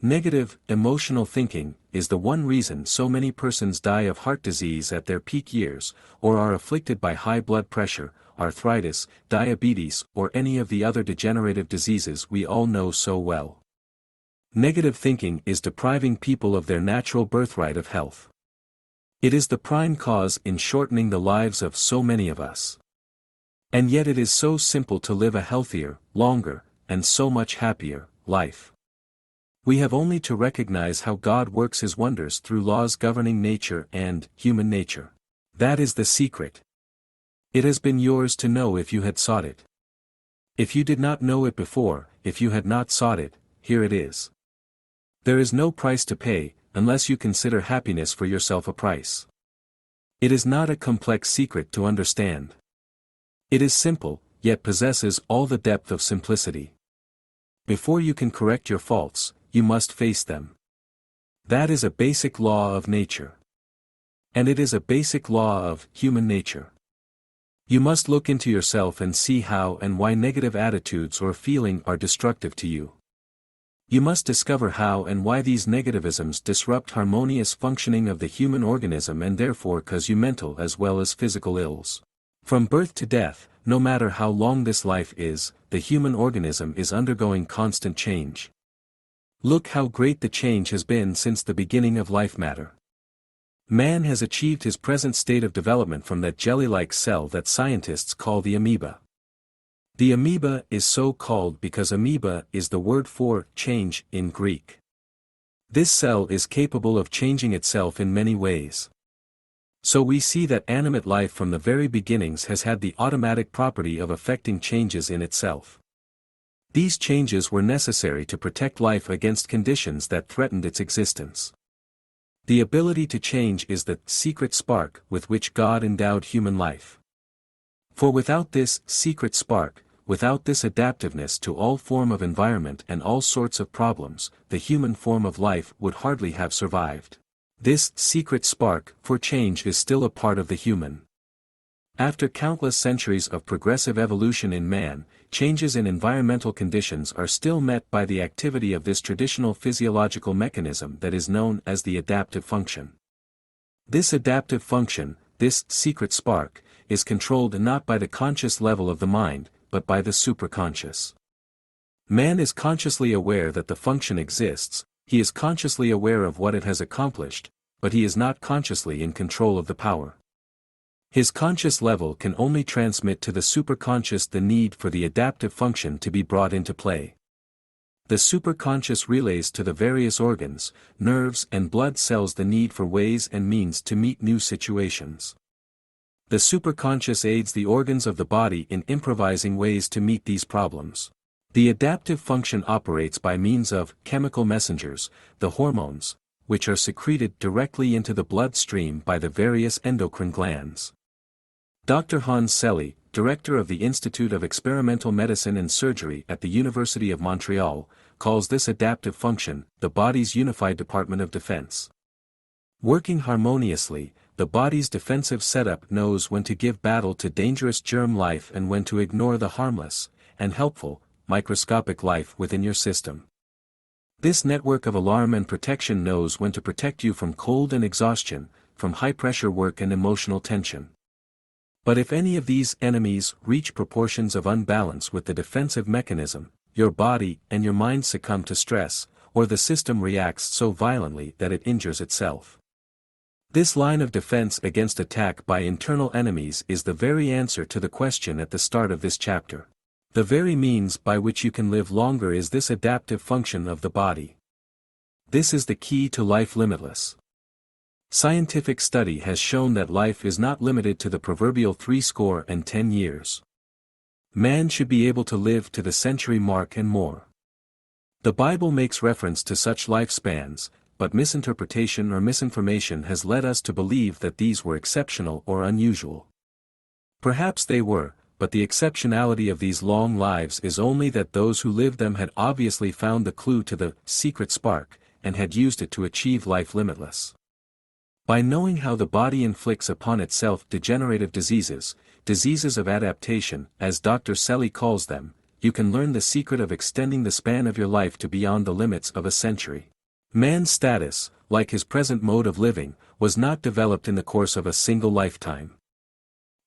Negative, emotional thinking is the one reason so many persons die of heart disease at their peak years, or are afflicted by high blood pressure, arthritis, diabetes, or any of the other degenerative diseases we all know so well. Negative thinking is depriving people of their natural birthright of health. It is the prime cause in shortening the lives of so many of us. And yet it is so simple to live a healthier, longer, and so much happier life. We have only to recognize how God works His wonders through laws governing nature and human nature. That is the secret. It has been yours to know if you had sought it. If you did not know it before, if you had not sought it, here it is. There is no price to pay, unless you consider happiness for yourself a price. It is not a complex secret to understand. It is simple, yet possesses all the depth of simplicity. Before you can correct your faults, you must face them. That is a basic law of nature. And it is a basic law of human nature. You must look into yourself and see how and why negative attitudes or feeling are destructive to you. You must discover how and why these negativisms disrupt harmonious functioning of the human organism and therefore cause you mental as well as physical ills. From birth to death, no matter how long this life is, the human organism is undergoing constant change. Look how great the change has been since the beginning of life matter. Man has achieved his present state of development from that jelly-like cell that scientists call the amoeba. The amoeba is so called because amoeba is the word for change in Greek. This cell is capable of changing itself in many ways. So we see that animate life from the very beginnings has had the automatic property of affecting changes in itself. These changes were necessary to protect life against conditions that threatened its existence. The ability to change is the secret spark with which God endowed human life. For without this secret spark, without this adaptiveness to all form of environment and all sorts of problems, the human form of life would hardly have survived. This secret spark for change is still a part of the human. After countless centuries of progressive evolution in man, changes in environmental conditions are still met by the activity of this traditional physiological mechanism that is known as the adaptive function. This adaptive function, this secret spark, is controlled not by the conscious level of the mind, but by the superconscious. Man is consciously aware that the function exists, he is consciously aware of what it has accomplished, but he is not consciously in control of the power. His conscious level can only transmit to the superconscious the need for the adaptive function to be brought into play. The superconscious relays to the various organs, nerves and blood cells the need for ways and means to meet new situations. The superconscious aids the organs of the body in improvising ways to meet these problems. The adaptive function operates by means of chemical messengers, the hormones, which are secreted directly into the bloodstream by the various endocrine glands. Dr. Hans Selye, director of the Institute of Experimental Medicine and Surgery at the University of Montreal, calls this adaptive function the body's unified department of defense. Working harmoniously, the body's defensive setup knows when to give battle to dangerous germ life and when to ignore the harmless, and helpful, microscopic life within your system. This network of alarm and protection knows when to protect you from cold and exhaustion, from high-pressure work and emotional tension. But if any of these enemies reach proportions of unbalance with the defensive mechanism, your body and your mind succumb to stress, or the system reacts so violently that it injures itself. This line of defense against attack by internal enemies is the very answer to the question at the start of this chapter. The very means by which you can live longer is this adaptive function of the body. This is the key to life limitless. Scientific study has shown that life is not limited to the proverbial 70 years. Man should be able to live to the century mark and more. The Bible makes reference to such lifespans, but misinterpretation or misinformation has led us to believe that these were exceptional or unusual. Perhaps they were, but the exceptionality of these long lives is only that those who lived them had obviously found the clue to the secret spark, and had used it to achieve life limitless. By knowing how the body inflicts upon itself degenerative diseases, diseases of adaptation, as Dr. Selye calls them, you can learn the secret of extending the span of your life to beyond the limits of a century. Man's status, like his present mode of living, was not developed in the course of a single lifetime.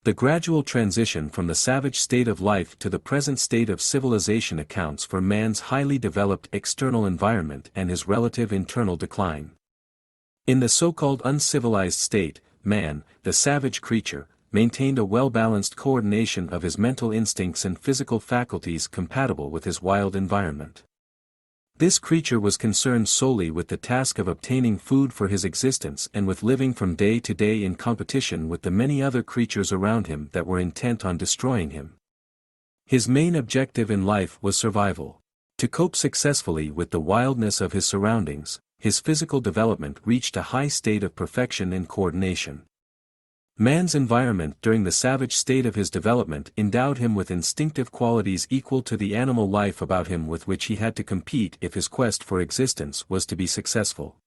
The gradual transition from the savage state of life to the present state of civilization accounts for man's highly developed external environment and his relative internal decline. In the so-called uncivilized state, man, the savage creature, maintained a well-balanced coordination of his mental instincts and physical faculties compatible with his wild environment. This creature was concerned solely with the task of obtaining food for his existence and with living from day to day in competition with the many other creatures around him that were intent on destroying him. His main objective in life was survival. To cope successfully with the wildness of his surroundings, his physical development reached a high state of perfection and coordination. Man's environment during the savage state of his development endowed him with instinctive qualities equal to the animal life about him with which he had to compete if his quest for existence was to be successful.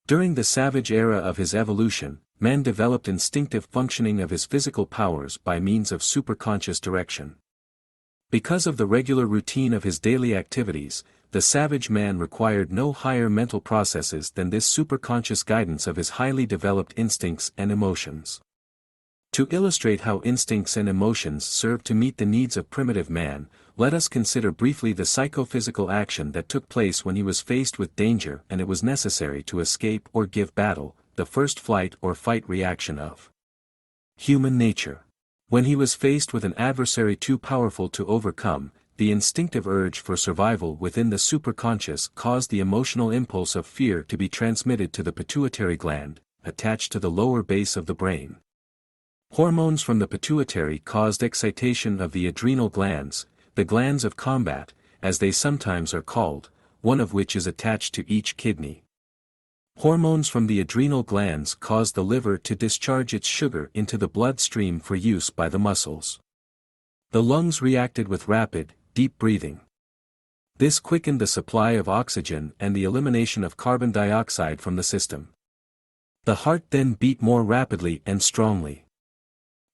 During the savage era of his evolution, man developed instinctive functioning of his physical powers by means of superconscious direction. Because of the regular routine of his daily activities, the savage man required no higher mental processes than this superconscious guidance of his highly developed instincts and emotions. To illustrate how instincts and emotions serve to meet the needs of primitive man, let us consider briefly the psychophysical action that took place when he was faced with danger and it was necessary to escape or give battle, the the first flight or fight reaction of human nature. When he was faced with an adversary too powerful to overcome, the instinctive urge for survival within the superconscious caused the emotional impulse of fear to be transmitted to the pituitary gland, attached to the lower base of the brain. Hormones from the pituitary caused excitation of the adrenal glands, the glands of combat, as they sometimes are called, one of which is attached to each kidney. Hormones from the adrenal glands caused the liver to discharge its sugar into the bloodstream for use by the muscles. The lungs reacted with rapid, deep breathing. This quickened the supply of oxygen and the elimination of carbon dioxide from the system. The heart then beat more rapidly and strongly.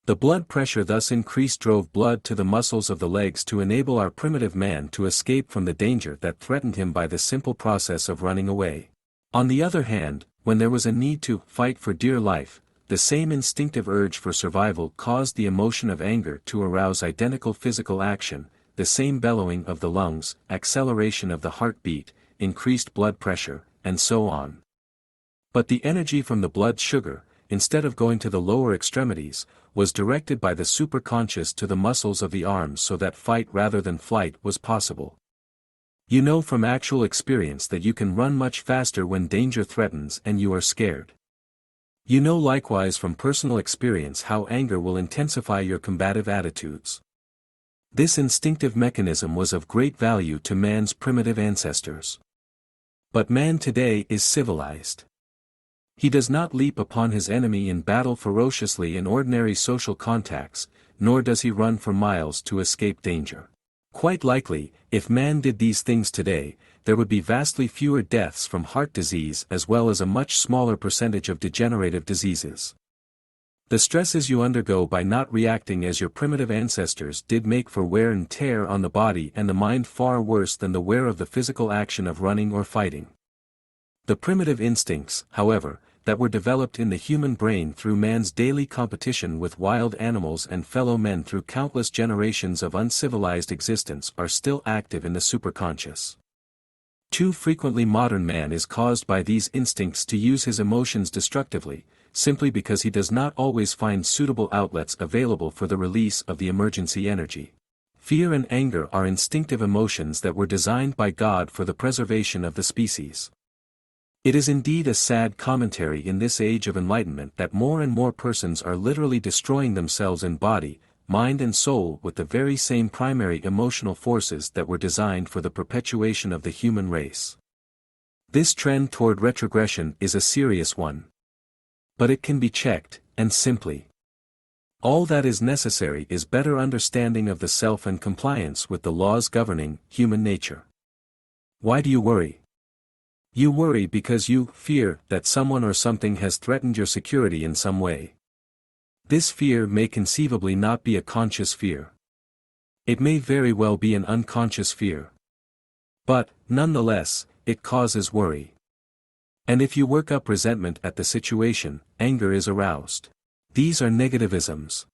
The blood pressure thus increased, drove blood to the muscles of the legs to enable our primitive man to escape from the danger that threatened him by the simple process of running away. On the other hand, when there was a need to fight for dear life, the same instinctive urge for survival caused the emotion of anger to arouse identical physical action, the same bellowing of the lungs, acceleration of the heartbeat, increased blood pressure, and so on. But the energy from the blood sugar, instead of going to the lower extremities, was directed by the superconscious to the muscles of the arms so that fight rather than flight was possible. You know from actual experience that you can run much faster when danger threatens and you are scared. You know likewise from personal experience how anger will intensify your combative attitudes. This instinctive mechanism was of great value to man's primitive ancestors. But man today is civilized. He does not leap upon his enemy in battle ferociously in ordinary social contacts, nor does he run for miles to escape danger. Quite likely, if man did these things today, there would be vastly fewer deaths from heart disease as well as a much smaller percentage of degenerative diseases. The stresses you undergo by not reacting as your primitive ancestors did make for wear and tear on the body and the mind far worse than the wear of the physical action of running or fighting. The primitive instincts, however, that were developed in the human brain through man's daily competition with wild animals and fellow men through countless generations of uncivilized existence are still active in the superconscious. Too frequently modern man is caused by these instincts to use his emotions destructively, simply because he does not always find suitable outlets available for the release of the emergency energy. Fear and anger are instinctive emotions that were designed by God for the preservation of the species. It is indeed a sad commentary in this age of enlightenment that more and more persons are literally destroying themselves in body, mind and soul with the very same primary emotional forces that were designed for the perpetuation of the human race. This trend toward retrogression is a serious one. But it can be checked, and simply. All that is necessary is better understanding of the self and compliance with the laws governing human nature. Why do you worry? You worry because you fear that someone or something has threatened your security in some way. This fear may conceivably not be a conscious fear. It may very well be an unconscious fear. But, nonetheless, it causes worry. And if you work up resentment at the situation, anger is aroused. These are negativisms.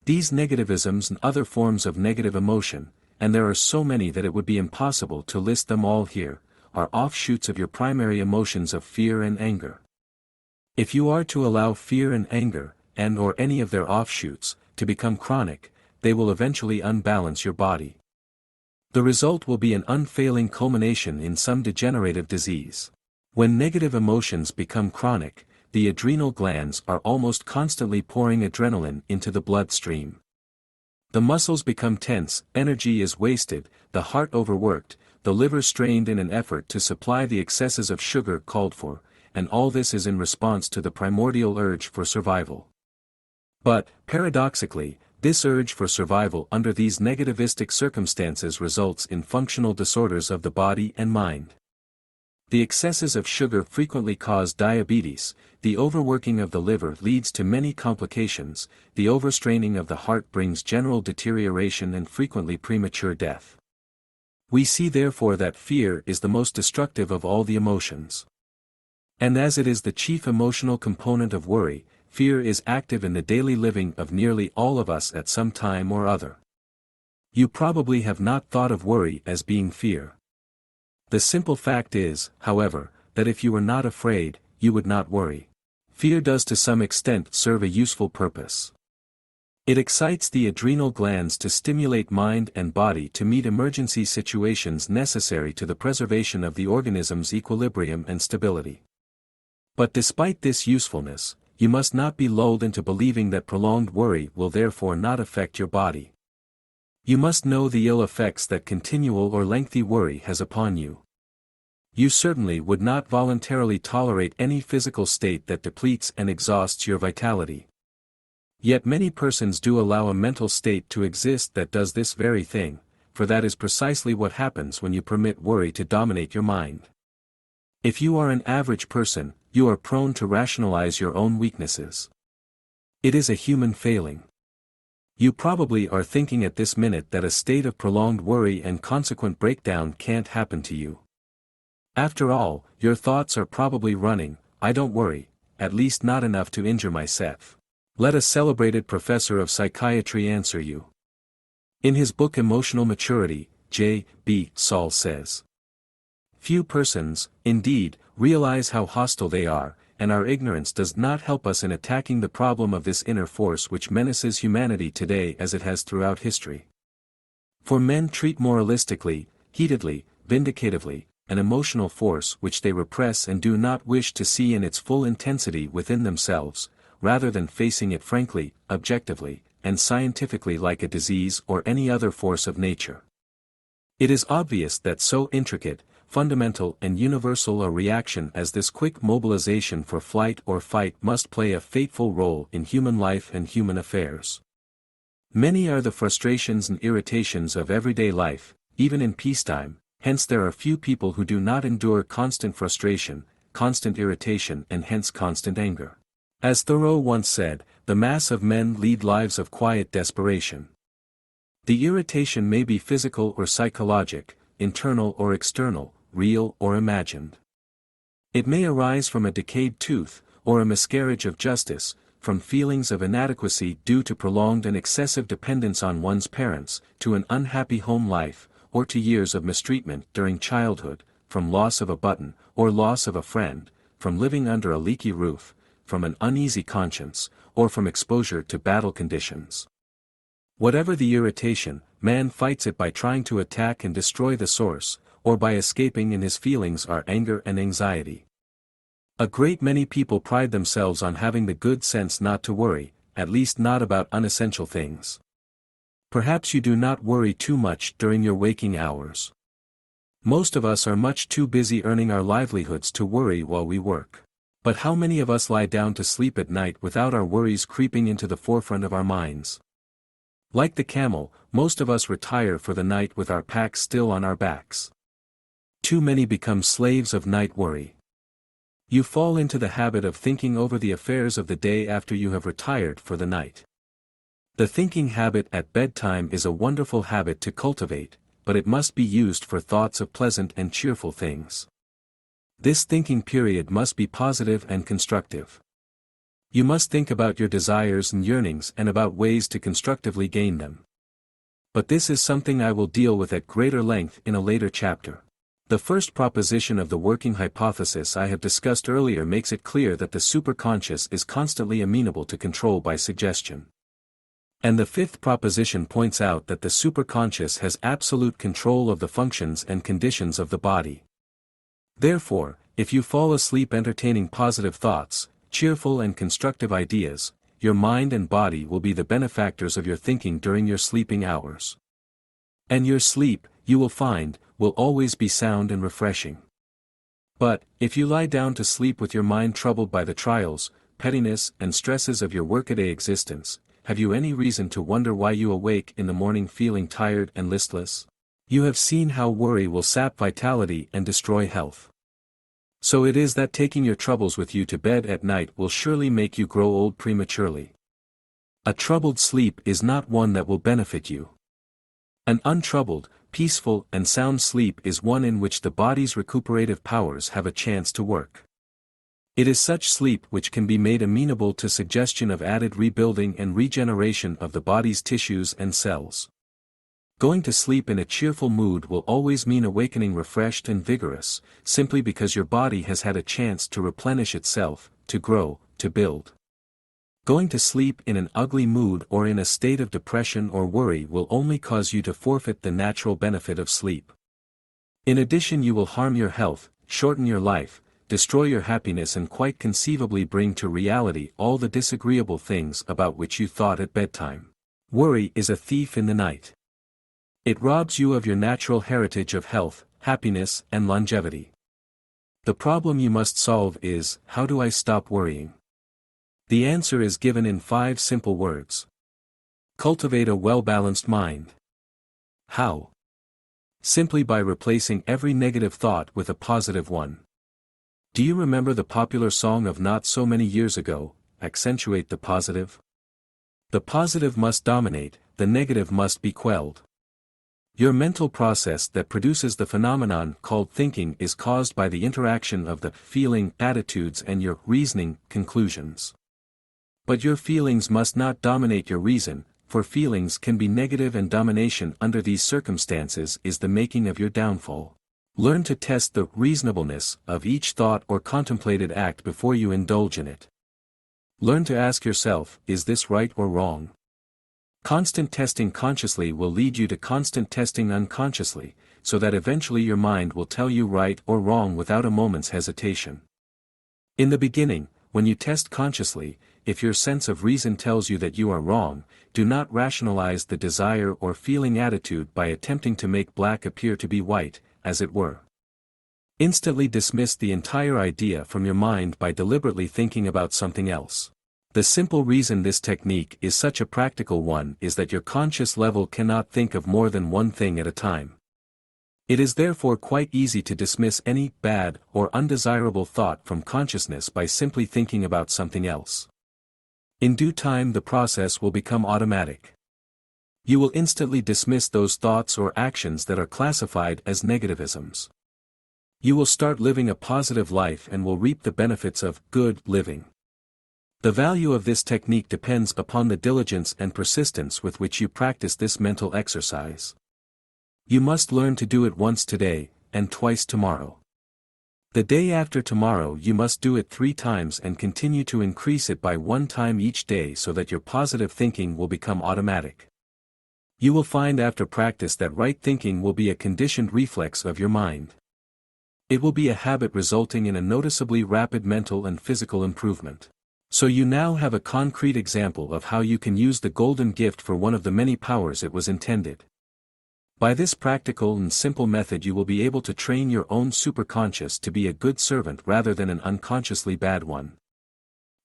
These negativisms and other forms of negative emotion, and there are so many that it would be impossible to list them all here, are offshoots of your primary emotions of fear and anger. If you are to allow fear and anger, and or any of their offshoots, to become chronic, they will eventually unbalance your body. The result will be an unfailing culmination in some degenerative disease. When negative emotions become chronic, the adrenal glands are almost constantly pouring adrenaline into the bloodstream. The muscles become tense, energy is wasted, the heart overworked, the liver strained in an effort to supply the excesses of sugar called for, and all this is in response to the primordial urge for survival. But, paradoxically, this urge for survival under these negativistic circumstances results in functional disorders of the body and mind. The excesses of sugar frequently cause diabetes, the overworking of the liver leads to many complications, the overstraining of the heart brings general deterioration and frequently premature death. We see therefore that fear is the most destructive of all the emotions. And as it is the chief emotional component of worry, fear is active in the daily living of nearly all of us at some time or other. You probably have not thought of worry as being fear. The simple fact is, however, that if you were not afraid, you would not worry. Fear does to some extent serve a useful purpose. It excites the adrenal glands to stimulate mind and body to meet emergency situations necessary to the preservation of the organism's equilibrium and stability. But despite this usefulness, you must not be lulled into believing that prolonged worry will therefore not affect your body. You must know the ill effects that continual or lengthy worry has upon you. You certainly would not voluntarily tolerate any physical state that depletes and exhausts your vitality. Yet many persons do allow a mental state to exist that does this very thing, for that is precisely what happens when you permit worry to dominate your mind. If you are an average person, you are prone to rationalize your own weaknesses. It is a human failing. You probably are thinking at this minute that a state of prolonged worry and consequent breakdown can't happen to you. After all, your thoughts are probably running, "I don't worry, at least not enough to injure myself." Let a celebrated professor of psychiatry answer you. In his book Emotional Maturity, J.B. Saul says, "Few persons, indeed, realize how hostile they are, and our ignorance does not help us in attacking the problem of this inner force which menaces humanity today as it has throughout history. For men treat moralistically, heatedly, vindicatively, an emotional force which they repress and do not wish to see in its full intensity within themselves, rather than facing it frankly, objectively, and scientifically like a disease or any other force of nature. It is obvious that so intricate, fundamental and universal a reaction as this quick mobilization for flight or fight must play a fateful role in human life and human affairs. Many are the frustrations and irritations of everyday life, even in peacetime, hence there are few people who do not endure constant frustration, constant irritation and hence constant anger. As Thoreau once said, the mass of men lead lives of quiet desperation. The irritation may be physical or psychologic, internal or external, real or imagined. It may arise from a decayed tooth, or a miscarriage of justice, from feelings of inadequacy due to prolonged and excessive dependence on one's parents, to an unhappy home life, or to years of mistreatment during childhood, from loss of a button, or loss of a friend, from living under a leaky roof, from an uneasy conscience, or from exposure to battle conditions. Whatever the irritation, man fights it by trying to attack and destroy the source, or by escaping in his feelings are anger and anxiety. A great many people pride themselves on having the good sense not to worry, at least not about unessential things. Perhaps you do not worry too much during your waking hours. Most of us are much too busy earning our livelihoods to worry while we work. But how many of us lie down to sleep at night without our worries creeping into the forefront of our minds? Like the camel, most of us retire for the night with our packs still on our backs. Too many become slaves of night worry. You fall into the habit of thinking over the affairs of the day after you have retired for the night. The thinking habit at bedtime is a wonderful habit to cultivate, but it must be used for thoughts of pleasant and cheerful things. This thinking period must be positive and constructive. You must think about your desires and yearnings and about ways to constructively gain them. But this is something I will deal with at greater length in a later chapter. The first proposition of the working hypothesis I have discussed earlier makes it clear that the superconscious is constantly amenable to control by suggestion. And the fifth proposition points out that the superconscious has absolute control of the functions and conditions of the body. Therefore, if you fall asleep entertaining positive thoughts, cheerful and constructive ideas, your mind and body will be the benefactors of your thinking during your sleeping hours. And your sleep, you will find, will always be sound and refreshing. But, if you lie down to sleep with your mind troubled by the trials, pettiness and stresses of your workaday existence, have you any reason to wonder why you awake in the morning feeling tired and listless? You have seen how worry will sap vitality and destroy health. So it is that taking your troubles with you to bed at night will surely make you grow old prematurely. A troubled sleep is not one that will benefit you. An untroubled, peaceful and sound sleep is one in which the body's recuperative powers have a chance to work. It is such sleep which can be made amenable to suggestion of added rebuilding and regeneration of the body's tissues and cells. Going to sleep in a cheerful mood will always mean awakening refreshed and vigorous, simply because your body has had a chance to replenish itself, to grow, to build. Going to sleep in an ugly mood or in a state of depression or worry will only cause you to forfeit the natural benefit of sleep. In addition, you will harm your health, shorten your life, destroy your happiness, and quite conceivably bring to reality all the disagreeable things about which you thought at bedtime. Worry is a thief in the night. It robs you of your natural heritage of health, happiness, and longevity. The problem you must solve is, how do I stop worrying? The answer is given in 5 simple words. Cultivate a well-balanced mind. How? Simply by replacing every negative thought with a positive one. Do you remember the popular song of not so many years ago, "Accentuate the positive"? The positive must dominate, the negative must be quelled. Your mental process that produces the phenomenon called thinking is caused by the interaction of the feeling attitudes and your reasoning conclusions. But your feelings must not dominate your reason, for feelings can be negative, and domination under these circumstances is the making of your downfall. Learn to test the reasonableness of each thought or contemplated act before you indulge in it. Learn to ask yourself, is this right or wrong? Constant testing consciously will lead you to constant testing unconsciously, so that eventually your mind will tell you right or wrong without a moment's hesitation. In the beginning, when you test consciously, if your sense of reason tells you that you are wrong, do not rationalize the desire or feeling attitude by attempting to make black appear to be white, as it were. Instantly dismiss the entire idea from your mind by deliberately thinking about something else. The simple reason this technique is such a practical one is that your conscious level cannot think of more than one thing at a time. It is therefore quite easy to dismiss any bad or undesirable thought from consciousness by simply thinking about something else. In due time the process will become automatic. You will instantly dismiss those thoughts or actions that are classified as negativisms. You will start living a positive life and will reap the benefits of good living. The value of this technique depends upon the diligence and persistence with which you practice this mental exercise. You must learn to do it once today, and twice tomorrow. The day after tomorrow you must do it 3 times and continue to increase it by 1 time each day so that your positive thinking will become automatic. You will find after practice that right thinking will be a conditioned reflex of your mind. It will be a habit resulting in a noticeably rapid mental and physical improvement. So you now have a concrete example of how you can use the golden gift for one of the many powers it was intended. By this practical and simple method you will be able to train your own superconscious to be a good servant rather than an unconsciously bad one.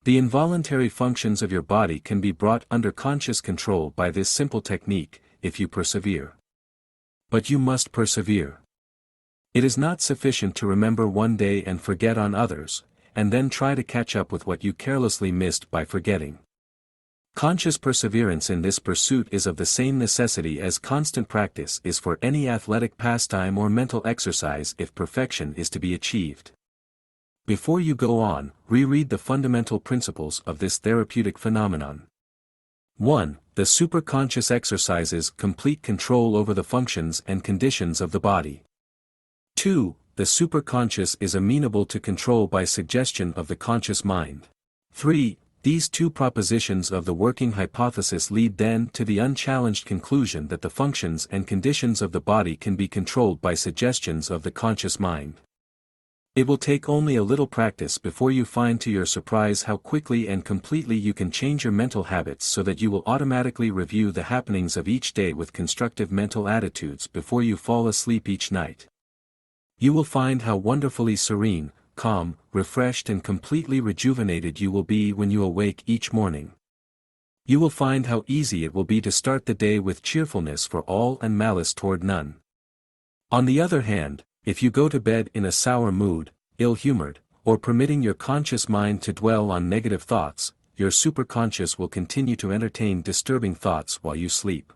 The involuntary functions of your body can be brought under conscious control by this simple technique, if you persevere. But you must persevere. It is not sufficient to remember one day and forget on others, and then try to catch up with what you carelessly missed by forgetting. Conscious perseverance in this pursuit is of the same necessity as constant practice is for any athletic pastime or mental exercise if perfection is to be achieved. Before you go on, reread the fundamental principles of this therapeutic phenomenon. 1. The superconscious exercises complete control over the functions and conditions of the body. 2. The superconscious is amenable to control by suggestion of the conscious mind. 3. These 2 propositions of the working hypothesis lead then to the unchallenged conclusion that the functions and conditions of the body can be controlled by suggestions of the conscious mind. It will take only a little practice before you find to your surprise how quickly and completely you can change your mental habits so that you will automatically review the happenings of each day with constructive mental attitudes before you fall asleep each night. You will find how wonderfully serene, calm, refreshed and completely rejuvenated you will be when you awake each morning. You will find how easy it will be to start the day with cheerfulness for all and malice toward none. On the other hand, if you go to bed in a sour mood, ill-humored, or permitting your conscious mind to dwell on negative thoughts, your superconscious will continue to entertain disturbing thoughts while you sleep.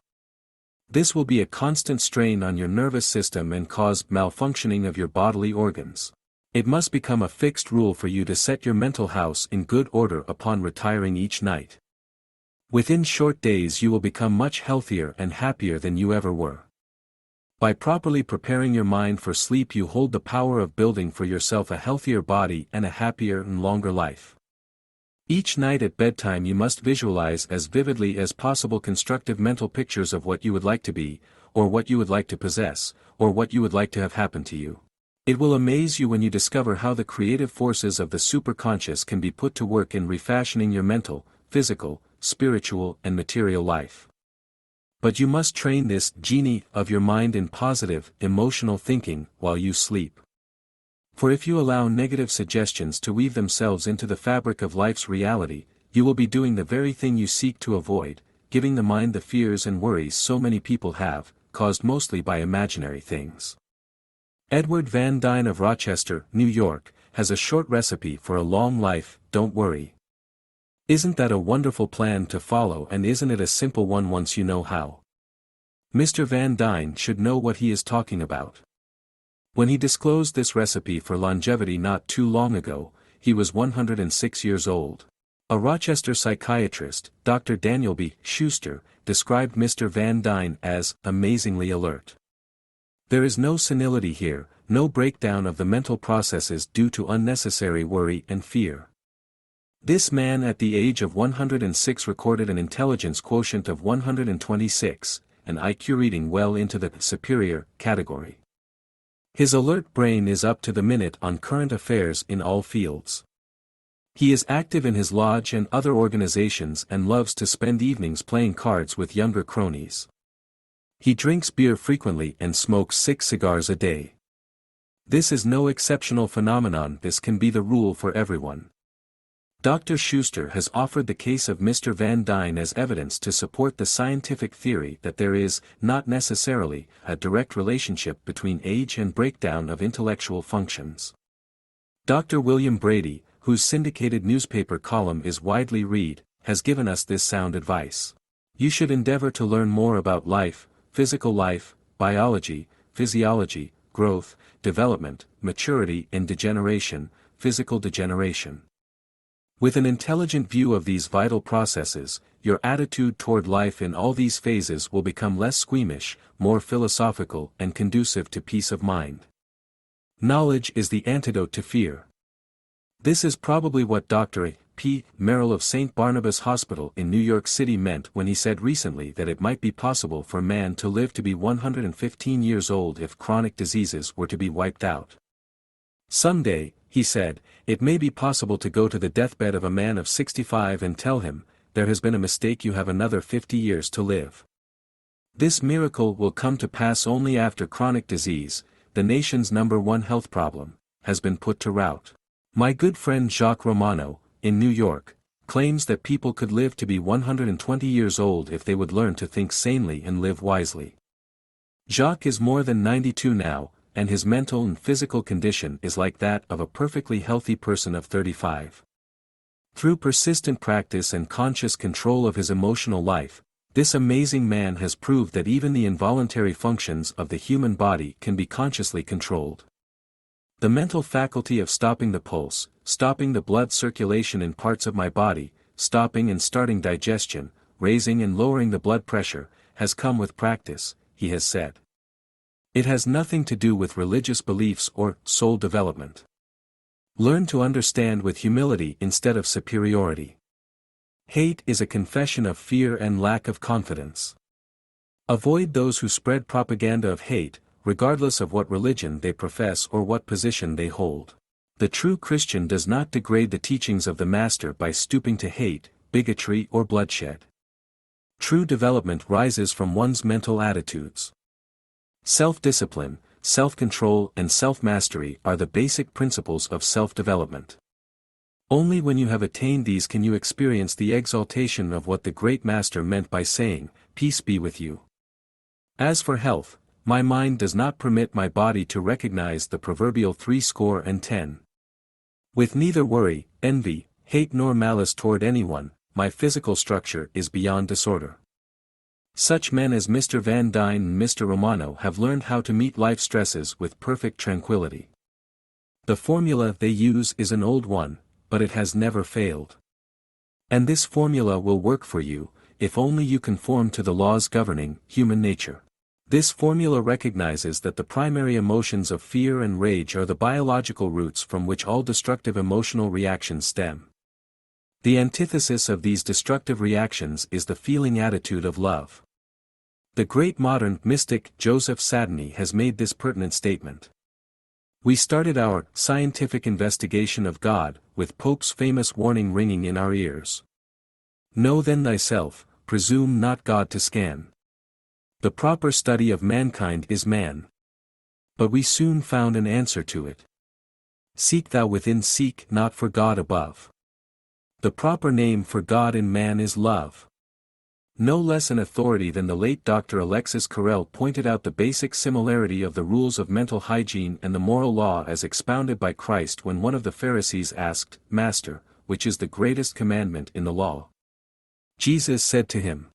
This will be a constant strain on your nervous system and cause malfunctioning of your bodily organs. It must become a fixed rule for you to set your mental house in good order upon retiring each night. Within short days you will become much healthier and happier than you ever were. By properly preparing your mind for sleep you hold the power of building for yourself a healthier body and a happier and longer life. Each night at bedtime you must visualize as vividly as possible constructive mental pictures of what you would like to be, or what you would like to possess, or what you would like to have happen to you. It will amaze you when you discover how the creative forces of the superconscious can be put to work in refashioning your mental, physical, spiritual and material life. But you must train this genie of your mind in positive, emotional thinking while you sleep. For if you allow negative suggestions to weave themselves into the fabric of life's reality, you will be doing the very thing you seek to avoid, giving the mind the fears and worries so many people have, caused mostly by imaginary things. Edward Van Dyne of Rochester, New York, has a short recipe for a long life: don't worry. Isn't that a wonderful plan to follow, and isn't it a simple one once you know how? Mr. Van Dyne should know what he is talking about. When he disclosed this recipe for longevity not too long ago, he was 106 years old. A Rochester psychiatrist, Dr. Daniel B. Schuster, described Mr. Van Dyne as amazingly alert. There is no senility here, no breakdown of the mental processes due to unnecessary worry and fear. This man at the age of 106 recorded an intelligence quotient of 126, an IQ reading well into the superior category. His alert brain is up to the minute on current affairs in all fields. He is active in his lodge and other organizations and loves to spend evenings playing cards with younger cronies. He drinks beer frequently and smokes 6 cigars a day. This is no exceptional phenomenon, this can be the rule for everyone. Dr. Schuster has offered the case of Mr. Van Dyne as evidence to support the scientific theory that there is, not necessarily, a direct relationship between age and breakdown of intellectual functions. Dr. William Brady, whose syndicated newspaper column is widely read, has given us this sound advice. You should endeavor to learn more about life, physical life, biology, physiology, growth, development, maturity and degeneration, physical degeneration. With an intelligent view of these vital processes, your attitude toward life in all these phases will become less squeamish, more philosophical and conducive to peace of mind. Knowledge is the antidote to fear. This is probably what Dr. P. Merrill of St. Barnabas Hospital in New York City meant when he said recently that it might be possible for man to live to be 115 years old if chronic diseases were to be wiped out. Someday, he said, it may be possible to go to the deathbed of a man of 65 and tell him, there has been a mistake, you have another 50 years to live. This miracle will come to pass only after chronic disease, the nation's #1 health problem, has been put to rout. My good friend Jacques Romano, in New York, claims that people could live to be 120 years old if they would learn to think sanely and live wisely. Jacques is more than 92 now, and his mental and physical condition is like that of a perfectly healthy person of 35. Through persistent practice and conscious control of his emotional life, this amazing man has proved that even the involuntary functions of the human body can be consciously controlled. The mental faculty of stopping the pulse, stopping the blood circulation in parts of my body, stopping and starting digestion, raising and lowering the blood pressure, has come with practice, he has said. It has nothing to do with religious beliefs or soul development. Learn to understand with humility instead of superiority. Hate is a confession of fear and lack of confidence. Avoid those who spread propaganda of hate, regardless of what religion they profess or what position they hold. The true Christian does not degrade the teachings of the Master by stooping to hate, bigotry or bloodshed. True development rises from one's mental attitudes. Self-discipline, self-control and self-mastery are the basic principles of self-development. Only when you have attained these can you experience the exaltation of what the great Master meant by saying, "Peace be with you." As for health, my mind does not permit my body to recognize the proverbial 70. With neither worry, envy, hate nor malice toward anyone, my physical structure is beyond disorder. Such men as Mr. Van Dyne and Mr. Romano have learned how to meet life stresses with perfect tranquility. The formula they use is an old one, but it has never failed. And this formula will work for you, if only you conform to the laws governing human nature. This formula recognizes that the primary emotions of fear and rage are the biological roots from which all destructive emotional reactions stem. The antithesis of these destructive reactions is the feeling attitude of love. The great modern mystic Joseph Sadhguru has made this pertinent statement. We started our scientific investigation of God with Pope's famous warning ringing in our ears. Know then thyself, presume not God to scan. The proper study of mankind is man. But we soon found an answer to it. Seek thou within, seek not for God above. The proper name for God in man is love. No less an authority than the late Dr. Alexis Carrel pointed out the basic similarity of the rules of mental hygiene and the moral law as expounded by Christ when one of the Pharisees asked, Master, which is the greatest commandment in the law? Jesus said to him,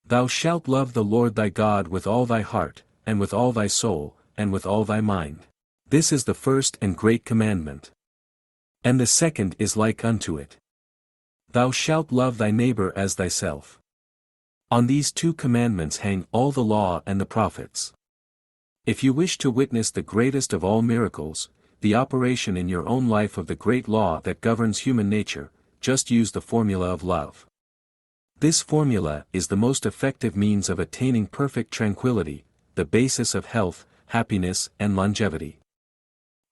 Thou shalt love the Lord thy God with all thy heart, and with all thy soul, and with all thy mind. This is the first and great commandment. And the second is like unto it. Thou shalt love thy neighbor as thyself. On these two commandments hang all the law and the prophets. If you wish to witness the greatest of all miracles, the operation in your own life of the great law that governs human nature, just use the formula of love. This formula is the most effective means of attaining perfect tranquility, the basis of health, happiness, and longevity.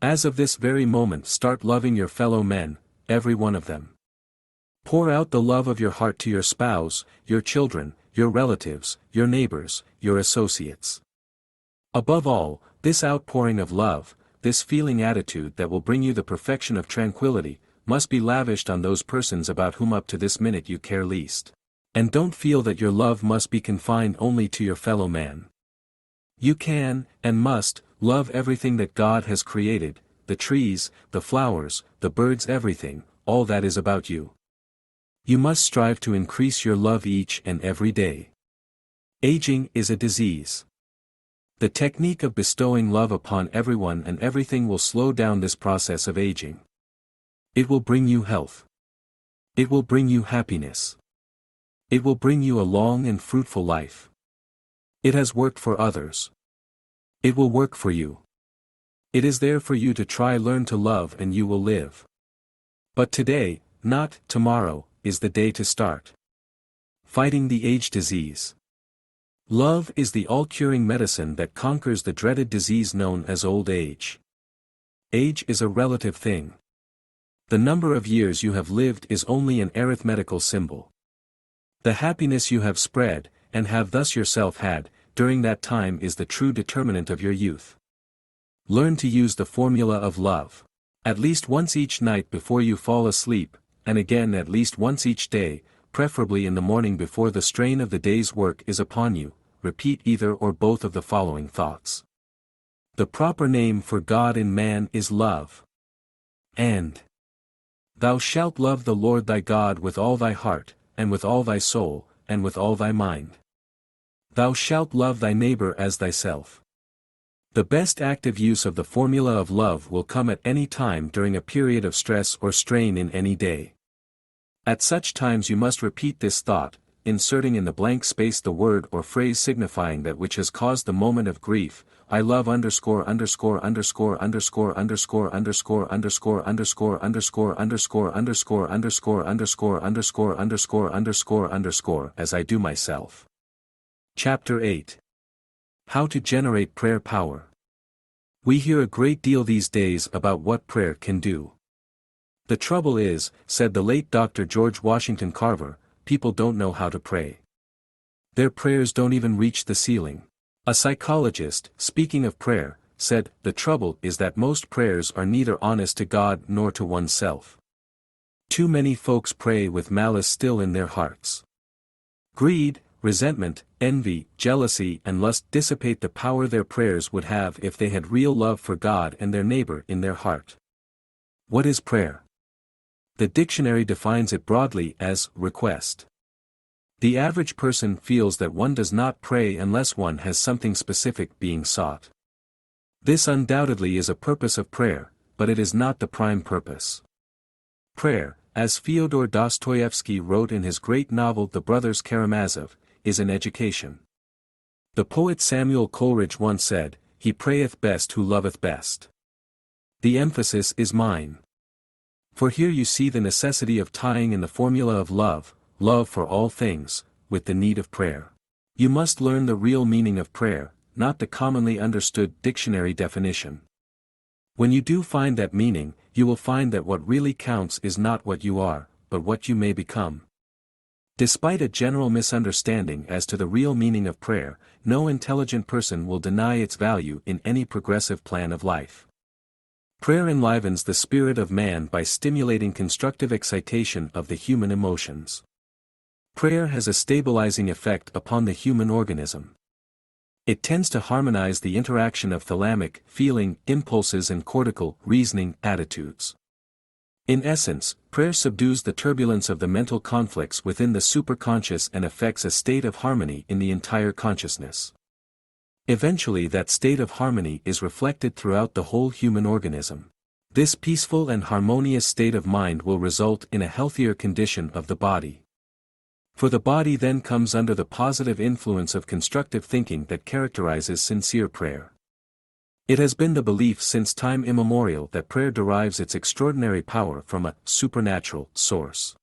As of this very moment start loving your fellow men, every one of them. Pour out the love of your heart to your spouse, your children, your relatives, your neighbors, your associates. Above all, this outpouring of love, this feeling attitude that will bring you the perfection of tranquility, must be lavished on those persons about whom up to this minute you care least. And don't feel that your love must be confined only to your fellow man. You can, and must, love everything that God has created, the trees, the flowers, the birds, everything, all that is about you. You must strive to increase your love each and every day. Aging is a disease. The technique of bestowing love upon everyone and everything will slow down this process of aging. It will bring you health. It will bring you happiness. It will bring you a long and fruitful life. It has worked for others. It will work for you. It is there for you to try, learn to love, and you will live. But today, not tomorrow, is the day to start. Fighting the age disease. Love is the all-curing medicine that conquers the dreaded disease known as old age. Age is a relative thing. The number of years you have lived is only an arithmetical symbol. The happiness you have spread, and have thus yourself had, during that time is the true determinant of your youth. Learn to use the formula of love. At least once each night before you fall asleep, and again at least once each day, preferably in the morning before the strain of the day's work is upon you, repeat either or both of the following thoughts. The proper name for God in man is love. And thou shalt love the Lord thy God with all thy heart, and with all thy soul, and with all thy mind. Thou shalt love thy neighbor as thyself. The best active use of the formula of love will come at any time during a period of stress or strain in any day. At such times you must repeat this thought, inserting in the blank space the word or phrase signifying that which has caused the moment of grief. I love underscore underscore underscore underscore underscore underscore underscore underscore underscore underscore underscore underscore underscore underscore underscore underscore underscore as I do myself. Chapter 8. How to generate prayer power. We hear a great deal these days about what prayer can do. The trouble is, said the late Dr. George Washington Carver, people don't know how to pray. Their prayers don't even reach the ceiling. A psychologist, speaking of prayer, said, the trouble is that most prayers are neither honest to God nor to oneself. Too many folks pray with malice still in their hearts. Greed, resentment, envy, jealousy, and lust dissipate the power their prayers would have if they had real love for God and their neighbor in their heart. What is prayer? The dictionary defines it broadly as request. The average person feels that one does not pray unless one has something specific being sought. This undoubtedly is a purpose of prayer, but it is not the prime purpose. Prayer, as Fyodor Dostoevsky wrote in his great novel The Brothers Karamazov, is an education. The poet Samuel Coleridge once said, "He prayeth best who loveth best." The emphasis is mine. For here you see the necessity of tying in the formula of love, love for all things, with the need of prayer. You must learn the real meaning of prayer, not the commonly understood dictionary definition. When you do find that meaning, you will find that what really counts is not what you are, but what you may become. Despite a general misunderstanding as to the real meaning of prayer, no intelligent person will deny its value in any progressive plan of life. Prayer enlivens the spirit of man by stimulating constructive excitation of the human emotions. Prayer has a stabilizing effect upon the human organism. It tends to harmonize the interaction of thalamic, feeling, impulses and cortical, reasoning, attitudes. In essence, prayer subdues the turbulence of the mental conflicts within the superconscious and effects a state of harmony in the entire consciousness. Eventually that state of harmony is reflected throughout the whole human organism. This peaceful and harmonious state of mind will result in a healthier condition of the body. For the body then comes under the positive influence of constructive thinking that characterizes sincere prayer. It has been the belief since time immemorial that prayer derives its extraordinary power from a supernatural source.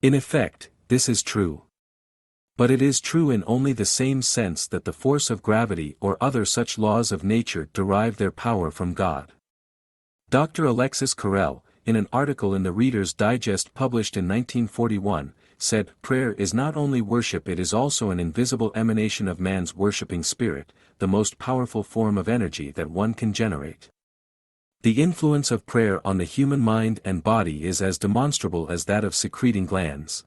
In effect, this is true. But it is true in only the same sense that the force of gravity or other such laws of nature derive their power from God. Dr. Alexis Carrel, in an article in the Reader's Digest published in 1941, said, "Prayer is not only worship, it is also an invisible emanation of man's worshipping spirit, the most powerful form of energy that one can generate." The influence of prayer on the human mind and body is as demonstrable as that of secreting glands.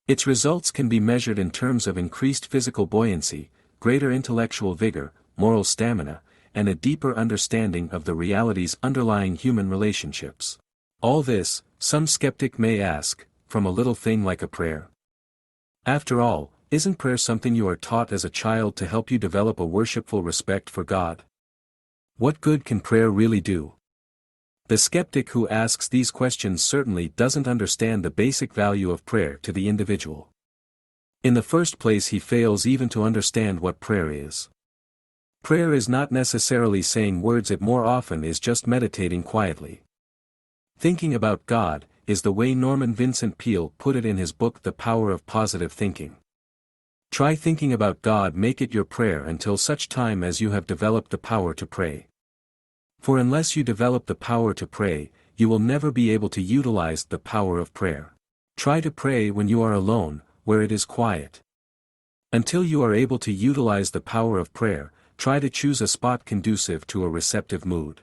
Its results can be measured in terms of increased physical buoyancy, greater intellectual vigor, moral stamina, and a deeper understanding of the realities underlying human relationships. All this, some skeptic may ask, from a little thing like a prayer. After all, isn't prayer something you are taught as a child to help you develop a worshipful respect for God? What good can prayer really do? The skeptic who asks these questions certainly doesn't understand the basic value of prayer to the individual. In the first place, he fails even to understand what prayer is. Prayer is not necessarily saying words, it more often is just meditating quietly. Thinking about God is the way Norman Vincent Peale put it in his book The Power of Positive Thinking. Try thinking about God, make it your prayer until such time as you have developed the power to pray. For unless you develop the power to pray, you will never be able to utilize the power of prayer. Try to pray when you are alone, where it is quiet. Until you are able to utilize the power of prayer, try to choose a spot conducive to a receptive mood.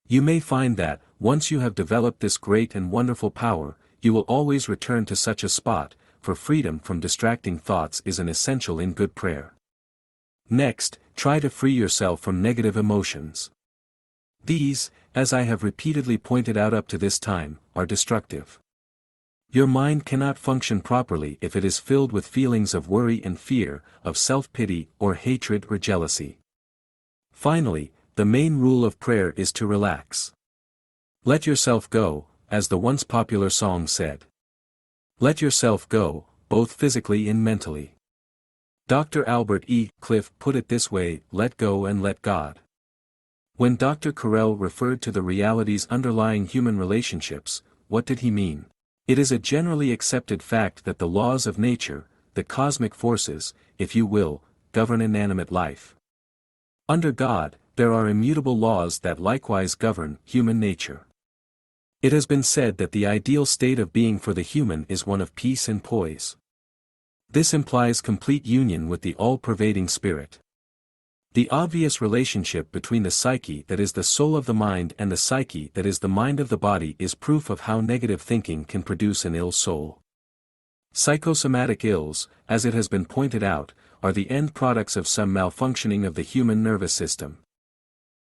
You may find that, once you have developed this great and wonderful power, you will always return to such a spot, for freedom from distracting thoughts is an essential in good prayer. Next, try to free yourself from negative emotions. These, as I have repeatedly pointed out up to this time, are destructive. Your mind cannot function properly if it is filled with feelings of worry and fear, of self-pity or hatred or jealousy. Finally, the main rule of prayer is to relax. Let yourself go, as the once popular song said. Let yourself go, both physically and mentally. Dr. Albert E. Cliff put it this way: let go and let God. When Dr. Carrel referred to the realities underlying human relationships, what did he mean? It is a generally accepted fact that the laws of nature, the cosmic forces, if you will, govern inanimate life. Under God, there are immutable laws that likewise govern human nature. It has been said that the ideal state of being for the human is one of peace and poise. This implies complete union with the all-pervading spirit. The obvious relationship between the psyche that is the soul of the mind and the psyche that is the mind of the body is proof of how negative thinking can produce an ill soul. Psychosomatic ills, as it has been pointed out, are the end products of some malfunctioning of the human nervous system.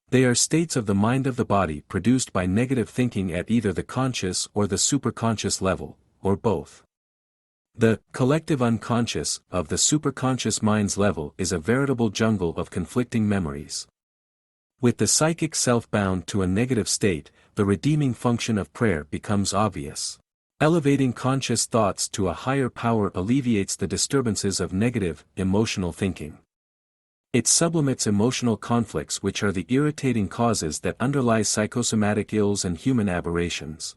They are states of the mind of the body produced by negative thinking at either the conscious or the superconscious level, or both. The collective unconscious of the superconscious mind's level is a veritable jungle of conflicting memories. With the psychic self bound to a negative state, the redeeming function of prayer becomes obvious. Elevating conscious thoughts to a higher power alleviates the disturbances of negative, emotional thinking. It sublimates emotional conflicts, which are the irritating causes that underlie psychosomatic ills and human aberrations.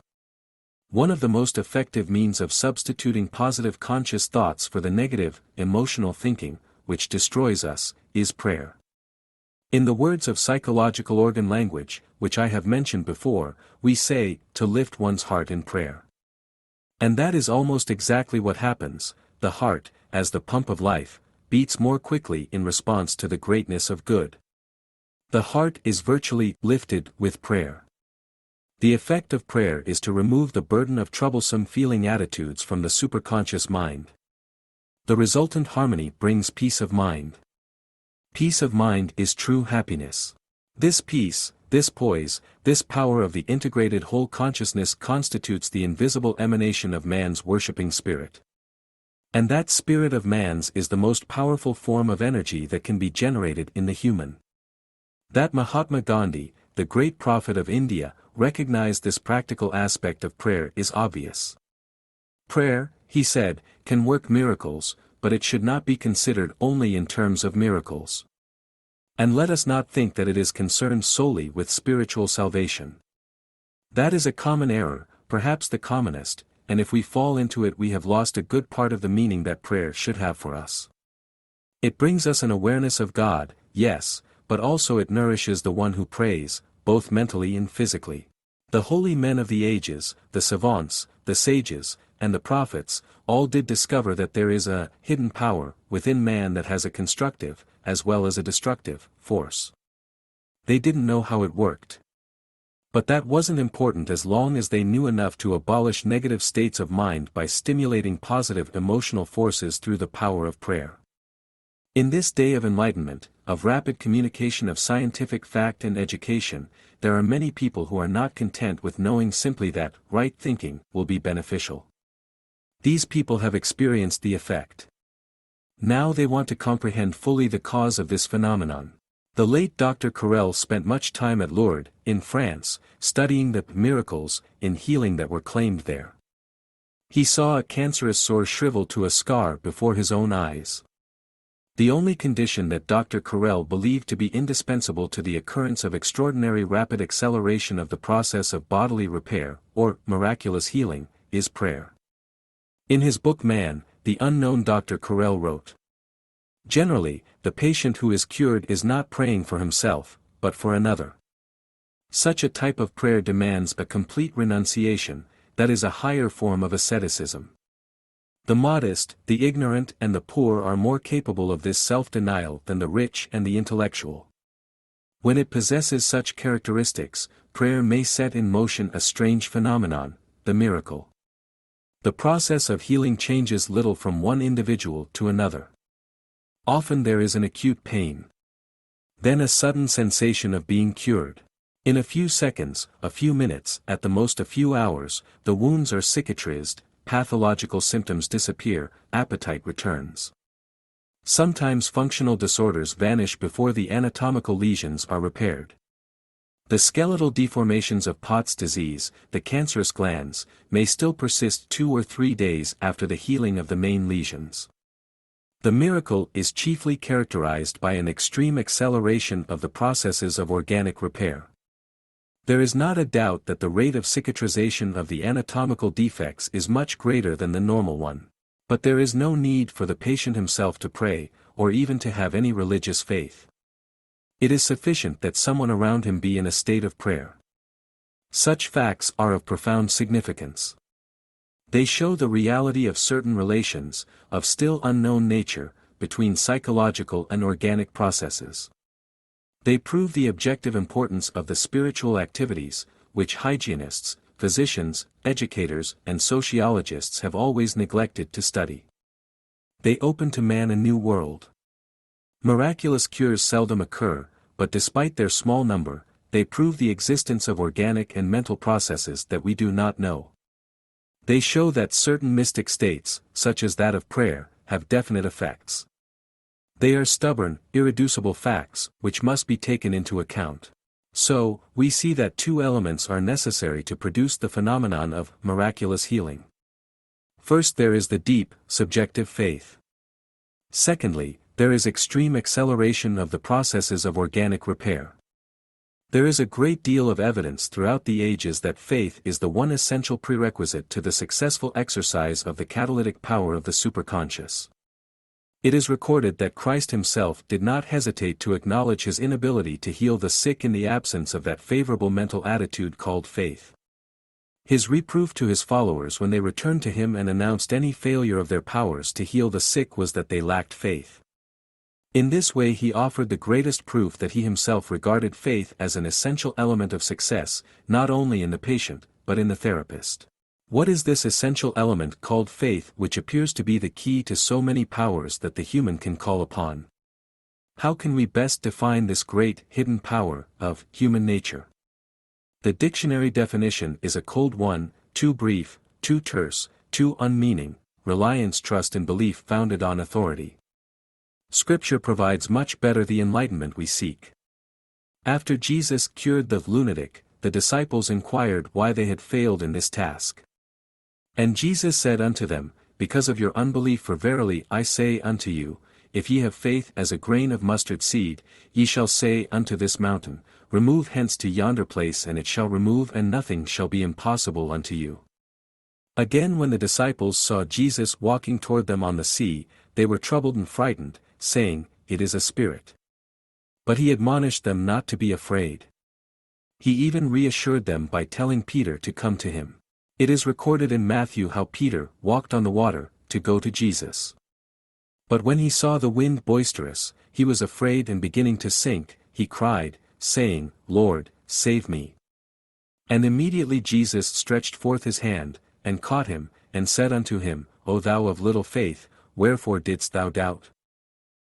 One of the most effective means of substituting positive conscious thoughts for the negative, emotional thinking, which destroys us, is prayer. In the words of psychological organ language, which I have mentioned before, we say, to lift one's heart in prayer. And that is almost exactly what happens. The heart, as the pump of life, beats more quickly in response to the greatness of good. The heart is virtually lifted with prayer. The effect of prayer is to remove the burden of troublesome feeling attitudes from the superconscious mind. The resultant harmony brings peace of mind. Peace of mind is true happiness. This peace, this poise, this power of the integrated whole consciousness constitutes the invisible emanation of man's worshipping spirit. And that spirit of man's is the most powerful form of energy that can be generated in the human. That Mahatma Gandhi, the great prophet of India, recognized this practical aspect of prayer is obvious. Prayer, he said, can work miracles, but it should not be considered only in terms of miracles. And let us not think that it is concerned solely with spiritual salvation. That is a common error, perhaps the commonest, and if we fall into it we have lost a good part of the meaning that prayer should have for us. It brings us an awareness of God, yes, but also it nourishes the one who prays, both mentally and physically. The holy men of the ages, the savants, the sages, and the prophets, all did discover that there is a hidden power within man that has a constructive, as well as a destructive, force. They didn't know how it worked. But that wasn't important as long as they knew enough to abolish negative states of mind by stimulating positive emotional forces through the power of prayer. In this day of enlightenment, of rapid communication of scientific fact and education, there are many people who are not content with knowing simply that right thinking will be beneficial. These people have experienced the effect. Now they want to comprehend fully the cause of this phenomenon. The late Dr. Carrel spent much time at Lourdes, in France, studying the miracles in healing that were claimed there. He saw a cancerous sore shrivel to a scar before his own eyes. The only condition that Dr. Carrel believed to be indispensable to the occurrence of extraordinary rapid acceleration of the process of bodily repair, or miraculous healing, is prayer. In his book Man, the unknown Dr. Carrel wrote, "Generally, the patient who is cured is not praying for himself, but for another. Such a type of prayer demands a complete renunciation, that is a higher form of asceticism. The modest, the ignorant and the poor are more capable of this self-denial than the rich and the intellectual. When it possesses such characteristics, prayer may set in motion a strange phenomenon, the miracle. The process of healing changes little from one individual to another. Often there is an acute pain. Then a sudden sensation of being cured. In a few seconds, a few minutes, at the most a few hours, the wounds are cicatrized, pathological symptoms disappear, appetite returns. Sometimes functional disorders vanish before the anatomical lesions are repaired. The skeletal deformations of Pott's disease, the cancerous glands, may still persist 2 or 3 days after the healing of the main lesions. The miracle is chiefly characterized by an extreme acceleration of the processes of organic repair. There is not a doubt that the rate of cicatrization of the anatomical defects is much greater than the normal one. But there is no need for the patient himself to pray, or even to have any religious faith. It is sufficient that someone around him be in a state of prayer. Such facts are of profound significance. They show the reality of certain relations, of still unknown nature, between psychological and organic processes. They prove the objective importance of the spiritual activities, which hygienists, physicians, educators, and sociologists have always neglected to study. They open to man a new world. Miraculous cures seldom occur, but despite their small number, they prove the existence of organic and mental processes that we do not know. They show that certain mystic states, such as that of prayer, have definite effects. They are stubborn, irreducible facts, which must be taken into account. So, we see that 2 elements are necessary to produce the phenomenon of miraculous healing. First there is the deep, subjective faith. Secondly, There is extreme acceleration of the processes of organic repair. There is a great deal of evidence throughout the ages that faith is the one essential prerequisite to the successful exercise of the catalytic power of the superconscious. It is recorded that Christ himself did not hesitate to acknowledge his inability to heal the sick in the absence of that favorable mental attitude called faith. His reproof to his followers when they returned to him and announced any failure of their powers to heal the sick was that they lacked faith. In this way he offered the greatest proof that he himself regarded faith as an essential element of success, not only in the patient, but in the therapist. What is this essential element called faith which appears to be the key to so many powers that the human can call upon? How can we best define this great, hidden power, of human nature? The dictionary definition is a cold one, too brief, too terse, too unmeaning, reliance, trust and belief founded on authority. Scripture provides much better the enlightenment we seek. After Jesus cured the lunatic, the disciples inquired why they had failed in this task. And Jesus said unto them, Because of your unbelief, for verily I say unto you, if ye have faith as a grain of mustard seed, ye shall say unto this mountain, Remove hence to yonder place, and it shall remove, and nothing shall be impossible unto you. Again, when the disciples saw Jesus walking toward them on the sea, they were troubled and frightened, saying, It is a spirit. But he admonished them not to be afraid. He even reassured them by telling Peter to come to him. It is recorded in Matthew how Peter walked on the water, to go to Jesus. But when he saw the wind boisterous, he was afraid, and beginning to sink, he cried, saying, Lord, save me. And immediately Jesus stretched forth his hand, and caught him, and said unto him, O thou of little faith, wherefore didst thou doubt?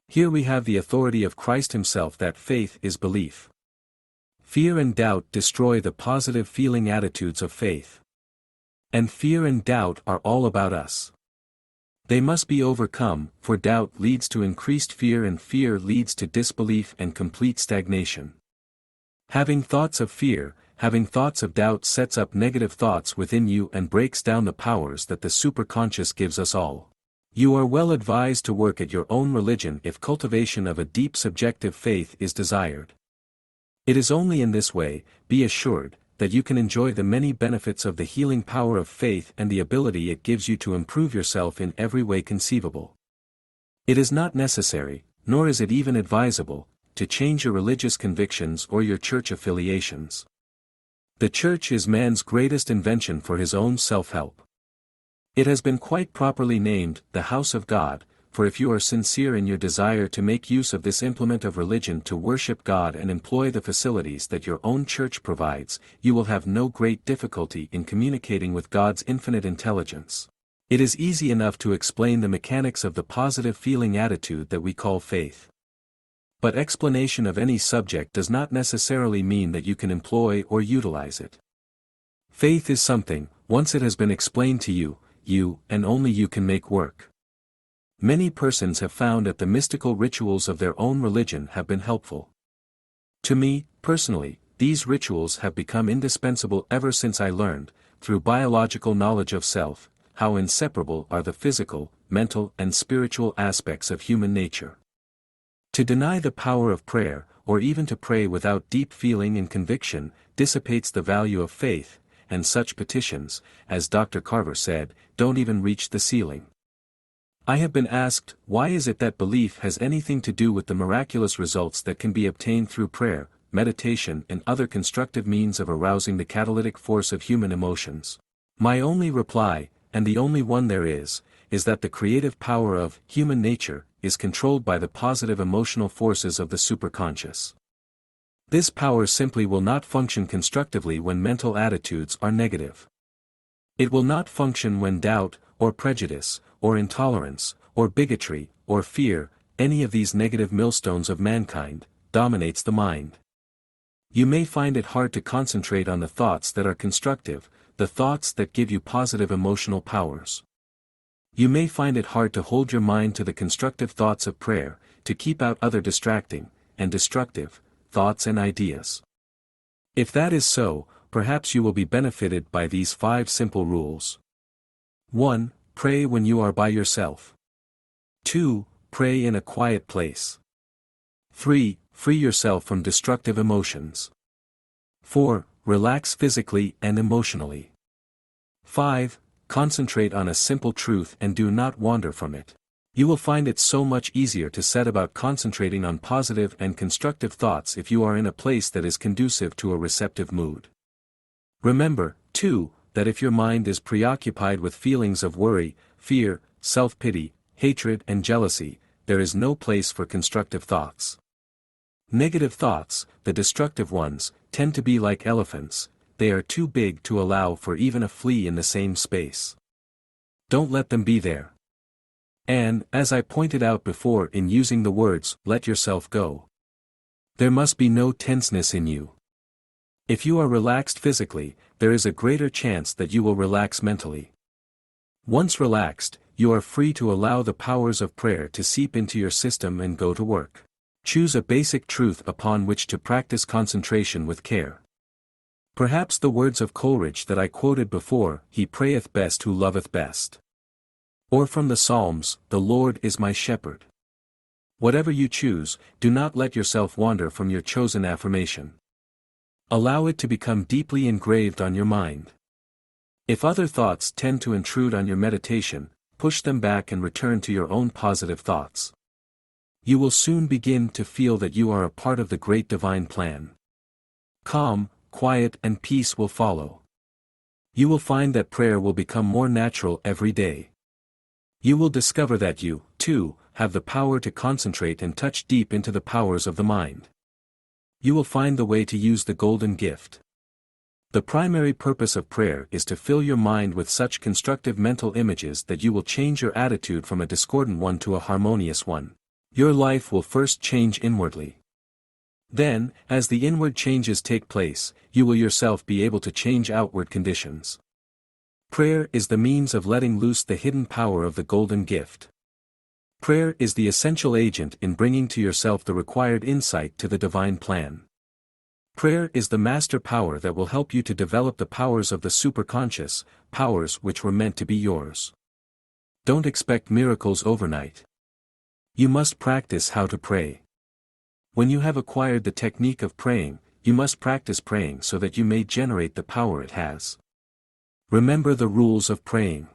Here we have the authority of Christ himself that faith is belief. Fear and doubt destroy the positive feeling attitudes of faith. And fear and doubt are all about us. They must be overcome, for doubt leads to increased fear, and fear leads to disbelief and complete stagnation. Having thoughts of fear, having thoughts of doubt sets up negative thoughts within you and breaks down the powers that the superconscious gives us all. You are well advised to work at your own religion if cultivation of a deep subjective faith is desired. It is only in this way, be assured, that you can enjoy the many benefits of the healing power of faith and the ability it gives you to improve yourself in every way conceivable. It is not necessary, nor is it even advisable, to change your religious convictions or your church affiliations. The church is man's greatest invention for his own self-help. It has been quite properly named, the house of God, for if you are sincere in your desire to make use of this implement of religion to worship God and employ the facilities that your own church provides, you will have no great difficulty in communicating with God's infinite intelligence. It is easy enough to explain the mechanics of the positive feeling attitude that we call faith. But explanation of any subject does not necessarily mean that you can employ or utilize it. Faith is something, once it has been explained to you, and only you can make work. Many persons have found that the mystical rituals of their own religion have been helpful. To me, personally, these rituals have become indispensable ever since I learned, through biological knowledge of self, how inseparable are the physical, mental and spiritual aspects of human nature. To deny the power of prayer, or even to pray without deep feeling and conviction, dissipates the value of faith, and such petitions, as Dr. Carver said, don't even reach the ceiling. I have been asked, why is it that belief has anything to do with the miraculous results that can be obtained through prayer, meditation and other constructive means of arousing the catalytic force of human emotions? My only reply, and the only one there is that the creative power of human nature is controlled by the positive emotional forces of the superconscious. This power simply will not function constructively when mental attitudes are negative. It will not function when doubt, or prejudice, or intolerance, or bigotry, or fear, any of these negative millstones of mankind, dominates the mind. You may find it hard to concentrate on the thoughts that are constructive, the thoughts that give you positive emotional powers. You may find it hard to hold your mind to the constructive thoughts of prayer, to keep out other distracting, and destructive, thoughts and ideas. If that is so, perhaps you will be benefited by these 5 simple rules. 1. Pray when you are by yourself. 2. pray in a quiet place. 3. Free yourself from destructive emotions. 4. Relax physically and emotionally. 5. Concentrate on a simple truth and do not wander from it. You will find it so much easier to set about concentrating on positive and constructive thoughts if you are in a place that is conducive to a receptive mood. Remember, too, that if your mind is preoccupied with feelings of worry, fear, self-pity, hatred and jealousy, there is no place for constructive thoughts. Negative thoughts, the destructive ones, tend to be like elephants, they are too big to allow for even a flea in the same space. Don't let them be there. And, as I pointed out before in using the words, let yourself go. There must be no tenseness in you. If you are relaxed physically, there is a greater chance that you will relax mentally. Once relaxed, you are free to allow the powers of prayer to seep into your system and go to work. Choose a basic truth upon which to practice concentration with care. Perhaps the words of Coleridge that I quoted before, he prayeth best who loveth best. Or from the Psalms, the Lord is my shepherd. Whatever you choose, do not let yourself wander from your chosen affirmation. Allow it to become deeply engraved on your mind. If other thoughts tend to intrude on your meditation, push them back and return to your own positive thoughts. You will soon begin to feel that you are a part of the great divine plan. Calm, quiet and peace will follow. You will find that prayer will become more natural every day. You will discover that you, too, have the power to concentrate and touch deep into the powers of the mind. You will find the way to use the golden gift. The primary purpose of prayer is to fill your mind with such constructive mental images that you will change your attitude from a discordant one to a harmonious one. Your life will first change inwardly. Then, as the inward changes take place, you will yourself be able to change outward conditions. Prayer is the means of letting loose the hidden power of the golden gift. Prayer is the essential agent in bringing to yourself the required insight to the divine plan. Prayer is the master power that will help you to develop the powers of the superconscious, powers which were meant to be yours. Don't expect miracles overnight. You must practice how to pray. When you have acquired the technique of praying, you must practice praying so that you may generate the power it has. Remember the rules of praying.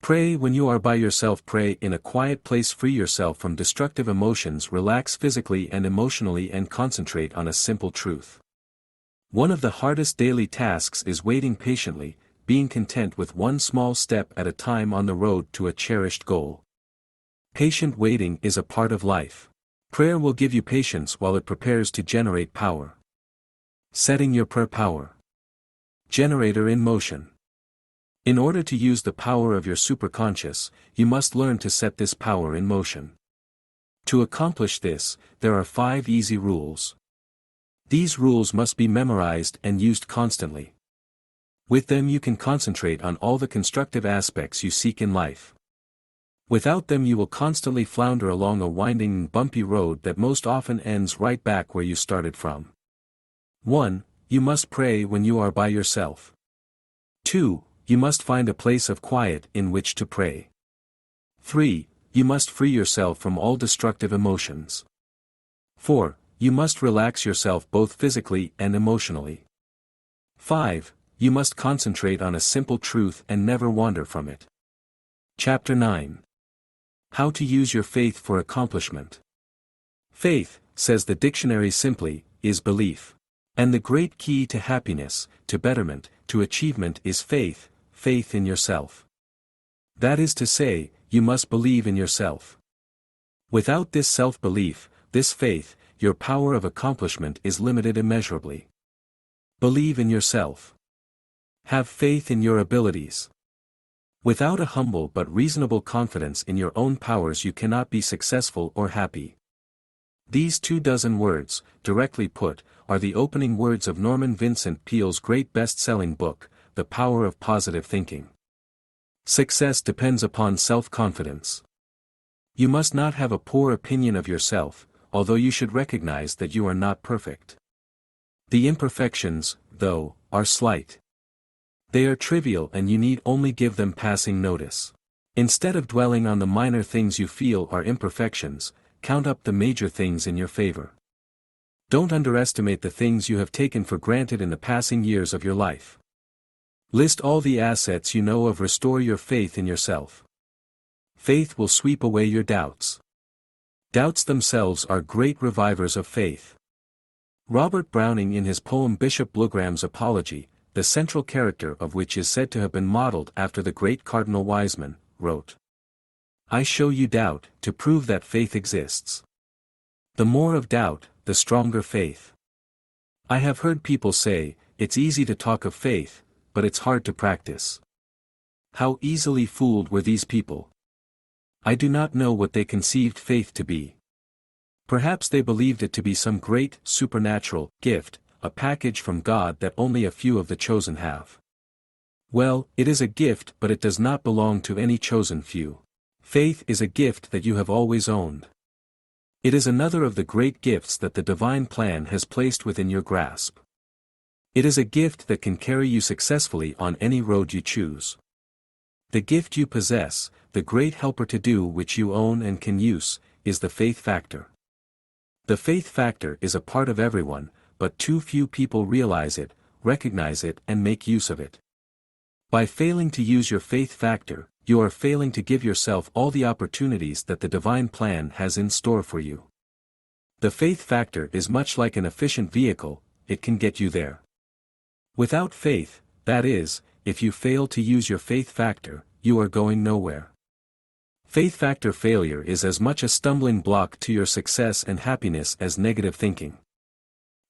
Pray when you are by yourself. Pray in a quiet place. Free yourself from destructive emotions. Relax physically and emotionally and concentrate on a simple truth. One of the hardest daily tasks is waiting patiently, being content with one small step at a time on the road to a cherished goal. Patient waiting is a part of life. Prayer will give you patience while it prepares to generate power. Setting your prayer power. Generator in motion. In order to use the power of your superconscious, you must learn to set this power in motion. To accomplish this, there are 5 easy rules. These rules must be memorized and used constantly. With them you can concentrate on all the constructive aspects you seek in life. Without them you will constantly flounder along a winding and bumpy road that most often ends right back where you started from. 1. You must pray when you are by yourself. 2. You must find a place of quiet in which to pray. 3. You must free yourself from all destructive emotions. 4. You must relax yourself both physically and emotionally. 5. You must concentrate on a simple truth and never wander from it. Chapter 9. How to use your faith for accomplishment. Faith, says the dictionary simply, is belief. And the great key to happiness, to betterment, to achievement is faith, faith in yourself. That is to say, you must believe in yourself. Without this self-belief, this faith, your power of accomplishment is limited immeasurably. Believe in yourself. Have faith in your abilities. Without a humble but reasonable confidence in your own powers you cannot be successful or happy. These 24 words, directly put, are the opening words of Norman Vincent Peale's great best-selling book, The Power of Positive Thinking. Success depends upon self-confidence. You must not have a poor opinion of yourself, although you should recognize that you are not perfect. The imperfections, though, are slight. They are trivial and you need only give them passing notice. Instead of dwelling on the minor things you feel are imperfections, count up the major things in your favor. Don't underestimate the things you have taken for granted in the passing years of your life. List all the assets you know of. Restore your faith in yourself. Faith will sweep away your doubts. Doubts themselves are great revivers of faith. Robert Browning, in his poem Bishop Blougram's Apology, the central character of which is said to have been modeled after the great Cardinal Wiseman, wrote, "I show you doubt, to prove that faith exists. The more of doubt, the stronger faith." I have heard people say, it's easy to talk of faith, but it's hard to practice. How easily fooled were these people? I do not know what they conceived faith to be. Perhaps they believed it to be some great, supernatural, gift, a package from God that only a few of the chosen have. Well, it is a gift, but it does not belong to any chosen few. Faith is a gift that you have always owned. It is another of the great gifts that the divine plan has placed within your grasp. It is a gift that can carry you successfully on any road you choose. The gift you possess, the great helper to do which you own and can use, is the faith factor. The faith factor is a part of everyone, but too few people realize it, recognize it, and make use of it. By failing to use your faith factor, you are failing to give yourself all the opportunities that the divine plan has in store for you. The faith factor is much like an efficient vehicle, it can get you there. Without faith, that is, if you fail to use your faith factor, you are going nowhere. Faith factor failure is as much a stumbling block to your success and happiness as negative thinking.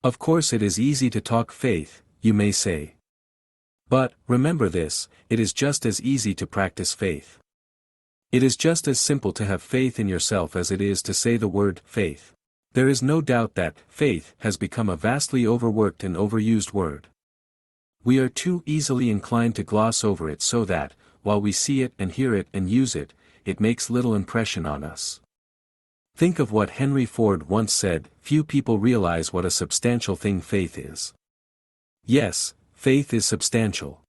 Of course, it is easy to talk faith, you may say. But, remember this, it is just as easy to practice faith. It is just as simple to have faith in yourself as it is to say the word faith. There is no doubt that faith has become a vastly overworked and overused word. We are too easily inclined to gloss over it so that, while we see it and hear it and use it, it makes little impression on us. Think of what Henry Ford once said, "Few people realize what a substantial thing faith is." Yes, faith is substantial.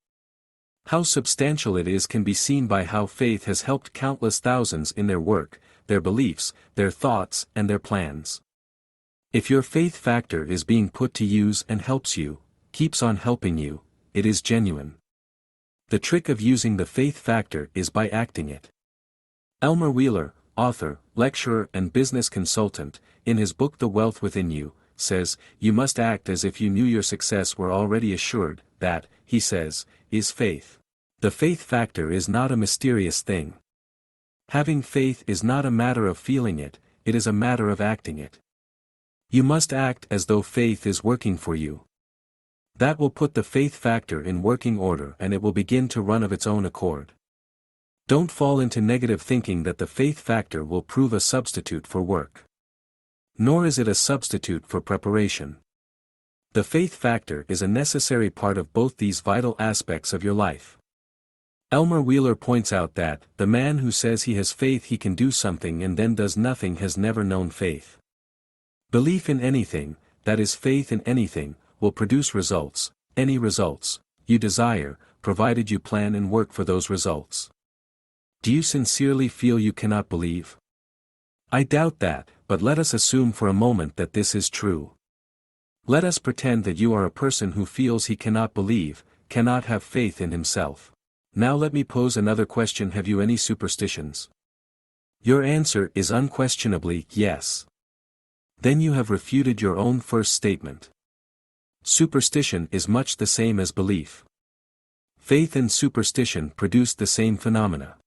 How substantial it is can be seen by how faith has helped countless thousands in their work, their beliefs, their thoughts, and their plans. If your faith factor is being put to use and helps you, keeps on helping you, it is genuine. The trick of using the faith factor is by acting it. Elmer Wheeler, author, lecturer and business consultant, in his book The Wealth Within You, says, "You must act as if you knew your success were already assured." That, he says, is faith. The faith factor is not a mysterious thing. Having faith is not a matter of feeling it, it is a matter of acting it. You must act as though faith is working for you. That will put the faith factor in working order and it will begin to run of its own accord. Don't fall into negative thinking that the faith factor will prove a substitute for work. Nor is it a substitute for preparation. The faith factor is a necessary part of both these vital aspects of your life. Elmer Wheeler points out that, the man who says he has faith he can do something and then does nothing has never known faith. Belief in anything, that is faith in anything, will produce results, any results, you desire, provided you plan and work for those results. Do you sincerely feel you cannot believe? I doubt that, but let us assume for a moment that this is true. Let us pretend that you are a person who feels he cannot believe, cannot have faith in himself. Now let me pose another question: have you any superstitions? Your answer is unquestionably yes. Then you have refuted your own first statement. Superstition is much the same as belief. Faith and superstition produce the same phenomena.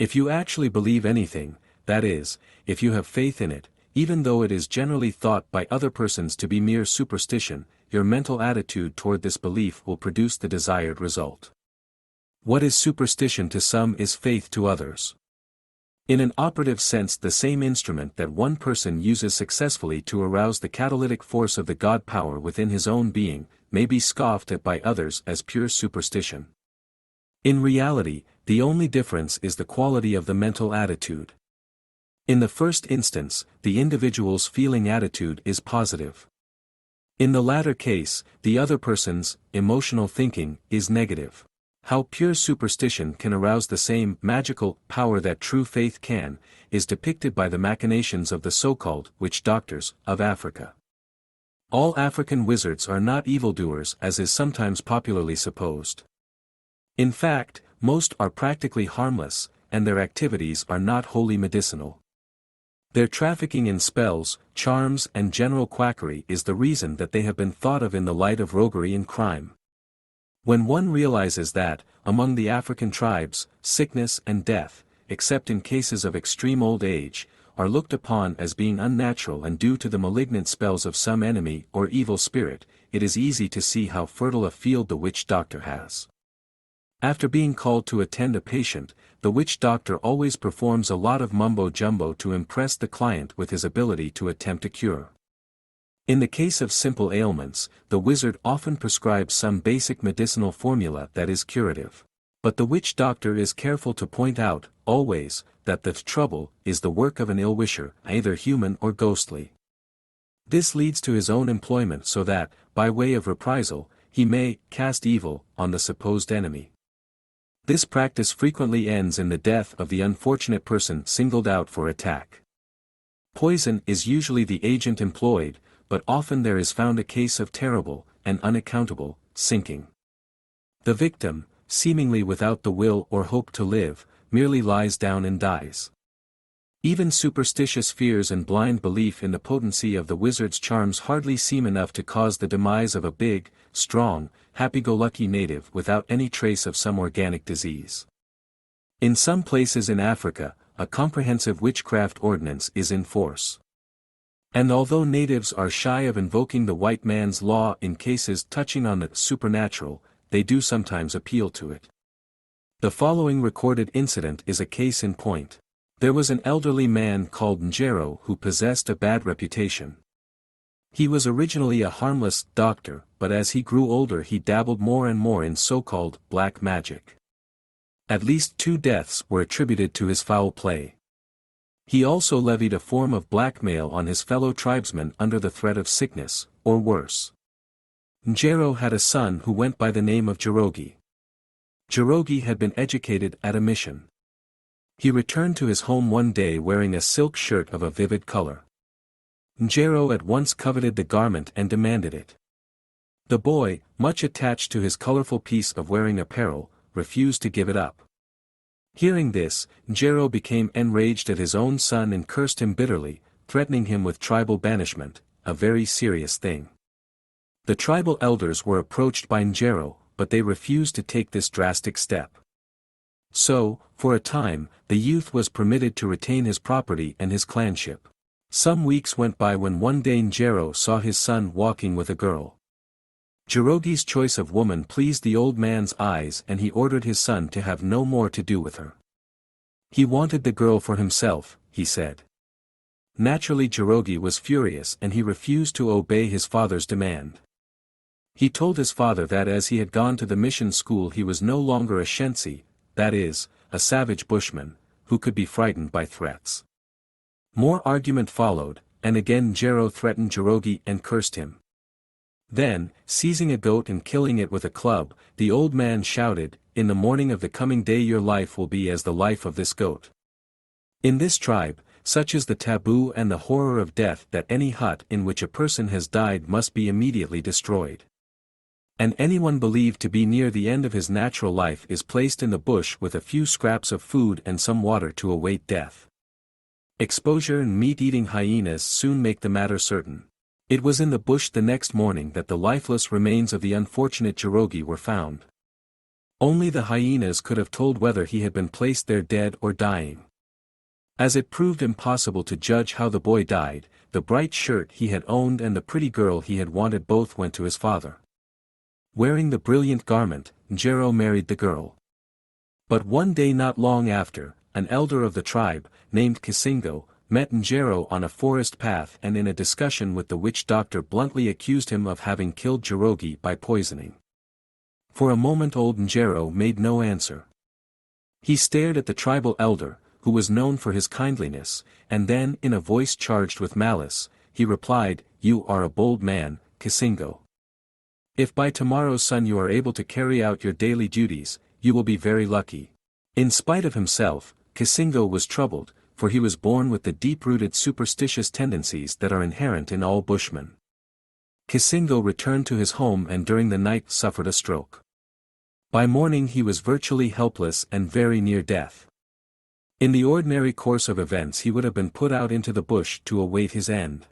If you actually believe anything, that is, if you have faith in it, even though it is generally thought by other persons to be mere superstition, your mental attitude toward this belief will produce the desired result. What is superstition to some is faith to others. In an operative sense, the same instrument that one person uses successfully to arouse the catalytic force of the God power within his own being, may be scoffed at by others as pure superstition. In reality, the only difference is the quality of the mental attitude. In the first instance, the individual's feeling attitude is positive. In the latter case, the other person's emotional thinking is negative. How pure superstition can arouse the same magical power that true faith can, is depicted by the machinations of the so-called witch doctors of Africa. All African wizards are not evildoers as is sometimes popularly supposed. In fact, most are practically harmless, and their activities are not wholly medicinal. Their trafficking in spells, charms and general quackery is the reason that they have been thought of in the light of roguery and crime. When one realizes that, among the African tribes, sickness and death, except in cases of extreme old age, are looked upon as being unnatural and due to the malignant spells of some enemy or evil spirit, it is easy to see how fertile a field the witch doctor has. After being called to attend a patient, the witch doctor always performs a lot of mumbo-jumbo to impress the client with his ability to attempt a cure. In the case of simple ailments, the wizard often prescribes some basic medicinal formula that is curative. But the witch doctor is careful to point out, always, that the trouble is the work of an ill-wisher, either human or ghostly. This leads to his own employment so that, by way of reprisal, he may cast evil on the supposed enemy. This practice frequently ends in the death of the unfortunate person singled out for attack. Poison is usually the agent employed, but often there is found a case of terrible, and unaccountable, sinking. The victim, seemingly without the will or hope to live, merely lies down and dies. Even superstitious fears and blind belief in the potency of the wizard's charms hardly seem enough to cause the demise of a big, strong, happy-go-lucky native without any trace of some organic disease. In some places in Africa, a comprehensive witchcraft ordinance is in force. And although natives are shy of invoking the white man's law in cases touching on the supernatural, they do sometimes appeal to it. The following recorded incident is a case in point. There was an elderly man called Njero who possessed a bad reputation. He was originally a harmless doctor, but as he grew older he dabbled more and more in so-called black magic. At least 2 deaths were attributed to his foul play. He also levied a form of blackmail on his fellow tribesmen under the threat of sickness, or worse. Njero had a son who went by the name of Jerogi. Jerogi had been educated at a mission. He returned to his home one day wearing a silk shirt of a vivid color. Njero at once coveted the garment and demanded it. The boy, much attached to his colorful piece of wearing apparel, refused to give it up. Hearing this, Njero became enraged at his own son and cursed him bitterly, threatening him with tribal banishment, a very serious thing. The tribal elders were approached by Njero, but they refused to take this drastic step. So, for a time, the youth was permitted to retain his property and his clanship. Some weeks went by when one day Njero saw his son walking with a girl. Jerogi's choice of woman pleased the old man's eyes and he ordered his son to have no more to do with her. He wanted the girl for himself, he said. Naturally Jerogi was furious and he refused to obey his father's demand. He told his father that as he had gone to the mission school he was no longer a shensi, that is, a savage bushman, who could be frightened by threats. More argument followed, and again Njero threatened Jerogi and cursed him. Then, seizing a goat and killing it with a club, the old man shouted, "In the morning of the coming day your life will be as the life of this goat." In this tribe, such is the taboo and the horror of death that any hut in which a person has died must be immediately destroyed. And anyone believed to be near the end of his natural life is placed in the bush with a few scraps of food and some water to await death. Exposure and meat-eating hyenas soon make the matter certain. It was in the bush the next morning that the lifeless remains of the unfortunate Jerogi were found. Only the hyenas could have told whether he had been placed there dead or dying. As it proved impossible to judge how the boy died, the bright shirt he had owned and the pretty girl he had wanted both went to his father. Wearing the brilliant garment, Njero married the girl. But one day not long after, an elder of the tribe, named Kisingo, met Njero on a forest path and in a discussion with the witch doctor bluntly accused him of having killed Jerogi by poisoning. For a moment old Njero made no answer. He stared at the tribal elder, who was known for his kindliness, and then in a voice charged with malice, he replied, "You are a bold man, Kisingo. If by tomorrow's sun you are able to carry out your daily duties, you will be very lucky. In spite of himself, Kisingo was troubled, for he was born with the deep-rooted superstitious tendencies that are inherent in all bushmen. Kisingo returned to his home and during the night suffered a stroke. By morning he was virtually helpless and very near death. In the ordinary course of events he would have been put out into the bush to await his end.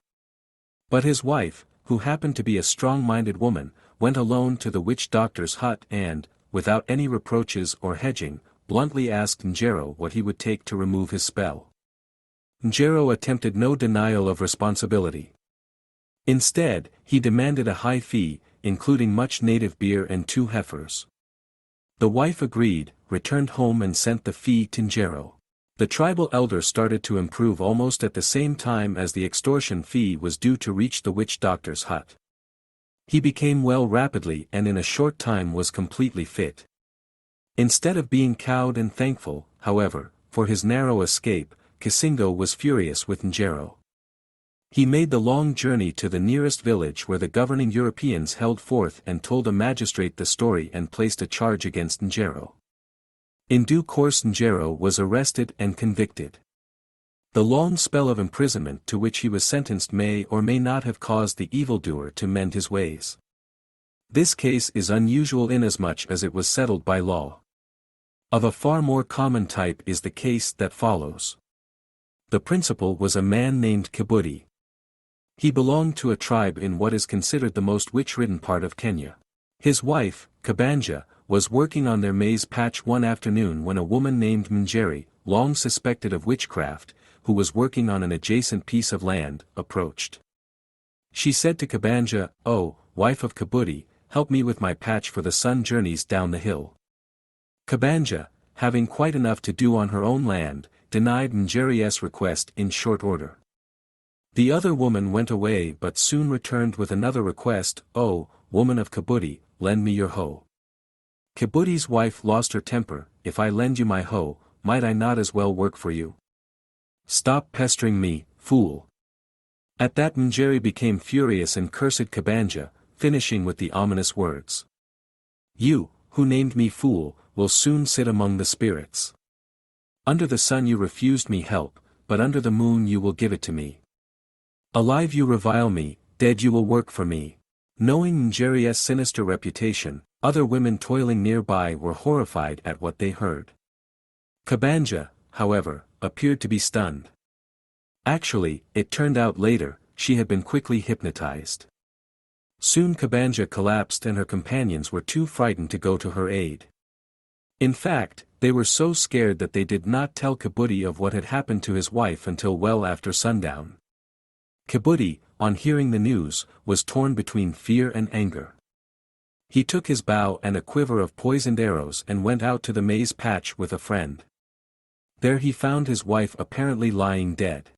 But his wife, who happened to be a strong-minded woman, went alone to the witch-doctor's hut and, without any reproaches or hedging, bluntly asked Njero what he would take to remove his spell. Njero attempted no denial of responsibility. Instead, he demanded a high fee, including much native beer and 2 heifers. The wife agreed, returned home and sent the fee to Njero. The tribal elder started to improve almost at the same time as the extortion fee was due to reach the witch-doctor's hut. He became well rapidly and in a short time was completely fit. Instead of being cowed and thankful, however, for his narrow escape, Kisingo was furious with Njero. He made the long journey to the nearest village where the governing Europeans held forth and told a magistrate the story and placed a charge against Njero. In due course Njero was arrested and convicted. The long spell of imprisonment to which he was sentenced may or may not have caused the evildoer to mend his ways. This case is unusual inasmuch as it was settled by law. Of a far more common type is the case that follows. The principal was a man named Kibudi. He belonged to a tribe in what is considered the most witch-ridden part of Kenya. His wife, Kabanja, was working on their maize patch one afternoon when a woman named Mjeri, long suspected of witchcraft, who was working on an adjacent piece of land, approached. She said to Kabanja, "Oh, wife of Kibudi, help me with my patch for the sun journeys down the hill." Kabanja, having quite enough to do on her own land, denied Njeri's request in short order. The other woman went away but soon returned with another request, "Oh, woman of Kibudi, lend me your hoe." Kibudi's wife lost her temper, "If I lend you my hoe, might I not as well work for you? Stop pestering me, fool." At that Njeri became furious and cursed Kabanja, finishing with the ominous words. "You, who named me fool, will soon sit among the spirits. Under the sun you refused me help, but under the moon you will give it to me. Alive you revile me, dead you will work for me." Knowing Njeri's sinister reputation, other women toiling nearby were horrified at what they heard. Kabanja, however, appeared to be stunned. Actually, it turned out later, she had been quickly hypnotized. Soon Kabanja collapsed and her companions were too frightened to go to her aid. In fact, they were so scared that they did not tell Kibudi of what had happened to his wife until well after sundown. Kibudi, on hearing the news, was torn between fear and anger. He took his bow and a quiver of poisoned arrows and went out to the maize patch with a friend. There he found his wife apparently lying dead.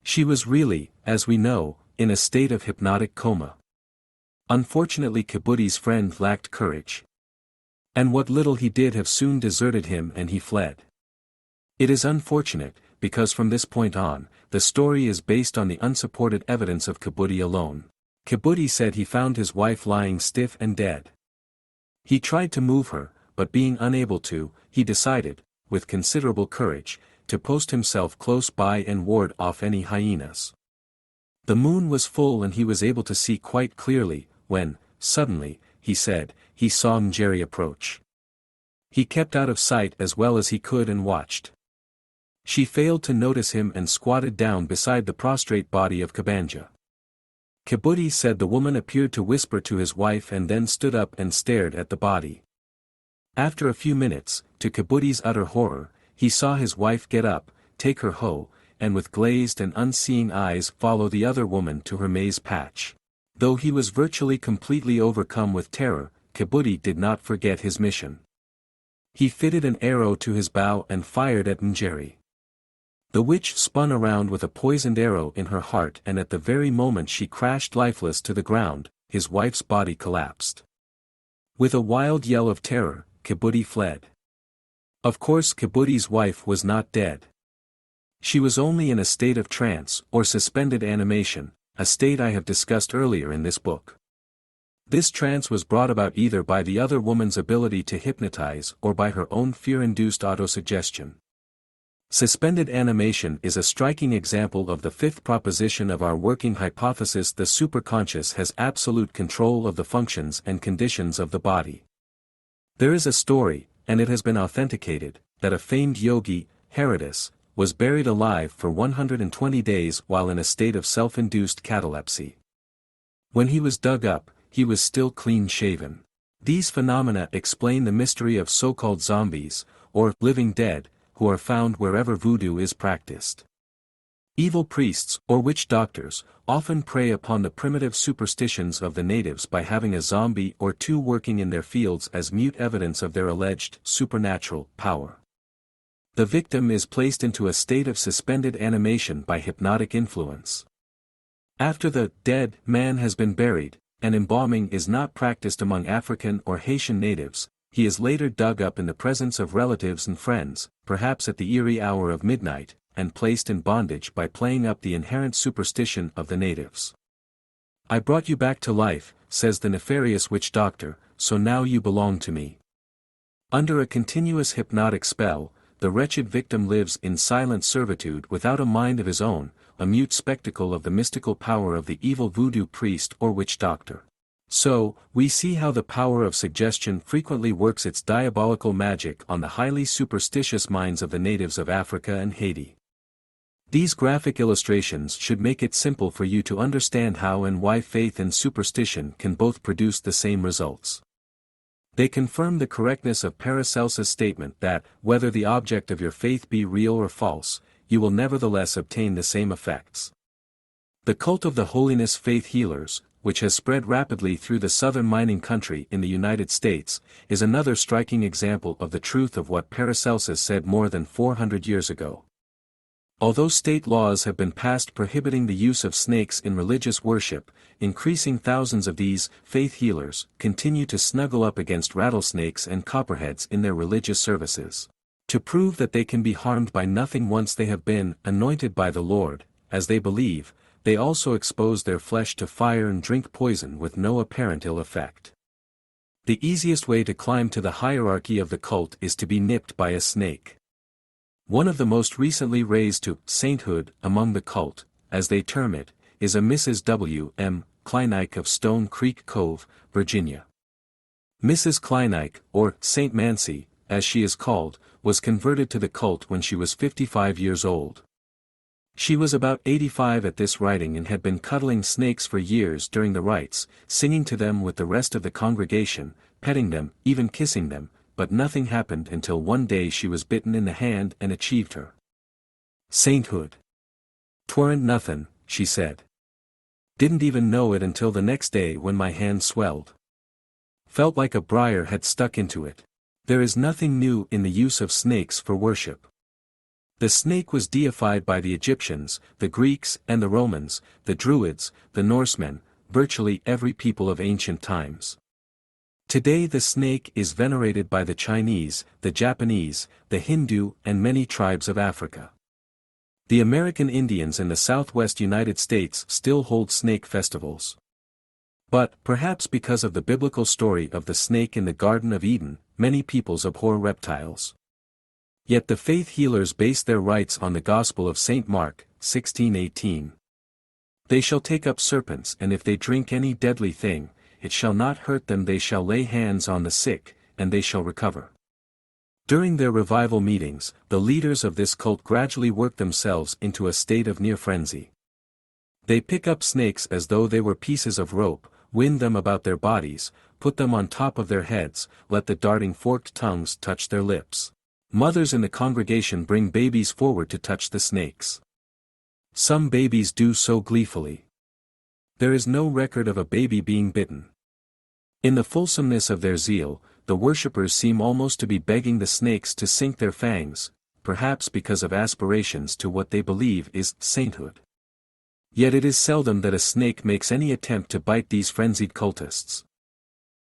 She was really, as we know, in a state of hypnotic coma. Unfortunately Kibudi's friend lacked courage. And what little he did have soon deserted him and he fled. It is unfortunate, because from this point on, the story is based on the unsupported evidence of Kibudi alone. Kibudi said he found his wife lying stiff and dead. He tried to move her, but being unable to, he decided, with considerable courage, to post himself close by and ward off any hyenas. The moon was full and he was able to see quite clearly, when, suddenly, he said, he saw Njeri approach. He kept out of sight as well as he could and watched. She failed to notice him and squatted down beside the prostrate body of Kabanja. Kibudi said the woman appeared to whisper to his wife and then stood up and stared at the body. After a few minutes, to Kibudi's utter horror, he saw his wife get up, take her hoe, and with glazed and unseeing eyes follow the other woman to her maize patch. Though he was virtually completely overcome with terror, Kibudi did not forget his mission. He fitted an arrow to his bow and fired at Njeri. The witch spun around with a poisoned arrow in her heart and at the very moment she crashed lifeless to the ground, his wife's body collapsed. With a wild yell of terror, Kibudi fled. Of course Kibudi's wife was not dead. She was only in a state of trance or suspended animation, a state I have discussed earlier in this book. This trance was brought about either by the other woman's ability to hypnotize or by her own fear-induced autosuggestion. Suspended animation is a striking example of the fifth proposition of our working hypothesis: the superconscious has absolute control of the functions and conditions of the body. There is a story, and it has been authenticated, that a famed yogi, Herodotus, was buried alive for 120 days while in a state of self-induced catalepsy. When he was dug up, he was still clean-shaven. These phenomena explain the mystery of so-called zombies, or living dead, who are found wherever voodoo is practiced. Evil priests, or witch doctors, often prey upon the primitive superstitions of the natives by having a zombie or two working in their fields as mute evidence of their alleged supernatural power. The victim is placed into a state of suspended animation by hypnotic influence. After the dead man has been buried, and embalming is not practiced among African or Haitian natives, he is later dug up in the presence of relatives and friends, perhaps at the eerie hour of midnight, and placed in bondage by playing up the inherent superstition of the natives. "I brought you back to life," says the nefarious witch doctor, "so now you belong to me." Under a continuous hypnotic spell, the wretched victim lives in silent servitude without a mind of his own, a mute spectacle of the mystical power of the evil voodoo priest or witch doctor. So, we see how the power of suggestion frequently works its diabolical magic on the highly superstitious minds of the natives of Africa and Haiti. These graphic illustrations should make it simple for you to understand how and why faith and superstition can both produce the same results. They confirm the correctness of Paracelsus' statement that, whether the object of your faith be real or false, you will nevertheless obtain the same effects. The cult of the holiness faith healers, which has spread rapidly through the southern mining country in the United States, is another striking example of the truth of what Paracelsus said more than 400 years ago. Although state laws have been passed prohibiting the use of snakes in religious worship, increasing thousands of these faith healers continue to snuggle up against rattlesnakes and copperheads in their religious services. To prove that they can be harmed by nothing once they have been anointed by the Lord, as they believe, they also expose their flesh to fire and drink poison with no apparent ill effect. The easiest way to climb to the hierarchy of the cult is to be nipped by a snake. One of the most recently raised to sainthood among the cult, as they term it, is a Mrs. W. M. Kleinike of Stone Creek Cove, Virginia. Mrs. Kleinike, or Saint Mancy, as she is called, was converted to the cult when she was 55 years old. She was about 85 at this writing and had been cuddling snakes for years during the rites, singing to them with the rest of the congregation, petting them, even kissing them, but nothing happened until one day she was bitten in the hand and achieved her sainthood. "'Twarn't nothin'," she said. "Didn't even know it until the next day when my hand swelled. Felt like a briar had stuck into it." There is nothing new in the use of snakes for worship. The snake was deified by the Egyptians, the Greeks and the Romans, the Druids, the Norsemen, virtually every people of ancient times. Today the snake is venerated by the Chinese, the Japanese, the Hindu and many tribes of Africa. The American Indians in the southwest United States still hold snake festivals. But, perhaps because of the biblical story of the snake in the Garden of Eden, many peoples abhor reptiles. Yet the faith healers base their rites on the Gospel of St. Mark, 16:18. "They shall take up serpents, and if they drink any deadly thing, it shall not hurt them. They shall lay hands on the sick, and they shall recover." During their revival meetings, the leaders of this cult gradually work themselves into a state of near frenzy. They pick up snakes as though they were pieces of rope, wind them about their bodies, put them on top of their heads, let the darting forked tongues touch their lips. Mothers in the congregation bring babies forward to touch the snakes. Some babies do so gleefully. There is no record of a baby being bitten. In the fulsomeness of their zeal, the worshippers seem almost to be begging the snakes to sink their fangs, perhaps because of aspirations to what they believe is sainthood. Yet it is seldom that a snake makes any attempt to bite these frenzied cultists.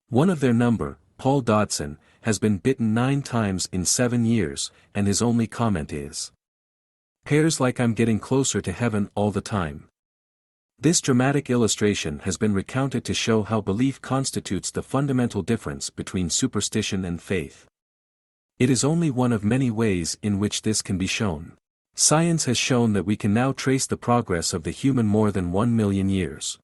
One of their number, Paul Dodson, has been bitten 9 times in 7 years, and his only comment is, "'Pears like I'm getting closer to heaven all the time." This dramatic illustration has been recounted to show how belief constitutes the fundamental difference between superstition and faith. It is only one of many ways in which this can be shown. Science has shown that we can now trace the progress of the human more than 1 million years.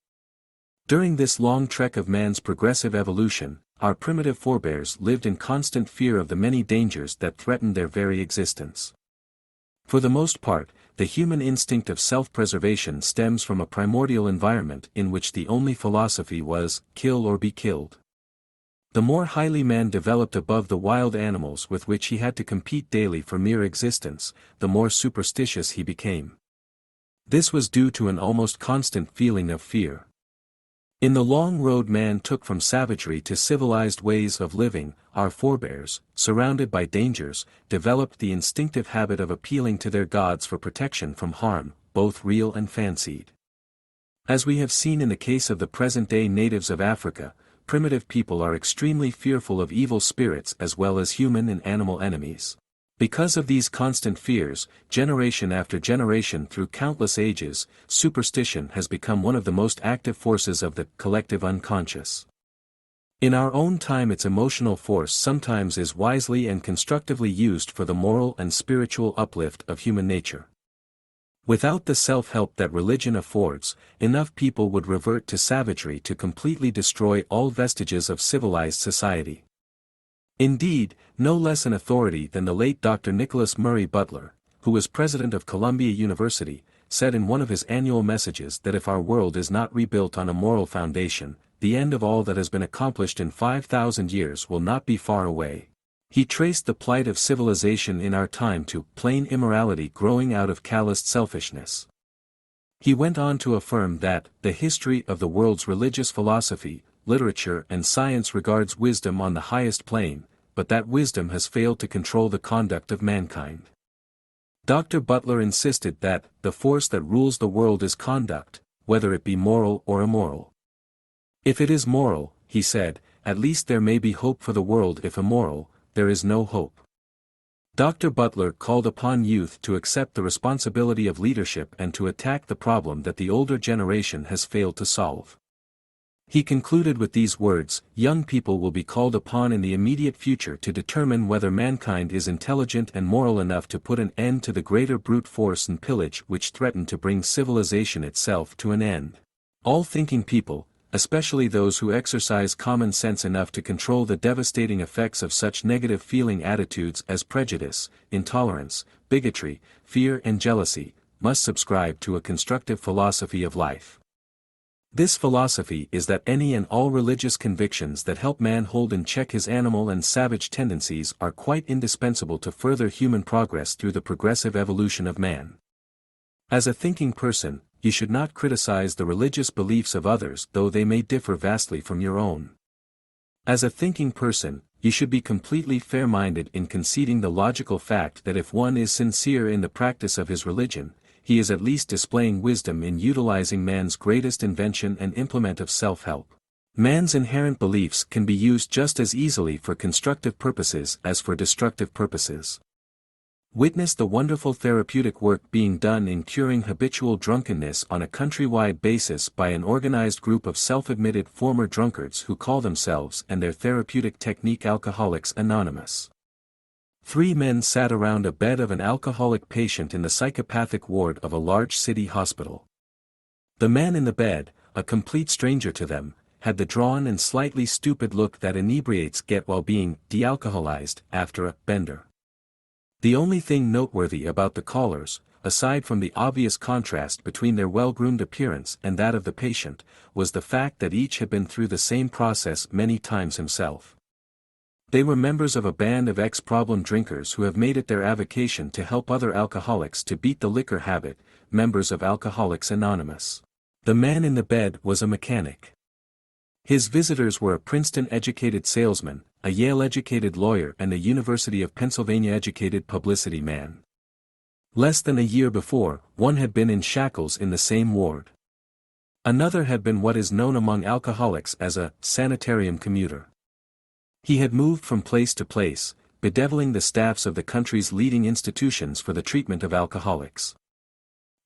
During this long trek of man's progressive evolution, our primitive forebears lived in constant fear of the many dangers that threatened their very existence. For the most part, the human instinct of self-preservation stems from a primordial environment in which the only philosophy was, kill or be killed. The more highly man developed above the wild animals with which he had to compete daily for mere existence, the more superstitious he became. This was due to an almost constant feeling of fear. In the long road man took from savagery to civilized ways of living, our forebears, surrounded by dangers, developed the instinctive habit of appealing to their gods for protection from harm, both real and fancied. As we have seen in the case of the present-day natives of Africa, primitive people are extremely fearful of evil spirits as well as human and animal enemies. Because of these constant fears, generation after generation through countless ages, superstition has become one of the most active forces of the collective unconscious. In our own time its emotional force sometimes is wisely and constructively used for the moral and spiritual uplift of human nature. Without the self-help that religion affords, enough people would revert to savagery to completely destroy all vestiges of civilized society. Indeed, no less an authority than the late Dr. Nicholas Murray Butler, who was president of Columbia University, said in one of his annual messages that if our world is not rebuilt on a moral foundation, the end of all that has been accomplished in 5,000 years will not be far away. He traced the plight of civilization in our time to plain immorality growing out of calloused selfishness. He went on to affirm that the history of the world's religious philosophy, literature and science regards wisdom on the highest plane, but that wisdom has failed to control the conduct of mankind. Dr. Butler insisted that the force that rules the world is conduct, whether it be moral or immoral. If it is moral, he said, at least there may be hope for the world. If immoral, there is no hope. Dr. Butler called upon youth to accept the responsibility of leadership and to attack the problem that the older generation has failed to solve. He concluded with these words, young people will be called upon in the immediate future to determine whether mankind is intelligent and moral enough to put an end to the greater brute force and pillage which threaten to bring civilization itself to an end. All thinking people, especially those who exercise common sense enough to control the devastating effects of such negative feeling attitudes as prejudice, intolerance, bigotry, fear and jealousy, must subscribe to a constructive philosophy of life. This philosophy is that any and all religious convictions that help man hold in check his animal and savage tendencies are quite indispensable to further human progress through the progressive evolution of man. As a thinking person, you should not criticize the religious beliefs of others though they may differ vastly from your own. As a thinking person, you should be completely fair-minded in conceding the logical fact that if one is sincere in the practice of his religion, he is at least displaying wisdom in utilizing man's greatest invention and implement of self-help. Man's inherent beliefs can be used just as easily for constructive purposes as for destructive purposes. Witness the wonderful therapeutic work being done in curing habitual drunkenness on a countrywide basis by an organized group of self-admitted former drunkards who call themselves and their therapeutic technique Alcoholics Anonymous. 3 men sat around a bed of an alcoholic patient in the psychopathic ward of a large city hospital. The man in the bed, a complete stranger to them, had the drawn and slightly stupid look that inebriates get while being de-alcoholized after a bender. The only thing noteworthy about the callers, aside from the obvious contrast between their well-groomed appearance and that of the patient, was the fact that each had been through the same process many times himself. They were members of a band of ex-problem drinkers who have made it their avocation to help other alcoholics to beat the liquor habit, members of Alcoholics Anonymous. The man in the bed was a mechanic. His visitors were a Princeton-educated salesman, a Yale-educated lawyer and a University of Pennsylvania-educated publicity man. Less than a year before, one had been in shackles in the same ward. Another had been what is known among alcoholics as a sanitarium commuter. He had moved from place to place, bedeviling the staffs of the country's leading institutions for the treatment of alcoholics.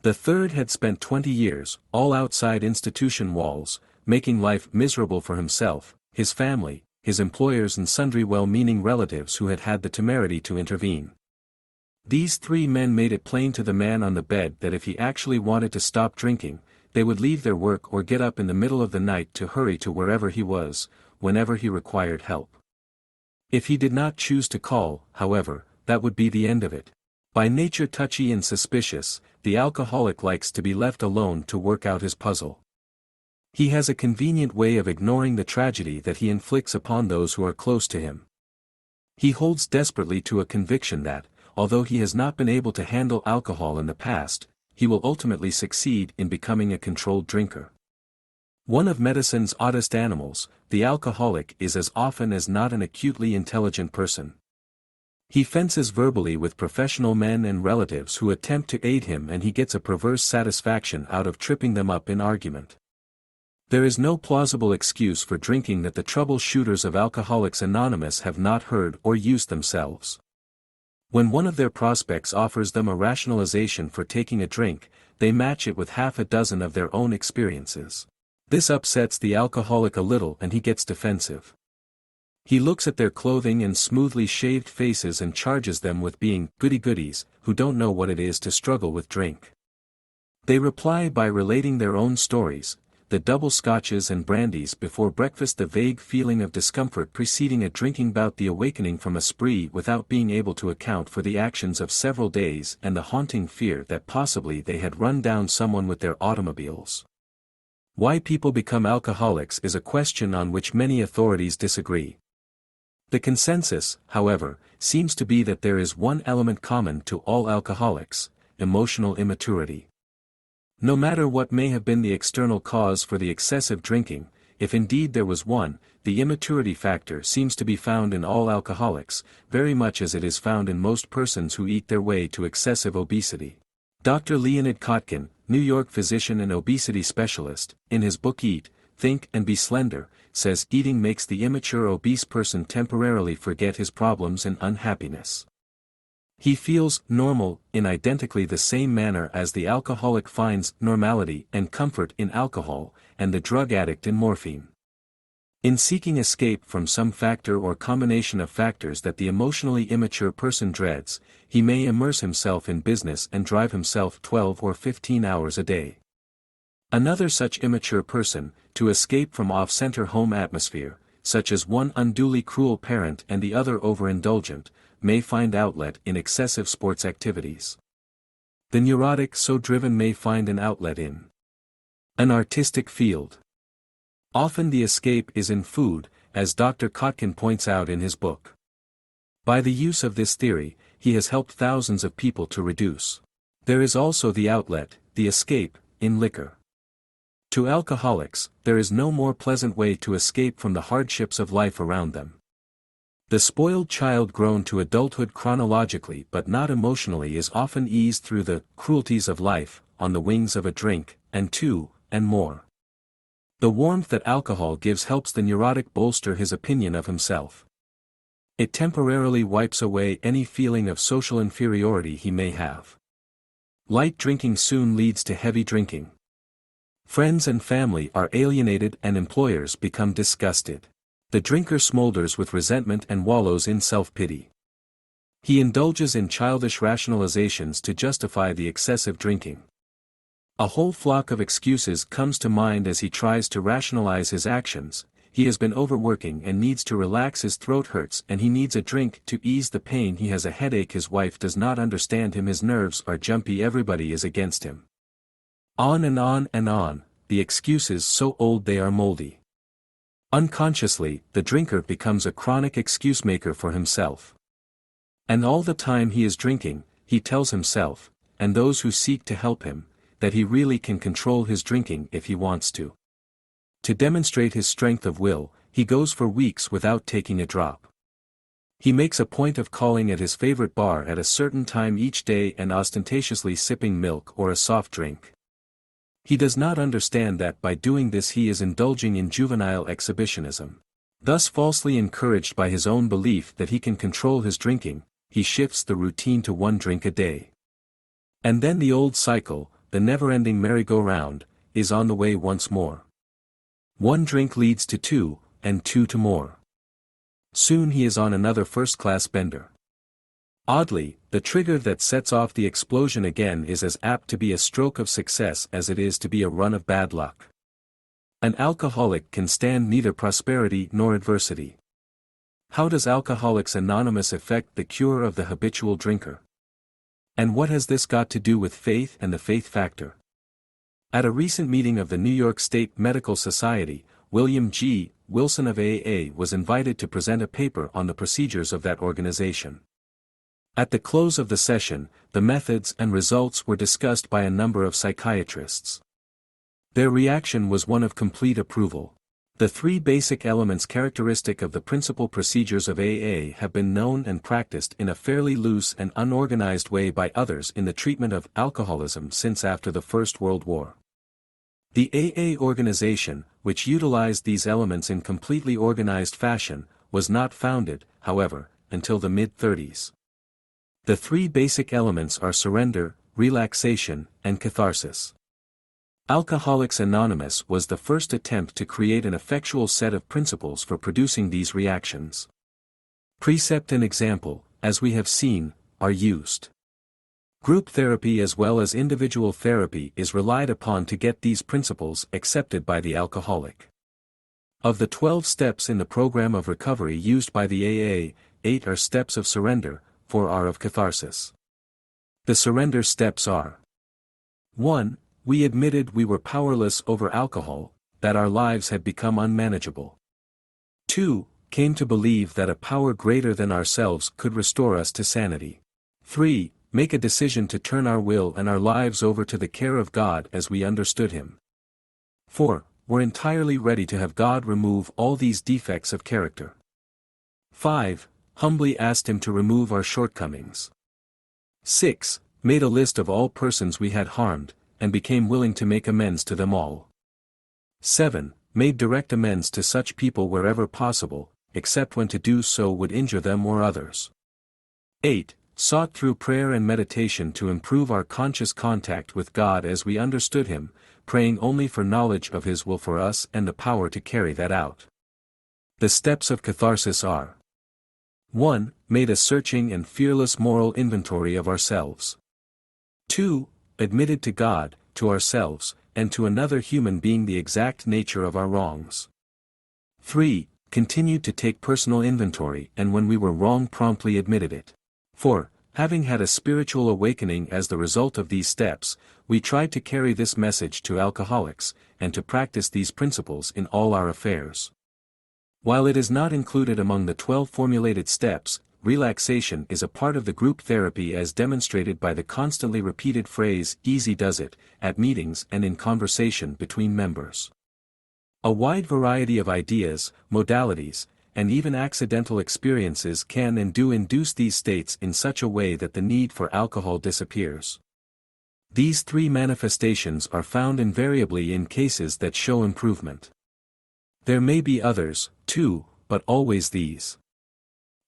The third had spent 20 years, all outside institution walls, making life miserable for himself, his family, his employers and sundry well-meaning relatives who had had the temerity to intervene. These three men made it plain to the man on the bed that if he actually wanted to stop drinking, they would leave their work or get up in the middle of the night to hurry to wherever he was, whenever he required help. If he did not choose to call, however, that would be the end of it. By nature touchy and suspicious, the alcoholic likes to be left alone to work out his puzzle. He has a convenient way of ignoring the tragedy that he inflicts upon those who are close to him. He holds desperately to a conviction that, although he has not been able to handle alcohol in the past, he will ultimately succeed in becoming a controlled drinker. One of medicine's oddest animals, the alcoholic is as often as not an acutely intelligent person. He fences verbally with professional men and relatives who attempt to aid him, and he gets a perverse satisfaction out of tripping them up in argument. There is no plausible excuse for drinking that the troubleshooters of Alcoholics Anonymous have not heard or used themselves. When one of their prospects offers them a rationalization for taking a drink, they match it with half a dozen of their own experiences. This upsets the alcoholic a little and he gets defensive. He looks at their clothing and smoothly shaved faces and charges them with being goody-goodies, who don't know what it is to struggle with drink. They reply by relating their own stories, the double scotches and brandies before breakfast, the vague feeling of discomfort preceding a drinking bout, the awakening from a spree without being able to account for the actions of several days, and the haunting fear that possibly they had run down someone with their automobiles. Why people become alcoholics is a question on which many authorities disagree. The consensus, however, seems to be that there is one element common to all alcoholics: emotional immaturity. No matter what may have been the external cause for the excessive drinking, if indeed there was one, the immaturity factor seems to be found in all alcoholics, very much as it is found in most persons who eat their way to excessive obesity. Dr. Leonid Kotkin, New York physician and obesity specialist, in his book Eat, Think and Be Slender, says eating makes the immature obese person temporarily forget his problems and unhappiness. He feels normal in identically the same manner as the alcoholic finds normality and comfort in alcohol, and the drug addict in morphine. In seeking escape from some factor or combination of factors that the emotionally immature person dreads, he may immerse himself in business and drive himself 12 or 15 hours a day. Another such immature person, to escape from off-center home atmosphere, such as one unduly cruel parent and the other overindulgent, may find outlet in excessive sports activities. The neurotic so driven may find an outlet in an artistic field. Often the escape is in food, as Dr. Kotkin points out in his book. By the use of this theory, he has helped thousands of people to reduce. There is also the outlet, the escape, in liquor. To alcoholics, there is no more pleasant way to escape from the hardships of life around them. The spoiled child grown to adulthood chronologically but not emotionally is often eased through the cruelties of life, on the wings of a drink, and two, and more. The warmth that alcohol gives helps the neurotic bolster his opinion of himself. It temporarily wipes away any feeling of social inferiority he may have. Light drinking soon leads to heavy drinking. Friends and family are alienated and employers become disgusted. The drinker smolders with resentment and wallows in self-pity. He indulges in childish rationalizations to justify the excessive drinking. A whole flock of excuses comes to mind as he tries to rationalize his actions. He has been overworking and needs to relax, his throat hurts and he needs a drink to ease the pain, he has a headache, his wife does not understand him, his nerves are jumpy, everybody is against him. On and on and on, the excuses so old they are moldy. Unconsciously, the drinker becomes a chronic excuse maker for himself. And all the time he is drinking, he tells himself, and those who seek to help him, that he really can control his drinking if he wants to. To demonstrate his strength of will, he goes for weeks without taking a drop. He makes a point of calling at his favorite bar at a certain time each day and ostentatiously sipping milk or a soft drink. He does not understand that by doing this he is indulging in juvenile exhibitionism. Thus, falsely encouraged by his own belief that he can control his drinking, he shifts the routine to one drink a day. And then the old cycle, the never-ending merry-go-round, is on the way once more. One drink leads to two, and two to more. Soon he is on another first-class bender. Oddly, the trigger that sets off the explosion again is as apt to be a stroke of success as it is to be a run of bad luck. An alcoholic can stand neither prosperity nor adversity. How does Alcoholics Anonymous affect the cure of the habitual drinker? And what has this got to do with faith and the faith factor? At a recent meeting of the New York State Medical Society, William G. Wilson of AA was invited to present a paper on the procedures of that organization. At the close of the session, the methods and results were discussed by a number of psychiatrists. Their reaction was one of complete approval. The three basic elements characteristic of the principal procedures of AA have been known and practiced in a fairly loose and unorganized way by others in the treatment of alcoholism since after the First World War. The AA organization, which utilized these elements in completely organized fashion, was not founded, however, until the mid-30s. The three basic elements are surrender, relaxation, and catharsis. Alcoholics Anonymous was the first attempt to create an effectual set of principles for producing these reactions. Precept and example, as we have seen, are used. Group therapy as well as individual therapy is relied upon to get these principles accepted by the alcoholic. Of the 12 steps in the program of recovery used by the AA, 8 are steps of surrender, 4 are of catharsis. The surrender steps are: 1. We admitted we were powerless over alcohol, that our lives had become unmanageable. 2. Came to believe that a power greater than ourselves could restore us to sanity. 3. Make a decision to turn our will and our lives over to the care of God as we understood Him. 4. Were entirely ready to have God remove all these defects of character. 5. Humbly asked Him to remove our shortcomings. 6. Made a list of all persons we had harmed, and became willing to make amends to them all. 7. Made direct amends to such people wherever possible, except when to do so would injure them or others. 8. Sought through prayer and meditation to improve our conscious contact with God as we understood Him, praying only for knowledge of His will for us and the power to carry that out. The steps of catharsis are: 1. Made a searching and fearless moral inventory of ourselves. 2. Admitted to God, to ourselves, and to another human being the exact nature of our wrongs. 3. Continued to take personal inventory and when we were wrong promptly admitted it. 4. Having had a spiritual awakening as the result of these steps, we tried to carry this message to alcoholics, and to practice these principles in all our affairs. While it is not included among the 12 formulated steps, relaxation is a part of the group therapy as demonstrated by the constantly repeated phrase, "easy does it," at meetings and in conversation between members. A wide variety of ideas, modalities, and even accidental experiences can and do induce these states in such a way that the need for alcohol disappears. These three manifestations are found invariably in cases that show improvement. There may be others, too, but always these.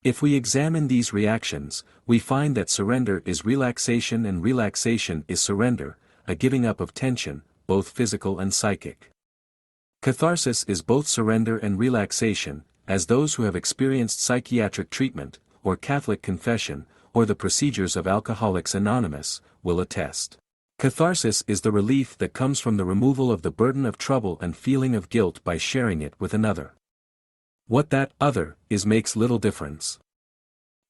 If we examine these reactions, we find that surrender is relaxation and relaxation is surrender, a giving up of tension, both physical and psychic. Catharsis is both surrender and relaxation, as those who have experienced psychiatric treatment, or Catholic confession, or the procedures of Alcoholics Anonymous, will attest. Catharsis is the relief that comes from the removal of the burden of trouble and feeling of guilt by sharing it with another. What that other is makes little difference.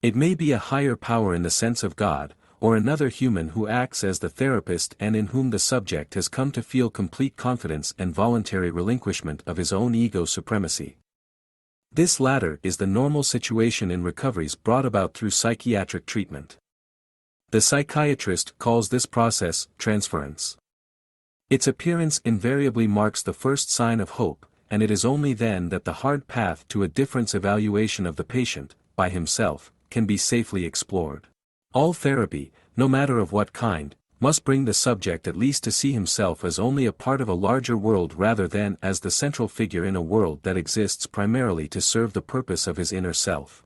It may be a higher power in the sense of God, or another human who acts as the therapist and in whom the subject has come to feel complete confidence and voluntary relinquishment of his own ego supremacy. This latter is the normal situation in recoveries brought about through psychiatric treatment. The psychiatrist calls this process transference. Its appearance invariably marks the first sign of hope, and it is only then that the hard path to a difference evaluation of the patient, by himself, can be safely explored. All therapy, no matter of what kind, must bring the subject at least to see himself as only a part of a larger world rather than as the central figure in a world that exists primarily to serve the purpose of his inner self.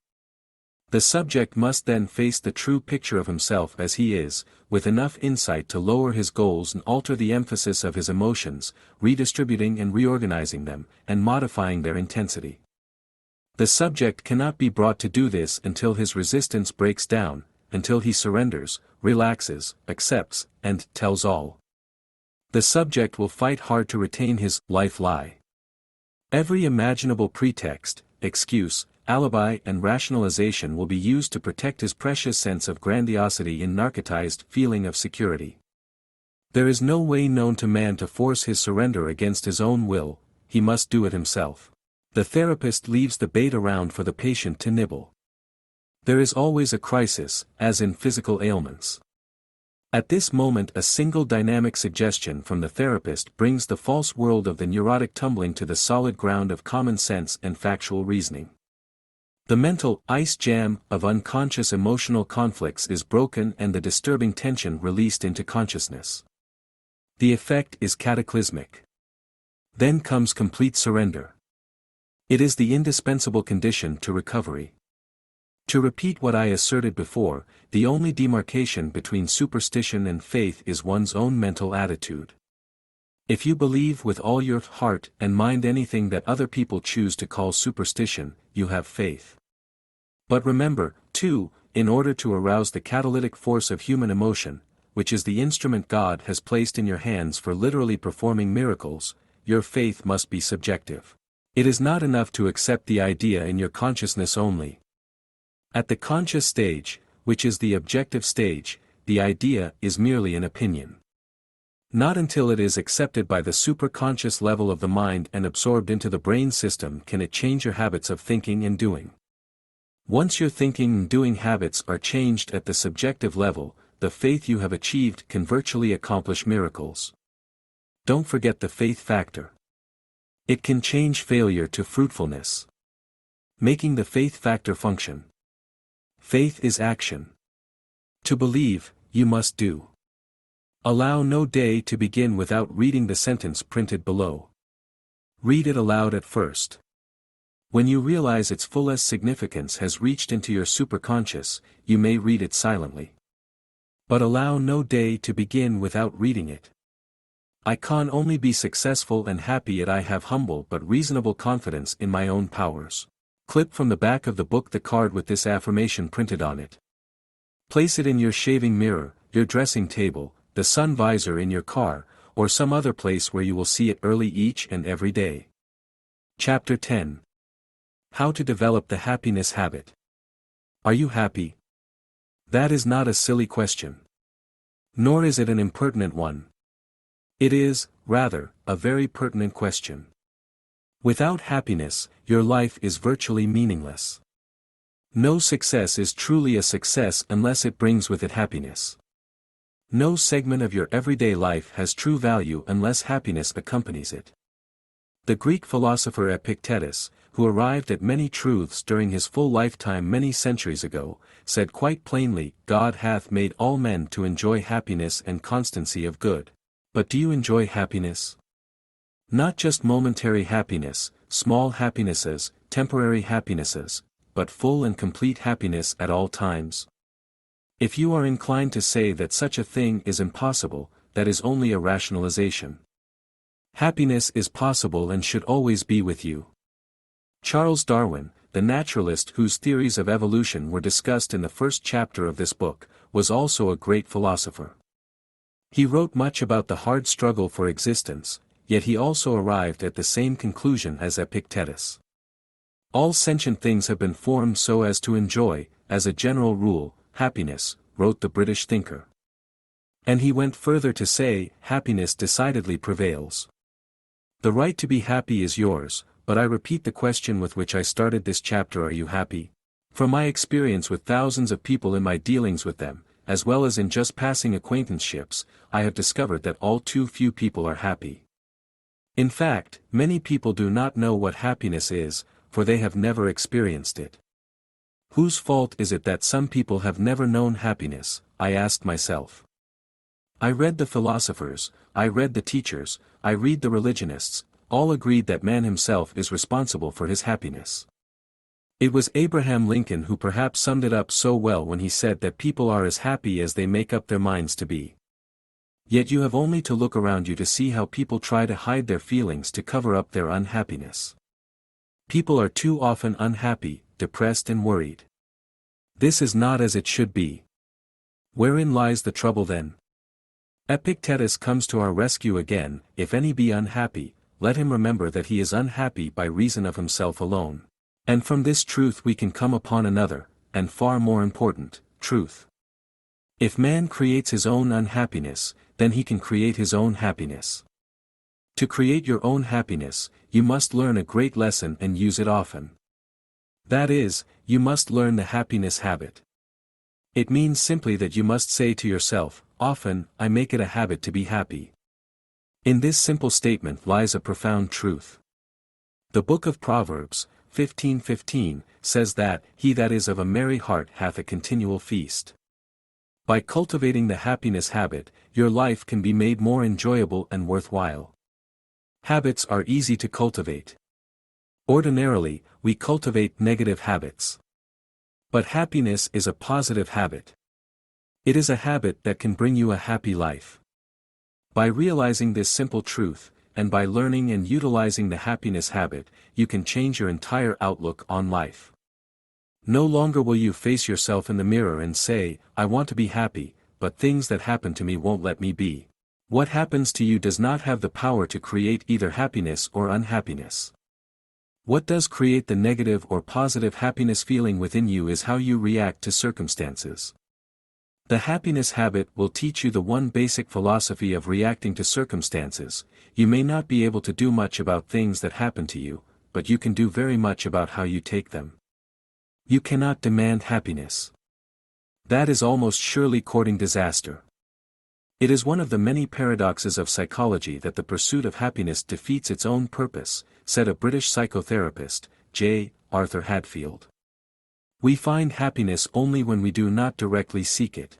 The subject must then face the true picture of himself as he is, with enough insight to lower his goals and alter the emphasis of his emotions, redistributing and reorganizing them, and modifying their intensity. The subject cannot be brought to do this until his resistance breaks down, until he surrenders, relaxes, accepts, and tells all. The subject will fight hard to retain his life lie. Every imaginable pretext, excuse, alibi and rationalization will be used to protect his precious sense of grandiosity in narcotized feeling of security. There is no way known to man to force his surrender against his own will, he must do it himself. The therapist leaves the bait around for the patient to nibble. There is always a crisis, as in physical ailments. At this moment a single dynamic suggestion from the therapist brings the false world of the neurotic tumbling to the solid ground of common sense and factual reasoning. The mental ice jam of unconscious emotional conflicts is broken and the disturbing tension released into consciousness. The effect is cataclysmic. Then comes complete surrender. It is the indispensable condition to recovery. To repeat what I asserted before, the only demarcation between superstition and faith is one's own mental attitude. If you believe with all your heart and mind anything that other people choose to call superstition, you have faith. But remember, too, in order to arouse the catalytic force of human emotion, which is the instrument God has placed in your hands for literally performing miracles, your faith must be subjective. It is not enough to accept the idea in your consciousness only. At the conscious stage, which is the objective stage, the idea is merely an opinion. Not until it is accepted by the superconscious level of the mind and absorbed into the brain system can it change your habits of thinking and doing. Once your thinking and doing habits are changed at the subjective level, the faith you have achieved can virtually accomplish miracles. Don't forget the faith factor. It can change failure to fruitfulness, making the faith factor function. Faith is action. To believe, you must do. Allow no day to begin without reading the sentence printed below. Read it aloud at first. When you realize its fullest significance has reached into your superconscious, you may read it silently. But allow no day to begin without reading it. I can only be successful and happy yet I have humble but reasonable confidence in my own powers. Clip from the back of the book the card with this affirmation printed on it. Place it in your shaving mirror, your dressing table, the sun visor in your car, or some other place where you will see it early each and every day. Chapter 10. How to develop the happiness habit. Are you happy? That is not a silly question. Nor is it an impertinent one. It is, rather, a very pertinent question. Without happiness, your life is virtually meaningless. No success is truly a success unless it brings with it happiness. No segment of your everyday life has true value unless happiness accompanies it. The Greek philosopher Epictetus, who arrived at many truths during his full lifetime many centuries ago, said quite plainly, God hath made all men to enjoy happiness and constancy of good. But do you enjoy happiness? Not just momentary happiness, small happinesses, temporary happinesses, but full and complete happiness at all times. If you are inclined to say that such a thing is impossible, that is only a rationalization. Happiness is possible and should always be with you. Charles Darwin, the naturalist whose theories of evolution were discussed in the first chapter of this book, was also a great philosopher. He wrote much about the hard struggle for existence, yet he also arrived at the same conclusion as Epictetus. All sentient things have been formed so as to enjoy, as a general rule, happiness, wrote the British thinker. And he went further to say, happiness decidedly prevails. The right to be happy is yours, but I repeat the question with which I started this chapter: are you happy? From my experience with thousands of people in my dealings with them, as well as in just passing acquaintanceships, I have discovered that all too few people are happy. In fact, many people do not know what happiness is, for they have never experienced it. Whose fault is it that some people have never known happiness, I asked myself. I read the philosophers, I read the teachers, I read the religionists, all agreed that man himself is responsible for his happiness. It was Abraham Lincoln who perhaps summed it up so well when he said that people are as happy as they make up their minds to be. Yet you have only to look around you to see how people try to hide their feelings to cover up their unhappiness. People are too often unhappy, depressed and worried. This is not as it should be. Wherein lies the trouble then? Epictetus comes to our rescue again. If any be unhappy, let him remember that he is unhappy by reason of himself alone. And from this truth we can come upon another, and far more important, truth. If man creates his own unhappiness, then he can create his own happiness. To create your own happiness, you must learn a great lesson and use it often. That is, you must learn the happiness habit. It means simply that you must say to yourself, often, I make it a habit to be happy. In this simple statement lies a profound truth. The book of Proverbs, 15:15, says that, he that is of a merry heart hath a continual feast. By cultivating the happiness habit, your life can be made more enjoyable and worthwhile. Habits are easy to cultivate. Ordinarily, we cultivate negative habits. But happiness is a positive habit. It is a habit that can bring you a happy life. By realizing this simple truth, and by learning and utilizing the happiness habit, you can change your entire outlook on life. No longer will you face yourself in the mirror and say, I want to be happy, but things that happen to me won't let me be. What happens to you does not have the power to create either happiness or unhappiness. What does create the negative or positive happiness feeling within you is how you react to circumstances. The happiness habit will teach you the one basic philosophy of reacting to circumstances. You may not be able to do much about things that happen to you, but you can do very much about how you take them. You cannot demand happiness. That is almost surely courting disaster. It is one of the many paradoxes of psychology that the pursuit of happiness defeats its own purpose, said a British psychotherapist, J. Arthur Hadfield. We find happiness only when we do not directly seek it.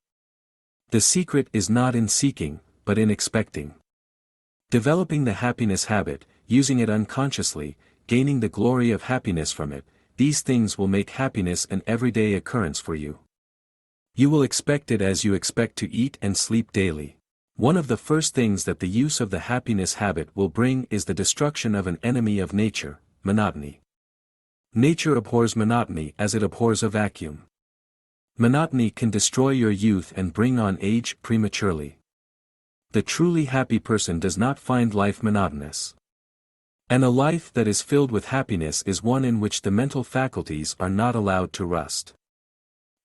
The secret is not in seeking, but in expecting. Developing the happiness habit, using it unconsciously, gaining the glory of happiness from it, these things will make happiness an everyday occurrence for you. You will expect it as you expect to eat and sleep daily. One of the first things that the use of the happiness habit will bring is the destruction of an enemy of nature, monotony. Nature abhors monotony as it abhors a vacuum. Monotony can destroy your youth and bring on age prematurely. The truly happy person does not find life monotonous. And a life that is filled with happiness is one in which the mental faculties are not allowed to rust.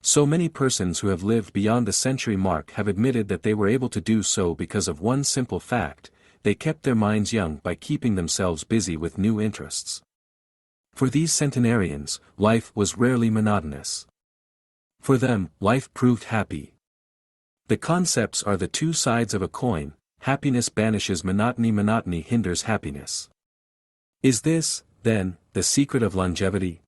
So many persons who have lived beyond the century mark have admitted that they were able to do so because of one simple fact: they kept their minds young by keeping themselves busy with new interests. For these centenarians, life was rarely monotonous. For them, life proved happy. The concepts are the two sides of a coin. Happiness banishes monotony, monotony hinders happiness. Is this, then, the secret of longevity?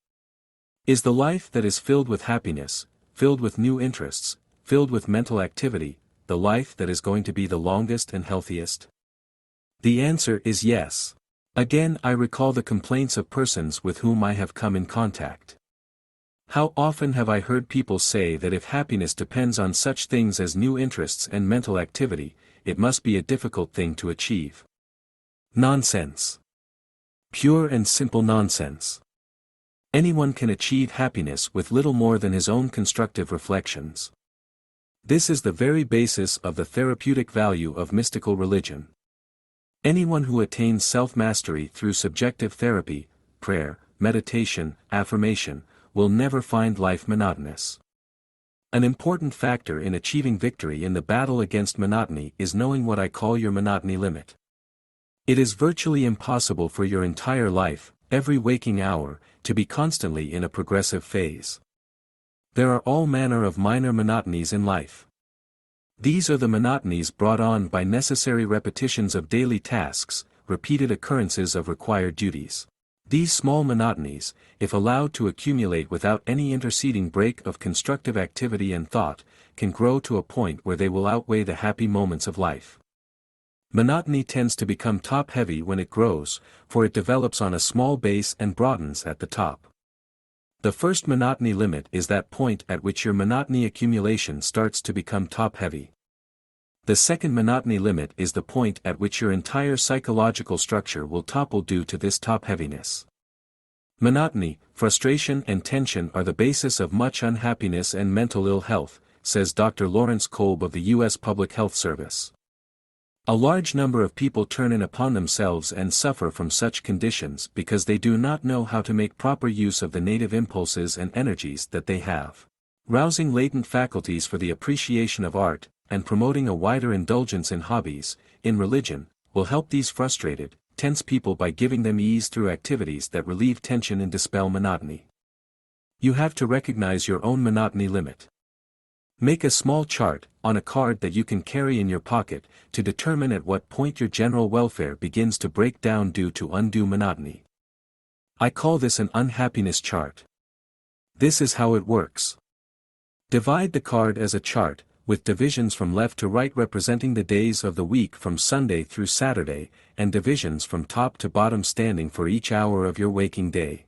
Is the life that is filled with happiness, filled with new interests, filled with mental activity, the life that is going to be the longest and healthiest? The answer is yes. Again I recall the complaints of persons with whom I have come in contact. How often have I heard people say that if happiness depends on such things as new interests and mental activity, it must be a difficult thing to achieve. Nonsense. Pure and simple nonsense. Anyone can achieve happiness with little more than his own constructive reflections. This is the very basis of the therapeutic value of mystical religion. Anyone who attains self-mastery through subjective therapy, prayer, meditation, affirmation, will never find life monotonous. An important factor in achieving victory in the battle against monotony is knowing what I call your monotony limit. It is virtually impossible for your entire life, every waking hour, to be constantly in a progressive phase. There are all manner of minor monotonies in life. These are the monotonies brought on by necessary repetitions of daily tasks, repeated occurrences of required duties. These small monotonies, if allowed to accumulate without any interceding break of constructive activity and thought, can grow to a point where they will outweigh the happy moments of life. Monotony tends to become top-heavy when it grows, for it develops on a small base and broadens at the top. The first monotony limit is that point at which your monotony accumulation starts to become top-heavy. The second monotony limit is the point at which your entire psychological structure will topple due to this top-heaviness. Monotony, frustration and tension are the basis of much unhappiness and mental ill health, says Dr. Lawrence Kolb of the U.S. Public Health Service. A large number of people turn in upon themselves and suffer from such conditions because they do not know how to make proper use of the native impulses and energies that they have. Rousing latent faculties for the appreciation of art, and promoting a wider indulgence in hobbies, in religion, will help these frustrated, tense people by giving them ease through activities that relieve tension and dispel monotony. You have to recognize your own monotony limit. Make a small chart, on a card that you can carry in your pocket, to determine at what point your general welfare begins to break down due to undue monotony. I call this an unhappiness chart. This is how it works. Divide the card as a chart, with divisions from left to right representing the days of the week from Sunday through Saturday, and divisions from top to bottom standing for each hour of your waking day.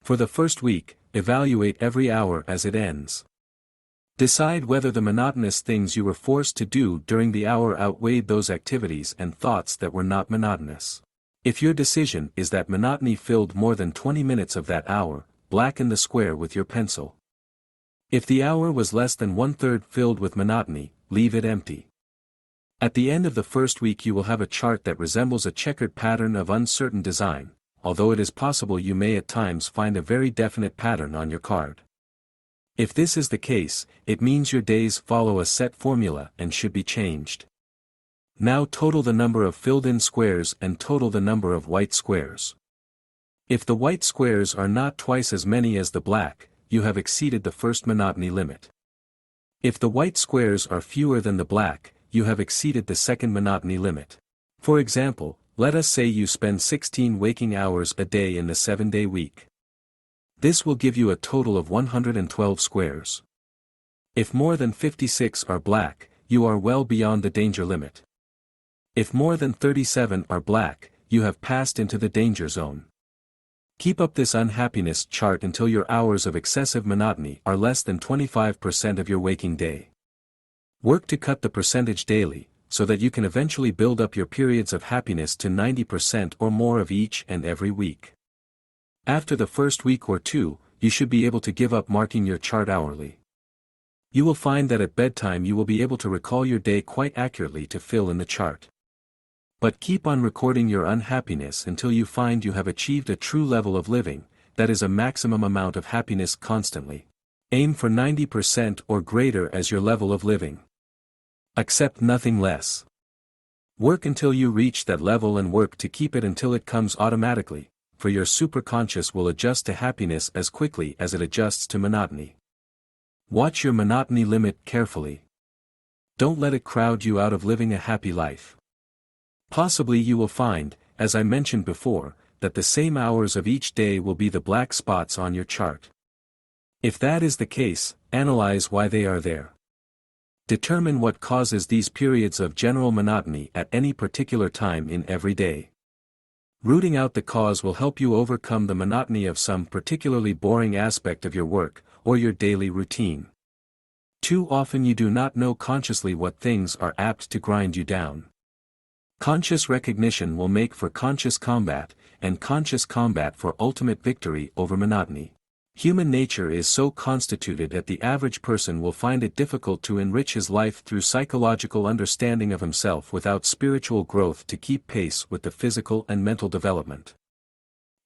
For the first week, evaluate every hour as it ends. Decide whether the monotonous things you were forced to do during the hour outweighed those activities and thoughts that were not monotonous. If your decision is that monotony filled more than 20 minutes of that hour, blacken the square with your pencil. If the hour was less than 1/3 filled with monotony, leave it empty. At the end of the first week you will have a chart that resembles a checkered pattern of uncertain design, although it is possible you may at times find a very definite pattern on your card. If this is the case, it means your days follow a set formula and should be changed. Now total the number of filled-in squares and total the number of white squares. If the white squares are not twice as many as the black, you have exceeded the first monotony limit. If the white squares are fewer than the black, you have exceeded the second monotony limit. For example, let us say you spend 16 waking hours a day in the 7-day week. This will give you a total of 112 squares. If more than 56 are black, you are well beyond the danger limit. If more than 37 are black, you have passed into the danger zone. Keep up this unhappiness chart until your hours of excessive monotony are less than 25% of your waking day. Work to cut the percentage daily, so that you can eventually build up your periods of happiness to 90% or more of each and every week. After the first week or two, you should be able to give up marking your chart hourly. You will find that at bedtime you will be able to recall your day quite accurately to fill in the chart. But keep on recording your unhappiness until you find you have achieved a true level of living, that is a maximum amount of happiness constantly. Aim for 90% or greater as your level of living. Accept nothing less. Work until you reach that level and work to keep it until it comes automatically, for your superconscious will adjust to happiness as quickly as it adjusts to monotony. Watch your monotony limit carefully. Don't let it crowd you out of living a happy life. Possibly you will find, as I mentioned before, that the same hours of each day will be the black spots on your chart. If that is the case, analyze why they are there. Determine what causes these periods of general monotony at any particular time in every day. Rooting out the cause will help you overcome the monotony of some particularly boring aspect of your work, or your daily routine. Too often you do not know consciously what things are apt to grind you down. Conscious recognition will make for conscious combat, and conscious combat for ultimate victory over monotony. Human nature is so constituted that the average person will find it difficult to enrich his life through psychological understanding of himself without spiritual growth to keep pace with the physical and mental development.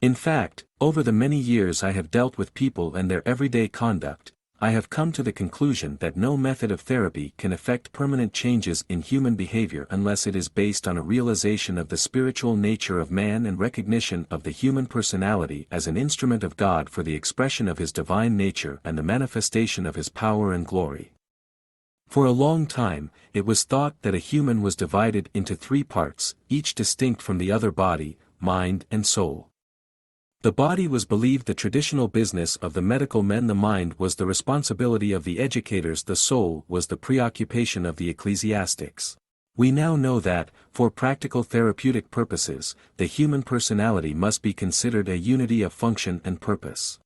In fact, over the many years I have dealt with people and their everyday conduct, I have come to the conclusion that no method of therapy can effect permanent changes in human behavior unless it is based on a realization of the spiritual nature of man and recognition of the human personality as an instrument of God for the expression of his divine nature and the manifestation of his power and glory. For a long time, it was thought that a human was divided into 3 parts, each distinct from the other: body, mind, and soul. The body was believed the traditional business of the medical men, the mind was the responsibility of the educators, the soul was the preoccupation of the ecclesiastics. We now know that, for practical therapeutic purposes, the human personality must be considered a unity of function and purpose.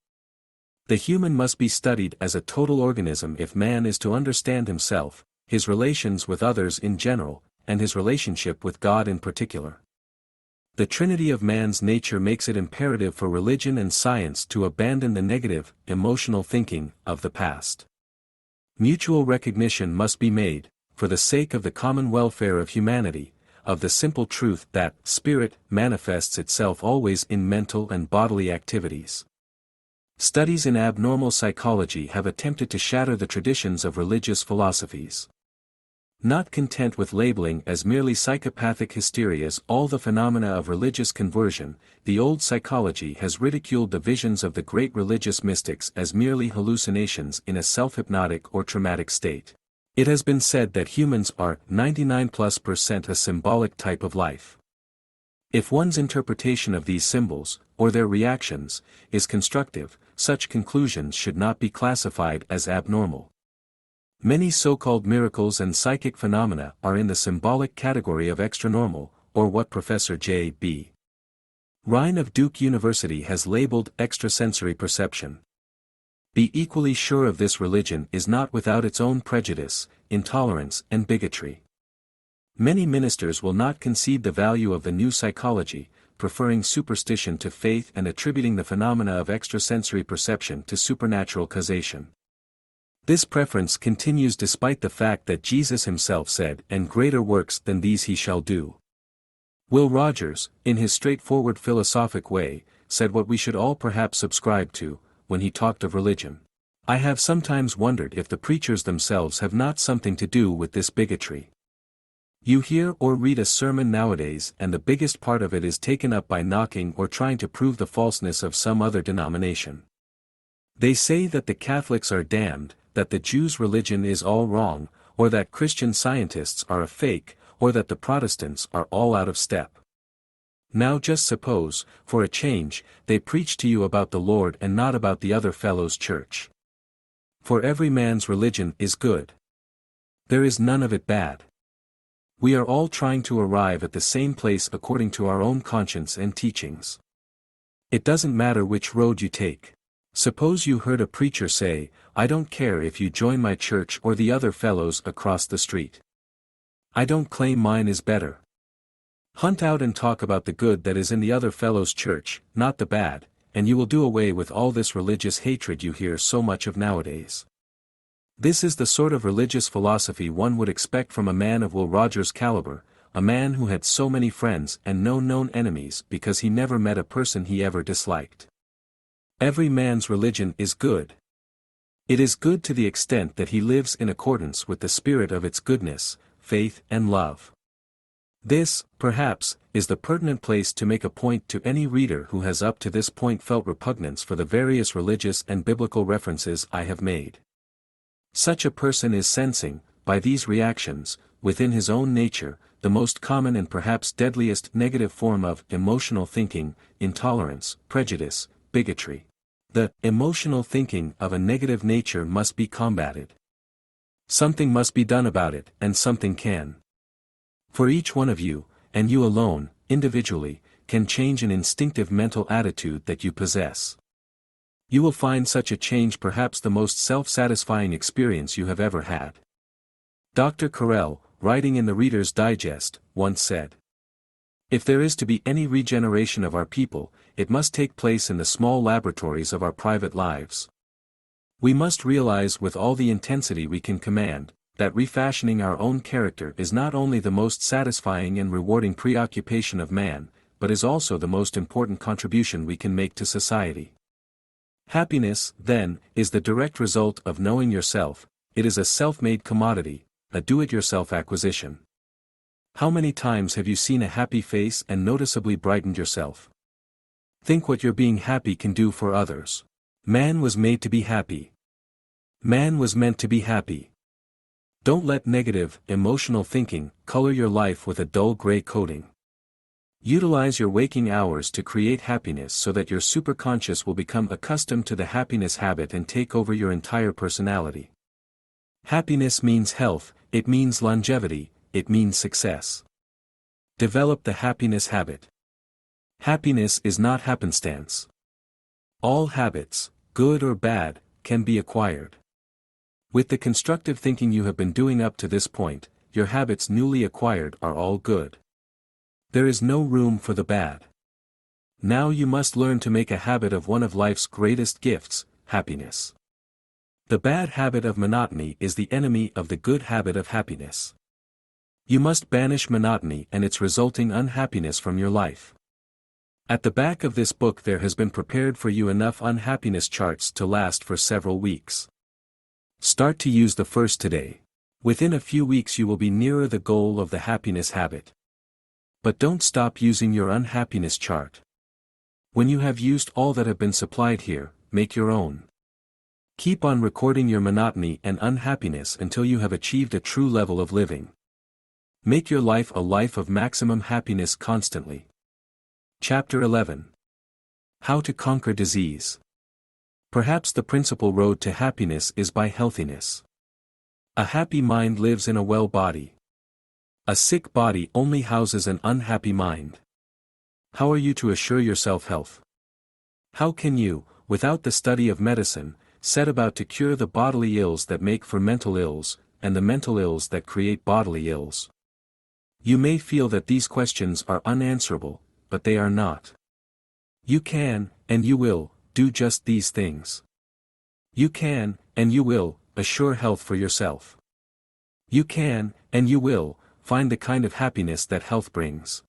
The human must be studied as a total organism if man is to understand himself, his relations with others in general, and his relationship with God in particular. The trinity of man's nature makes it imperative for religion and science to abandon the negative, emotional thinking of the past. Mutual recognition must be made, for the sake of the common welfare of humanity, of the simple truth that spirit manifests itself always in mental and bodily activities. Studies in abnormal psychology have attempted to shatter the traditions of religious philosophies. Not content with labeling as merely psychopathic hysterias all the phenomena of religious conversion, the old psychology has ridiculed the visions of the great religious mystics as merely hallucinations in a self-hypnotic or traumatic state. It has been said that humans are 99+% a symbolic type of life. If one's interpretation of these symbols, or their reactions, is constructive, such conclusions should not be classified as abnormal. Many so-called miracles and psychic phenomena are in the symbolic category of extranormal, or what Professor J.B. Rhine of Duke University has labeled extrasensory perception. Be equally sure of this: religion is not without its own prejudice, intolerance and bigotry. Many ministers will not concede the value of the new psychology, preferring superstition to faith and attributing the phenomena of extrasensory perception to supernatural causation. This preference continues despite the fact that Jesus himself said, "And greater works than these he shall do." Will Rogers, in his straightforward philosophic way, said what we should all perhaps subscribe to, when he talked of religion. I have sometimes wondered if the preachers themselves have not something to do with this bigotry. You hear or read a sermon nowadays and the biggest part of it is taken up by knocking or trying to prove the falseness of some other denomination. They say that the Catholics are damned, that the Jews' religion is all wrong, or that Christian Scientists are a fake, or that the Protestants are all out of step. Now just suppose, for a change, they preach to you about the Lord and not about the other fellow's church. For every man's religion is good. There is none of it bad. We are all trying to arrive at the same place according to our own conscience and teachings. It doesn't matter which road you take. Suppose you heard a preacher say, "I don't care if you join my church or the other fellows across the street. I don't claim mine is better. Hunt out and talk about the good that is in the other fellow's church, not the bad, and you will do away with all this religious hatred you hear so much of nowadays." This is the sort of religious philosophy one would expect from a man of Will Rogers' caliber, a man who had so many friends and no known enemies because he never met a person he ever disliked. Every man's religion is good. It is good to the extent that he lives in accordance with the spirit of its goodness, faith and love. This, perhaps, is the pertinent place to make a point to any reader who has up to this point felt repugnance for the various religious and biblical references I have made. Such a person is sensing, by these reactions, within his own nature, the most common and perhaps deadliest negative form of emotional thinking, intolerance, prejudice, bigotry. The emotional thinking of a negative nature must be combated. Something must be done about it, and something can. For each one of you, and you alone, individually, can change an instinctive mental attitude that you possess. You will find such a change perhaps the most self-satisfying experience you have ever had. Dr. Carrel, writing in the Reader's Digest, once said, "If there is to be any regeneration of our people, it must take place in the small laboratories of our private lives. We must realize with all the intensity we can command, that refashioning our own character is not only the most satisfying and rewarding preoccupation of man, but is also the most important contribution we can make to society. Happiness, then, is the direct result of knowing yourself. It is a self-made commodity, a do-it-yourself acquisition. How many times have you seen a happy face and noticeably brightened yourself? Think what your being happy can do for others. Man was made to be happy. Man was meant to be happy. Don't let negative, emotional thinking color your life with a dull gray coating. Utilize your waking hours to create happiness so that your superconscious will become accustomed to the happiness habit and take over your entire personality. Happiness means health, it means longevity, it means success. Develop the happiness habit. Happiness is not happenstance. All habits, good or bad, can be acquired. With the constructive thinking you have been doing up to this point, your habits newly acquired are all good. There is no room for the bad. Now you must learn to make a habit of one of life's greatest gifts, happiness. The bad habit of monotony is the enemy of the good habit of happiness. You must banish monotony and its resulting unhappiness from your life. At the back of this book there has been prepared for you enough unhappiness charts to last for several weeks. Start to use the first today. Within a few weeks you will be nearer the goal of the happiness habit. But don't stop using your unhappiness chart. When you have used all that have been supplied here, make your own. Keep on recording your monotony and unhappiness until you have achieved a true level of living. Make your life a life of maximum happiness constantly. Chapter 11. How to conquer disease. Perhaps the principal road to happiness is by healthiness. A happy mind lives in a well body. A sick body only houses an unhappy mind. How are you to assure yourself health? How can you, without the study of medicine, set about to cure the bodily ills that make for mental ills, and the mental ills that create bodily ills? You may feel that these questions are unanswerable, but they are not. You can, and you will, do just these things. You can, and you will, assure health for yourself. You can, and you will, find the kind of happiness that health brings.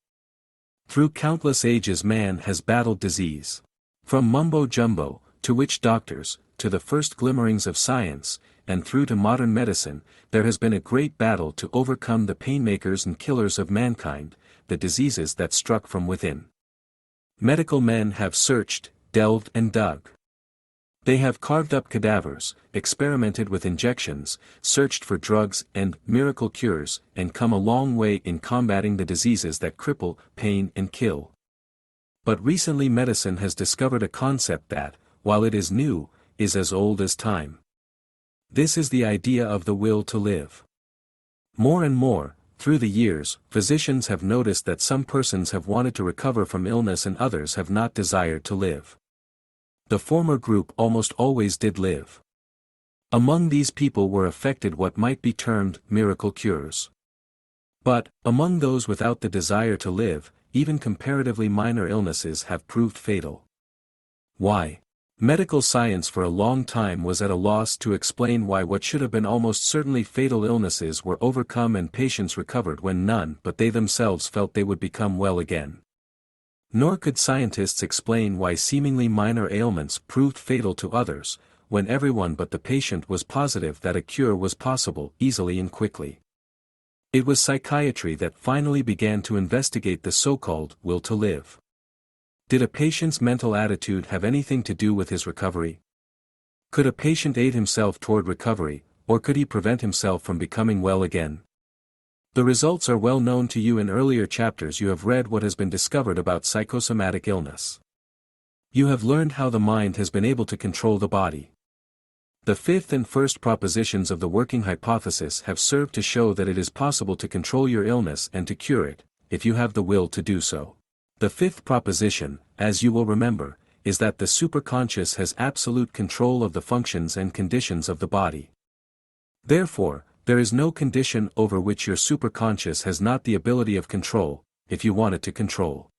Through countless ages man has battled disease. From mumbo-jumbo, to witch doctors, to the first glimmerings of science, and through to modern medicine, there has been a great battle to overcome the painmakers and killers of mankind, the diseases that struck from within. Medical men have searched, delved and dug. They have carved up cadavers, experimented with injections, searched for drugs and miracle cures, and come a long way in combating the diseases that cripple, pain and kill. But recently medicine has discovered a concept that, while it is new, is as old as time. This is the idea of the will to live. More and more, through the years, physicians have noticed that some persons have wanted to recover from illness and others have not desired to live. The former group almost always did live. Among these people were affected what might be termed miracle cures. But, among those without the desire to live, even comparatively minor illnesses have proved fatal. Why? Medical science for a long time was at a loss to explain why what should have been almost certainly fatal illnesses were overcome and patients recovered when none but they themselves felt they would become well again. Nor could scientists explain why seemingly minor ailments proved fatal to others, when everyone but the patient was positive that a cure was possible easily and quickly. It was psychiatry that finally began to investigate the so-called will to live. Did a patient's mental attitude have anything to do with his recovery? Could a patient aid himself toward recovery, or could he prevent himself from becoming well again? The results are well known to you. In earlier chapters you have read what has been discovered about psychosomatic illness. You have learned how the mind has been able to control the body. The fifth and first propositions of the working hypothesis have served to show that it is possible to control your illness and to cure it, if you have the will to do so. The fifth proposition, as you will remember, is that the superconscious has absolute control of the functions and conditions of the body. Therefore, there is no condition over which your superconscious has not the ability of control, if you want it to control.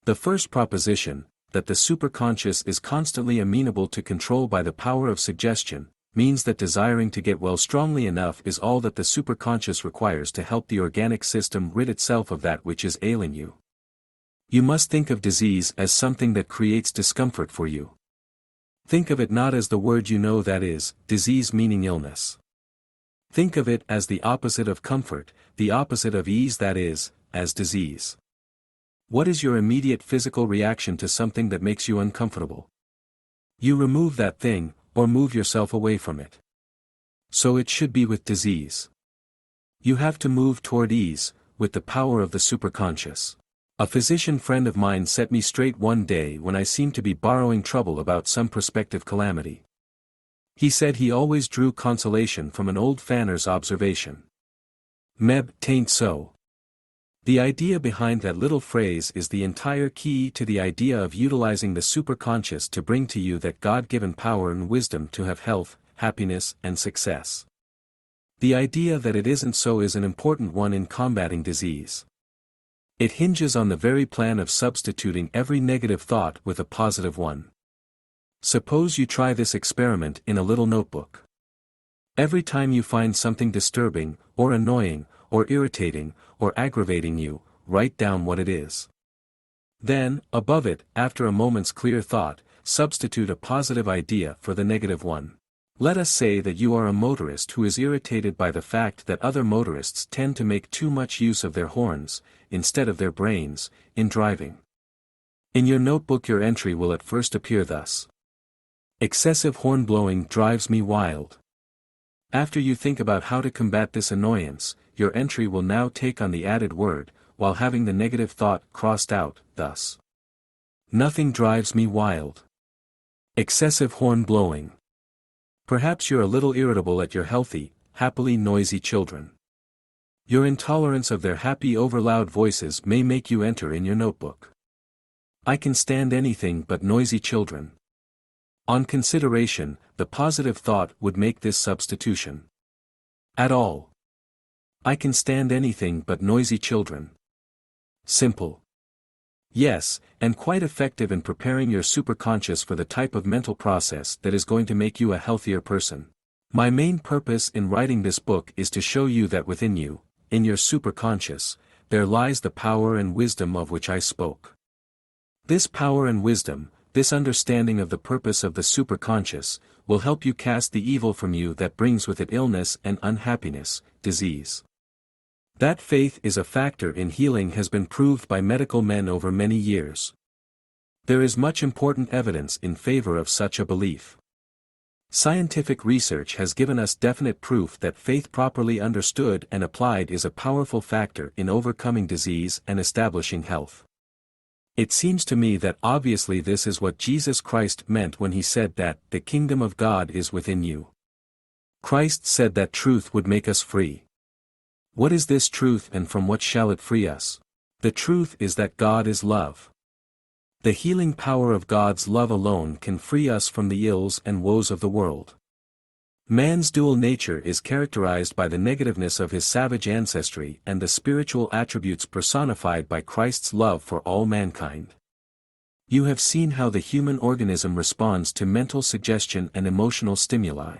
The first proposition, that the superconscious is constantly amenable to control by the power of suggestion, means that desiring to get well strongly enough is all that the superconscious requires to help the organic system rid itself of that which is ailing you. You must think of disease as something that creates discomfort for you. Think of it not as the word you know, that is, disease meaning illness. Think of it as the opposite of comfort, the opposite of ease, that is, as disease. What is your immediate physical reaction to something that makes you uncomfortable? You remove that thing, or move yourself away from it. So it should be with disease. You have to move toward ease, with the power of the superconscious. A physician friend of mine set me straight one day when I seemed to be borrowing trouble about some prospective calamity. He said he always drew consolation from an old fanner's observation. "Meb, 'tain't so. The idea behind that little phrase is the entire key to the idea of utilizing the superconscious to bring to you that God-given power and wisdom to have health, happiness, and success. The idea that it isn't so is an important one in combating disease. It hinges on the very plan of substituting every negative thought with a positive one. Suppose you try this experiment in a little notebook. Every time you find something disturbing, or annoying, or irritating, or aggravating you, write down what it is. Then, above it, after a moment's clear thought, substitute a positive idea for the negative one. Let us say that you are a motorist who is irritated by the fact that other motorists tend to make too much use of their horns, instead of their brains, in driving. In your notebook your entry will at first appear thus. Excessive horn blowing drives me wild. After you think about how to combat this annoyance, your entry will now take on the added word, while having the negative thought crossed out, thus. Nothing drives me wild. Excessive horn blowing. Perhaps you're a little irritable at your healthy, happily noisy children. Your intolerance of their happy overloud voices may make you enter in your notebook. I can stand anything but noisy children. On consideration, the positive thought would make this substitution. At all. I can stand anything but noisy children. Simple. Yes, and quite effective in preparing your superconscious for the type of mental process that is going to make you a healthier person. My main purpose in writing this book is to show you that within you, in your superconscious, there lies the power and wisdom of which I spoke. This power and wisdom, this understanding of the purpose of the superconscious, will help you cast the evil from you that brings with it illness and unhappiness, disease. That faith is a factor in healing has been proved by medical men over many years. There is much important evidence in favor of such a belief. Scientific research has given us definite proof that faith properly understood and applied is a powerful factor in overcoming disease and establishing health. It seems to me that obviously this is what Jesus Christ meant when he said that the kingdom of God is within you. Christ said that truth would make us free. What is this truth and from what shall it free us? The truth is that God is love. The healing power of God's love alone can free us from the ills and woes of the world. Man's dual nature is characterized by the negativeness of his savage ancestry and the spiritual attributes personified by Christ's love for all mankind. You have seen how the human organism responds to mental suggestion and emotional stimuli.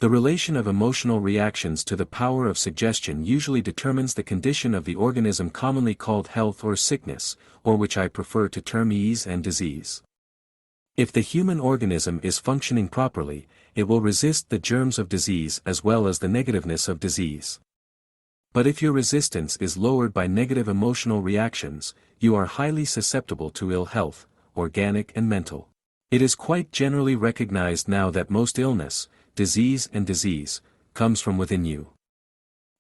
The relation of emotional reactions to the power of suggestion usually determines the condition of the organism commonly called health or sickness, or which I prefer to term ease and disease. If the human organism is functioning properly, it will resist the germs of disease as well as the negativeness of disease. But if your resistance is lowered by negative emotional reactions, you are highly susceptible to ill health, organic and mental. It is quite generally recognized now that most illness, disease, comes from within you.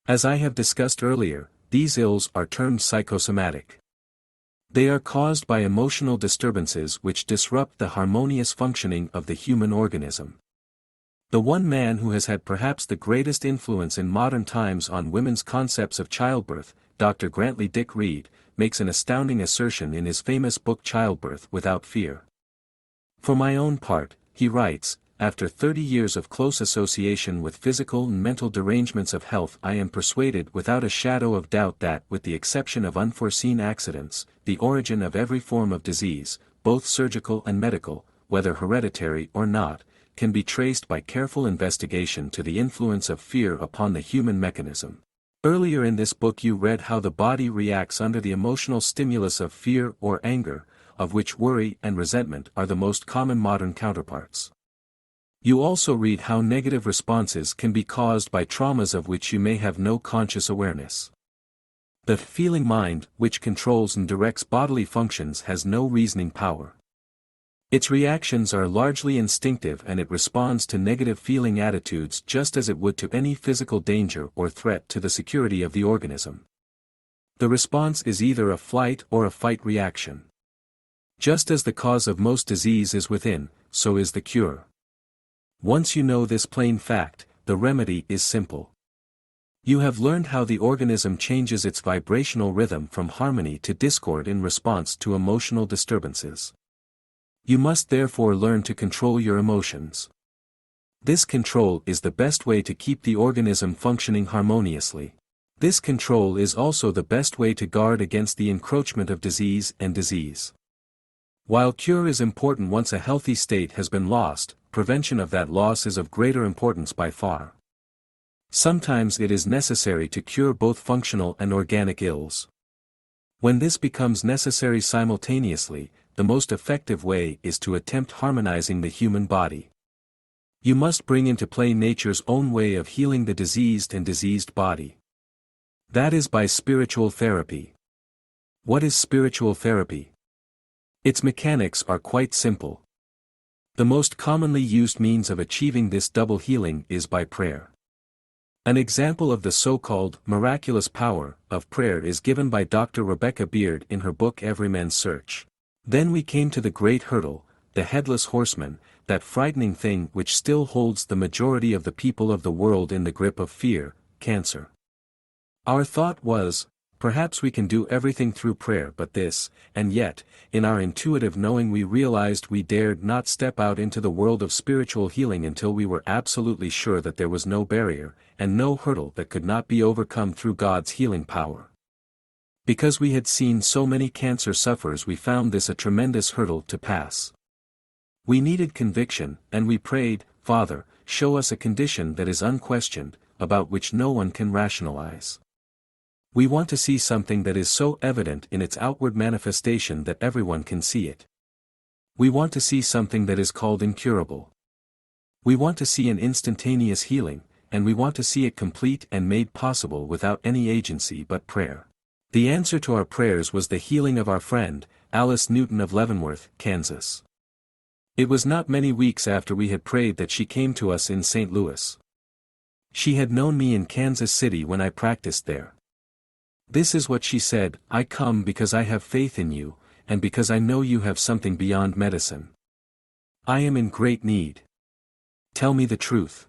As I have discussed earlier, these ills are termed psychosomatic. They are caused by emotional disturbances which disrupt the harmonious functioning of the human organism. The one man who has had perhaps the greatest influence in modern times on women's concepts of childbirth, Dr. Grantley Dick Reed, makes an astounding assertion in his famous book Childbirth Without Fear. For my own part, he writes, after 30 years of close association with physical and mental derangements of health, I am persuaded without a shadow of doubt that, with the exception of unforeseen accidents, the origin of every form of disease, both surgical and medical, whether hereditary or not, can be traced by careful investigation to the influence of fear upon the human mechanism. Earlier in this book you read how the body reacts under the emotional stimulus of fear or anger, of which worry and resentment are the most common modern counterparts. You also read how negative responses can be caused by traumas of which you may have no conscious awareness. The feeling mind, which controls and directs bodily functions, has no reasoning power. Its reactions are largely instinctive and it responds to negative feeling attitudes just as it would to any physical danger or threat to the security of the organism. The response is either a flight or a fight reaction. Just as the cause of most disease is within, so is the cure. Once you know this plain fact, the remedy is simple. You have learned how the organism changes its vibrational rhythm from harmony to discord in response to emotional disturbances. You must therefore learn to control your emotions. This control is the best way to keep the organism functioning harmoniously. This control is also the best way to guard against the encroachment of disease and disease. While cure is important once a healthy state has been lost, prevention of that loss is of greater importance by far. Sometimes it is necessary to cure both functional and organic ills. When this becomes necessary simultaneously, the most effective way is to attempt harmonizing the human body. You must bring into play nature's own way of healing the diseased and diseased body. That is by spiritual therapy. What is spiritual therapy? Its mechanics are quite simple. The most commonly used means of achieving this double healing is by prayer. An example of the so-called miraculous power of prayer is given by Dr. Rebecca Beard in her book Every Man's Search. Then we came to the great hurdle, the headless horseman, that frightening thing which still holds the majority of the people of the world in the grip of fear, cancer. Our thought was, perhaps we can do everything through prayer but this, and yet, in our intuitive knowing we realized we dared not step out into the world of spiritual healing until we were absolutely sure that there was no barrier, and no hurdle that could not be overcome through God's healing power. Because we had seen so many cancer sufferers, we found this a tremendous hurdle to pass. We needed conviction, and we prayed, Father, show us a condition that is unquestioned, about which no one can rationalize. We want to see something that is so evident in its outward manifestation that everyone can see it. We want to see something that is called incurable. We want to see an instantaneous healing, and we want to see it complete and made possible without any agency but prayer. The answer to our prayers was the healing of our friend, Alice Newton of Leavenworth, Kansas. It was not many weeks after we had prayed that she came to us in St. Louis. She had known me in Kansas City when I practiced there. This is what she said, I come because I have faith in you, and because I know you have something beyond medicine. I am in great need. Tell me the truth.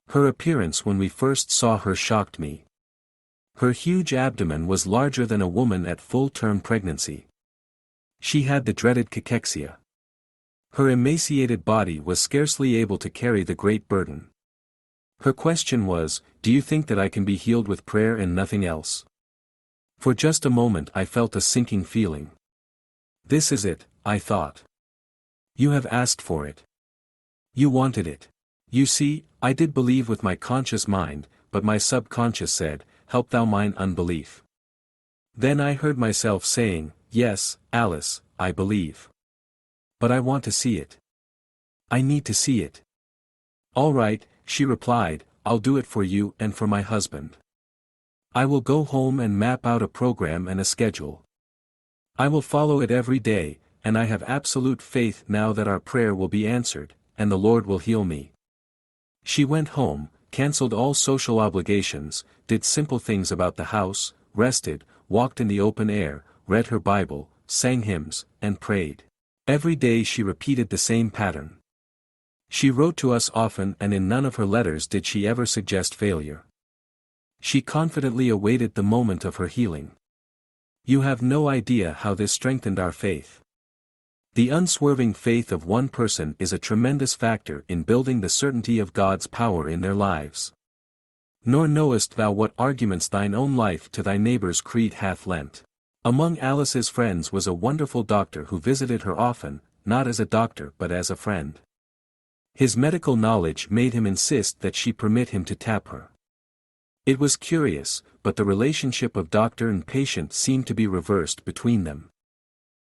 Her appearance when we first saw her shocked me. Her huge abdomen was larger than a woman at full-term pregnancy. She had the dreaded cachexia. Her emaciated body was scarcely able to carry the great burden. Her question was, do you think that I can be healed with prayer and nothing else? For just a moment I felt a sinking feeling. This is it, I thought. You have asked for it. You wanted it. You see, I did believe with my conscious mind, but my subconscious said, help thou mine unbelief. Then I heard myself saying, yes, Alice, I believe. But I want to see it. I need to see it. All right, she replied, I'll do it for you and for my husband. I will go home and map out a program and a schedule. I will follow it every day, and I have absolute faith now that our prayer will be answered, and the Lord will heal me. She went home, cancelled all social obligations, did simple things about the house, rested, walked in the open air, read her Bible, sang hymns, and prayed. Every day she repeated the same pattern. She wrote to us often, and in none of her letters did she ever suggest failure. She confidently awaited the moment of her healing. You have no idea how this strengthened our faith. The unswerving faith of one person is a tremendous factor in building the certainty of God's power in their lives. Nor knowest thou what arguments thine own life to thy neighbor's creed hath lent. Among Alice's friends was a wonderful doctor who visited her often, not as a doctor but as a friend. His medical knowledge made him insist that she permit him to tap her. It was curious, but the relationship of doctor and patient seemed to be reversed between them.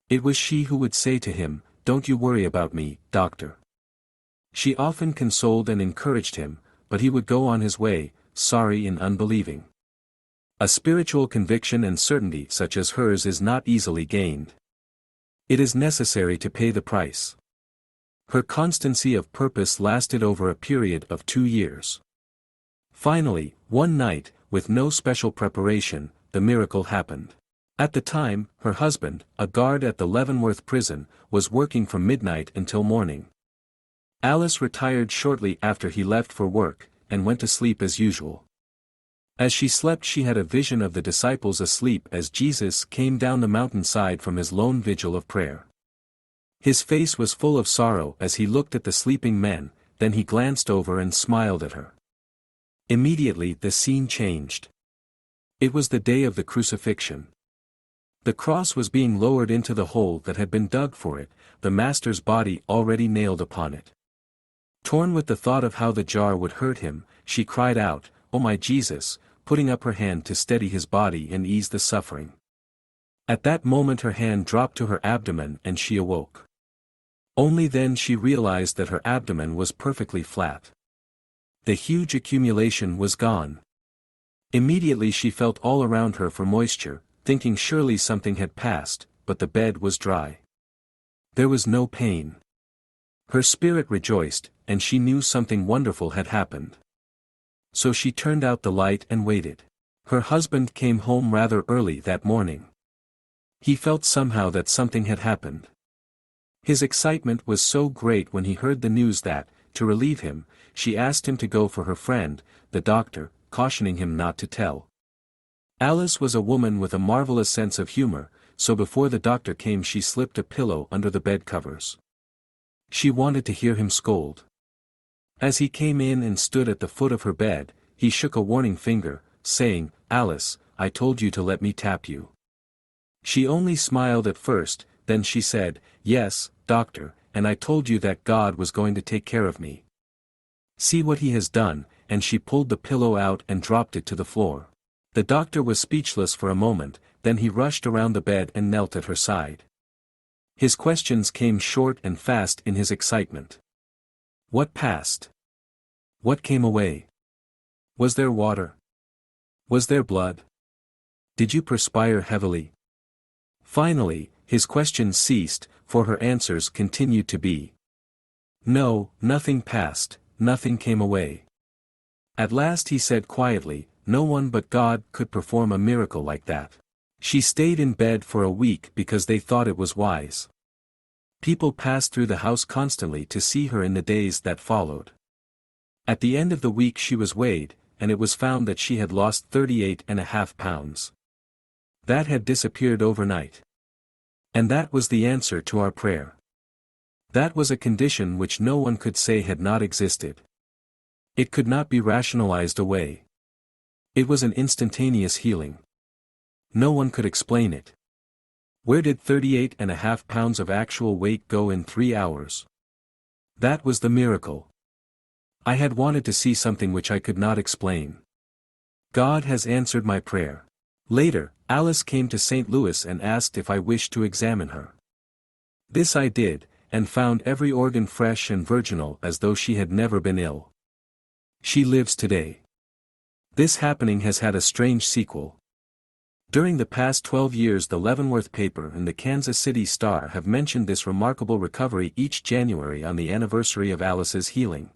It was she who would say to him, "Don't you worry about me, doctor." She often consoled and encouraged him, but he would go on his way, sorry and unbelieving. A spiritual conviction and certainty such as hers is not easily gained. It is necessary to pay the price. Her constancy of purpose lasted over a period of 2 years. Finally, one night, with no special preparation, the miracle happened. At the time, her husband, a guard at the Leavenworth prison, was working from midnight until morning. Alice retired shortly after he left for work, and went to sleep as usual. As she slept she had a vision of the disciples asleep as Jesus came down the mountainside from his lone vigil of prayer. His face was full of sorrow as he looked at the sleeping men, then he glanced over and smiled at her. Immediately the scene changed. It was the day of the crucifixion. The cross was being lowered into the hole that had been dug for it, the Master's body already nailed upon it. Torn with the thought of how the jar would hurt him, she cried out, "O my Jesus," putting up her hand to steady his body and ease the suffering. At that moment her hand dropped to her abdomen and she awoke. Only then she realized that her abdomen was perfectly flat. The huge accumulation was gone. Immediately she felt all around her for moisture, thinking surely something had passed, but the bed was dry. There was no pain. Her spirit rejoiced, and she knew something wonderful had happened. So she turned out the light and waited. Her husband came home rather early that morning. He felt somehow that something had happened. His excitement was so great when he heard the news that, to relieve him, she asked him to go for her friend, the doctor, cautioning him not to tell. Alice was a woman with a marvelous sense of humor, so before the doctor came she slipped a pillow under the bed covers. She wanted to hear him scold. As he came in and stood at the foot of her bed, he shook a warning finger, saying, "Alice, I told you to let me tap you." She only smiled at first, then she said, "Yes, doctor, and I told you that God was going to take care of me. See what he has done," and she pulled the pillow out and dropped it to the floor. The doctor was speechless for a moment, then he rushed around the bed and knelt at her side. His questions came short and fast in his excitement. What passed? What came away? Was there water? Was there blood? Did you perspire heavily? Finally, his questions ceased, for her answers continued to be. No, nothing passed, nothing came away. At last he said quietly, "No one but God could perform a miracle like that." She stayed in bed for a week because they thought it was wise. People passed through the house constantly to see her in the days that followed. At the end of the week she was weighed, and it was found that she had lost 38.5 pounds. That had disappeared overnight. And that was the answer to our prayer. That was a condition which no one could say had not existed. It could not be rationalized away. It was an instantaneous healing. No one could explain it. Where did 38.5 pounds of actual weight go in 3 hours? That was the miracle. I had wanted to see something which I could not explain. God has answered my prayer. Later, Alice came to St. Louis and asked if I wished to examine her. This I did, and found every organ fresh and virginal as though she had never been ill. She lives today. This happening has had a strange sequel. During the past 12 years the Leavenworth paper and the Kansas City Star have mentioned this remarkable recovery each January on the anniversary of Alice's healing.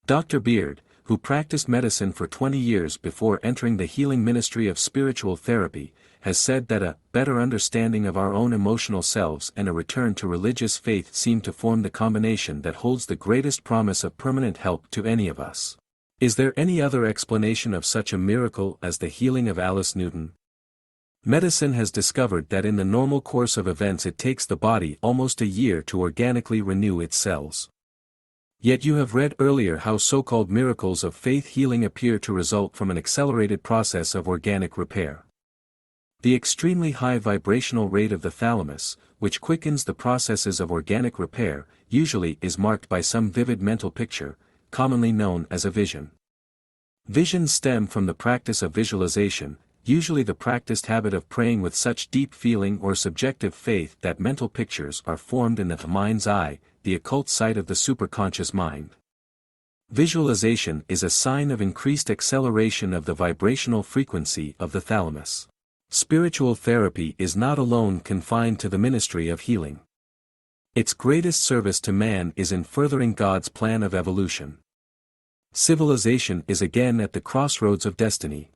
Dr. Beard, who practiced medicine for 20 years before entering the healing ministry of spiritual therapy, has said that a better understanding of our own emotional selves and a return to religious faith seem to form the combination that holds the greatest promise of permanent help to any of us. Is there any other explanation of such a miracle as the healing of Alice Newton? Medicine has discovered that in the normal course of events it takes the body almost a year to organically renew its cells. Yet you have read earlier how so-called miracles of faith healing appear to result from an accelerated process of organic repair. The extremely high vibrational rate of the thalamus, which quickens the processes of organic repair, usually is marked by some vivid mental picture, commonly known as a vision. Visions stem from the practice of visualization, usually the practiced habit of praying with such deep feeling or subjective faith that mental pictures are formed in the mind's eye, the occult site of the superconscious mind. Visualization is a sign of increased acceleration of the vibrational frequency of the thalamus. Spiritual therapy is not alone confined to the ministry of healing. Its greatest service to man is in furthering God's plan of evolution. Civilization is again at the crossroads of destiny.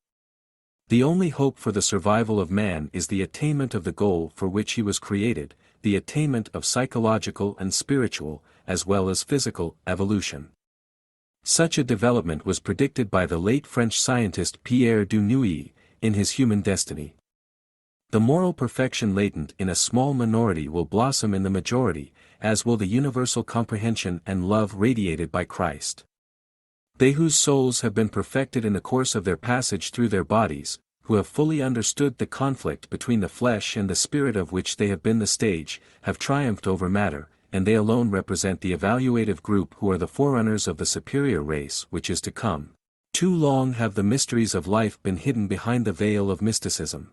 The only hope for the survival of man is the attainment of the goal for which he was created, the attainment of psychological and spiritual, as well as physical, evolution. Such a development was predicted by the late French scientist Pierre du Nouillet, in his Human Destiny. The moral perfection latent in a small minority will blossom in the majority, as will the universal comprehension and love radiated by Christ. They whose souls have been perfected in the course of their passage through their bodies, who have fully understood the conflict between the flesh and the spirit of which they have been the stage, have triumphed over matter, and they alone represent the evaluative group who are the forerunners of the superior race which is to come. Too long have the mysteries of life been hidden behind the veil of mysticism.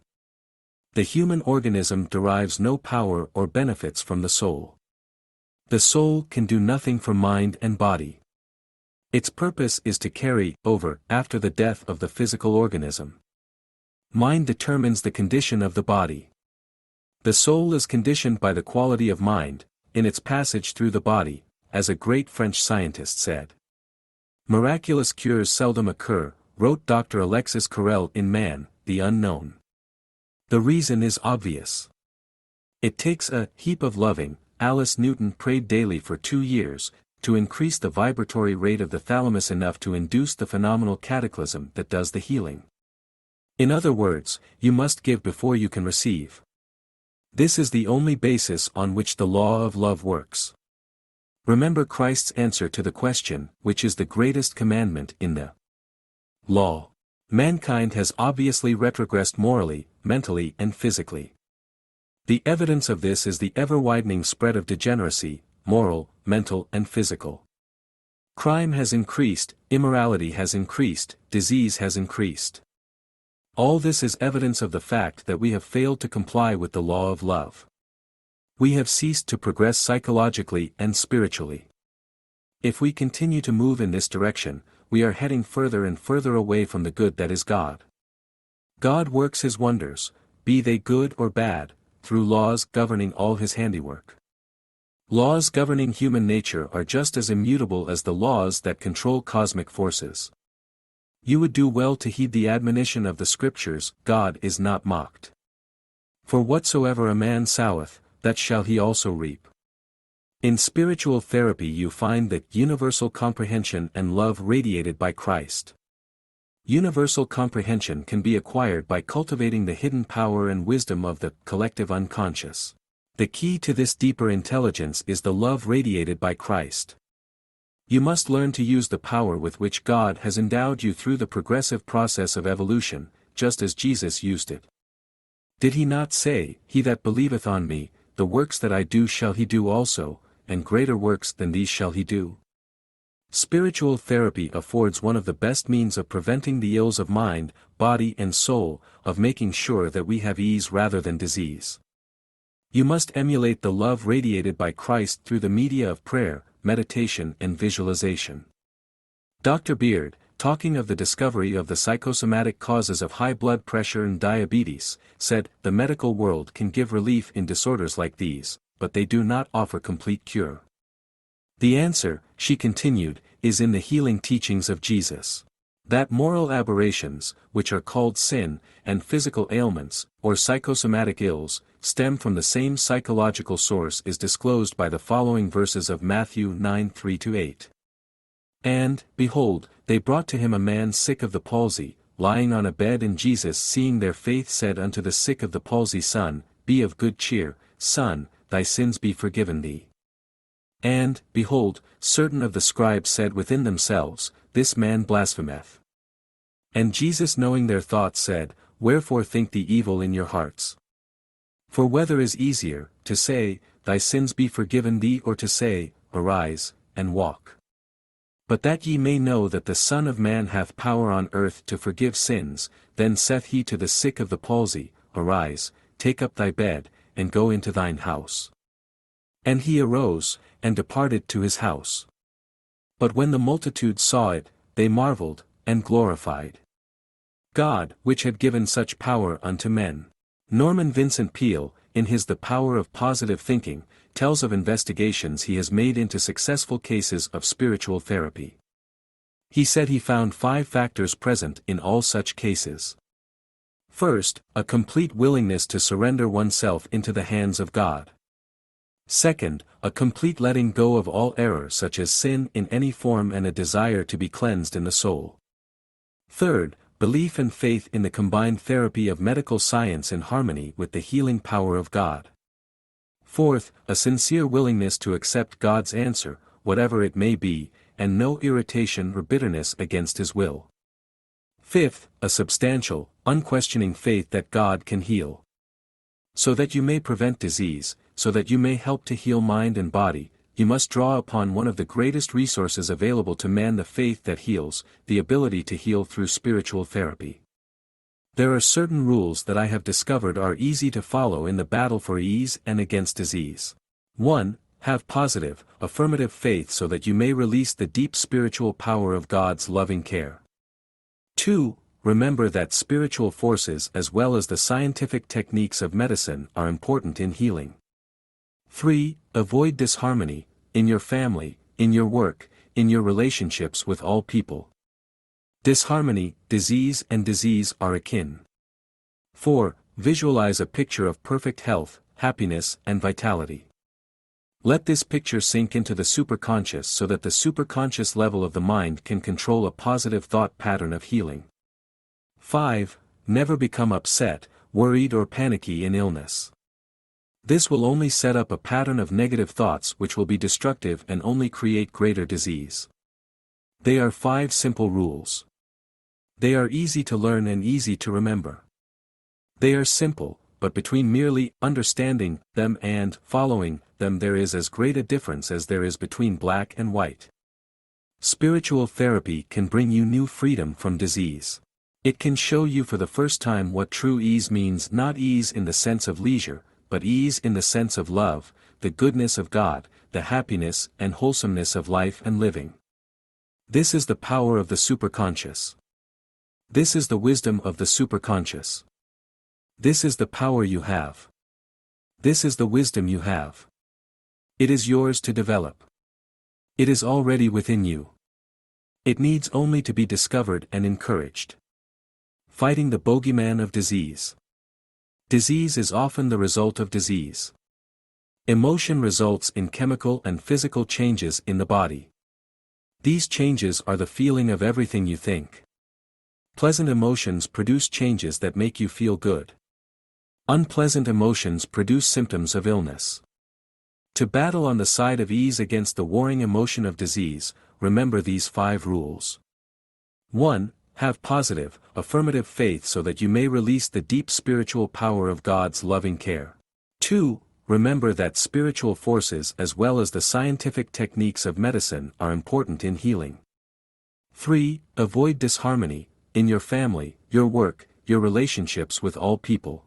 The human organism derives no power or benefits from the soul. The soul can do nothing for mind and body. Its purpose is to carry over after the death of the physical organism. Mind determines the condition of the body. The soul is conditioned by the quality of mind, in its passage through the body, as a great French scientist said. Miraculous cures seldom occur, wrote Dr. Alexis Carrel in Man, the Unknown. The reason is obvious. It takes a heap of loving. Alice Newton prayed daily for 2 years, to increase the vibratory rate of the thalamus enough to induce the phenomenal cataclysm that does the healing. In other words, you must give before you can receive. This is the only basis on which the law of love works. Remember Christ's answer to the question, which is the greatest commandment in the law. Mankind has obviously retrogressed morally, mentally and physically. The evidence of this is the ever-widening spread of degeneracy, moral, mental and physical. Crime has increased, immorality has increased, disease has increased. All this is evidence of the fact that we have failed to comply with the law of love. We have ceased to progress psychologically and spiritually. If we continue to move in this direction, we are heading further and further away from the good that is God. God works his wonders, be they good or bad, through laws governing all his handiwork. Laws governing human nature are just as immutable as the laws that control cosmic forces. You would do well to heed the admonition of the Scriptures, God is not mocked. For whatsoever a man soweth, that shall he also reap. In spiritual therapy you find that universal comprehension and love radiated by Christ. Universal comprehension can be acquired by cultivating the hidden power and wisdom of the collective unconscious. The key to this deeper intelligence is the love radiated by Christ. You must learn to use the power with which God has endowed you through the progressive process of evolution, just as Jesus used it. Did he not say, "He that believeth on me, the works that I do shall he do also, and greater works than these shall he do"? Spiritual therapy affords one of the best means of preventing the ills of mind, body and soul, of making sure that we have ease rather than disease. You must emulate the love radiated by Christ through the media of prayer, meditation and visualization. Dr. Beard, talking of the discovery of the psychosomatic causes of high blood pressure and diabetes, said, "The medical world can give relief in disorders like these, but they do not offer complete cure. The answer," she continued, "is in the healing teachings of Jesus. That moral aberrations, which are called sin, and physical ailments, or psychosomatic ills, stem from the same psychological source is disclosed by the following verses of Matthew 9:3-8. "And, behold, they brought to him a man sick of the palsy, lying on a bed, and Jesus seeing their faith said unto the sick of the palsy, Son, be of good cheer, son, thy sins be forgiven thee. And, behold, certain of the scribes said within themselves, This man blasphemeth. And Jesus knowing their thoughts said, Wherefore think ye evil in your hearts? For whether is easier, to say, Thy sins be forgiven thee, or to say, Arise, and walk? But that ye may know that the Son of Man hath power on earth to forgive sins, then saith he to the sick of the palsy, Arise, take up thy bed, and go into thine house. And he arose, and departed to his house. But when the multitude saw it, they marveled, and glorified God, which had given such power unto men." Norman Vincent Peale, in his The Power of Positive Thinking, tells of investigations he has made into successful cases of spiritual therapy. He said he found 5 factors present in all such cases. First, a complete willingness to surrender oneself into the hands of God. Second, a complete letting go of all error such as sin in any form and a desire to be cleansed in the soul. Third, belief and faith in the combined therapy of medical science in harmony with the healing power of God. Fourth, a sincere willingness to accept God's answer, whatever it may be, and no irritation or bitterness against His will. Fifth, a substantial, unquestioning faith that God can heal. So that you may prevent disease, so that you may help to heal mind and body, you must draw upon one of the greatest resources available to man, the faith that heals, the ability to heal through spiritual therapy. There are certain rules that I have discovered are easy to follow in the battle for ease and against disease. 1. Have positive, affirmative faith so that you may release the deep spiritual power of God's loving care. 2. Remember that spiritual forces as well as the scientific techniques of medicine are important in healing. 3. Avoid disharmony, in your family, in your work, in your relationships with all people. Disharmony, disease and disease are akin. 4. Visualize a picture of perfect health, happiness and vitality. Let this picture sink into the superconscious so that the superconscious level of the mind can control a positive thought pattern of healing. 5. Never become upset, worried or panicky in illness. This will only set up a pattern of negative thoughts which will be destructive and only create greater disease. They are 5 simple rules. They are easy to learn and easy to remember. They are simple, but between merely understanding them and following them there is as great a difference as there is between black and white. Spiritual therapy can bring you new freedom from disease. It can show you for the first time what true ease means, not ease in the sense of leisure, but ease in the sense of love, the goodness of God, the happiness and wholesomeness of life and living. This is the power of the superconscious. This is the wisdom of the superconscious. This is the power you have. This is the wisdom you have. It is yours to develop. It is already within you. It needs only to be discovered and encouraged. Fighting the bogeyman of disease. Disease is often the result of disease. Emotion results in chemical and physical changes in the body. These changes are the feeling of everything you think. Pleasant emotions produce changes that make you feel good. Unpleasant emotions produce symptoms of illness. To battle on the side of ease against the warring emotion of disease, remember these 5 rules. 1. Have positive, affirmative faith so that you may release the deep spiritual power of God's loving care. 2. Remember that spiritual forces as well as the scientific techniques of medicine are important in healing. 3. Avoid disharmony, in your family, your work, your relationships with all people.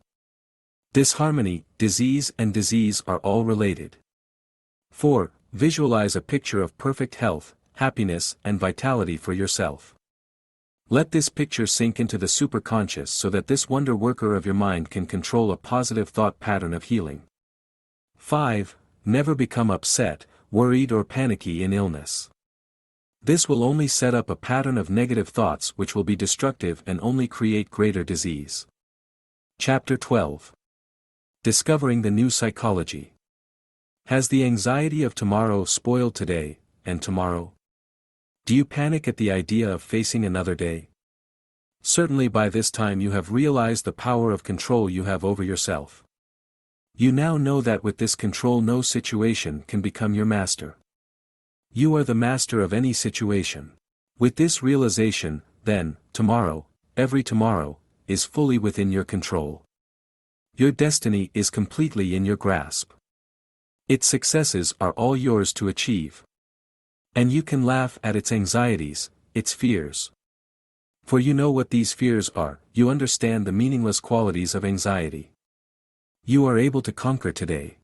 Disharmony, disease and disease are all related. 4. Visualize a picture of perfect health, happiness and vitality for yourself. Let this picture sink into the superconscious so that this wonder worker of your mind can control a positive thought pattern of healing. 5. Never become upset, worried or panicky in illness. This will only set up a pattern of negative thoughts which will be destructive and only create greater disease. Chapter 12. Discovering the new psychology. Has the anxiety of tomorrow spoiled today, and tomorrow? Do you panic at the idea of facing another day? Certainly by this time you have realized the power of control you have over yourself. You now know that with this control no situation can become your master. You are the master of any situation. With this realization, then, tomorrow, every tomorrow, is fully within your control. Your destiny is completely in your grasp. Its successes are all yours to achieve. And you can laugh at its anxieties, its fears. For you know what these fears are, you understand the meaningless qualities of anxiety. You are able to conquer today.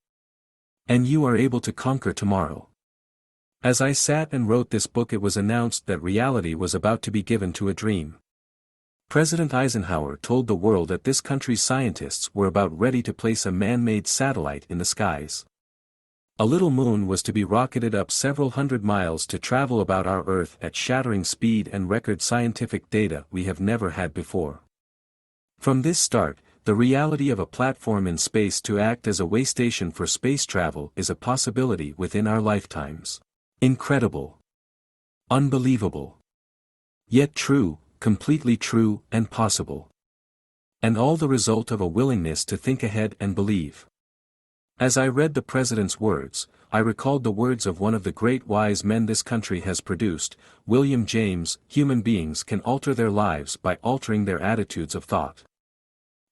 And you are able to conquer tomorrow. As I sat and wrote this book, it was announced that reality was about to be given to a dream. President Eisenhower told the world that this country's scientists were about ready to place a man-made satellite in the skies. A little moon was to be rocketed up several hundred miles to travel about our Earth at shattering speed and record scientific data we have never had before. From this start, the reality of a platform in space to act as a way station for space travel is a possibility within our lifetimes. Incredible. Unbelievable. Yet true, completely true and possible. And all the result of a willingness to think ahead and believe. As I read the President's words, I recalled the words of one of the great wise men this country has produced, William James. Human beings can alter their lives by altering their attitudes of thought.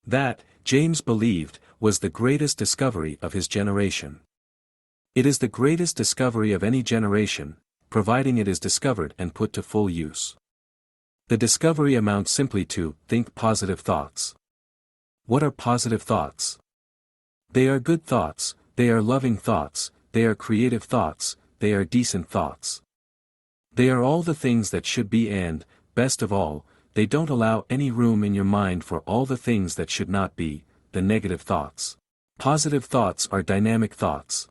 That, James believed, was the greatest discovery of his generation. It is the greatest discovery of any generation, providing it is discovered and put to full use. The discovery amounts simply to, think positive thoughts. What are positive thoughts? They are good thoughts, they are loving thoughts, they are creative thoughts, they are decent thoughts. They are all the things that should be and, best of all, they don't allow any room in your mind for all the things that should not be, the negative thoughts. Positive thoughts are dynamic thoughts.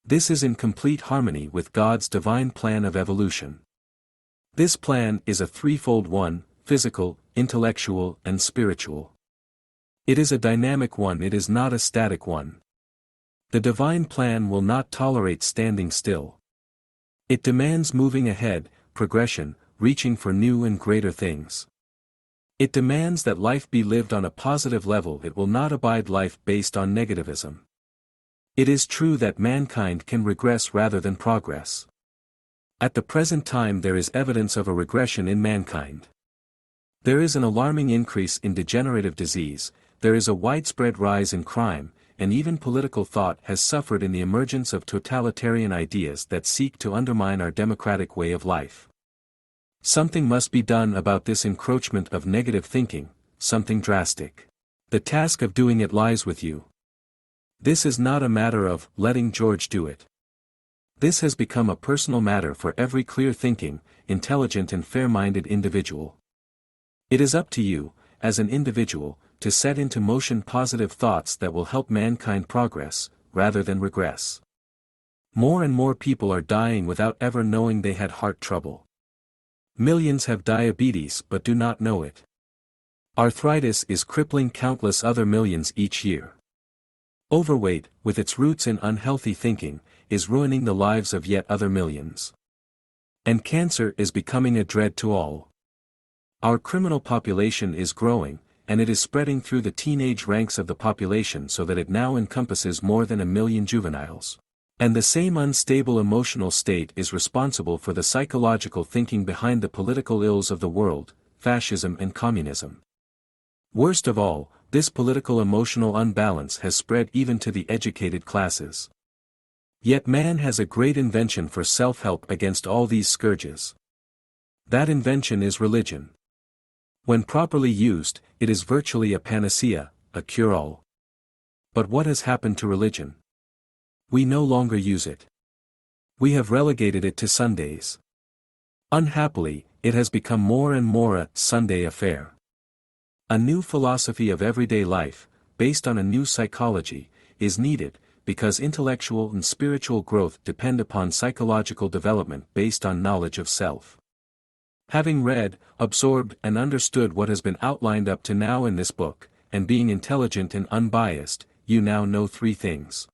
This is in complete harmony with God's divine plan of evolution. This plan is a threefold one: physical, intellectual, and spiritual. It is a dynamic one, it is not a static one. The divine plan will not tolerate standing still. It demands moving ahead, progression, reaching for new and greater things. It demands that life be lived on a positive level, it will not abide life based on negativism. It is true that mankind can regress rather than progress. At the present time there is evidence of a regression in mankind. There is an alarming increase in degenerative disease, there is a widespread rise in crime, and even political thought has suffered in the emergence of totalitarian ideas that seek to undermine our democratic way of life. Something must be done about this encroachment of negative thinking, something drastic. The task of doing it lies with you. This is not a matter of letting George do it. This has become a personal matter for every clear-thinking, intelligent and fair-minded individual. It is up to you, as an individual, to set into motion positive thoughts that will help mankind progress, rather than regress. More and more people are dying without ever knowing they had heart trouble. Millions have diabetes but do not know it. Arthritis is crippling countless other millions each year. Overweight, with its roots in unhealthy thinking, is ruining the lives of yet other millions. And cancer is becoming a dread to all. Our criminal population is growing, and it is spreading through the teenage ranks of the population so that it now encompasses more than 1 million juveniles. And the same unstable emotional state is responsible for the psychological thinking behind the political ills of the world, fascism and communism. Worst of all, this political emotional unbalance has spread even to the educated classes. Yet man has a great invention for self-help against all these scourges. That invention is religion. When properly used, it is virtually a panacea, a cure-all. But what has happened to religion? We no longer use it. We have relegated it to Sundays. Unhappily, it has become more and more a Sunday affair. A new philosophy of everyday life, based on a new psychology, is needed, because intellectual and spiritual growth depend upon psychological development based on knowledge of self. Having read, absorbed and understood what has been outlined up to now in this book, and being intelligent and unbiased, you now know 3 things.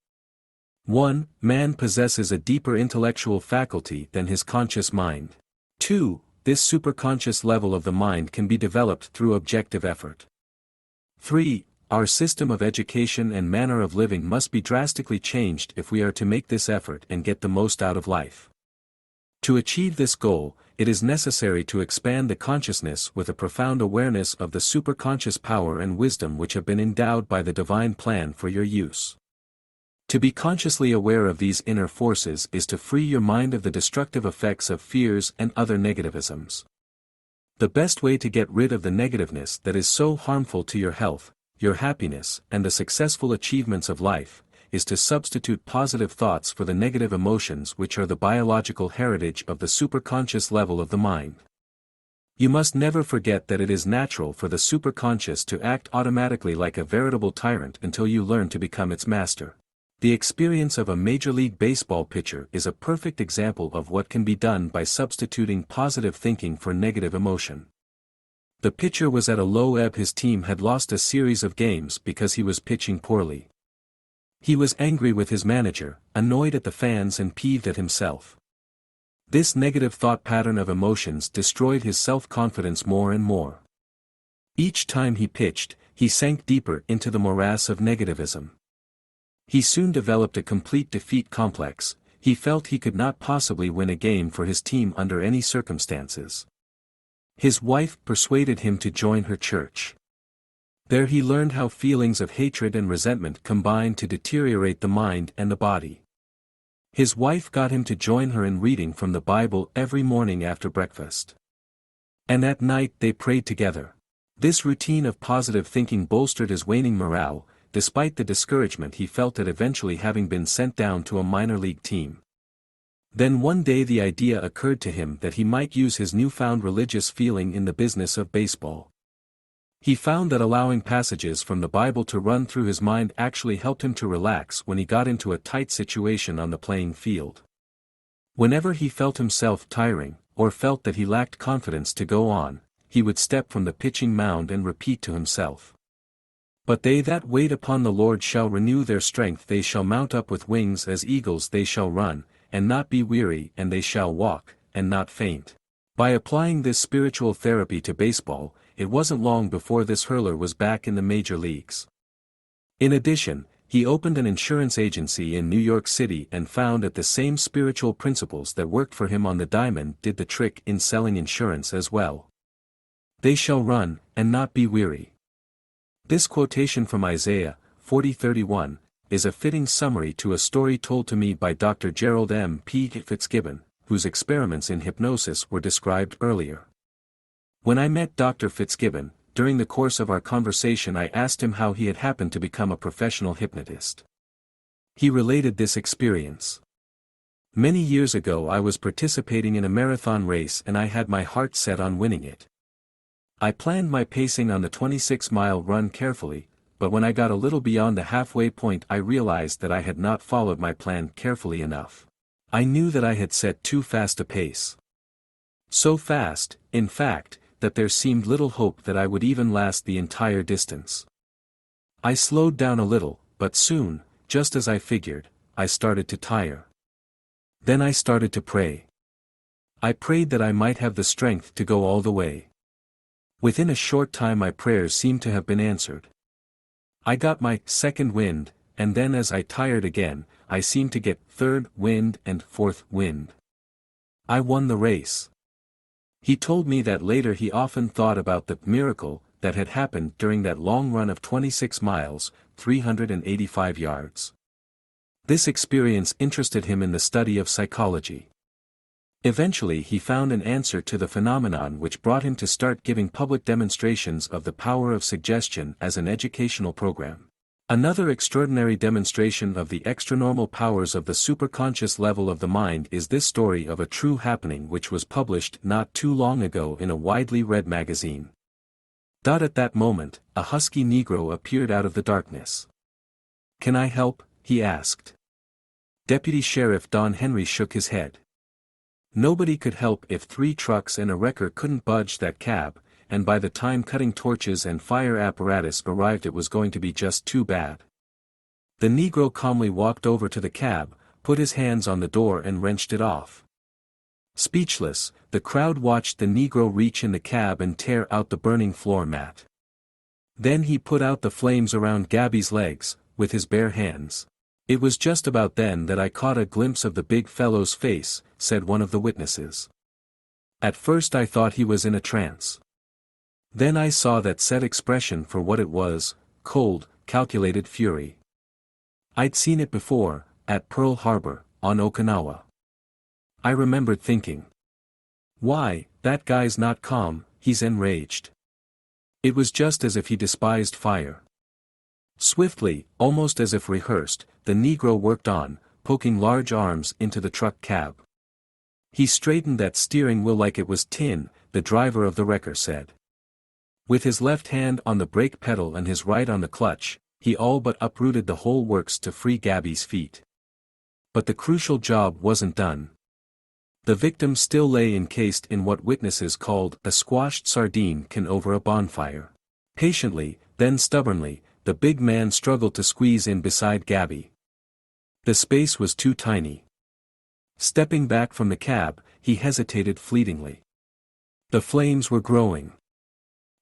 1. Man possesses a deeper intellectual faculty than his conscious mind. 2. This superconscious level of the mind can be developed through objective effort. 3. Our system of education and manner of living must be drastically changed if we are to make this effort and get the most out of life. To achieve this goal, it is necessary to expand the consciousness with a profound awareness of the superconscious power and wisdom which have been endowed by the divine plan for your use. To be consciously aware of these inner forces is to free your mind of the destructive effects of fears and other negativisms. The best way to get rid of the negativeness that is so harmful to your health, your happiness, and the successful achievements of life, is to substitute positive thoughts for the negative emotions which are the biological heritage of the superconscious level of the mind. You must never forget that it is natural for the superconscious to act automatically like a veritable tyrant until you learn to become its master. The experience of a Major League Baseball pitcher is a perfect example of what can be done by substituting positive thinking for negative emotion. The pitcher was at a low ebb. His team had lost a series of games because he was pitching poorly. He was angry with his manager, annoyed at the fans and peeved at himself. This negative thought pattern of emotions destroyed his self-confidence more and more. Each time he pitched, he sank deeper into the morass of negativism. He soon developed a complete defeat complex. He felt he could not possibly win a game for his team under any circumstances. His wife persuaded him to join her church. There he learned how feelings of hatred and resentment combine to deteriorate the mind and the body. His wife got him to join her in reading from the Bible every morning after breakfast. And at night they prayed together. This routine of positive thinking bolstered his waning morale, despite the discouragement he felt at eventually having been sent down to a minor league team. Then one day the idea occurred to him that he might use his newfound religious feeling in the business of baseball. He found that allowing passages from the Bible to run through his mind actually helped him to relax when he got into a tight situation on the playing field. Whenever he felt himself tiring, or felt that he lacked confidence to go on, he would step from the pitching mound and repeat to himself, "But they that wait upon the Lord shall renew their strength. They shall mount up with wings as eagles. They shall run, and not be weary, and they shall walk, and not faint." By applying this spiritual therapy to baseball, it wasn't long before this hurler was back in the major leagues. In addition, he opened an insurance agency in New York City and found that the same spiritual principles that worked for him on the diamond did the trick in selling insurance as well. They shall run, and not be weary. This quotation from Isaiah 40:31 is a fitting summary to a story told to me by Dr. Gerald M. P. Fitzgibbon, whose experiments in hypnosis were described earlier. When I met Dr. Fitzgibbon, during the course of our conversation I asked him how he had happened to become a professional hypnotist. He related this experience. "Many years ago I was participating in a marathon race and I had my heart set on winning it. I planned my pacing on the 26-mile run carefully, but when I got a little beyond the halfway point I realized that I had not followed my plan carefully enough. I knew that I had set too fast a pace. So fast, in fact, that there seemed little hope that I would even last the entire distance. I slowed down a little, but soon, just as I figured, I started to tire. Then I started to pray. I prayed that I might have the strength to go all the way. Within a short time my prayers seemed to have been answered. I got my second wind, and then as I tired again, I seemed to get third wind and fourth wind. I won the race." He told me that later he often thought about the miracle that had happened during that long run of 26 miles, 385 yards. This experience interested him in the study of psychology. Eventually he found an answer to the phenomenon which brought him to start giving public demonstrations of the power of suggestion as an educational program. Another extraordinary demonstration of the extranormal powers of the superconscious level of the mind is this story of a true happening which was published not too long ago in a widely read magazine. At that moment, a husky Negro appeared out of the darkness. "Can I help?" he asked. Deputy Sheriff Don Henry shook his head. Nobody could help if 3 trucks and a wrecker couldn't budge that cab, and by the time cutting torches and fire apparatus arrived it was going to be just too bad. The Negro calmly walked over to the cab, put his hands on the door and wrenched it off. Speechless, the crowd watched the Negro reach in the cab and tear out the burning floor mat. Then he put out the flames around Gabby's legs, with his bare hands. "It was just about then that I caught a glimpse of the big fellow's face," said one of the witnesses. "At first I thought he was in a trance. Then I saw that set expression for what it was, cold, calculated fury. I'd seen it before, at Pearl Harbor, on Okinawa. I remembered thinking, why, that guy's not calm, he's enraged. It was just as if he despised fire." Swiftly, almost as if rehearsed, the Negro worked on, poking large arms into the truck cab. "He straightened that steering wheel like it was tin," the driver of the wrecker said. With his left hand on the brake pedal and his right on the clutch, he all but uprooted the whole works to free Gabby's feet. But the crucial job wasn't done. The victim still lay encased in what witnesses called a squashed sardine can over a bonfire. Patiently, then stubbornly, the big man struggled to squeeze in beside Gabby. The space was too tiny. Stepping back from the cab, he hesitated fleetingly. The flames were growing.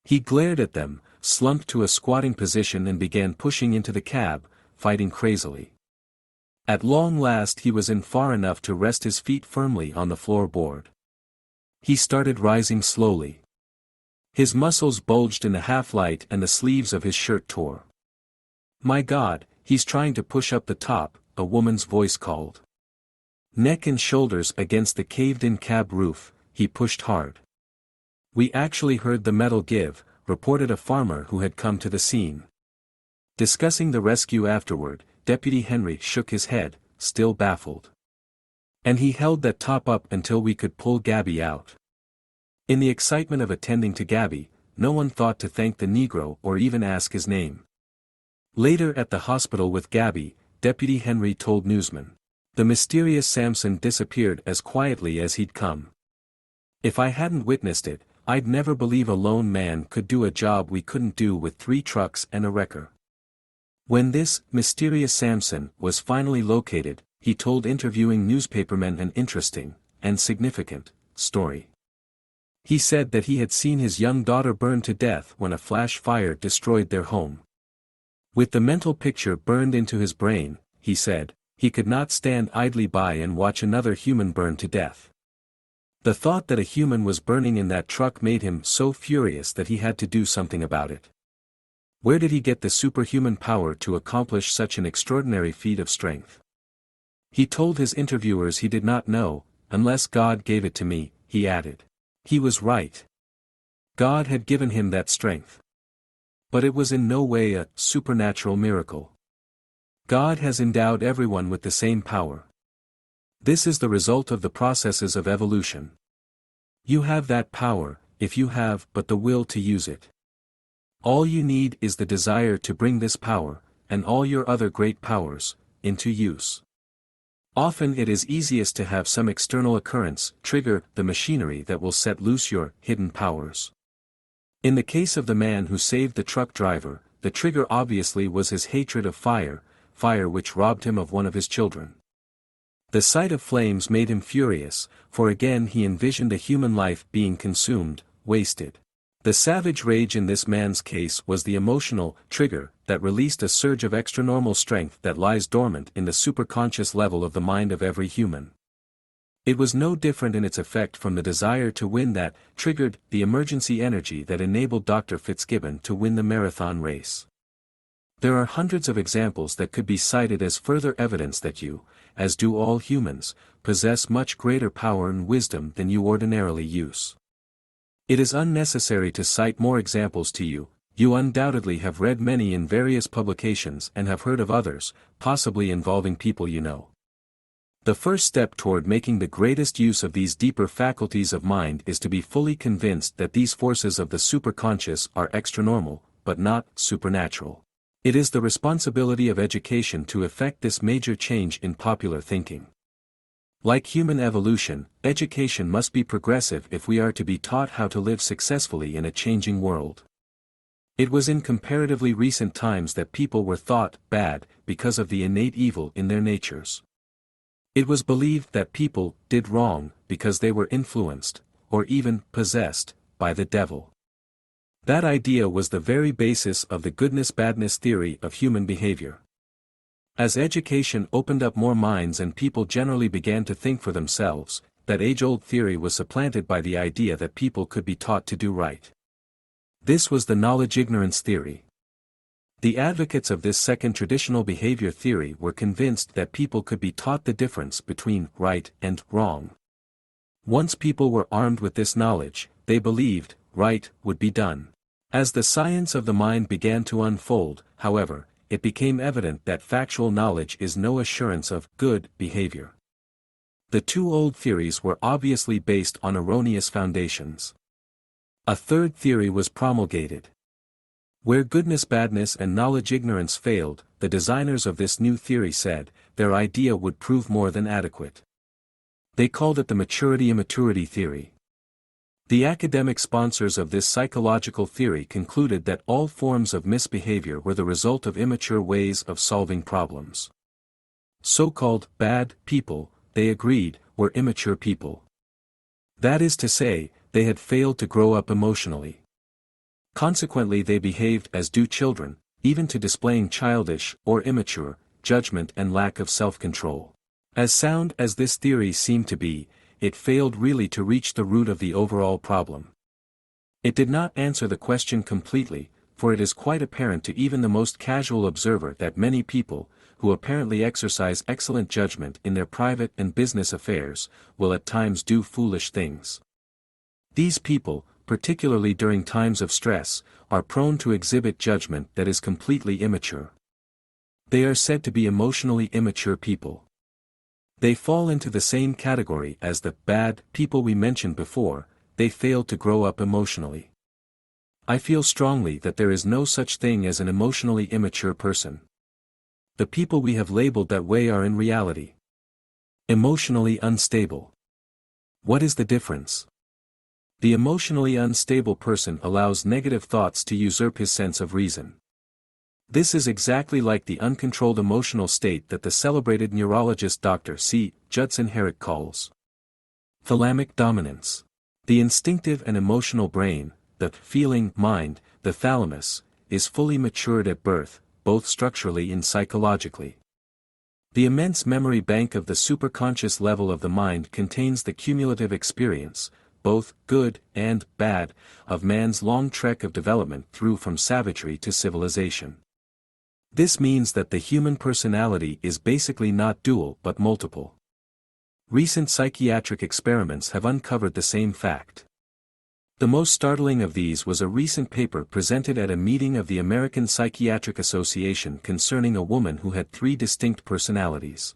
He glared at them, slumped to a squatting position and began pushing into the cab, fighting crazily. At long last he was in far enough to rest his feet firmly on the floorboard. He started rising slowly. His muscles bulged in the half-light and the sleeves of his shirt tore. "My God, he's trying to push up the top," a woman's voice called. Neck and shoulders against the caved-in cab roof, he pushed hard. "We actually heard the metal give," reported a farmer who had come to the scene. Discussing the rescue afterward, Deputy Henry shook his head, still baffled. "And he held that top up until we could pull Gabby out." In the excitement of attending to Gabby, no one thought to thank the Negro or even ask his name. Later at the hospital with Gabby, Deputy Henry told newsmen, "The mysterious Samson disappeared as quietly as he'd come. If I hadn't witnessed it, I'd never believe a lone man could do a job we couldn't do with 3 trucks and a wrecker." When this mysterious Samson was finally located, he told interviewing newspapermen an interesting, and significant, story. He said that he had seen his young daughter burn to death when a flash fire destroyed their home. With the mental picture burned into his brain, he said, he could not stand idly by and watch another human burn to death. The thought that a human was burning in that truck made him so furious that he had to do something about it. Where did he get the superhuman power to accomplish such an extraordinary feat of strength? He told his interviewers he did not know, "unless God gave it to me," he added. He was right. God had given him that strength. But it was in no way a supernatural miracle. God has endowed everyone with the same power. This is the result of the processes of evolution. You have that power, if you have but the will to use it. All you need is the desire to bring this power, and all your other great powers, into use. Often it is easiest to have some external occurrence trigger the machinery that will set loose your hidden powers. In the case of the man who saved the truck driver, the trigger obviously was his hatred of fire which robbed him of one of his children. The sight of flames made him furious, for again he envisioned a human life being consumed, wasted. The savage rage in this man's case was the emotional trigger that released a surge of extranormal strength that lies dormant in the superconscious level of the mind of every human. It was no different in its effect from the desire to win that triggered the emergency energy that enabled Dr. Fitzgibbon to win the marathon race. There are hundreds of examples that could be cited as further evidence that you, as do all humans, possess much greater power and wisdom than you ordinarily use. It is unnecessary to cite more examples to you. You undoubtedly have read many in various publications and have heard of others, possibly involving people you know. The first step toward making the greatest use of these deeper faculties of mind is to be fully convinced that these forces of the superconscious are extranormal, but not supernatural. It is the responsibility of education to effect this major change in popular thinking. Like human evolution, education must be progressive if we are to be taught how to live successfully in a changing world. It was in comparatively recent times that people were thought bad because of the innate evil in their natures. It was believed that people did wrong because they were influenced, or even possessed, by the devil. That idea was the very basis of the goodness-badness theory of human behavior. As education opened up more minds and people generally began to think for themselves, that age-old theory was supplanted by the idea that people could be taught to do right. This was the knowledge-ignorance theory. The advocates of this second traditional behavior theory were convinced that people could be taught the difference between right and wrong. Once people were armed with this knowledge, they believed right would be done. As the science of the mind began to unfold, however, it became evident that factual knowledge is no assurance of good behavior. The two old theories were obviously based on erroneous foundations. A third theory was promulgated. Where goodness-badness and knowledge-ignorance failed, the designers of this new theory said, their idea would prove more than adequate. They called it the maturity-immaturity theory. The academic sponsors of this psychological theory concluded that all forms of misbehavior were the result of immature ways of solving problems. So-called bad people, they agreed, were immature people. That is to say, they had failed to grow up emotionally. Consequently, they behaved as do children, even to displaying childish, or immature, judgment and lack of self-control. As sound as this theory seemed to be, it failed really to reach the root of the overall problem. It did not answer the question completely, for it is quite apparent to even the most casual observer that many people, who apparently exercise excellent judgment in their private and business affairs, will at times do foolish things. These people, particularly during times of stress, are prone to exhibit judgment that is completely immature. They are said to be emotionally immature people. They fall into the same category as the bad people we mentioned before. They fail to grow up emotionally. I feel strongly that there is no such thing as an emotionally immature person. The people we have labeled that way are in reality emotionally unstable. What is the difference? The emotionally unstable person allows negative thoughts to usurp his sense of reason. This is exactly like the uncontrolled emotional state that the celebrated neurologist Dr. C. Judson Herrick calls thalamic dominance. The instinctive and emotional brain, the feeling mind, the thalamus, is fully matured at birth, both structurally and psychologically. The immense memory bank of the superconscious level of the mind contains the cumulative experience, both good and bad, of man's long trek of development through from savagery to civilization. This means that the human personality is basically not dual but multiple. Recent psychiatric experiments have uncovered the same fact. The most startling of these was a recent paper presented at a meeting of the American Psychiatric Association concerning a woman who had 3 distinct personalities.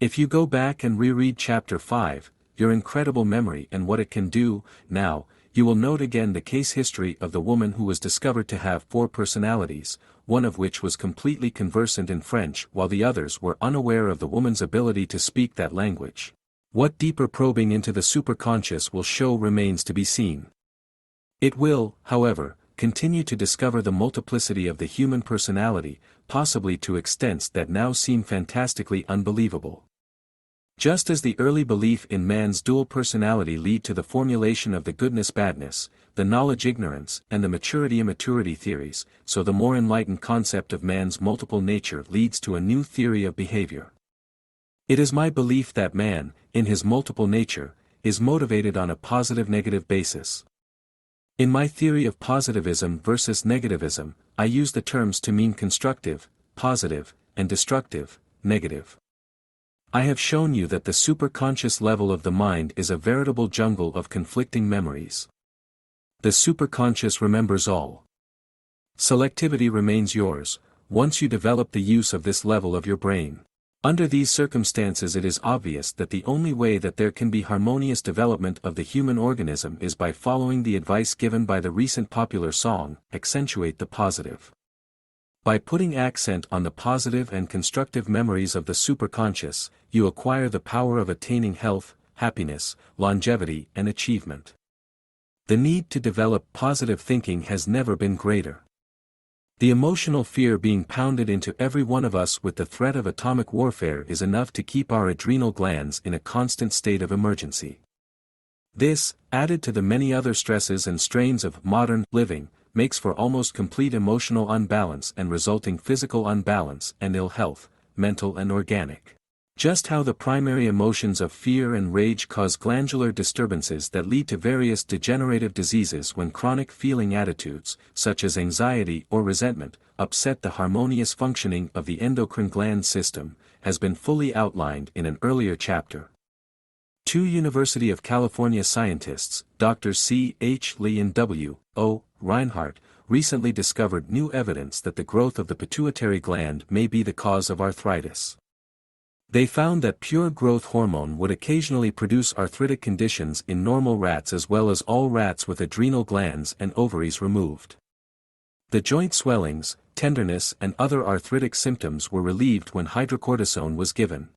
If you go back and reread Chapter 5, Your Incredible Memory and What It Can Do, now, you will note again the case history of the woman who was discovered to have 4 personalities, one of which was completely conversant in French while the others were unaware of the woman's ability to speak that language. What deeper probing into the superconscious will show remains to be seen. It will, however, continue to discover the multiplicity of the human personality, possibly to extents that now seem fantastically unbelievable. Just as the early belief in man's dual personality lead to the formulation of the goodness-badness, the knowledge-ignorance, and the maturity-immaturity theories, so the more enlightened concept of man's multiple nature leads to a new theory of behavior. It is my belief that man, in his multiple nature, is motivated on a positive-negative basis. In my theory of positivism versus negativism, I use the terms to mean constructive, positive, and destructive, negative. I have shown you that the superconscious level of the mind is a veritable jungle of conflicting memories. The superconscious remembers all. Selectivity remains yours, once you develop the use of this level of your brain. Under these circumstances, it is obvious that the only way that there can be harmonious development of the human organism is by following the advice given by the recent popular song, Accentuate the Positive. By putting accent on the positive and constructive memories of the superconscious, you acquire the power of attaining health, happiness, longevity, and achievement. The need to develop positive thinking has never been greater. The emotional fear being pounded into every one of us with the threat of atomic warfare is enough to keep our adrenal glands in a constant state of emergency. This, added to the many other stresses and strains of modern living, makes for almost complete emotional unbalance and resulting physical unbalance and ill health, mental and organic. Just how the primary emotions of fear and rage cause glandular disturbances that lead to various degenerative diseases when chronic feeling attitudes, such as anxiety or resentment, upset the harmonious functioning of the endocrine gland system, has been fully outlined in an earlier chapter. 2 University of California scientists, Dr. C. H. Lee and W. O. Reinhardt, recently discovered new evidence that the growth of the pituitary gland may be the cause of arthritis. They found that pure growth hormone would occasionally produce arthritic conditions in normal rats as well as all rats with adrenal glands and ovaries removed. The joint swellings, tenderness and other arthritic symptoms were relieved when hydrocortisone was given.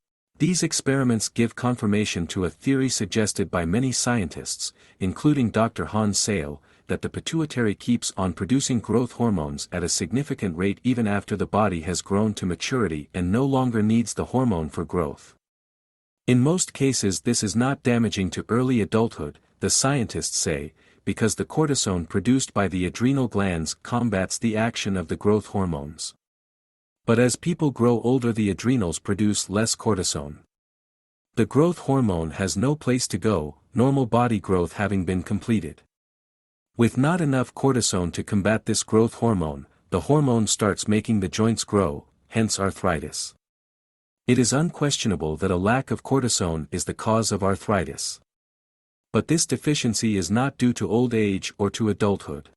These experiments give confirmation to a theory suggested by many scientists, including Dr. Hans Sale, that the pituitary keeps on producing growth hormones at a significant rate even after the body has grown to maturity and no longer needs the hormone for growth. In most cases this is not damaging to early adulthood, the scientists say, because the cortisone produced by the adrenal glands combats the action of the growth hormones. But as people grow older, the adrenals produce less cortisone. The growth hormone has no place to go, normal body growth having been completed. With not enough cortisone to combat this growth hormone, the hormone starts making the joints grow, hence arthritis. It is unquestionable that a lack of cortisone is the cause of arthritis. But this deficiency is not due to old age or to adulthood.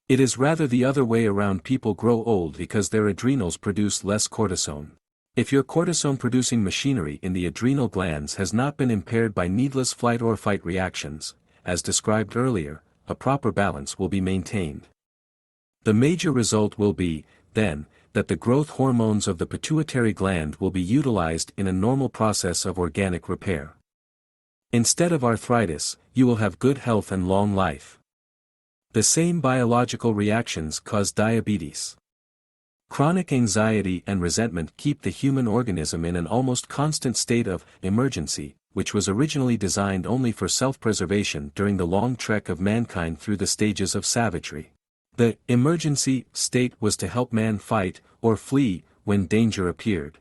It is rather the other way around. People grow old because their adrenals produce less cortisone. If your cortisone-producing machinery in the adrenal glands has not been impaired by needless flight or fight reactions, as described earlier, a proper balance will be maintained. The major result will be, then, that the growth hormones of the pituitary gland will be utilized in a normal process of organic repair. Instead of arthritis, you will have good health and long life. The same biological reactions cause diabetes. Chronic anxiety and resentment keep the human organism in an almost constant state of emergency, which was originally designed only for self-preservation during the long trek of mankind through the stages of savagery. The emergency state was to help man fight or flee when danger appeared.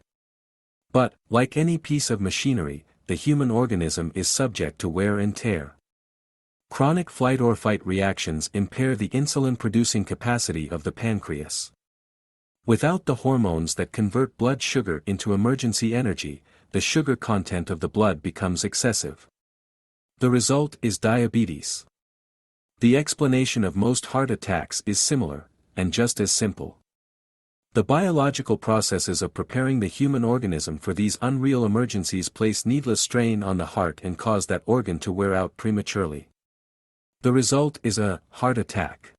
But, like any piece of machinery, the human organism is subject to wear and tear. Chronic flight or fight reactions impair the insulin-producing capacity of the pancreas. Without the hormones that convert blood sugar into emergency energy, the sugar content of the blood becomes excessive. The result is diabetes. The explanation of most heart attacks is similar, and just as simple. The biological processes of preparing the human organism for these unreal emergencies place needless strain on the heart and cause that organ to wear out prematurely. The result is a heart attack.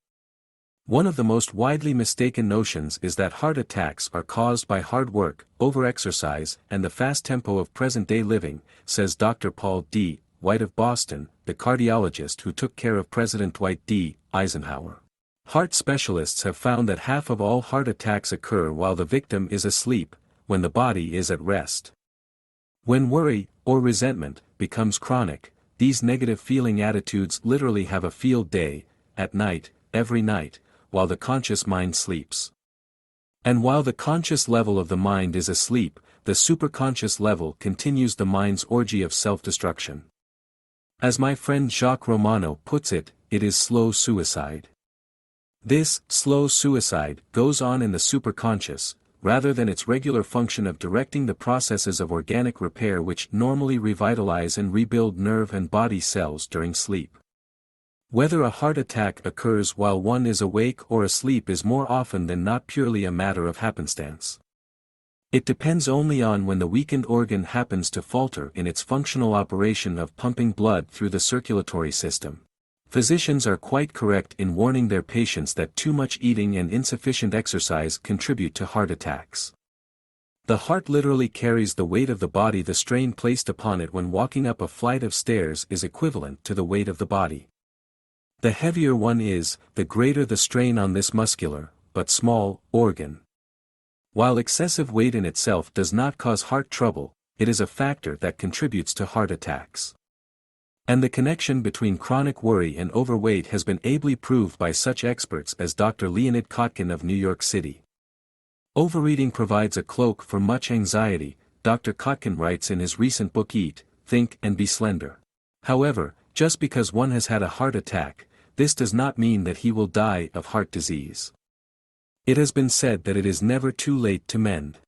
One of the most widely mistaken notions is that heart attacks are caused by hard work, overexercise, and the fast tempo of present-day living, says Dr. Paul D. White of Boston, the cardiologist who took care of President Dwight D. Eisenhower. Heart specialists have found that half of all heart attacks occur while the victim is asleep, when the body is at rest. When worry, or resentment, becomes chronic, these negative feeling attitudes literally have a field day, at night, every night, while the conscious mind sleeps. And while the conscious level of the mind is asleep, the superconscious level continues the mind's orgy of self-destruction. As my friend Jacques Romano puts it, it is slow suicide. This slow suicide goes on in the superconscious, rather than its regular function of directing the processes of organic repair which normally revitalize and rebuild nerve and body cells during sleep. Whether a heart attack occurs while one is awake or asleep is more often than not purely a matter of happenstance. It depends only on when the weakened organ happens to falter in its functional operation of pumping blood through the circulatory system. Physicians are quite correct in warning their patients that too much eating and insufficient exercise contribute to heart attacks. The heart literally carries the weight of the body. The strain placed upon it when walking up a flight of stairs is equivalent to the weight of the body. The heavier one is, the greater the strain on this muscular, but small, organ. While excessive weight in itself does not cause heart trouble, it is a factor that contributes to heart attacks. And the connection between chronic worry and overweight has been ably proved by such experts as Dr. Leonid Kotkin of New York City. Overeating provides a cloak for much anxiety, Dr. Kotkin writes in his recent book Eat, Think and Be Slender. However, just because one has had a heart attack, this does not mean that he will die of heart disease. It has been said that it is never too late to mend.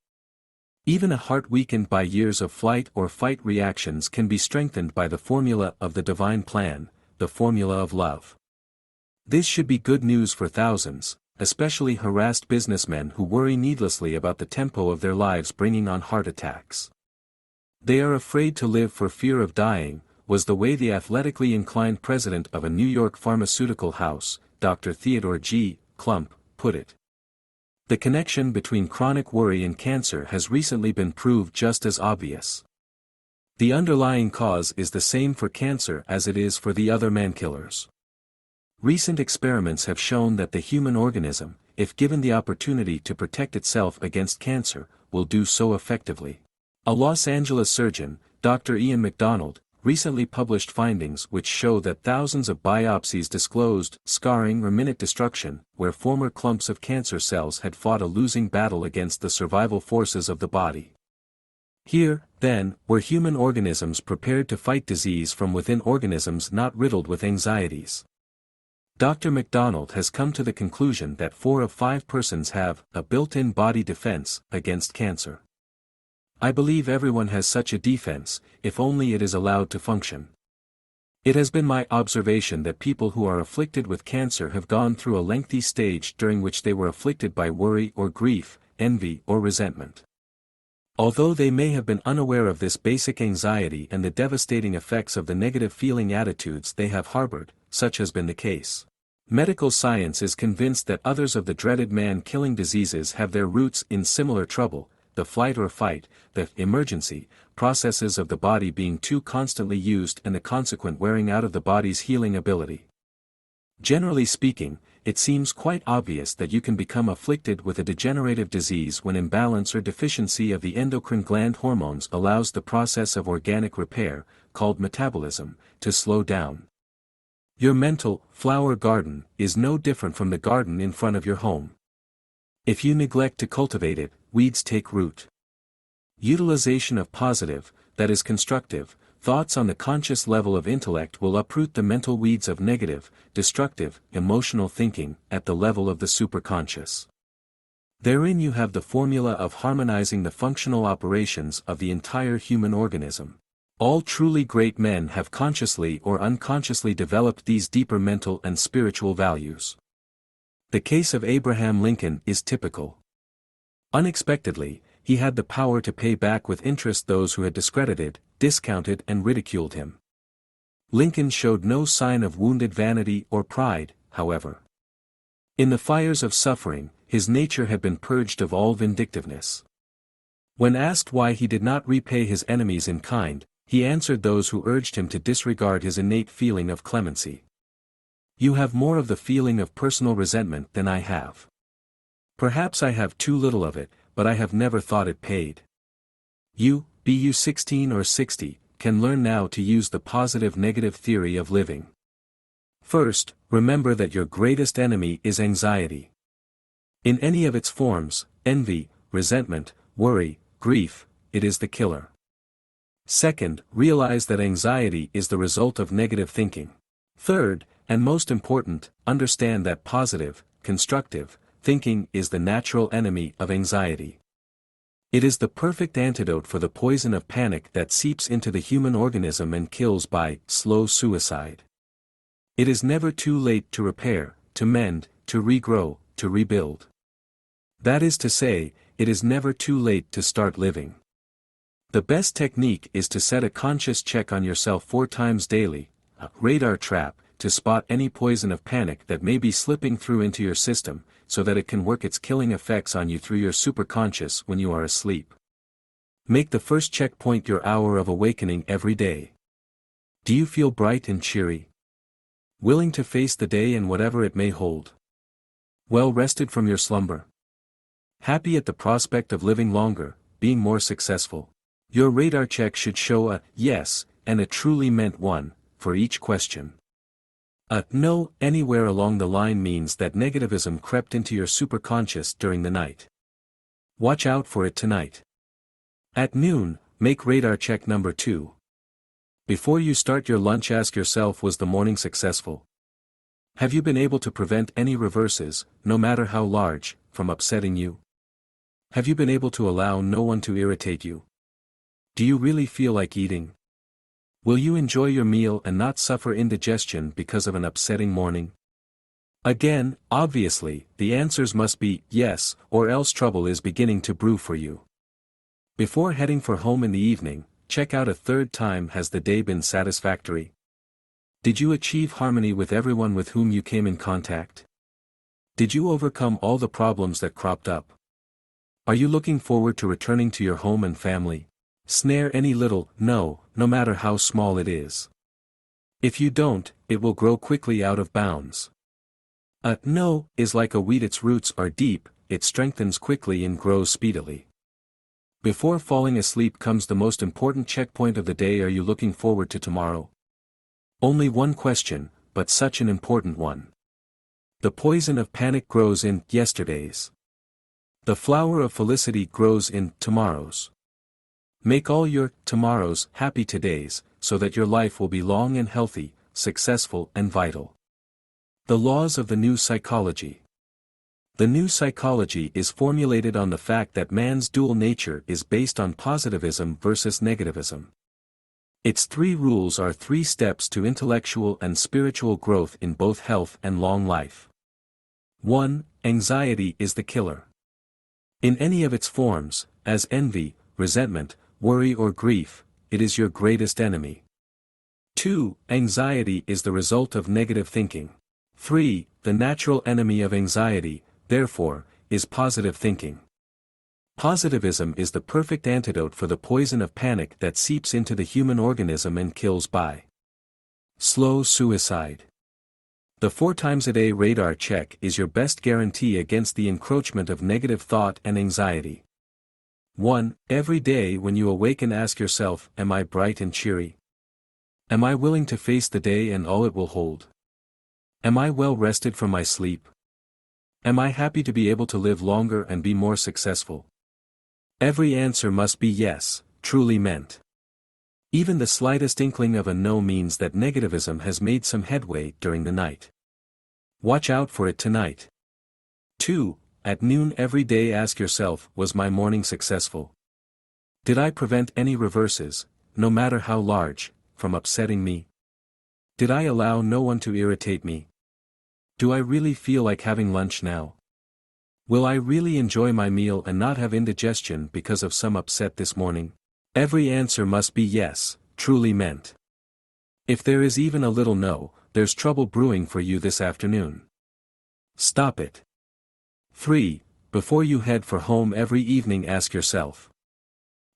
Even a heart weakened by years of flight or fight reactions can be strengthened by the formula of the divine plan, the formula of love. This should be good news for thousands, especially harassed businessmen who worry needlessly about the tempo of their lives bringing on heart attacks. They are afraid to live for fear of dying, was the way the athletically inclined president of a New York pharmaceutical house, Dr. Theodore G. Klump, put it. The connection between chronic worry and cancer has recently been proved just as obvious. The underlying cause is the same for cancer as it is for the other man-killers. Recent experiments have shown that the human organism, if given the opportunity to protect itself against cancer, will do so effectively. A Los Angeles surgeon, Dr. Ian McDonald, recently published findings which show that thousands of biopsies disclosed scarring or minute destruction, where former clumps of cancer cells had fought a losing battle against the survival forces of the body. Here, then, were human organisms prepared to fight disease from within organisms not riddled with anxieties. Dr. McDonald has come to the conclusion that 4 of 5 persons have a built-in body defense against cancer. I believe everyone has such a defense, if only it is allowed to function. It has been my observation that people who are afflicted with cancer have gone through a lengthy stage during which they were afflicted by worry or grief, envy or resentment. Although they may have been unaware of this basic anxiety and the devastating effects of the negative feeling attitudes they have harbored, such has been the case. Medical science is convinced that others of the dreaded man-killing diseases have their roots in similar trouble, the flight or fight, the emergency, processes of the body being too constantly used and the consequent wearing out of the body's healing ability. Generally speaking, it seems quite obvious that you can become afflicted with a degenerative disease when imbalance or deficiency of the endocrine gland hormones allows the process of organic repair, called metabolism, to slow down. Your mental flower garden is no different from the garden in front of your home. If you neglect to cultivate it, weeds take root. Utilization of positive, that is constructive, thoughts on the conscious level of intellect will uproot the mental weeds of negative, destructive, emotional thinking at the level of the superconscious. Therein you have the formula of harmonizing the functional operations of the entire human organism. All truly great men have consciously or unconsciously developed these deeper mental and spiritual values. The case of Abraham Lincoln is typical. Unexpectedly, he had the power to pay back with interest those who had discredited, discounted and ridiculed him. Lincoln showed no sign of wounded vanity or pride, however. In the fires of suffering, his nature had been purged of all vindictiveness. When asked why he did not repay his enemies in kind, he answered those who urged him to disregard his innate feeling of clemency. You have more of the feeling of personal resentment than I have. Perhaps I have too little of it, but I have never thought it paid. You, be you 16 or 60, can learn now to use the positive-negative theory of living. First, remember that your greatest enemy is anxiety. In any of its forms, envy, resentment, worry, grief, it is the killer. Second, realize that anxiety is the result of negative thinking. Third, and most important, understand that positive, constructive, thinking is the natural enemy of anxiety. It is the perfect antidote for the poison of panic that seeps into the human organism and kills by slow suicide. It is never too late to repair, to mend, to regrow, to rebuild. That is to say, it is never too late to start living. The best technique is to set a conscious check on yourself 4 times daily, a radar trap, to spot any poison of panic that may be slipping through into your system, so that it can work its killing effects on you through your superconscious when you are asleep. Make the first checkpoint your hour of awakening every day. Do you feel bright and cheery? Willing to face the day and whatever it may hold? Well rested from your slumber? Happy at the prospect of living longer, being more successful? Your radar check should show a yes, and a truly meant one, for each question. A no anywhere along the line means that negativism crept into your superconscious during the night. Watch out for it tonight. At noon, make radar check number 2. Before you start your lunch, ask yourself, was the morning successful? Have you been able to prevent any reverses, no matter how large, from upsetting you? Have you been able to allow no one to irritate you? Do you really feel like eating? Will you enjoy your meal and not suffer indigestion because of an upsetting morning? Again, obviously, the answers must be yes, or else trouble is beginning to brew for you. Before heading for home in the evening, check out a third time: has the day been satisfactory? Did you achieve harmony with everyone with whom you came in contact? Did you overcome all the problems that cropped up? Are you looking forward to returning to your home and family? Snare any little no, no matter how small it is. If you don't, it will grow quickly out of bounds. A no is like a weed, its roots are deep, it strengthens quickly and grows speedily. Before falling asleep comes the most important checkpoint of the day. Are you looking forward to tomorrow? Only one question, but such an important one. The poison of panic grows in yesterdays. The flower of felicity grows in tomorrows. Make all your tomorrows happy todays, so that your life will be long and healthy, successful and vital. The laws of the new psychology. The new psychology is formulated on the fact that man's dual nature is based on positivism versus negativism. Its 3 rules are 3 steps to intellectual and spiritual growth in both health and long life. 1. Anxiety is the killer. In any of its forms, as envy, resentment, worry or grief, it is your greatest enemy. 2. Anxiety is the result of negative thinking. 3. The natural enemy of anxiety, therefore, is positive thinking. Positivism is the perfect antidote for the poison of panic that seeps into the human organism and kills by slow suicide. The 4 times a day radar check is your best guarantee against the encroachment of negative thought and anxiety. 1. Every day when you awaken, ask yourself, am I bright and cheery? Am I willing to face the day and all it will hold? Am I well rested from my sleep? Am I happy to be able to live longer and be more successful? Every answer must be yes, truly meant. Even the slightest inkling of a no means that negativism has made some headway during the night. Watch out for it tonight. 2. At noon every day ask yourself, was my morning successful? Did I prevent any reverses, no matter how large, from upsetting me? Did I allow no one to irritate me? Do I really feel like having lunch now? Will I really enjoy my meal and not have indigestion because of some upset this morning? Every answer must be yes, truly meant. If there is even a little no, there's trouble brewing for you this afternoon. Stop it. 3. Before you head for home every evening ask yourself,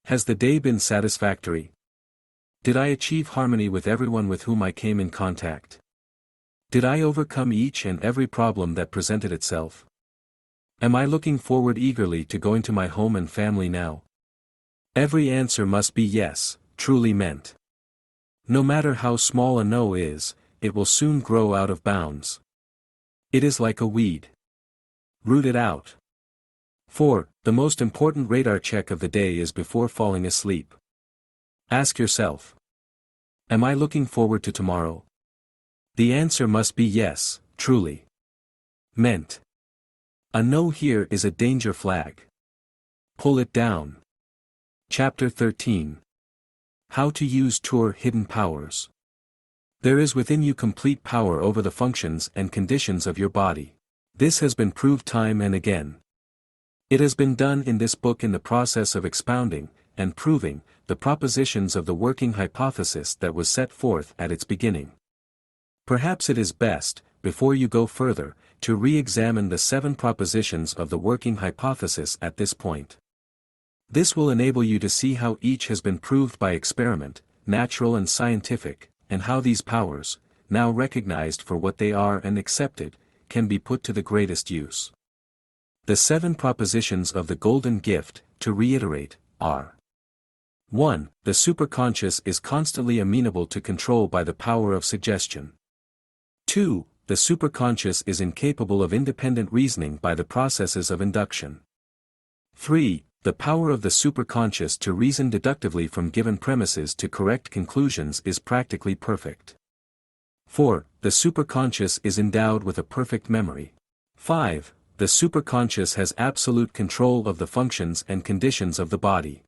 has the day been satisfactory? Did I achieve harmony with everyone with whom I came in contact? Did I overcome each and every problem that presented itself? Am I looking forward eagerly to going to my home and family now? Every answer must be yes, truly meant. No matter how small a no is, it will soon grow out of bounds. It is like a weed. Root it out. 4. The most important radar check of the day is before falling asleep. Ask yourself, am I looking forward to tomorrow? The answer must be yes, truly meant. A no here is a danger flag. Pull it down. Chapter 13. How to use your hidden powers. There is within you complete power over the functions and conditions of your body. This has been proved time and again. It has been done in this book in the process of expounding and proving the propositions of the working hypothesis that was set forth at its beginning. Perhaps it is best, before you go further, to re-examine the 7 propositions of the working hypothesis at this point. This will enable you to see how each has been proved by experiment, natural and scientific, and how these powers, now recognized for what they are and accepted, can be put to the greatest use. The 7 propositions of the golden gift, to reiterate, are: 1. The superconscious is constantly amenable to control by the power of suggestion. 2. The superconscious is incapable of independent reasoning by the processes of induction. 3. The power of the superconscious to reason deductively from given premises to correct conclusions is practically perfect. 4. The superconscious is endowed with a perfect memory. 5. The superconscious has absolute control of the functions and conditions of the body.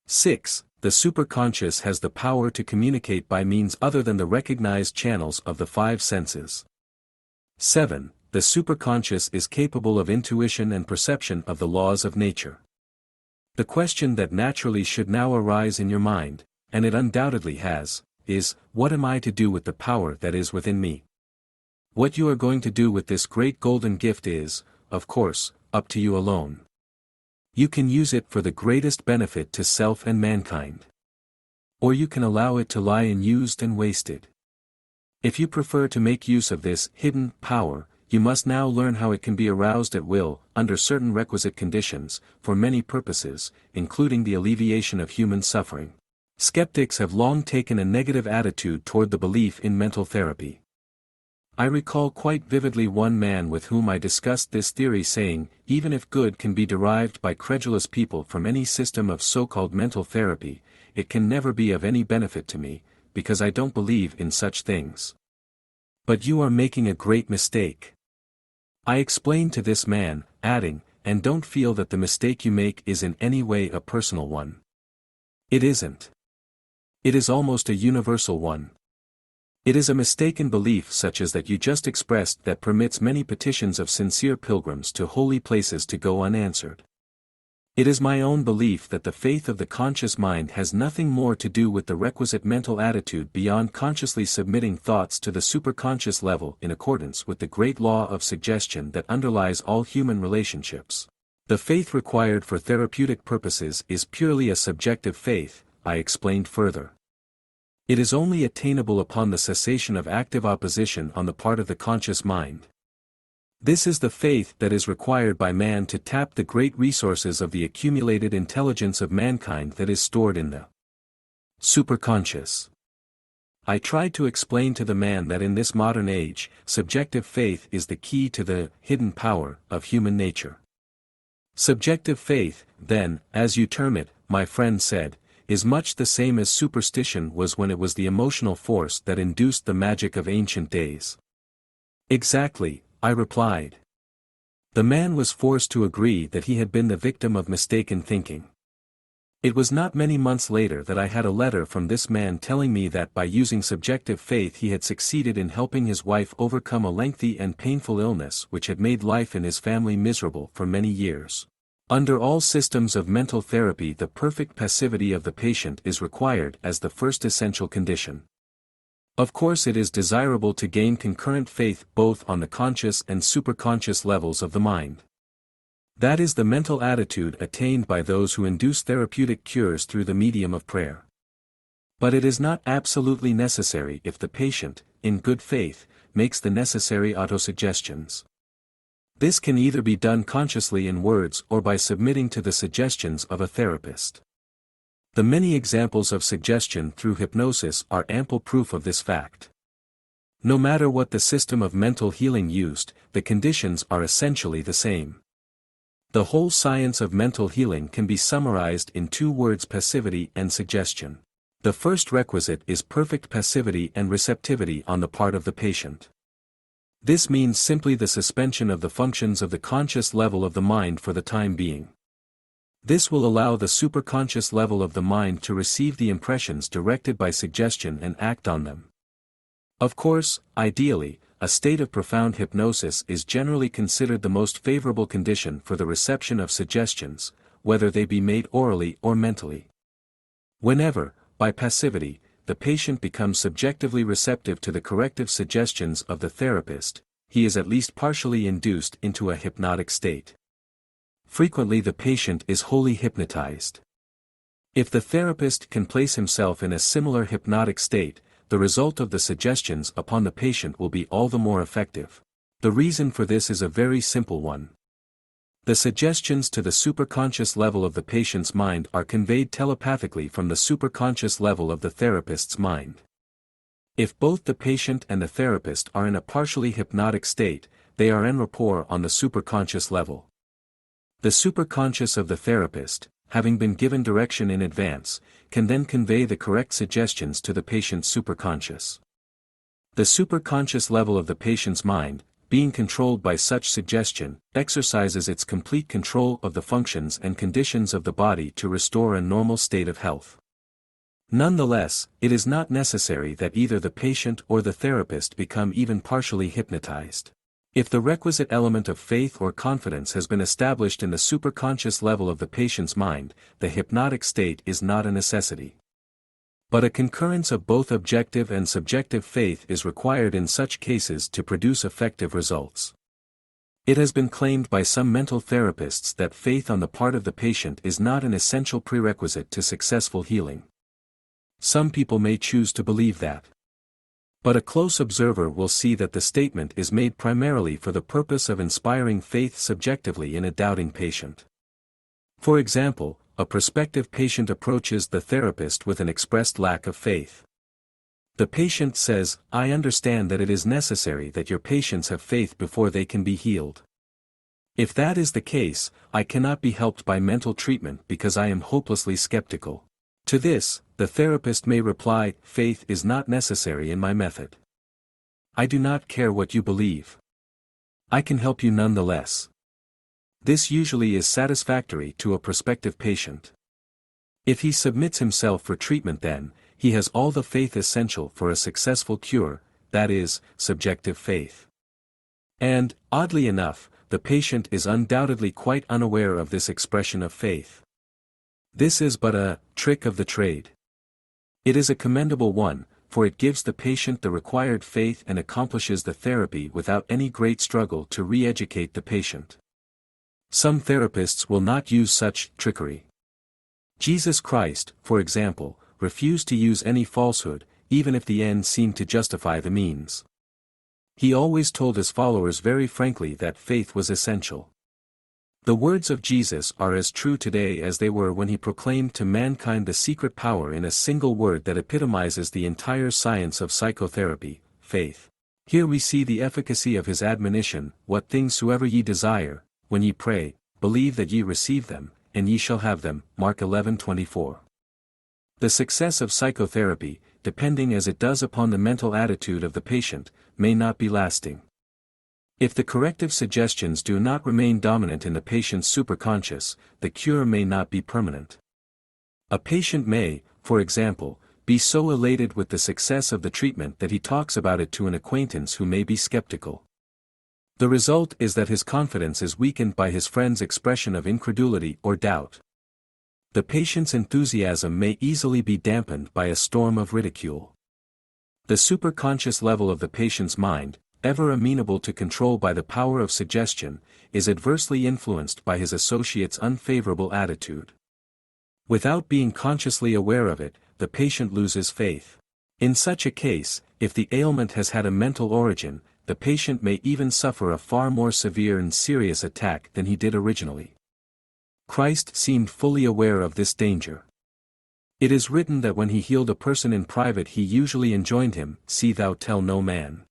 6. The superconscious has the power to communicate by means other than the recognized channels of the 5 senses. 7. The superconscious is capable of intuition and perception of the laws of nature. The question that naturally should now arise in your mind, and it undoubtedly has, is, what am I to do with the power that is within me? What you are going to do with this great golden gift is, of course, up to you alone. You can use it for the greatest benefit to self and mankind. Or you can allow it to lie unused and wasted. If you prefer to make use of this hidden power, you must now learn how it can be aroused at will, under certain requisite conditions, for many purposes, including the alleviation of human suffering. Skeptics have long taken a negative attitude toward the belief in mental therapy. I recall quite vividly one man with whom I discussed this theory saying, even if good can be derived by credulous people from any system of so-called mental therapy, it can never be of any benefit to me, because I don't believe in such things. But you are making a great mistake. I explained to this man, adding, and don't feel that the mistake you make is in any way a personal one. It isn't. It is almost a universal one. It is a mistaken belief such as that you just expressed that permits many petitions of sincere pilgrims to holy places to go unanswered. It is my own belief that the faith of the conscious mind has nothing more to do with the requisite mental attitude beyond consciously submitting thoughts to the superconscious level in accordance with the great law of suggestion that underlies all human relationships. The faith required for therapeutic purposes is purely a subjective faith, I explained further. It is only attainable upon the cessation of active opposition on the part of the conscious mind. This is the faith that is required by man to tap the great resources of the accumulated intelligence of mankind that is stored in the superconscious. I tried to explain to the man that in this modern age, subjective faith is the key to the hidden power of human nature. Subjective faith, then, as you term it, my friend said, is much the same as superstition was when it was the emotional force that induced the magic of ancient days. Exactly, I replied. The man was forced to agree that he had been the victim of mistaken thinking. It was not many months later that I had a letter from this man telling me that by using subjective faith he had succeeded in helping his wife overcome a lengthy and painful illness which had made life in his family miserable for many years. Under all systems of mental therapy, the perfect passivity of the patient is required as the first essential condition. Of course, it is desirable to gain concurrent faith both on the conscious and superconscious levels of the mind. That is the mental attitude attained by those who induce therapeutic cures through the medium of prayer. But it is not absolutely necessary if the patient, in good faith, makes the necessary autosuggestions. This can either be done consciously in words or by submitting to the suggestions of a therapist. The many examples of suggestion through hypnosis are ample proof of this fact. No matter what the system of mental healing used, the conditions are essentially the same. The whole science of mental healing can be summarized in two words: passivity and suggestion. The first requisite is perfect passivity and receptivity on the part of the patient. This means simply the suspension of the functions of the conscious level of the mind for the time being. This will allow the superconscious level of the mind to receive the impressions directed by suggestion and act on them. Of course, ideally, a state of profound hypnosis is generally considered the most favorable condition for the reception of suggestions, whether they be made orally or mentally. Whenever, by passivity, the patient becomes subjectively receptive to the corrective suggestions of the therapist, he is at least partially induced into a hypnotic state. Frequently the patient is wholly hypnotized. If the therapist can place himself in a similar hypnotic state, the result of the suggestions upon the patient will be all the more effective. The reason for this is a very simple one. The suggestions to the superconscious level of the patient's mind are conveyed telepathically from the superconscious level of the therapist's mind. If both the patient and the therapist are in a partially hypnotic state, they are en rapport on the superconscious level. The superconscious of the therapist, having been given direction in advance, can then convey the correct suggestions to the patient's superconscious. The superconscious level of the patient's mind, being controlled by such suggestion, exercises its complete control of the functions and conditions of the body to restore a normal state of health. Nonetheless, it is not necessary that either the patient or the therapist become even partially hypnotized. If the requisite element of faith or confidence has been established in the superconscious level of the patient's mind, the hypnotic state is not a necessity. But a concurrence of both objective and subjective faith is required in such cases to produce effective results. It has been claimed by some mental therapists that faith on the part of the patient is not an essential prerequisite to successful healing. Some people may choose to believe that. But a close observer will see that the statement is made primarily for the purpose of inspiring faith subjectively in a doubting patient. For example, a prospective patient approaches the therapist with an expressed lack of faith. The patient says, "I understand that it is necessary that your patients have faith before they can be healed. If that is the case, I cannot be helped by mental treatment because I am hopelessly skeptical." To this, the therapist may reply, "Faith is not necessary in my method. I do not care what you believe. I can help you nonetheless." This usually is satisfactory to a prospective patient. If he submits himself for treatment, then, he has all the faith essential for a successful cure, that is, subjective faith. And, oddly enough, the patient is undoubtedly quite unaware of this expression of faith. This is but a trick of the trade. It is a commendable one, for it gives the patient the required faith and accomplishes the therapy without any great struggle to re-educate the patient. Some therapists will not use such trickery. Jesus Christ, for example, refused to use any falsehood, even if the end seemed to justify the means. He always told his followers very frankly that faith was essential. The words of Jesus are as true today as they were when he proclaimed to mankind the secret power in a single word that epitomizes the entire science of psychotherapy, faith. Here we see the efficacy of his admonition, "What things soever ye desire, when ye pray, believe that ye receive them, and ye shall have them." Mark 11:24. The success of psychotherapy, depending as it does upon the mental attitude of the patient, may not be lasting. If the corrective suggestions do not remain dominant in the patient's superconscious, the cure may not be permanent. A patient may, for example, be so elated with the success of the treatment that he talks about it to an acquaintance who may be skeptical. The result is that his confidence is weakened by his friend's expression of incredulity or doubt. The patient's enthusiasm may easily be dampened by a storm of ridicule. The superconscious level of the patient's mind, ever amenable to control by the power of suggestion, is adversely influenced by his associate's unfavorable attitude. Without being consciously aware of it, the patient loses faith. In such a case, if the ailment has had a mental origin, the patient may even suffer a far more severe and serious attack than he did originally. Christ seemed fully aware of this danger. It is written that when he healed a person in private he usually enjoined him, "See thou tell no man."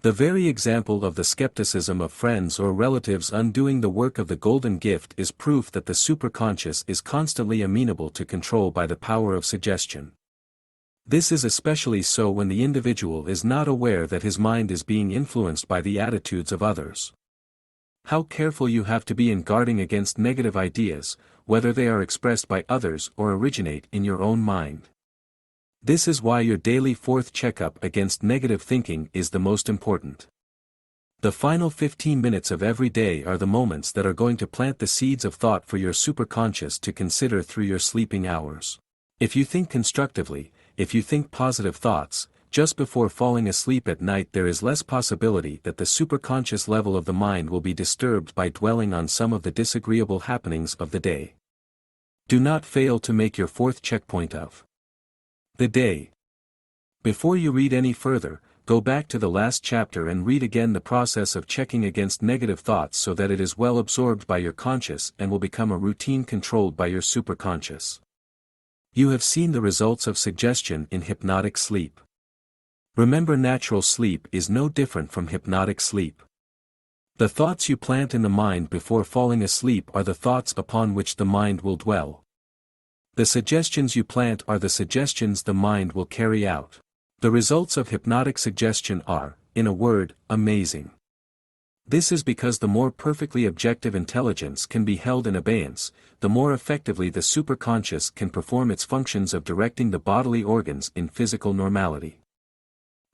The very example of the skepticism of friends or relatives undoing the work of the golden gift is proof that the superconscious is constantly amenable to control by the power of suggestion. This is especially so when the individual is not aware that his mind is being influenced by the attitudes of others. How careful you have to be in guarding against negative ideas, whether they are expressed by others or originate in your own mind. This is why your daily fourth checkup against negative thinking is the most important. The final 15 minutes of every day are the moments that are going to plant the seeds of thought for your superconscious to consider through your sleeping hours. If you think constructively, if you think positive thoughts, just before falling asleep at night there is less possibility that the superconscious level of the mind will be disturbed by dwelling on some of the disagreeable happenings of the day. Do not fail to make your fourth checkpoint of the day. Before you read any further, go back to the last chapter and read again the process of checking against negative thoughts so that it is well absorbed by your conscious and will become a routine controlled by your superconscious. You have seen the results of suggestion in hypnotic sleep. Remember, natural sleep is no different from hypnotic sleep. The thoughts you plant in the mind before falling asleep are the thoughts upon which the mind will dwell. The suggestions you plant are the suggestions the mind will carry out. The results of hypnotic suggestion are, in a word, amazing. This is because the more perfectly objective intelligence can be held in abeyance, the more effectively the superconscious can perform its functions of directing the bodily organs in physical normality.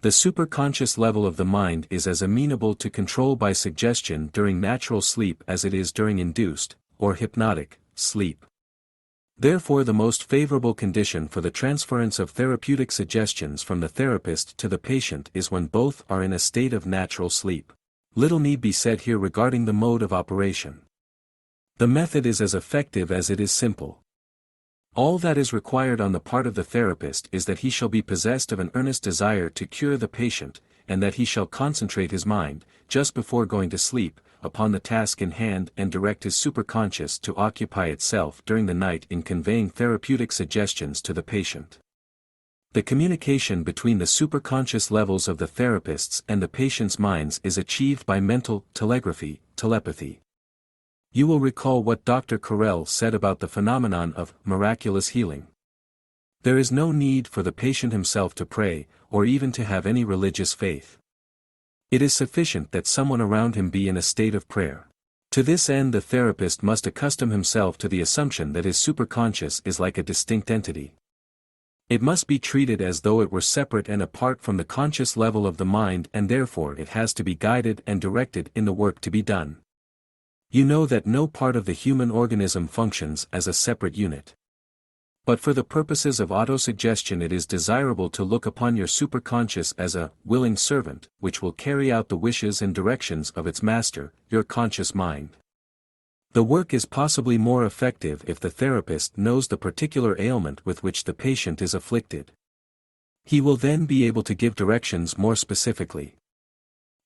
The superconscious level of the mind is as amenable to control by suggestion during natural sleep as it is during induced, or hypnotic, sleep. Therefore, the most favorable condition for the transference of therapeutic suggestions from the therapist to the patient is when both are in a state of natural sleep. Little need be said here regarding the mode of operation. The method is as effective as it is simple. All that is required on the part of the therapist is that he shall be possessed of an earnest desire to cure the patient, and that he shall concentrate his mind, just before going to sleep, upon the task in hand and direct his superconscious to occupy itself during the night in conveying therapeutic suggestions to the patient. The communication between the superconscious levels of the therapists and the patient's minds is achieved by mental telegraphy, telepathy. You will recall what Dr. Carrel said about the phenomenon of miraculous healing. There is no need for the patient himself to pray, or even to have any religious faith. It is sufficient that someone around him be in a state of prayer. To this end the therapist must accustom himself to the assumption that his superconscious is like a distinct entity. It must be treated as though it were separate and apart from the conscious level of the mind, and therefore it has to be guided and directed in the work to be done. You know that no part of the human organism functions as a separate unit. But for the purposes of autosuggestion it is desirable to look upon your superconscious as a willing servant, which will carry out the wishes and directions of its master, your conscious mind. The work is possibly more effective if the therapist knows the particular ailment with which the patient is afflicted. He will then be able to give directions more specifically.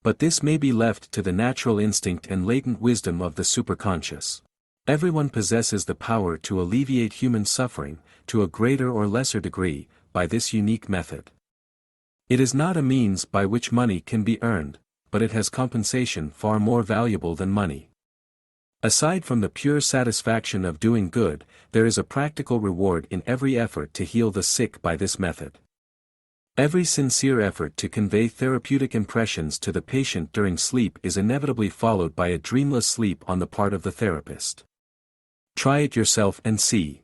But this may be left to the natural instinct and latent wisdom of the superconscious. Everyone possesses the power to alleviate human suffering, to a greater or lesser degree, by this unique method. It is not a means by which money can be earned, but it has compensation far more valuable than money. Aside from the pure satisfaction of doing good, there is a practical reward in every effort to heal the sick by this method. Every sincere effort to convey therapeutic impressions to the patient during sleep is inevitably followed by a dreamless sleep on the part of the therapist. Try it yourself and see.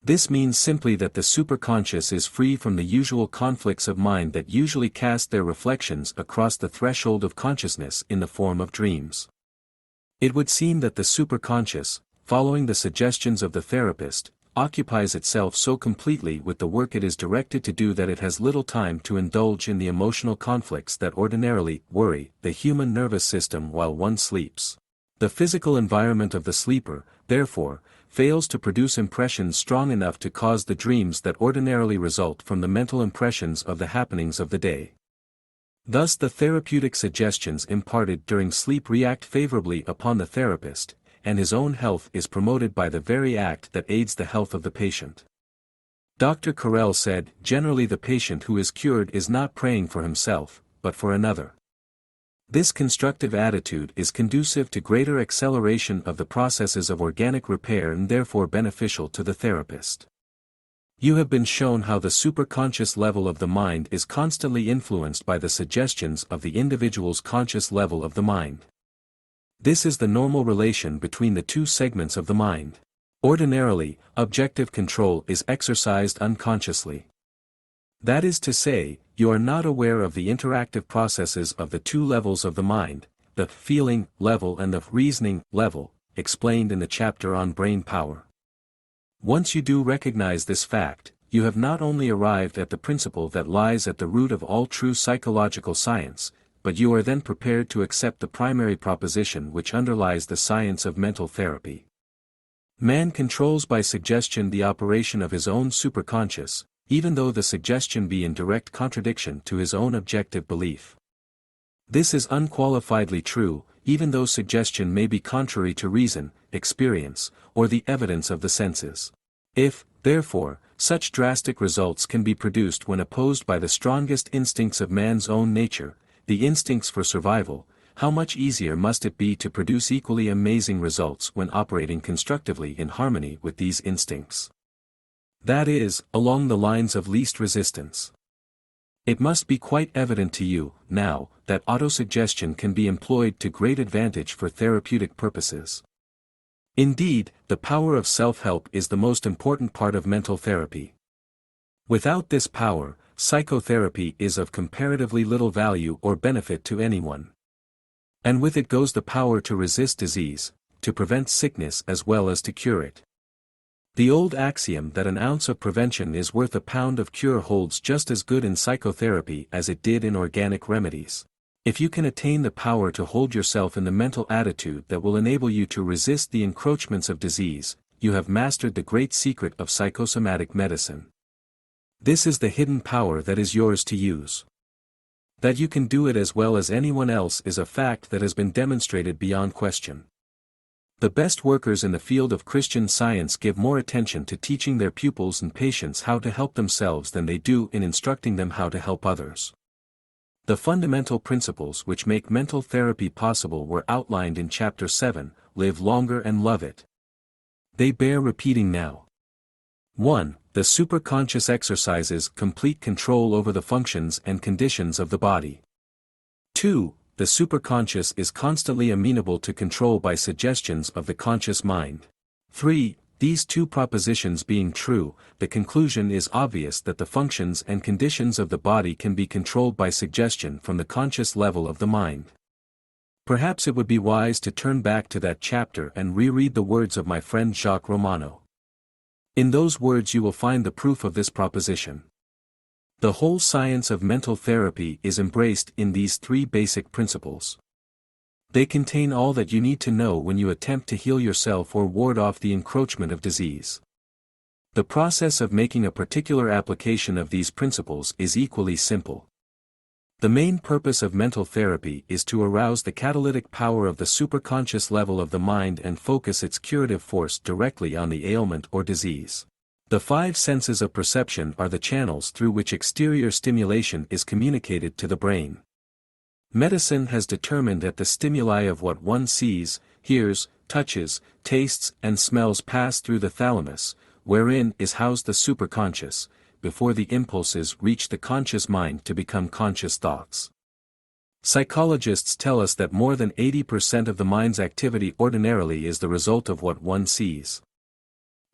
This means simply that the superconscious is free from the usual conflicts of mind that usually cast their reflections across the threshold of consciousness in the form of dreams. It would seem that the superconscious, following the suggestions of the therapist, occupies itself so completely with the work it is directed to do that it has little time to indulge in the emotional conflicts that ordinarily worry the human nervous system while one sleeps. The physical environment of the sleeper, therefore, fails to produce impressions strong enough to cause the dreams that ordinarily result from the mental impressions of the happenings of the day. Thus the therapeutic suggestions imparted during sleep react favorably upon the therapist, and his own health is promoted by the very act that aids the health of the patient. Dr. Carrel said, generally the patient who is cured is not praying for himself, but for another. This constructive attitude is conducive to greater acceleration of the processes of organic repair and therefore beneficial to the therapist. You have been shown how the superconscious level of the mind is constantly influenced by the suggestions of the individual's conscious level of the mind. This is the normal relation between the two segments of the mind. Ordinarily, objective control is exercised unconsciously. That is to say, you are not aware of the interactive processes of the two levels of the mind, the feeling level and the reasoning level, explained in the chapter on brain power. Once you do recognize this fact, you have not only arrived at the principle that lies at the root of all true psychological science, but you are then prepared to accept the primary proposition which underlies the science of mental therapy. Man controls by suggestion the operation of his own superconscious, even though the suggestion be in direct contradiction to his own objective belief. This is unqualifiedly true, even though suggestion may be contrary to reason, experience, or the evidence of the senses. If, therefore, such drastic results can be produced when opposed by the strongest instincts of man's own nature, the instincts for survival, how much easier must it be to produce equally amazing results when operating constructively in harmony with these instincts? That is, along the lines of least resistance. It must be quite evident to you, now, that autosuggestion can be employed to great advantage for therapeutic purposes. Indeed, the power of self-help is the most important part of mental therapy. Without this power, psychotherapy is of comparatively little value or benefit to anyone. And with it goes the power to resist disease, to prevent sickness as well as to cure it. The old axiom that an ounce of prevention is worth a pound of cure holds just as good in psychotherapy as it did in organic remedies. If you can attain the power to hold yourself in the mental attitude that will enable you to resist the encroachments of disease, you have mastered the great secret of psychosomatic medicine. This is the hidden power that is yours to use. That you can do it as well as anyone else is a fact that has been demonstrated beyond question. The best workers in the field of Christian Science give more attention to teaching their pupils and patients how to help themselves than they do in instructing them how to help others. The fundamental principles which make mental therapy possible were outlined in Chapter 7, Live Longer and Love It. They bear repeating now. 1. The superconscious exercises complete control over the functions and conditions of the body. 2. The superconscious is constantly amenable to control by suggestions of the conscious mind. 3. These two propositions being true, the conclusion is obvious that the functions and conditions of the body can be controlled by suggestion from the conscious level of the mind. Perhaps it would be wise to turn back to that chapter and reread the words of my friend Jacques Romano. In those words you will find the proof of this proposition. The whole science of mental therapy is embraced in these three basic principles. They contain all that you need to know when you attempt to heal yourself or ward off the encroachment of disease. The process of making a particular application of these principles is equally simple. The main purpose of mental therapy is to arouse the catalytic power of the superconscious level of the mind and focus its curative force directly on the ailment or disease. The five senses of perception are the channels through which exterior stimulation is communicated to the brain. Medicine has determined that the stimuli of what one sees, hears, touches, tastes and smells pass through the thalamus, wherein is housed the superconscious, before the impulses reach the conscious mind to become conscious thoughts. Psychologists tell us that more than 80% of the mind's activity ordinarily is the result of what one sees.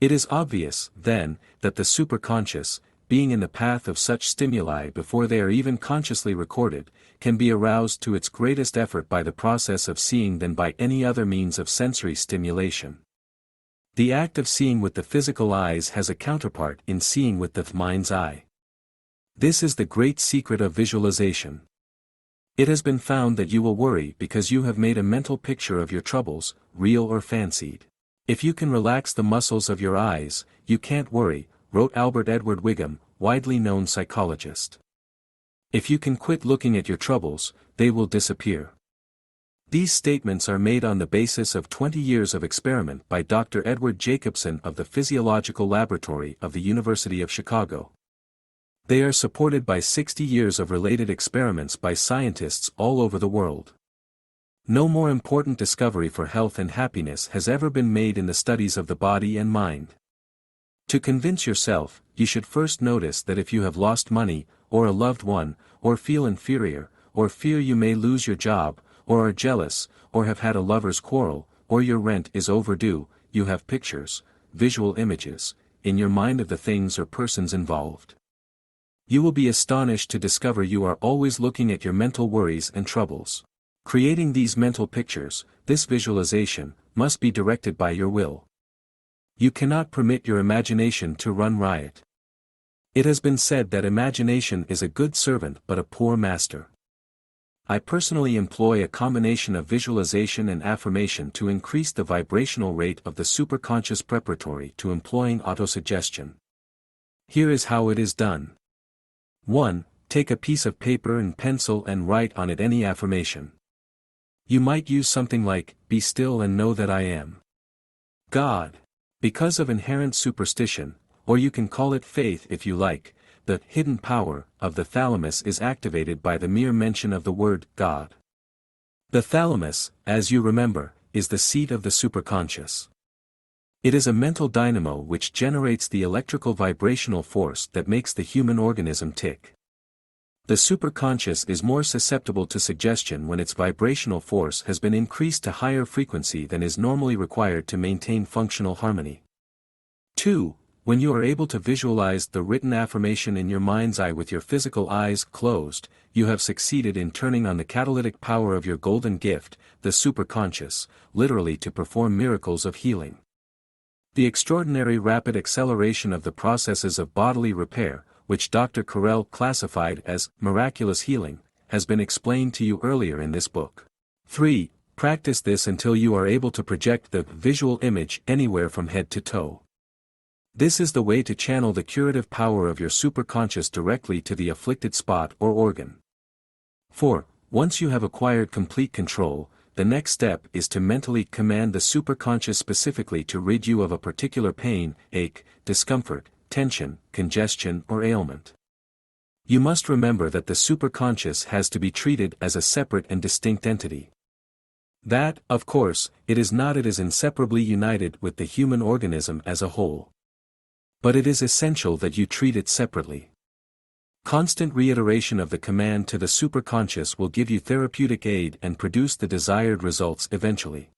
It is obvious, then, that the superconscious, being in the path of such stimuli before they are even consciously recorded, can be aroused to its greatest effort by the process of seeing than by any other means of sensory stimulation. The act of seeing with the physical eyes has a counterpart in seeing with the mind's eye. This is the great secret of visualization. It has been found that you will worry because you have made a mental picture of your troubles, real or fancied. If you can relax the muscles of your eyes, you can't worry, wrote Albert Edward Wigham, widely known psychologist. If you can quit looking at your troubles, they will disappear. These statements are made on the basis of 20 years of experiment by Dr. Edward Jacobson of the Physiological Laboratory of the University of Chicago. They are supported by 60 years of related experiments by scientists all over the world. No more important discovery for health and happiness has ever been made in the studies of the body and mind. To convince yourself, you should first notice that if you have lost money, or a loved one, or feel inferior, or fear you may lose your job, or are jealous, or have had a lover's quarrel, or your rent is overdue, you have pictures, visual images, in your mind of the things or persons involved. You will be astonished to discover you are always looking at your mental worries and troubles. Creating these mental pictures, this visualization, must be directed by your will. You cannot permit your imagination to run riot. It has been said that imagination is a good servant but a poor master. I personally employ a combination of visualization and affirmation to increase the vibrational rate of the superconscious preparatory to employing autosuggestion. Here is how it is done. 1. Take a piece of paper and pencil and write on it any affirmation. You might use something like, "Be still and know that I am God." Because of inherent superstition, or you can call it faith if you like, the hidden power of the thalamus is activated by the mere mention of the word God. The thalamus, as you remember, is the seat of the superconscious. It is a mental dynamo which generates the electrical vibrational force that makes the human organism tick. The superconscious is more susceptible to suggestion when its vibrational force has been increased to higher frequency than is normally required to maintain functional harmony. 2. When you are able to visualize the written affirmation in your mind's eye with your physical eyes closed, you have succeeded in turning on the catalytic power of your golden gift, the superconscious, literally to perform miracles of healing. The extraordinary rapid acceleration of the processes of bodily repair, which Dr. Carrel classified as miraculous healing, has been explained to you earlier in this book. 3. Practice this until you are able to project the visual image anywhere from head to toe. This is the way to channel the curative power of your superconscious directly to the afflicted spot or organ. 4. Once you have acquired complete control, the next step is to mentally command the superconscious specifically to rid you of a particular pain, ache, discomfort, tension, congestion, or ailment. You must remember that the superconscious has to be treated as a separate and distinct entity. That, of course, it is not. It is inseparably united with the human organism as a whole. But it is essential that you treat it separately. Constant reiteration of the command to the superconscious will give you therapeutic aid and produce the desired results eventually.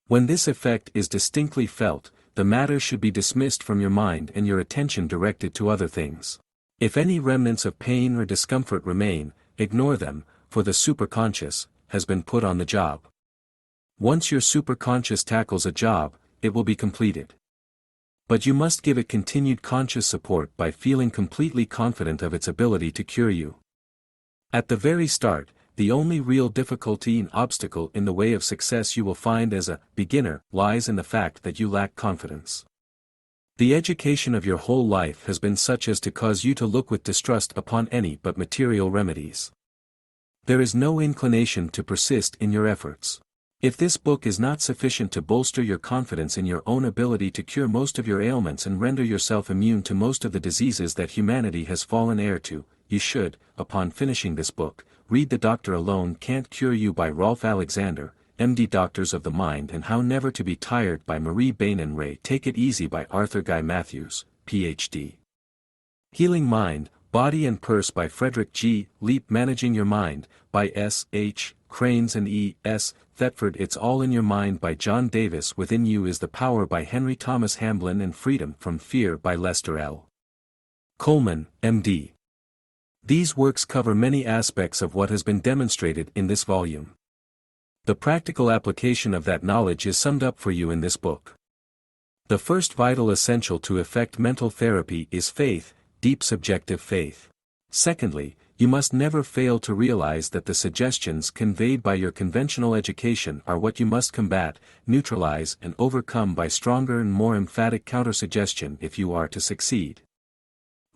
When this effect is distinctly felt, the matter should be dismissed from your mind and your attention directed to other things. If any remnants of pain or discomfort remain, ignore them, for the superconscious has been put on the job. Once your superconscious tackles a job, it will be completed. But you must give it continued conscious support by feeling completely confident of its ability to cure you. At the very start, the only real difficulty and obstacle in the way of success you will find as a beginner lies in the fact that you lack confidence. The education of your whole life has been such as to cause you to look with distrust upon any but material remedies. There is no inclination to persist in your efforts. If this book is not sufficient to bolster your confidence in your own ability to cure most of your ailments and render yourself immune to most of the diseases that humanity has fallen heir to, you should, upon finishing this book, read The Doctor Alone Can't Cure You by Rolf Alexander, MD Doctors of the Mind and How Never to Be Tired by Marie Bainan Ray. Take It Easy by Arthur Guy Matthews, Ph.D. Healing Mind, Body and Purse by Frederick G. Leap. Managing Your Mind, by S. H. Cranes and E. S. Thetford. It's All in Your Mind by John Davis. Within You is the Power by Henry Thomas Hamblin and Freedom from Fear by Lester L. Coleman, M.D. These works cover many aspects of what has been demonstrated in this volume. The practical application of that knowledge is summed up for you in this book. The first vital essential to effect mental therapy is faith, deep subjective faith. Secondly, you must never fail to realize that the suggestions conveyed by your conventional education are what you must combat, neutralize and overcome by stronger and more emphatic countersuggestion if you are to succeed.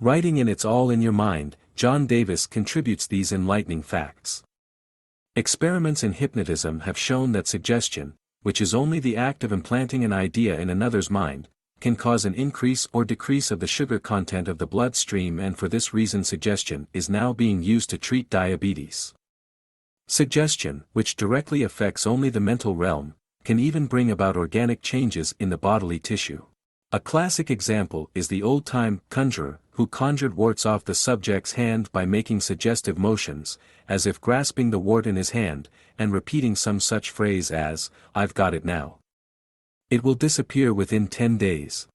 Writing in It's All in Your Mind, John Davis contributes these enlightening facts. Experiments in hypnotism have shown that suggestion, which is only the act of implanting an idea in another's mind, can cause an increase or decrease of the sugar content of the bloodstream, and for this reason suggestion is now being used to treat diabetes. Suggestion, which directly affects only the mental realm, can even bring about organic changes in the bodily tissue. A classic example is the old-time conjurer who conjured warts off the subject's hand by making suggestive motions, as if grasping the wart in his hand, and repeating some such phrase as, "I've got it now. It will disappear within 10 days.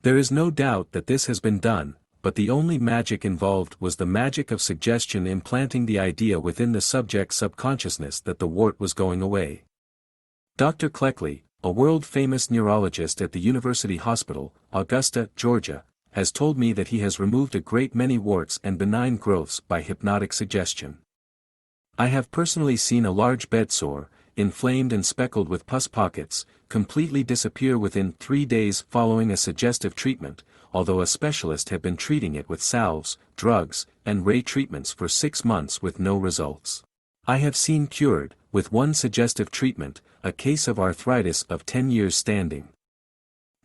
There is no doubt that this has been done, but the only magic involved was the magic of suggestion implanting the idea within the subject's subconsciousness that the wart was going away. Dr. Cleckley, a world-famous neurologist at the University Hospital, Augusta, Georgia, has told me that he has removed a great many warts and benign growths by hypnotic suggestion. I have personally seen a large bed sore, inflamed and speckled with pus pockets, completely disappear within 3 days following a suggestive treatment, although a specialist had been treating it with salves, drugs, and ray treatments for 6 months with no results. I have seen cured, with one suggestive treatment, a case of arthritis of 10 years standing.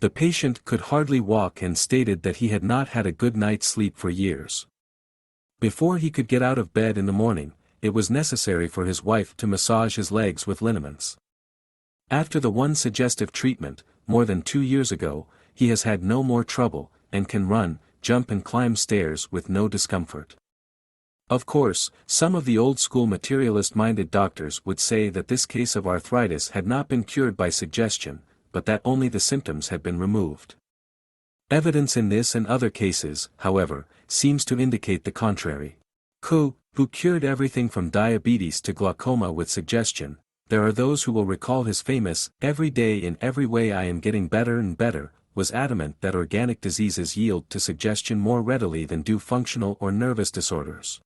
The patient could hardly walk and stated that he had not had a good night's sleep for years. Before he could get out of bed in the morning, it was necessary for his wife to massage his legs with liniments. After the one suggestive treatment, more than 2 years ago, he has had no more trouble, and can run, jump and climb stairs with no discomfort. Of course, some of the old-school materialist-minded doctors would say that this case of arthritis had not been cured by suggestion, but that only the symptoms had been removed. Evidence in this and other cases, however, seems to indicate the contrary. Who cured everything from diabetes to glaucoma with suggestion. There are those who will recall his famous, "Every day in every way I am getting better and better," was adamant that organic diseases yield to suggestion more readily than do functional or nervous disorders.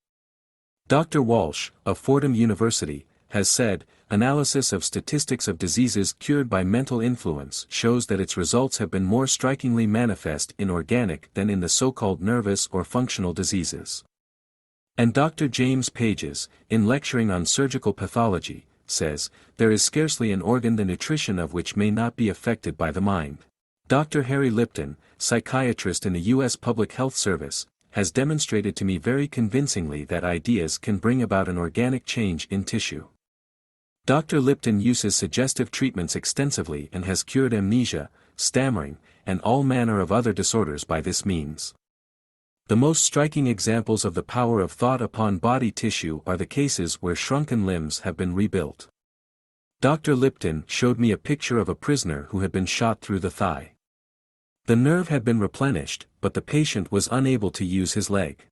Dr. Walsh, of Fordham University, has said, analysis of statistics of diseases cured by mental influence shows that its results have been more strikingly manifest in organic than in the so-called nervous or functional diseases. And Dr. James Pages, in lecturing on surgical pathology, says, there is scarcely an organ the nutrition of which may not be affected by the mind. Dr. Harry Lipton, psychiatrist in the U.S. Public Health Service, has demonstrated to me very convincingly that ideas can bring about an organic change in tissue. Dr. Lipton uses suggestive treatments extensively and has cured amnesia, stammering, and all manner of other disorders by this means. The most striking examples of the power of thought upon body tissue are the cases where shrunken limbs have been rebuilt. Dr. Lipton showed me a picture of a prisoner who had been shot through the thigh. The nerve had been replenished, but the patient was unable to use his leg.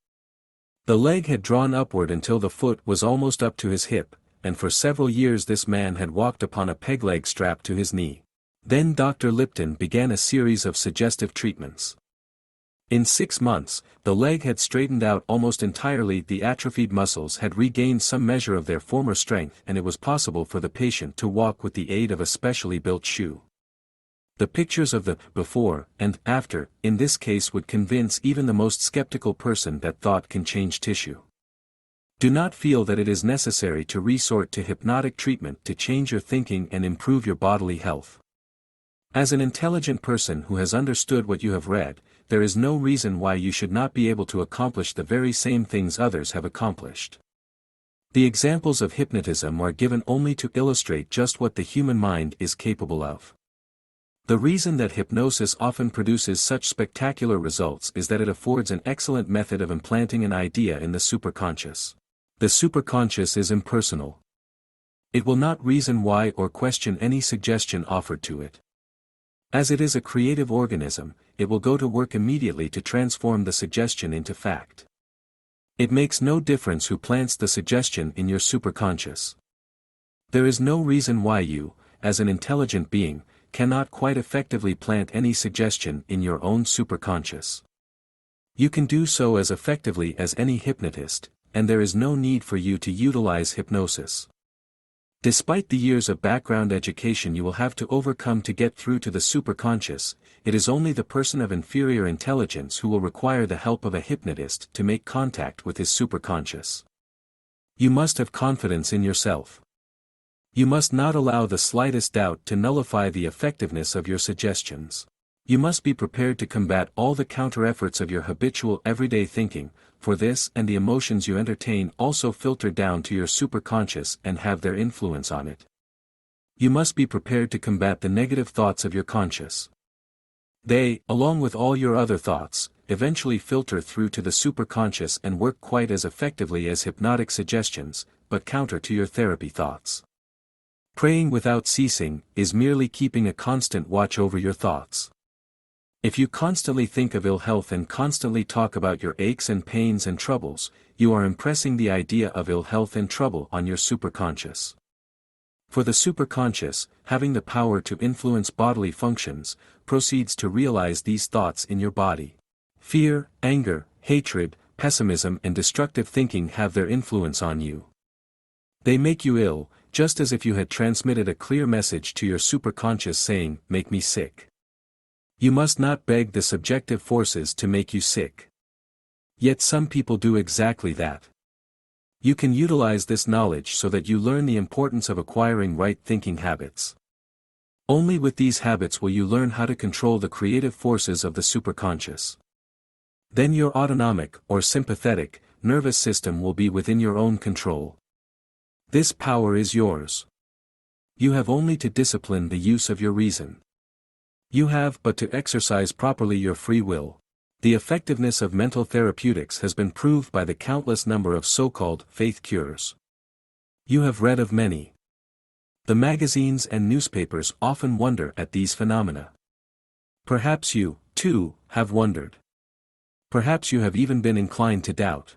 The leg had drawn upward until the foot was almost up to his hip, and for several years this man had walked upon a peg leg strapped to his knee. Then Dr. Lipton began a series of suggestive treatments. In 6 months, the leg had straightened out almost entirely, the atrophied muscles had regained some measure of their former strength, and it was possible for the patient to walk with the aid of a specially built shoe. The pictures of the before and after in this case would convince even the most skeptical person that thought can change tissue. Do not feel that it is necessary to resort to hypnotic treatment to change your thinking and improve your bodily health. As an intelligent person who has understood what you have read, there is no reason why you should not be able to accomplish the very same things others have accomplished. The examples of hypnotism are given only to illustrate just what the human mind is capable of. The reason that hypnosis often produces such spectacular results is that it affords an excellent method of implanting an idea in the superconscious. The superconscious is impersonal. It will not reason why or question any suggestion offered to it. As it is a creative organism, it will go to work immediately to transform the suggestion into fact. It makes no difference who plants the suggestion in your superconscious. There is no reason why you, as an intelligent being, cannot quite effectively plant any suggestion in your own superconscious. You can do so as effectively as any hypnotist, and there is no need for you to utilize hypnosis. Despite the years of background education you will have to overcome to get through to the superconscious, it is only the person of inferior intelligence who will require the help of a hypnotist to make contact with his superconscious. You must have confidence in yourself. You must not allow the slightest doubt to nullify the effectiveness of your suggestions. You must be prepared to combat all the counter-efforts of your habitual everyday thinking, for this and the emotions you entertain also filter down to your superconscious and have their influence on it. You must be prepared to combat the negative thoughts of your conscious. They, along with all your other thoughts, eventually filter through to the superconscious and work quite as effectively as hypnotic suggestions, but counter to your therapy thoughts. Praying without ceasing is merely keeping a constant watch over your thoughts. If you constantly think of ill health and constantly talk about your aches and pains and troubles, you are impressing the idea of ill health and trouble on your superconscious. For the superconscious, having the power to influence bodily functions, proceeds to realize these thoughts in your body. Fear, anger, hatred, pessimism and destructive thinking have their influence on you. They make you ill, just as if you had transmitted a clear message to your superconscious saying, "Make me sick." You must not beg the subjective forces to make you sick. Yet some people do exactly that. You can utilize this knowledge so that you learn the importance of acquiring right thinking habits. Only with these habits will you learn how to control the creative forces of the superconscious. Then your autonomic, or sympathetic, nervous system will be within your own control. This power is yours. You have only to discipline the use of your reason. You have but to exercise properly your free will. The effectiveness of mental therapeutics has been proved by the countless number of so-called faith cures. You have read of many. The magazines and newspapers often wonder at these phenomena. Perhaps you, too, have wondered. Perhaps you have even been inclined to doubt.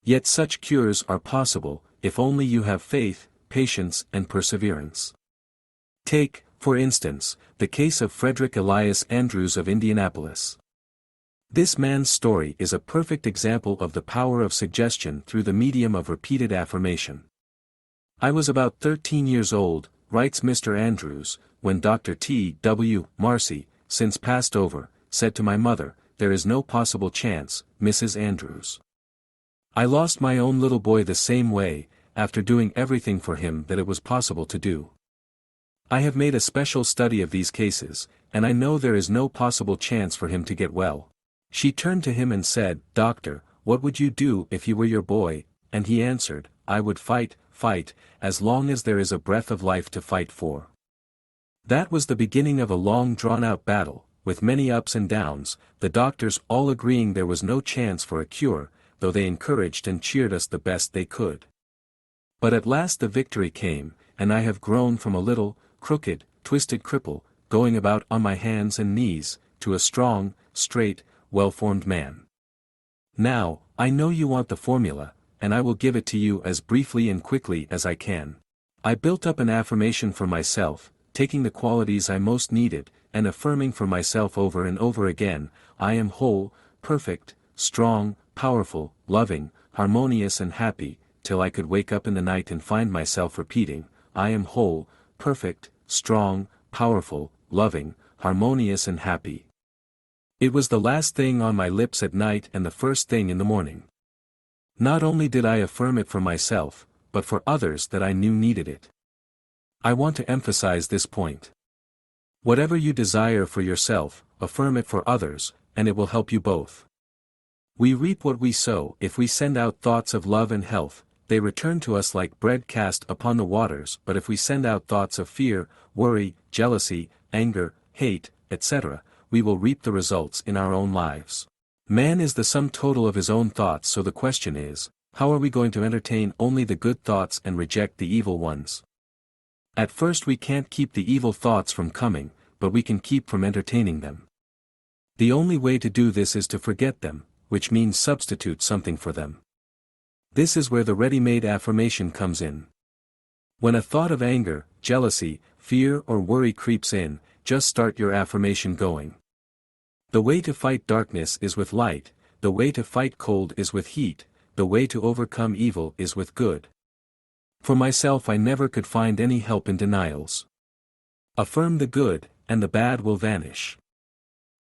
Yet such cures are possible, if only you have faith, patience and perseverance. Take, for instance, the case of Frederick Elias Andrews of Indianapolis. This man's story is a perfect example of the power of suggestion through the medium of repeated affirmation. I was about 13 years old, writes Mr. Andrews, when Dr. T. W. Marcy, since passed over, said to my mother, "There is no possible chance, Mrs. Andrews." I lost my own little boy the same way, after doing everything for him that it was possible to do. I have made a special study of these cases, and I know there is no possible chance for him to get well. She turned to him and said, "Doctor, what would you do if you were your boy?" And he answered, "I would fight, as long as there is a breath of life to fight for." That was the beginning of a long drawn-out battle, with many ups and downs, the doctors all agreeing there was no chance for a cure, though they encouraged and cheered us the best they could. But at last the victory came, and I have grown from a little, crooked, twisted cripple, going about on my hands and knees, to a strong, straight, well-formed man. Now, I know you want the formula, and I will give it to you as briefly and quickly as I can. I built up an affirmation for myself, taking the qualities I most needed, and affirming for myself over and over again, "I am whole, perfect, strong, powerful, loving, harmonious and happy," till I could wake up in the night and find myself repeating, "I am whole, perfect, strong, powerful, loving, harmonious and happy." It was the last thing on my lips at night and the first thing in the morning. Not only did I affirm it for myself, but for others that I knew needed it. I want to emphasize this point. Whatever you desire for yourself, affirm it for others, and it will help you both. We reap what we sow. If we send out thoughts of love and health, they return to us like bread cast upon the waters, but if we send out thoughts of fear, worry, jealousy, anger, hate, etc., we will reap the results in our own lives. Man is the sum total of his own thoughts, so the question is, how are we going to entertain only the good thoughts and reject the evil ones? At first we can't keep the evil thoughts from coming, but we can keep from entertaining them. The only way to do this is to forget them, which means substitute something for them. This is where the ready-made affirmation comes in. When a thought of anger, jealousy, fear or worry creeps in, just start your affirmation going. The way to fight darkness is with light, the way to fight cold is with heat, the way to overcome evil is with good. For myself, I never could find any help in denials. Affirm the good, and the bad will vanish.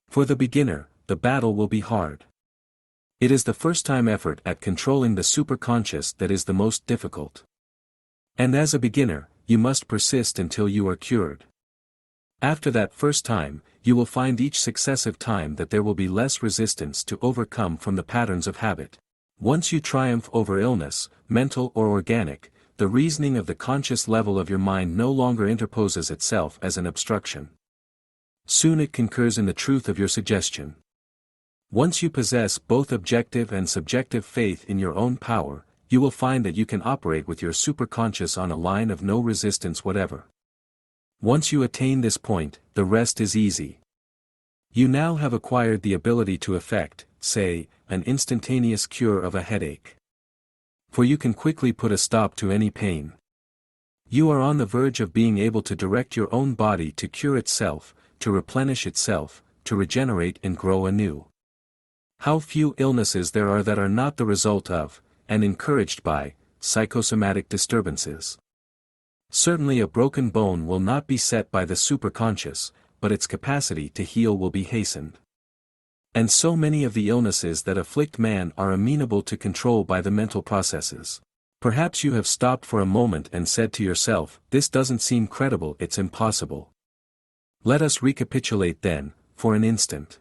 For the beginner, the battle will be hard. It is the first-time effort at controlling the superconscious that is the most difficult. And as a beginner, you must persist until you are cured. After that first time, you will find each successive time that there will be less resistance to overcome from the patterns of habit. Once you triumph over illness, mental or organic, the reasoning of the conscious level of your mind no longer interposes itself as an obstruction. Soon it concurs in the truth of your suggestion. Once you possess both objective and subjective faith in your own power, you will find that you can operate with your superconscious on a line of no resistance whatever. Once you attain this point, the rest is easy. You now have acquired the ability to effect, say, an instantaneous cure of a headache. For you can quickly put a stop to any pain. You are on the verge of being able to direct your own body to cure itself, to replenish itself, to regenerate and grow anew. How few illnesses there are that are not the result of, and encouraged by, psychosomatic disturbances. Certainly a broken bone will not be set by the superconscious, but its capacity to heal will be hastened. And so many of the illnesses that afflict man are amenable to control by the mental processes. Perhaps you have stopped for a moment and said to yourself, "This doesn't seem credible, it's impossible." Let us recapitulate then, for an instant.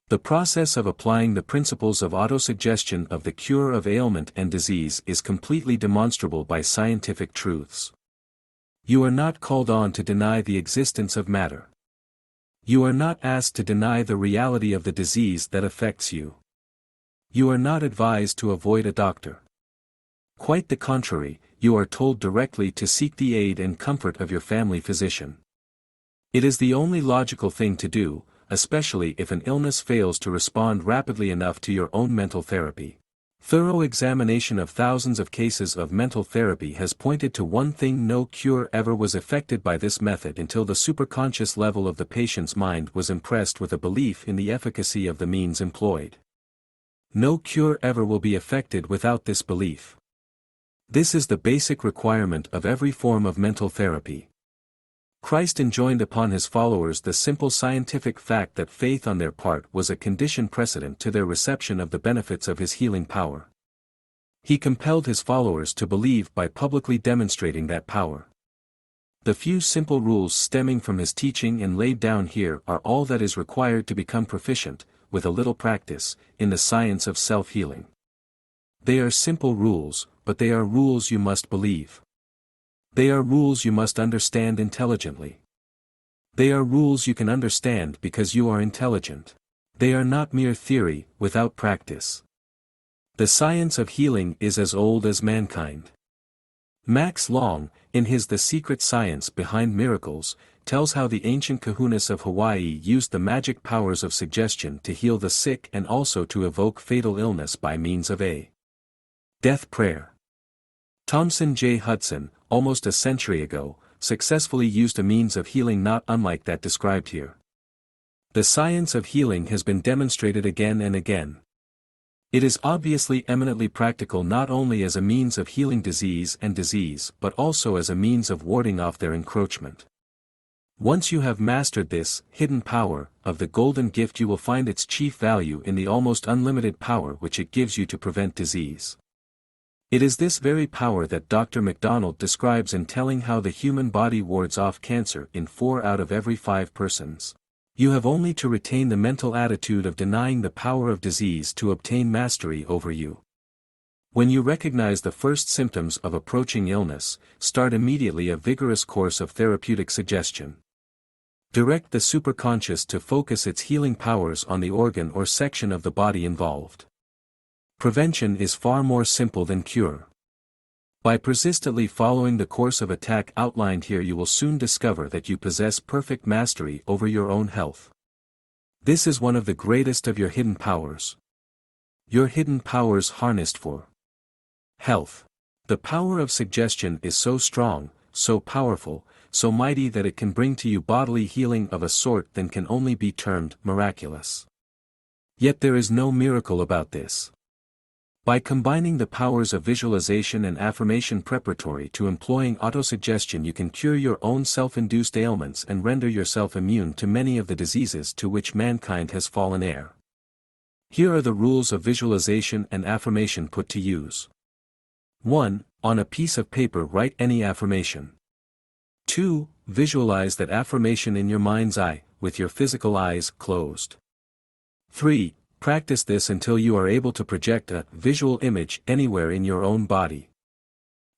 The process of applying the principles of autosuggestion of the cure of ailment and disease is completely demonstrable by scientific truths. You are not called on to deny the existence of matter. You are not asked to deny the reality of the disease that affects you. You are not advised to avoid a doctor. Quite the contrary, you are told directly to seek the aid and comfort of your family physician. It is the only logical thing to do, especially if an illness fails to respond rapidly enough to your own mental therapy. Thorough examination of thousands of cases of mental therapy has pointed to one thing: no cure ever was effected by this method until the superconscious level of the patient's mind was impressed with a belief in the efficacy of the means employed. No cure ever will be effected without this belief. This is the basic requirement of every form of mental therapy. Christ enjoined upon his followers the simple scientific fact that faith on their part was a condition precedent to their reception of the benefits of his healing power. He compelled his followers to believe by publicly demonstrating that power. The few simple rules stemming from his teaching and laid down here are all that is required to become proficient, with a little practice, in the science of self-healing. They are simple rules, but they are rules you must believe. They are rules you must understand intelligently. They are rules you can understand because you are intelligent. They are not mere theory, without practice. The science of healing is as old as mankind. Max Long, in his The Secret Science Behind Miracles, tells how the ancient kahunas of Hawaii used the magic powers of suggestion to heal the sick and also to evoke fatal illness by means of a death prayer. Thomson J. Hudson, almost a century ago, successfully used a means of healing not unlike that described here. The science of healing has been demonstrated again and again. It is obviously eminently practical not only as a means of healing disease but also as a means of warding off their encroachment. Once you have mastered this hidden power of the golden gift, you will find its chief value in the almost unlimited power which it gives you to prevent disease. It is this very power that Dr. MacDonald describes in telling how the human body wards off cancer in 4 out of every 5 persons. You have only to retain the mental attitude of denying the power of disease to obtain mastery over you. When you recognize the first symptoms of approaching illness, start immediately a vigorous course of therapeutic suggestion. Direct the superconscious to focus its healing powers on the organ or section of the body involved. Prevention is far more simple than cure. By persistently following the course of attack outlined here, you will soon discover that you possess perfect mastery over your own health. This is one of the greatest of your hidden powers. Your hidden powers harnessed for health. The power of suggestion is so strong, so powerful, so mighty that it can bring to you bodily healing of a sort that can only be termed miraculous. Yet there is no miracle about this. By combining the powers of visualization and affirmation preparatory to employing autosuggestion, you can cure your own self-induced ailments and render yourself immune to many of the diseases to which mankind has fallen heir. Here are the rules of visualization and affirmation put to use. 1. On a piece of paper write any affirmation. 2. Visualize that affirmation in your mind's eye, with your physical eyes closed. 3. Practice this until you are able to project a visual image anywhere in your own body.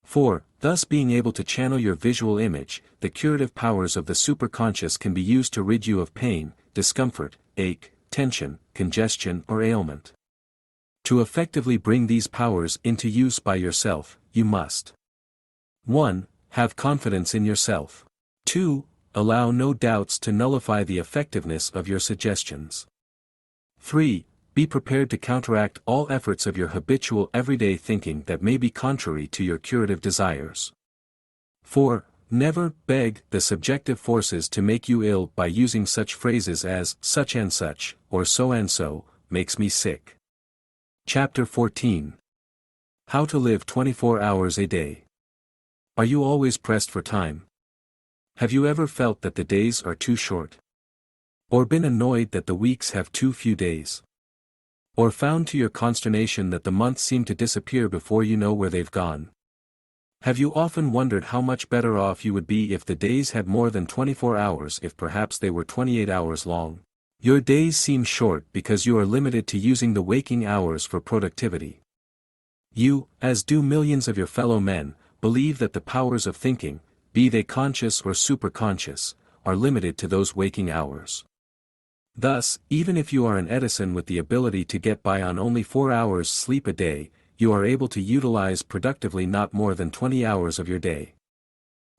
4. Thus being able to channel your visual image, the curative powers of the superconscious can be used to rid you of pain, discomfort, ache, tension, congestion or ailment. To effectively bring these powers into use by yourself, you must 1. Have confidence in yourself. 2. Allow no doubts to nullify the effectiveness of your suggestions. 3. Be prepared to counteract all efforts of your habitual everyday thinking that may be contrary to your curative desires. 4. Never beg the subjective forces to make you ill by using such phrases as such and such, or so and so, makes me sick. Chapter 14. How to live 24 hours a day. Are you always pressed for time? Have you ever felt that the days are too short? Or been annoyed that the weeks have too few days? Or found to your consternation that the months seem to disappear before you know where they've gone? Have you often wondered how much better off you would be if the days had more than 24 hours, if perhaps they were 28 hours long? Your days seem short because you are limited to using the waking hours for productivity. You, as do millions of your fellow men, believe that the powers of thinking, be they conscious or superconscious, are limited to those waking hours. Thus, even if you are an Edison with the ability to get by on only 4 hours sleep a day, you are able to utilize productively not more than 20 hours of your day.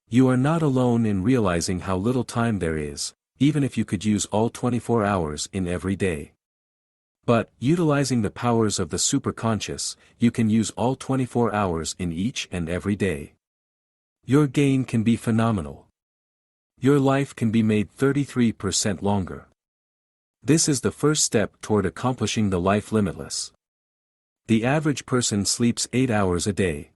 You are not alone in realizing how little time there is, even if you could use all 24 hours in every day. But, utilizing the powers of the superconscious, you can use all 24 hours in each and every day. Your gain can be phenomenal. Your life can be made 33% longer. This is the first step toward accomplishing the life limitless. The average person sleeps 8 hours a day.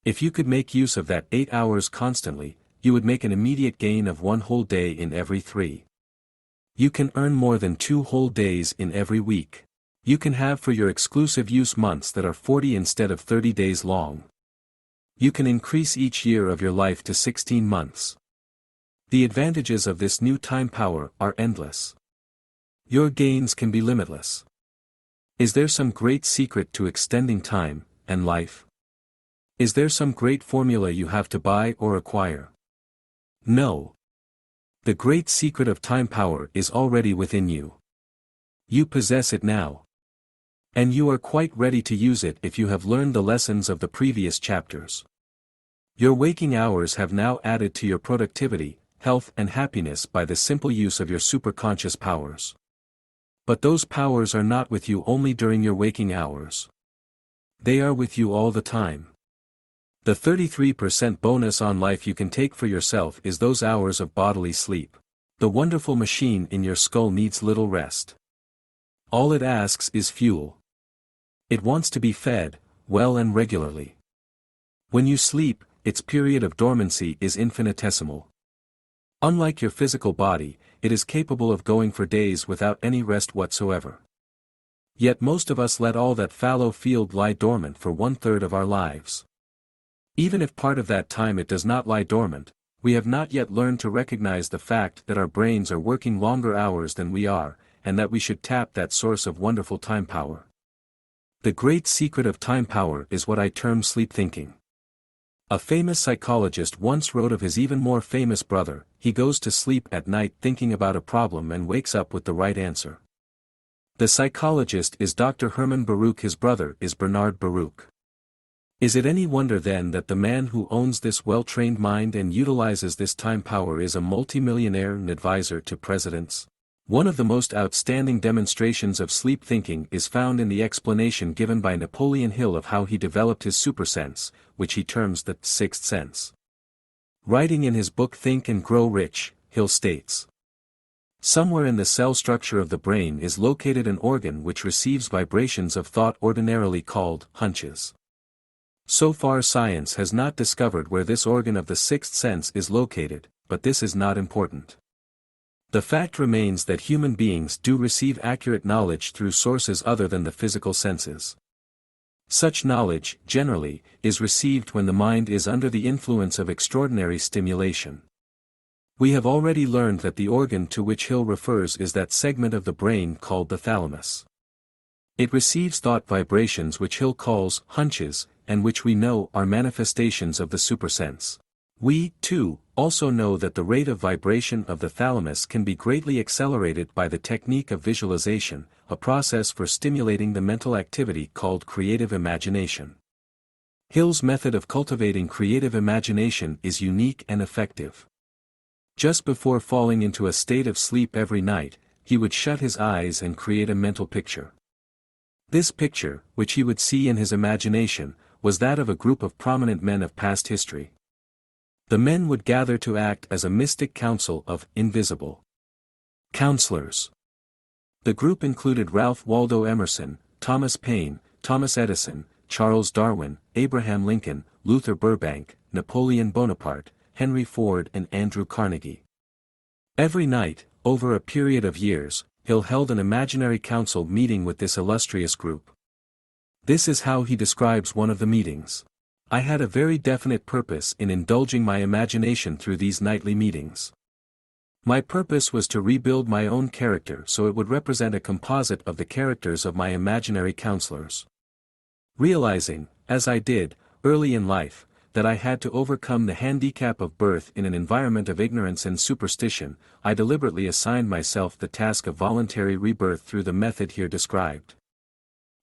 If you could make use of that 8 hours constantly, you would make an immediate gain of 1 whole day in every 3. You can earn more than 2 whole days in every week. You can have for your exclusive use months that are 40 instead of 30 days long. You can increase each year of your life to 16 months. The advantages of this new time power are endless. Your gains can be limitless. Is there some great secret to extending time and life? Is there some great formula you have to buy or acquire? No. The great secret of time power is already within you. You possess it now. And you are quite ready to use it if you have learned the lessons of the previous chapters. Your waking hours have now added to your productivity, health and happiness by the simple use of your superconscious powers. But those powers are not with you only during your waking hours. They are with you all the time. The 33% bonus on life you can take for yourself is those hours of bodily sleep. The wonderful machine in your skull needs little rest. All it asks is fuel. It wants to be fed, well and regularly. When you sleep, its period of dormancy is infinitesimal. Unlike your physical body, it is capable of going for days without any rest whatsoever. Yet most of us let all that fallow field lie dormant for 1/3 of our lives. Even if part of that time it does not lie dormant, we have not yet learned to recognize the fact that our brains are working longer hours than we are, and that we should tap that source of wonderful time power. The great secret of time power is what I term sleep thinking. A famous psychologist once wrote of his even more famous brother: he goes to sleep at night thinking about a problem and wakes up with the right answer. The psychologist is Dr. Herman Baruch. His brother is Bernard Baruch. Is it any wonder then that the man who owns this well-trained mind and utilizes this time power is a multimillionaire and advisor to presidents? One of the most outstanding demonstrations of sleep thinking is found in the explanation given by Napoleon Hill of how he developed his supersense, which he terms the sixth sense. Writing in his book Think and Grow Rich, Hill states, "Somewhere in the cell structure of the brain is located an organ which receives vibrations of thought ordinarily called hunches. So far science has not discovered where this organ of the sixth sense is located, but this is not important. The fact remains that human beings do receive accurate knowledge through sources other than the physical senses. Such knowledge, generally, is received when the mind is under the influence of extraordinary stimulation. We have already learned that the organ to which Hill refers is that segment of the brain called the thalamus. It receives thought vibrations which Hill calls hunches, and which we know are manifestations of the supersense. We, too, also know that the rate of vibration of the thalamus can be greatly accelerated by the technique of visualization, a process for stimulating the mental activity called creative imagination. Hill's method of cultivating creative imagination is unique and effective. Just before falling into a state of sleep every night, he would shut his eyes and create a mental picture. This picture, which he would see in his imagination, was that of a group of prominent men of past history. The men would gather to act as a mystic council of invisible counselors. The group included Ralph Waldo Emerson, Thomas Paine, Thomas Edison, Charles Darwin, Abraham Lincoln, Luther Burbank, Napoleon Bonaparte, Henry Ford and Andrew Carnegie. Every night, over a period of years, Hill held an imaginary council meeting with this illustrious group. This is how he describes one of the meetings. "I had a very definite purpose in indulging my imagination through these nightly meetings. My purpose was to rebuild my own character so it would represent a composite of the characters of my imaginary counselors. Realizing, as I did, early in life, that I had to overcome the handicap of birth in an environment of ignorance and superstition, I deliberately assigned myself the task of voluntary rebirth through the method here described.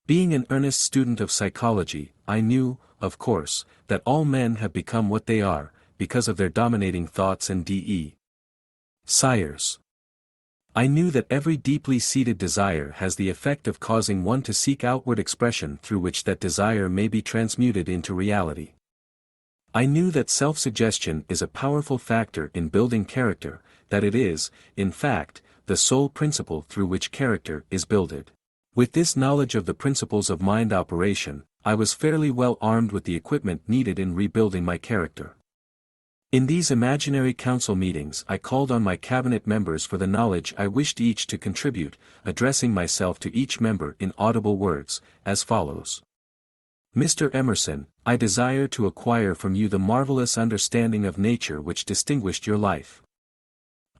Being an earnest student of psychology, I knew, of course, that all men have become what they are, because of their dominating thoughts and desires. I knew that every deeply seated desire has the effect of causing one to seek outward expression through which that desire may be transmuted into reality. I knew that self-suggestion is a powerful factor in building character, that it is, in fact, the sole principle through which character is builded. With this knowledge of the principles of mind operation, I was fairly well armed with the equipment needed in rebuilding my character. In these imaginary council meetings I called on my cabinet members for the knowledge I wished each to contribute, addressing myself to each member in audible words, as follows. Mr. Emerson, I desire to acquire from you the marvelous understanding of nature which distinguished your life.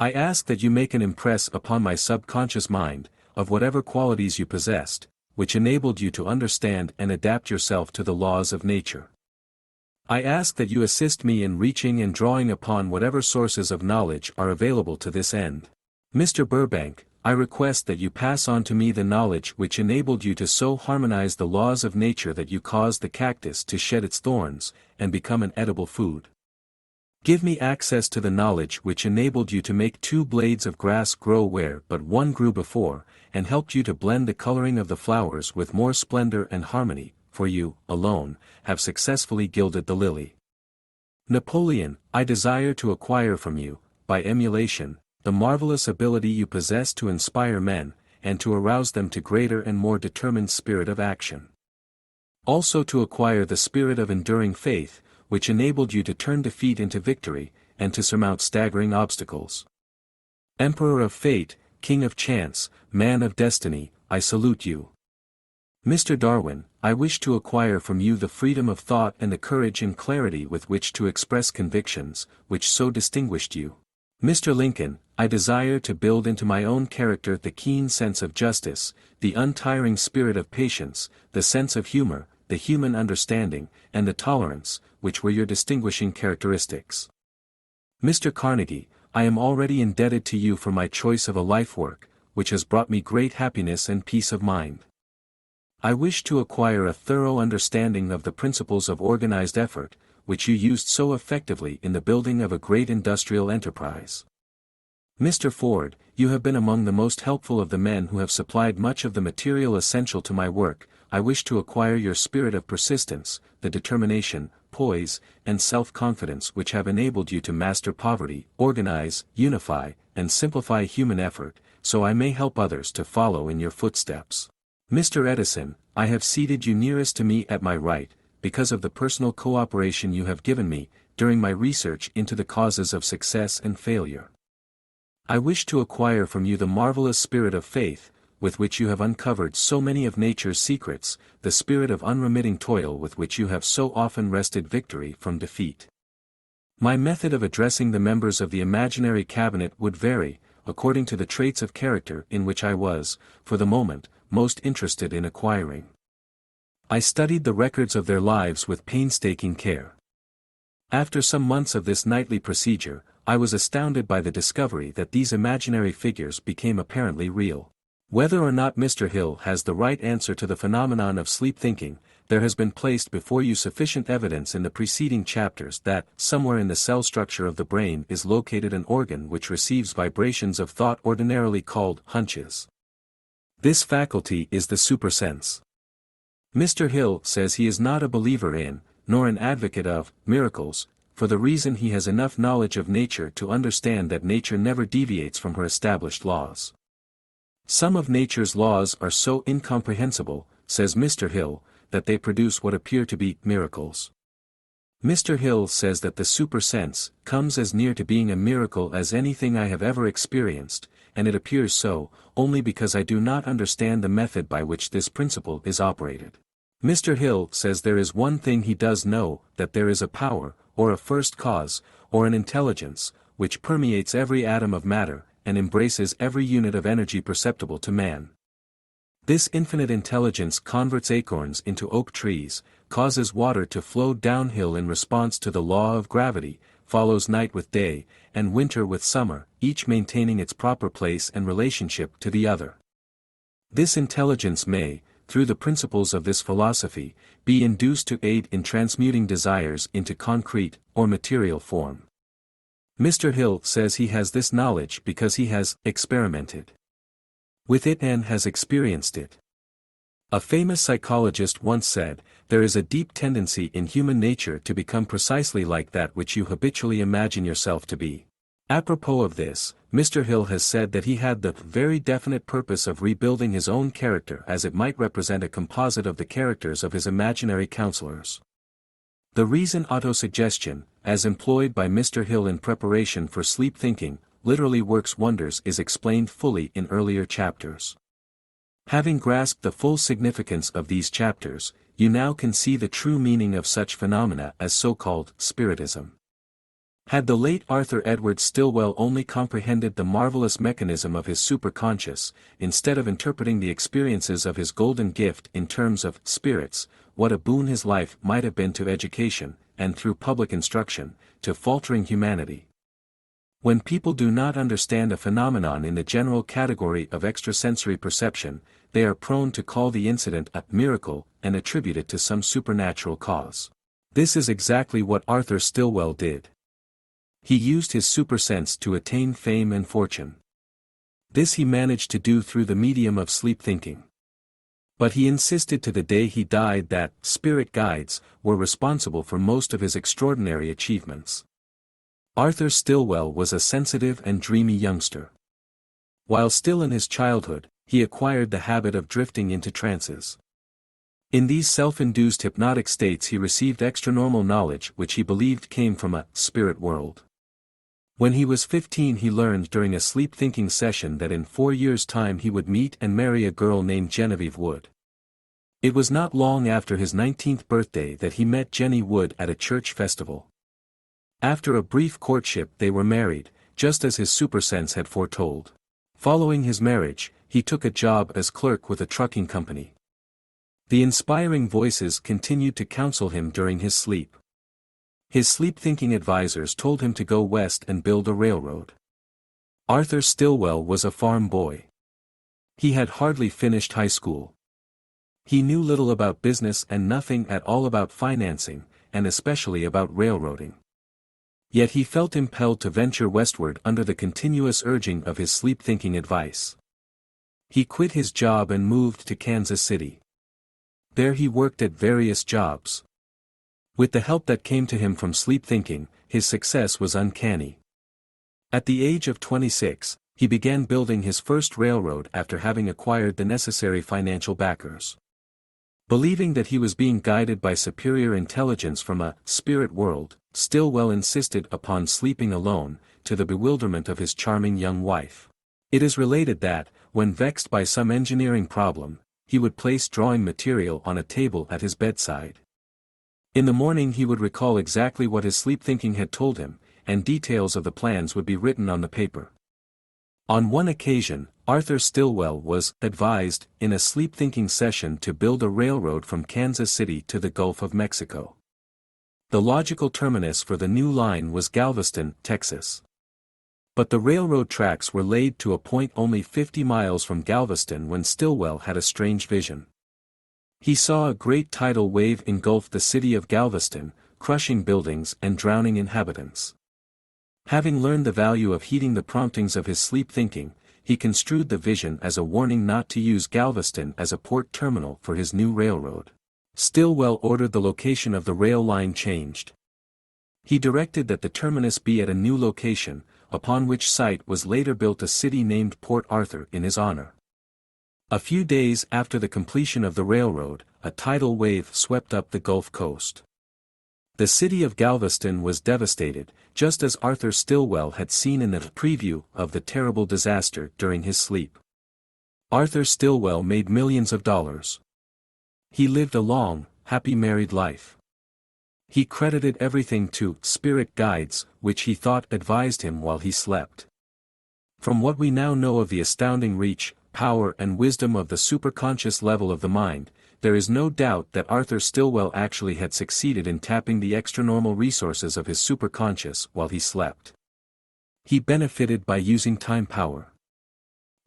I ask that you make an impress upon my subconscious mind, of whatever qualities you possessed, which enabled you to understand and adapt yourself to the laws of nature. I ask that you assist me in reaching and drawing upon whatever sources of knowledge are available to this end. Mr. Burbank, I request that you pass on to me the knowledge which enabled you to so harmonize the laws of nature that you caused the cactus to shed its thorns, and become an edible food. Give me access to the knowledge which enabled you to make 2 blades of grass grow where but one grew before, and helped you to blend the coloring of the flowers with more splendor and harmony, for you, alone, have successfully gilded the lily. Napoleon, I desire to acquire from you, by emulation, the marvelous ability you possess to inspire men, and to arouse them to greater and more determined spirit of action. Also to acquire the spirit of enduring faith, which enabled you to turn defeat into victory, and to surmount staggering obstacles. Emperor of fate, king of chance, man of destiny, I salute you. Mr. Darwin, I wish to acquire from you the freedom of thought and the courage and clarity with which to express convictions, which so distinguished you. Mr. Lincoln, I desire to build into my own character the keen sense of justice, the untiring spirit of patience, the sense of humor, the human understanding, and the tolerance, which were your distinguishing characteristics. Mr. Carnegie, I am already indebted to you for my choice of a life work, which has brought me great happiness and peace of mind. I wish to acquire a thorough understanding of the principles of organized effort, which you used so effectively in the building of a great industrial enterprise. Mr. Ford, you have been among the most helpful of the men who have supplied much of the material essential to my work. I wish to acquire your spirit of persistence, the determination, poise, and self-confidence which have enabled you to master poverty, organize, unify, and simplify human effort, so I may help others to follow in your footsteps. Mr. Edison, I have seated you nearest to me at my right, because of the personal cooperation you have given me, during my research into the causes of success and failure. I wish to acquire from you the marvelous spirit of faith, with which you have uncovered so many of nature's secrets, the spirit of unremitting toil with which you have so often wrested victory from defeat. My method of addressing the members of the imaginary cabinet would vary, according to the traits of character in which I was, for the moment, most interested in acquiring. I studied the records of their lives with painstaking care. After some months of this nightly procedure, I was astounded by the discovery that these imaginary figures became apparently real. Whether or not Mr. Hill has the right answer to the phenomenon of sleep thinking, there has been placed before you sufficient evidence in the preceding chapters that, somewhere in the cell structure of the brain is located an organ which receives vibrations of thought ordinarily called hunches. This faculty is the supersense. Mr. Hill says he is not a believer in, nor an advocate of, miracles, for the reason he has enough knowledge of nature to understand that nature never deviates from her established laws. Some of nature's laws are so incomprehensible, says Mr. Hill, that they produce what appear to be miracles. Mr. Hill says that the supersense comes as near to being a miracle as anything I have ever experienced, and it appears so, only because I do not understand the method by which this principle is operated. Mr. Hill says there is one thing he does know, that there is a power, or a first cause, or an intelligence, which permeates every atom of matter, and embraces every unit of energy perceptible to man. This infinite intelligence converts acorns into oak trees, causes water to flow downhill in response to the law of gravity, follows night with day, and winter with summer, each maintaining its proper place and relationship to the other. This intelligence may, through the principles of this philosophy, be induced to aid in transmuting desires into concrete, or material form. Mr. Hill says he has this knowledge because he has experimented with it and has experienced it. A famous psychologist once said, "There is a deep tendency in human nature to become precisely like that which you habitually imagine yourself to be." Apropos of this, Mr. Hill has said that he had the very definite purpose of rebuilding his own character as it might represent a composite of the characters of his imaginary counselors. The reason autosuggestion, as employed by Mr. Hill in preparation for sleep thinking, literally works wonders is explained fully in earlier chapters. Having grasped the full significance of these chapters, you now can see the true meaning of such phenomena as so-called spiritism. Had the late Arthur Edward Stilwell only comprehended the marvelous mechanism of his superconscious, instead of interpreting the experiences of his golden gift in terms of spirits, what a boon his life might have been to education, and through public instruction, to faltering humanity. When people do not understand a phenomenon in the general category of extrasensory perception, they are prone to call the incident a miracle and attribute it to some supernatural cause. This is exactly what Arthur Stilwell did. He used his supersense to attain fame and fortune. This he managed to do through the medium of sleep thinking. But he insisted to the day he died that spirit guides were responsible for most of his extraordinary achievements. Arthur Stilwell was a sensitive and dreamy youngster. While still in his childhood, he acquired the habit of drifting into trances. In these self-induced hypnotic states he received extranormal knowledge which he believed came from a spirit world. When he was 15 he learned during a sleep-thinking session that in 4 years' time he would meet and marry a girl named Genevieve Wood. It was not long after his 19th birthday that he met Jenny Wood at a church festival. After a brief courtship they were married, just as his supersense had foretold. Following his marriage, he took a job as clerk with a trucking company. The inspiring voices continued to counsel him during his sleep. His sleep-thinking advisors told him to go west and build a railroad. Arthur Stilwell was a farm boy. He had hardly finished high school. He knew little about business and nothing at all about financing, and especially about railroading. Yet he felt impelled to venture westward under the continuous urging of his sleep-thinking advice. He quit his job and moved to Kansas City. There he worked at various jobs. With the help that came to him from sleep thinking, his success was uncanny. At the age of 26, he began building his first railroad after having acquired the necessary financial backers. Believing that he was being guided by superior intelligence from a spirit world, Stilwell insisted upon sleeping alone, to the bewilderment of his charming young wife. It is related that, when vexed by some engineering problem, he would place drawing material on a table at his bedside. In the morning he would recall exactly what his sleep thinking had told him, and details of the plans would be written on the paper. On one occasion, Arthur Stilwell was advised in a sleep-thinking session to build a railroad from Kansas City to the Gulf of Mexico. The logical terminus for the new line was Galveston, Texas. But the railroad tracks were laid to a point only 50 miles from Galveston when Stilwell had a strange vision. He saw a great tidal wave engulf the city of Galveston, crushing buildings and drowning inhabitants. Having learned the value of heeding the promptings of his sleep thinking, he construed the vision as a warning not to use Galveston as a port terminal for his new railroad. Stilwell ordered the location of the rail line changed. He directed that the terminus be at a new location, upon which site was later built a city named Port Arthur in his honor. A few days after the completion of the railroad, a tidal wave swept up the Gulf Coast. The city of Galveston was devastated, just as Arthur Stilwell had seen in a preview of the terrible disaster during his sleep. Arthur Stilwell made millions of dollars. He lived a long, happy married life. He credited everything to spirit guides, which he thought advised him while he slept. From what we now know of the astounding reach, power and wisdom of the superconscious level of the mind, there is no doubt that Arthur Stilwell actually had succeeded in tapping the extranormal resources of his superconscious while he slept. He benefited by using time power.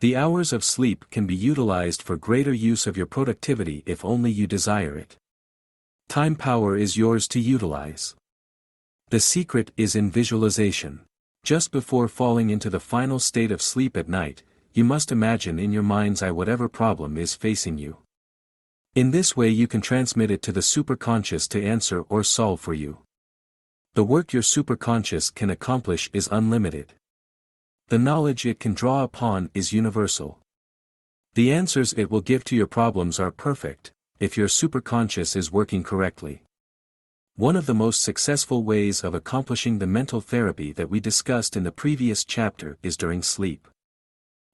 The hours of sleep can be utilized for greater use of your productivity if only you desire it. Time power is yours to utilize. The secret is in visualization. Just before falling into the final state of sleep at night, you must imagine in your mind's eye whatever problem is facing you. In this way you can transmit it to the superconscious to answer or solve for you. The work your superconscious can accomplish is unlimited. The knowledge it can draw upon is universal. The answers it will give to your problems are perfect, if your superconscious is working correctly. One of the most successful ways of accomplishing the mental therapy that we discussed in the previous chapter is during sleep.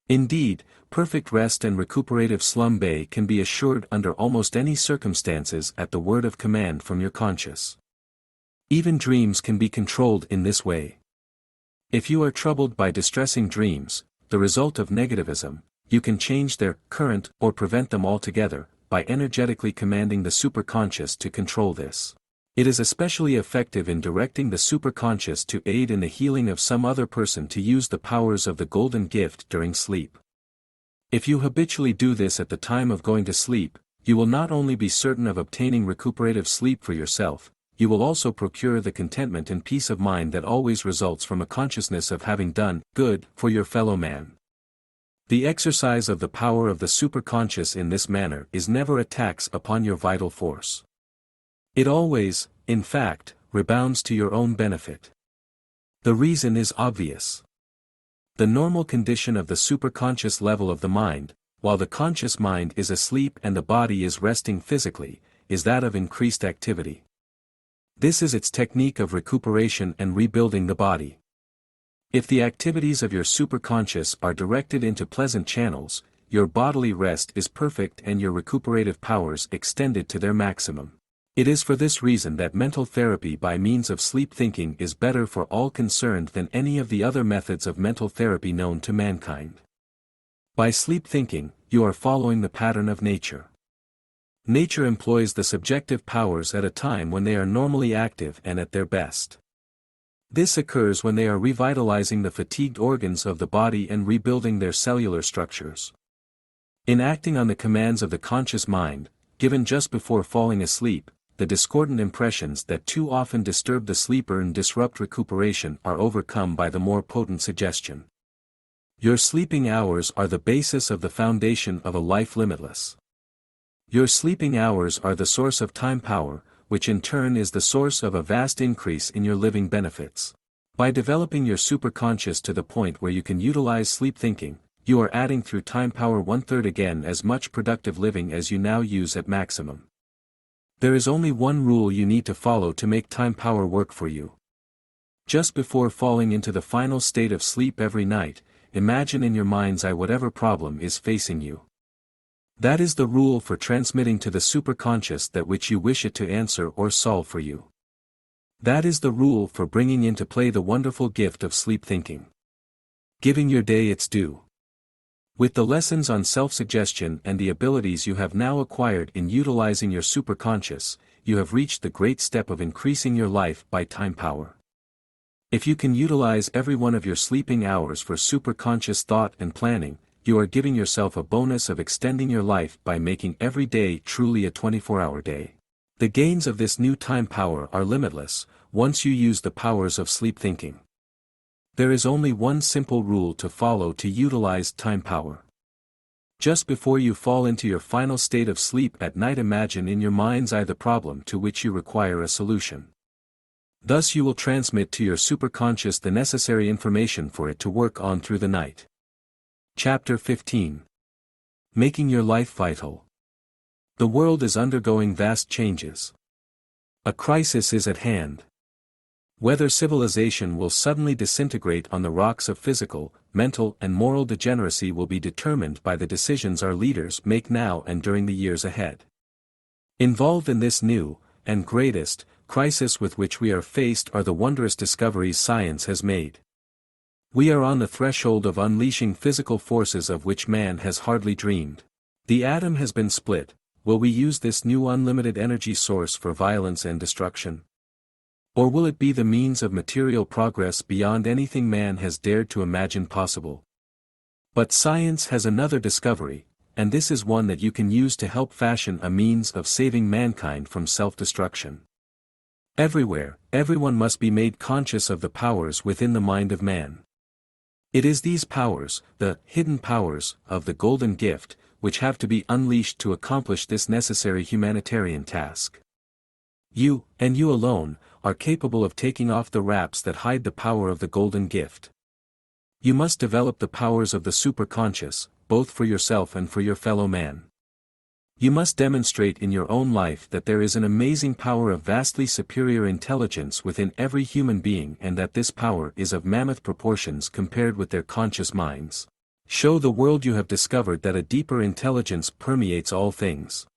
Indeed, perfect rest and recuperative slumber can be assured under almost any circumstances at the word of command from your conscious. Even dreams can be controlled in this way. If you are troubled by distressing dreams, the result of negativism, you can change their current or prevent them altogether, by energetically commanding the superconscious to control this. It is especially effective in directing the superconscious to aid in the healing of some other person to use the powers of the golden gift during sleep. If you habitually do this at the time of going to sleep, you will not only be certain of obtaining recuperative sleep for yourself, you will also procure the contentment and peace of mind that always results from a consciousness of having done good for your fellow man. The exercise of the power of the superconscious in this manner is never a tax upon your vital force. It always, in fact, rebounds to your own benefit. The reason is obvious. The normal condition of the superconscious level of the mind, while the conscious mind is asleep and the body is resting physically, is that of increased activity. This is its technique of recuperation and rebuilding the body. If the activities of your superconscious are directed into pleasant channels, your bodily rest is perfect and your recuperative powers extended to their maximum. It is for this reason that mental therapy by means of sleep thinking is better for all concerned than any of the other methods of mental therapy known to mankind. By sleep thinking, you are following the pattern of nature. Nature employs the subjective powers at a time when they are normally active and at their best. This occurs when they are revitalizing the fatigued organs of the body and rebuilding their cellular structures. In acting on the commands of the conscious mind, given just before falling asleep, the discordant impressions that too often disturb the sleeper and disrupt recuperation are overcome by the more potent suggestion. Your sleeping hours are the basis of the foundation of a life limitless. Your sleeping hours are the source of time power, which in turn is the source of a vast increase in your living benefits. By developing your superconscious to the point where you can utilize sleep thinking, you are adding through time power 1/3 again as much productive living as you now use at maximum. There is only one rule you need to follow to make time power work for you. Just before falling into the final state of sleep every night, imagine in your mind's eye whatever problem is facing you. That is the rule for transmitting to the superconscious that which you wish it to answer or solve for you. That is the rule for bringing into play the wonderful gift of sleep thinking. Giving your day its due. With the lessons on self-suggestion and the abilities you have now acquired in utilizing your superconscious, you have reached the great step of increasing your life by time power. If you can utilize every one of your sleeping hours for superconscious thought and planning, you are giving yourself a bonus of extending your life by making every day truly a 24-hour day. The gains of this new time power are limitless, once you use the powers of sleep thinking. There is only one simple rule to follow to utilize time power. Just before you fall into your final state of sleep at night, imagine in your mind's eye the problem to which you require a solution. Thus you will transmit to your superconscious the necessary information for it to work on through the night. Chapter 15. Making your life vital. The world is undergoing vast changes. A crisis is at hand. Whether civilization will suddenly disintegrate on the rocks of physical, mental and moral degeneracy will be determined by the decisions our leaders make now and during the years ahead. Involved in this new, and greatest, crisis with which we are faced are the wondrous discoveries science has made. We are on the threshold of unleashing physical forces of which man has hardly dreamed. The atom has been split. Will we use this new unlimited energy source for violence and destruction? Or will it be the means of material progress beyond anything man has dared to imagine possible? But science has another discovery, and this is one that you can use to help fashion a means of saving mankind from self-destruction. Everywhere, everyone must be made conscious of the powers within the mind of man. It is these powers, the hidden powers, of the golden gift, which have to be unleashed to accomplish this necessary humanitarian task. You, and you alone, are capable of taking off the wraps that hide the power of the golden gift. You must develop the powers of the superconscious, both for yourself and for your fellow man. You must demonstrate in your own life that there is an amazing power of vastly superior intelligence within every human being and that this power is of mammoth proportions compared with their conscious minds. Show the world you have discovered that a deeper intelligence permeates all things.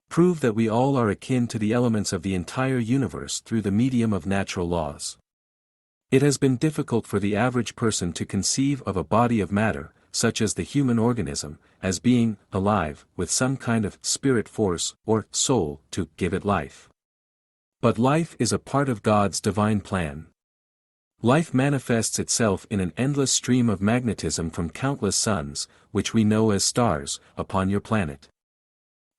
Prove that we all are akin to the elements of the entire universe through the medium of natural laws. It has been difficult for the average person to conceive of a body of matter, such as the human organism, as being alive, with some kind of spirit force, or soul, to give it life. But life is a part of God's divine plan. Life manifests itself in an endless stream of magnetism from countless suns, which we know as stars, upon your planet.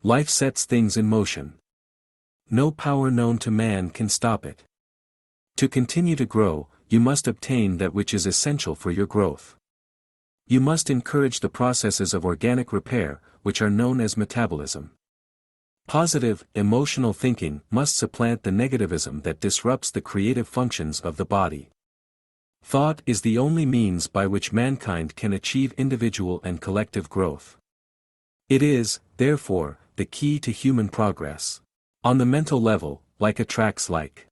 Life sets things in motion. No power known to man can stop it. To continue to grow, you must obtain that which is essential for your growth. You must encourage the processes of organic repair, which are known as metabolism. Positive, emotional thinking must supplant the negativism that disrupts the creative functions of the body. Thought is the only means by which mankind can achieve individual and collective growth. It is, therefore, the key to human progress. On the mental level, like attracts like.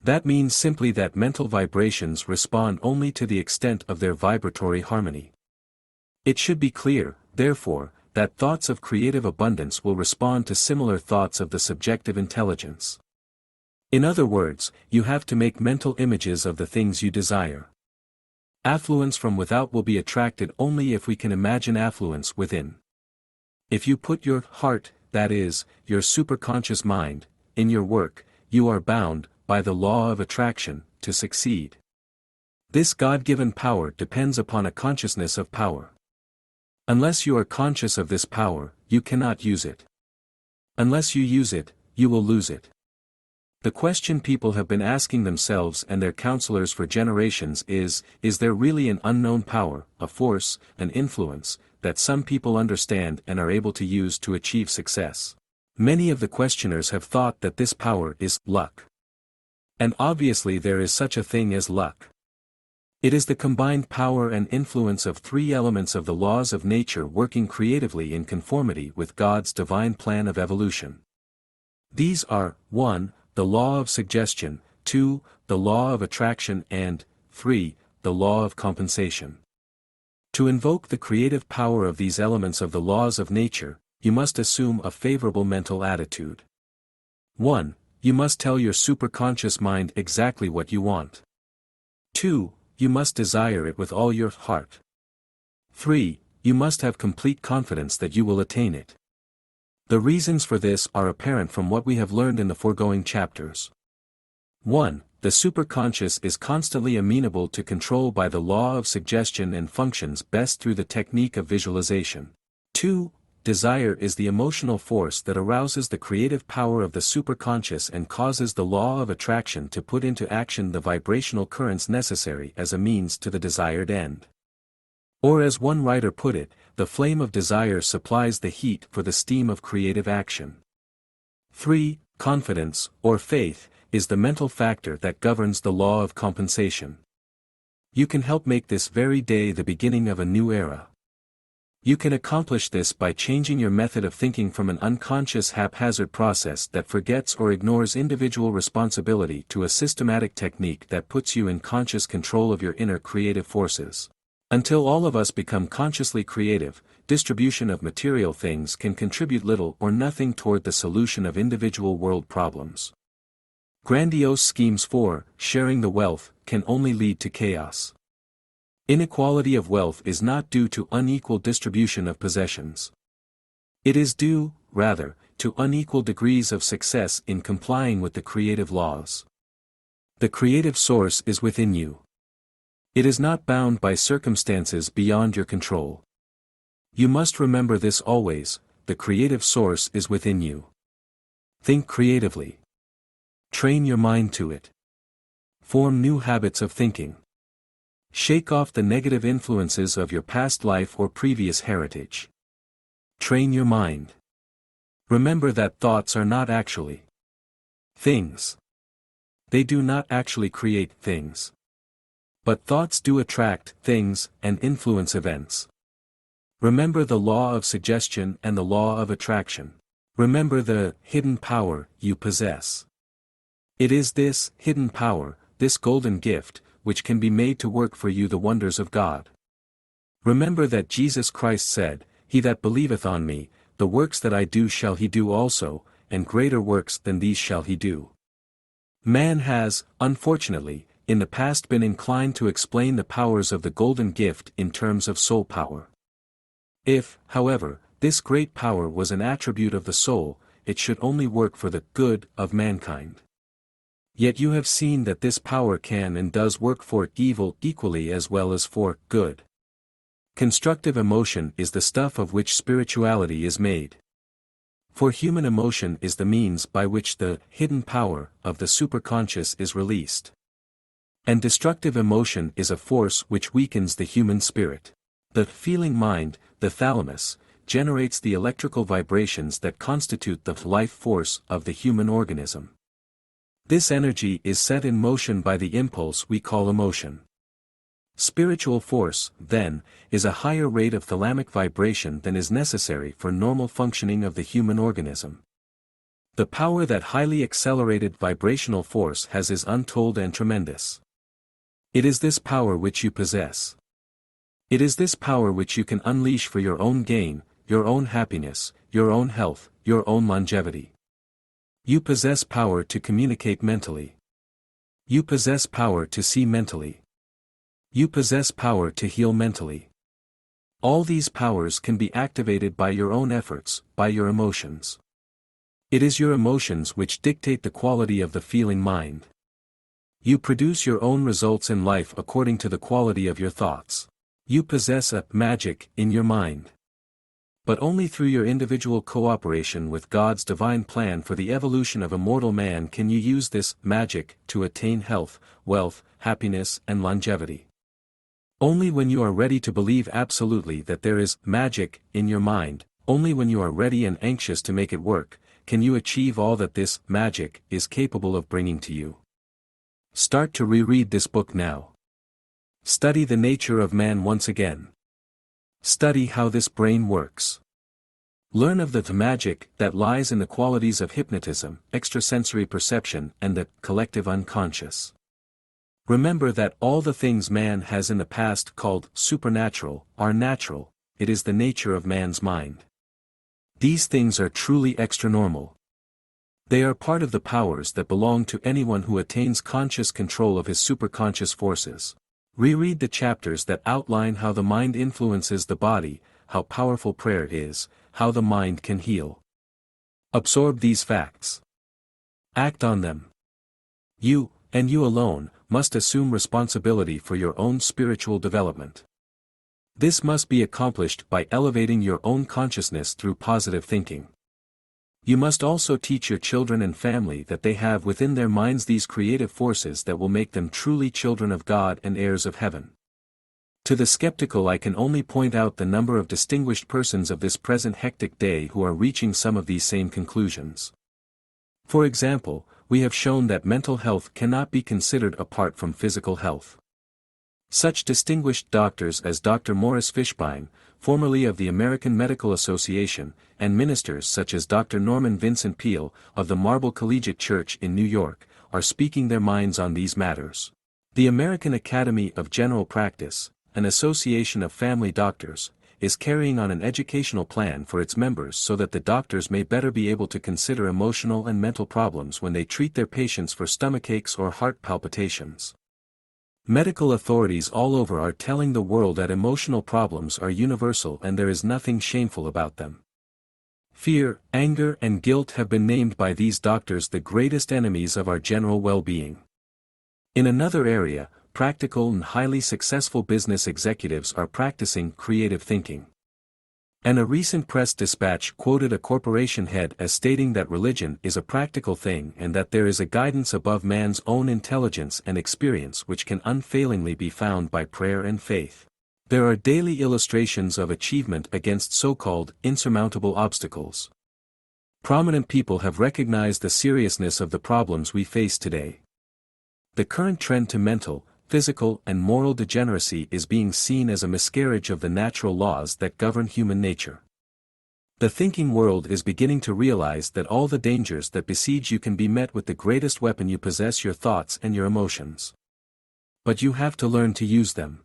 That means simply that mental vibrations respond only to the extent of their vibratory harmony. It should be clear, therefore, that thoughts of creative abundance will respond to similar thoughts of the subjective intelligence. In other words, you have to make mental images of the things you desire. Affluence from without will be attracted only if we can imagine affluence within. If you put your heart, that is, your superconscious mind, in your work, you are bound, by the law of attraction, to succeed. This God-given power depends upon a consciousness of power. Unless you are conscious of this power, you cannot use it. Unless you use it, you will lose it. The question people have been asking themselves and their counselors for generations is there really an unknown power, a force, an influence, that some people understand and are able to use to achieve success? Many of the questioners have thought that this power is luck. And obviously there is such a thing as luck. It is the combined power and influence of three elements of the laws of nature working creatively in conformity with God's divine plan of evolution. These are, 1. The law of suggestion, 2. The law of attraction and, 3. The law of compensation. To invoke the creative power of these elements of the laws of nature, you must assume a favorable mental attitude. 1. You must tell your superconscious mind exactly what you want. 2. You must desire it with all your heart. 3. You must have complete confidence that you will attain it. The reasons for this are apparent from what we have learned in the foregoing chapters. 1. The superconscious is constantly amenable to control by the law of suggestion and functions best through the technique of visualization. 2. Desire is the emotional force that arouses the creative power of the superconscious and causes the law of attraction to put into action the vibrational currents necessary as a means to the desired end. Or as one writer put it, the flame of desire supplies the heat for the steam of creative action. 3. Confidence, or faith, is the mental factor that governs the law of compensation. You can help make this very day the beginning of a new era. You can accomplish this by changing your method of thinking from an unconscious haphazard process that forgets or ignores individual responsibility to a systematic technique that puts you in conscious control of your inner creative forces. Until all of us become consciously creative, distribution of material things can contribute little or nothing toward the solution of individual world problems. Grandiose schemes for sharing the wealth can only lead to chaos. Inequality of wealth is not due to unequal distribution of possessions. It is due, rather, to unequal degrees of success in complying with the creative laws. The creative source is within you. It is not bound by circumstances beyond your control. You must remember this always, the creative source is within you. Think creatively. Train your mind to it. Form new habits of thinking. Shake off the negative influences of your past life or previous heritage. Train your mind. Remember that thoughts are not actually things. They do not actually create things. But thoughts do attract things and influence events. Remember the law of suggestion and the law of attraction. Remember the hidden power you possess. It is this hidden power, this golden gift, which can be made to work for you the wonders of God. Remember that Jesus Christ said, "He that believeth on me, the works that I do shall he do also, and greater works than these shall he do." Man has, unfortunately, in the past been inclined to explain the powers of the golden gift in terms of soul power. If, however, this great power was an attribute of the soul, it should only work for the good of mankind. Yet you have seen that this power can and does work for evil equally as well as for good. Constructive emotion is the stuff of which spirituality is made. For human emotion is the means by which the hidden power of the superconscious is released. And destructive emotion is a force which weakens the human spirit. The feeling mind, the thalamus, generates the electrical vibrations that constitute the life force of the human organism. This energy is set in motion by the impulse we call emotion. Spiritual force, then, is a higher rate of thalamic vibration than is necessary for normal functioning of the human organism. The power that highly accelerated vibrational force has is untold and tremendous. It is this power which you possess. It is this power which you can unleash for your own gain, your own happiness, your own health, your own longevity. You possess power to communicate mentally. You possess power to see mentally. You possess power to heal mentally. All these powers can be activated by your own efforts, by your emotions. It is your emotions which dictate the quality of the feeling mind. You produce your own results in life according to the quality of your thoughts. You possess a magic in your mind. But only through your individual cooperation with God's divine plan for the evolution of a mortal man can you use this magic to attain health, wealth, happiness, and longevity. Only when you are ready to believe absolutely that there is magic in your mind, only when you are ready and anxious to make it work, can you achieve all that this magic is capable of bringing to you. Start to reread this book now. Study the nature of man once again. Study how this brain works. Learn of the magic that lies in the qualities of hypnotism, extrasensory perception, and the collective unconscious. Remember that all the things man has in the past called supernatural are natural. It is the nature of man's mind. These things are truly extranormal. They are part of the powers that belong to anyone who attains conscious control of his superconscious forces. Reread the chapters that outline how the mind influences the body, how powerful prayer is, how the mind can heal. Absorb these facts. Act on them. You, and you alone, must assume responsibility for your own spiritual development. This must be accomplished by elevating your own consciousness through positive thinking. You must also teach your children and family that they have within their minds these creative forces that will make them truly children of God and heirs of heaven. To the skeptical I can only point out the number of distinguished persons of this present hectic day who are reaching some of these same conclusions. For example, we have shown that mental health cannot be considered apart from physical health. Such distinguished doctors as Dr. Morris Fishbein, formerly of the American Medical Association, and ministers such as Dr. Norman Vincent Peale, of the Marble Collegiate Church in New York, are speaking their minds on these matters. The American Academy of General Practice, an association of family doctors, is carrying on an educational plan for its members so that the doctors may better be able to consider emotional and mental problems when they treat their patients for stomachaches or heart palpitations. Medical authorities all over are telling the world that emotional problems are universal and there is nothing shameful about them. Fear, anger, and guilt have been named by these doctors the greatest enemies of our general well-being. In another area, practical and highly successful business executives are practicing creative thinking. And a recent press dispatch quoted a corporation head as stating that religion is a practical thing and that there is a guidance above man's own intelligence and experience which can unfailingly be found by prayer and faith. There are daily illustrations of achievement against so-called insurmountable obstacles. Prominent people have recognized the seriousness of the problems we face today. The current trend to mental, physical and moral degeneracy is being seen as a miscarriage of the natural laws that govern human nature. The thinking world is beginning to realize that all the dangers that besiege you can be met with the greatest weapon you possess: your thoughts and your emotions. But you have to learn to use them.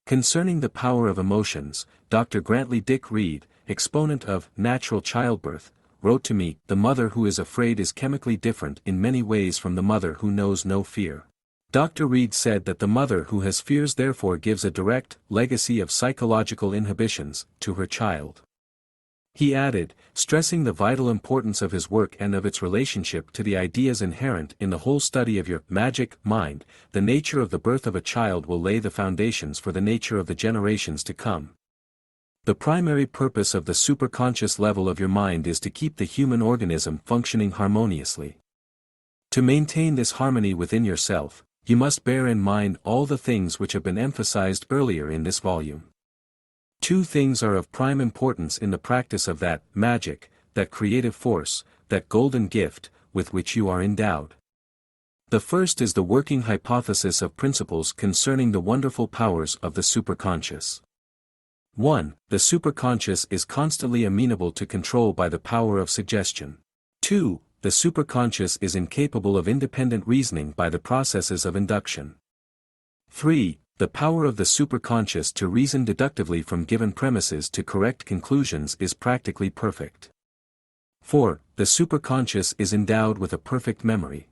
Concerning the power of emotions, Dr. Grantley Dick Reed, exponent of natural childbirth, wrote to me, "The mother who is afraid is chemically different in many ways from the mother who knows no fear." Dr. Reed said that the mother who has fears therefore gives a direct legacy of psychological inhibitions to her child. He added, stressing the vital importance of his work and of its relationship to the ideas inherent in the whole study of your magic mind, the nature of the birth of a child will lay the foundations for the nature of the generations to come. The primary purpose of the superconscious level of your mind is to keep the human organism functioning harmoniously. To maintain this harmony within yourself, you must bear in mind all the things which have been emphasized earlier in this volume. Two things are of prime importance in the practice of that magic, that creative force, that golden gift, with which you are endowed. The first is the working hypothesis of principles concerning the wonderful powers of the superconscious. 1. The superconscious is constantly amenable to control by the power of suggestion. 2. The superconscious is incapable of independent reasoning by the processes of induction. 3. The power of the superconscious to reason deductively from given premises to correct conclusions is practically perfect. 4. The superconscious is endowed with a perfect memory.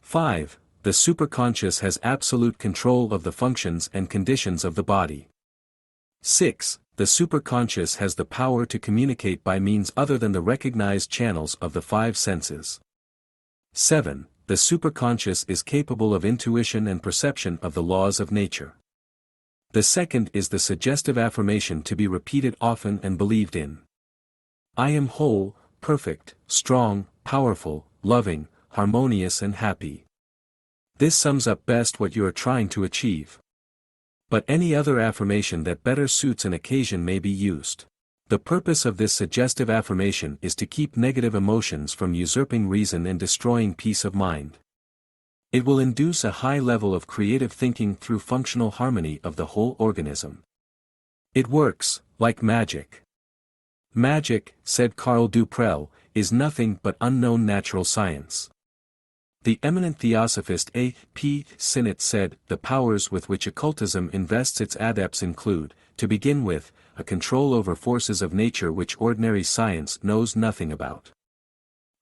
5. The superconscious has absolute control of the functions and conditions of the body. 6. The superconscious has the power to communicate by means other than the recognized channels of the five senses. 7. The superconscious is capable of intuition and perception of the laws of nature. The second is the suggestive affirmation to be repeated often and believed in. I am whole, perfect, strong, powerful, loving, harmonious and happy. This sums up best what you are trying to achieve. But any other affirmation that better suits an occasion may be used. The purpose of this suggestive affirmation is to keep negative emotions from usurping reason and destroying peace of mind. It will induce a high level of creative thinking through functional harmony of the whole organism. It works, like magic. Magic, said Carl Duprel, is nothing but unknown natural science. The eminent theosophist A. P. Sinnett said, the powers with which occultism invests its adepts include, to begin with, a control over forces of nature which ordinary science knows nothing about.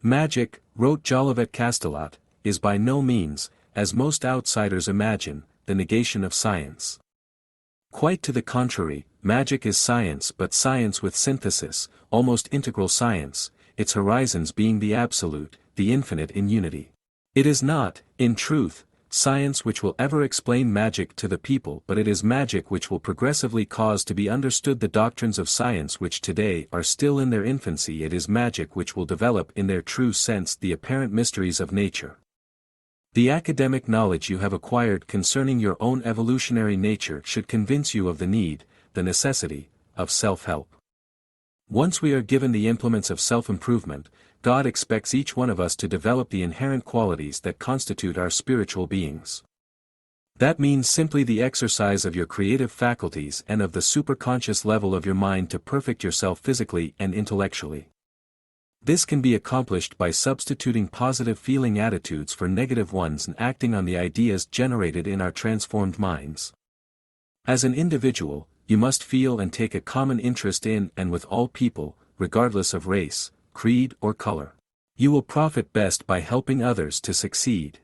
Magic, wrote Jolivet Castellat, is by no means, as most outsiders imagine, the negation of science. Quite to the contrary, magic is science, but science with synthesis, almost integral science, its horizons being the absolute, the infinite in unity. It is not, in truth, science which will ever explain magic to the people, but it is magic which will progressively cause to be understood the doctrines of science which today are still in their infancy. It is magic which will develop in their true sense the apparent mysteries of nature. The academic knowledge you have acquired concerning your own evolutionary nature should convince you of the need, the necessity, of self-help. Once we are given the implements of self-improvement, God expects each one of us to develop the inherent qualities that constitute our spiritual beings. That means simply the exercise of your creative faculties and of the superconscious level of your mind to perfect yourself physically and intellectually. This can be accomplished by substituting positive feeling attitudes for negative ones and acting on the ideas generated in our transformed minds. As an individual, you must feel and take a common interest in and with all people, regardless of race, creed or color. You will profit best by helping others to succeed.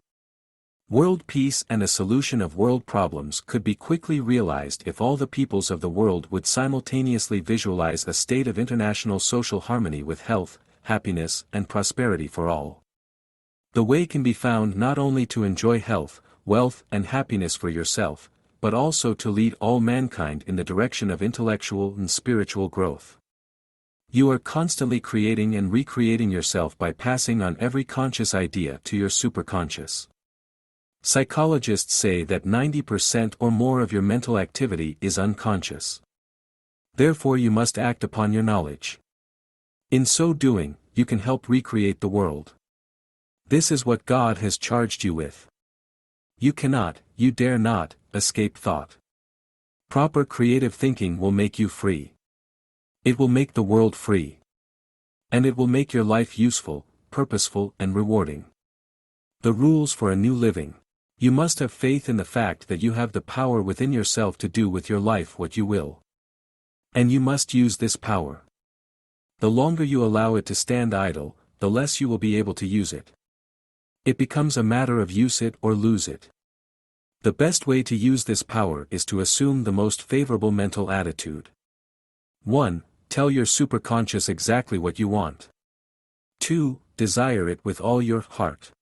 World peace and a solution of world problems could be quickly realized if all the peoples of the world would simultaneously visualize a state of international social harmony with health, happiness and prosperity for all. The way can be found not only to enjoy health, wealth and happiness for yourself, but also to lead all mankind in the direction of intellectual and spiritual growth. You are constantly creating and recreating yourself by passing on every conscious idea to your superconscious. Psychologists say that 90% or more of your mental activity is unconscious. Therefore you must act upon your knowledge. In so doing, you can help recreate the world. This is what God has charged you with. You cannot, you dare not, escape thought. Proper creative thinking will make you free. It will make the world free. And it will make your life useful, purposeful and rewarding. The rules for a new living. You must have faith in the fact that you have the power within yourself to do with your life what you will. And you must use this power. The longer you allow it to stand idle, the less you will be able to use it. It becomes a matter of use it or lose it. The best way to use this power is to assume the most favorable mental attitude. 1. Tell your superconscious exactly what you want. 2. Desire it with all your heart.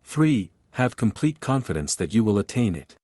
3. Have complete confidence that you will attain it.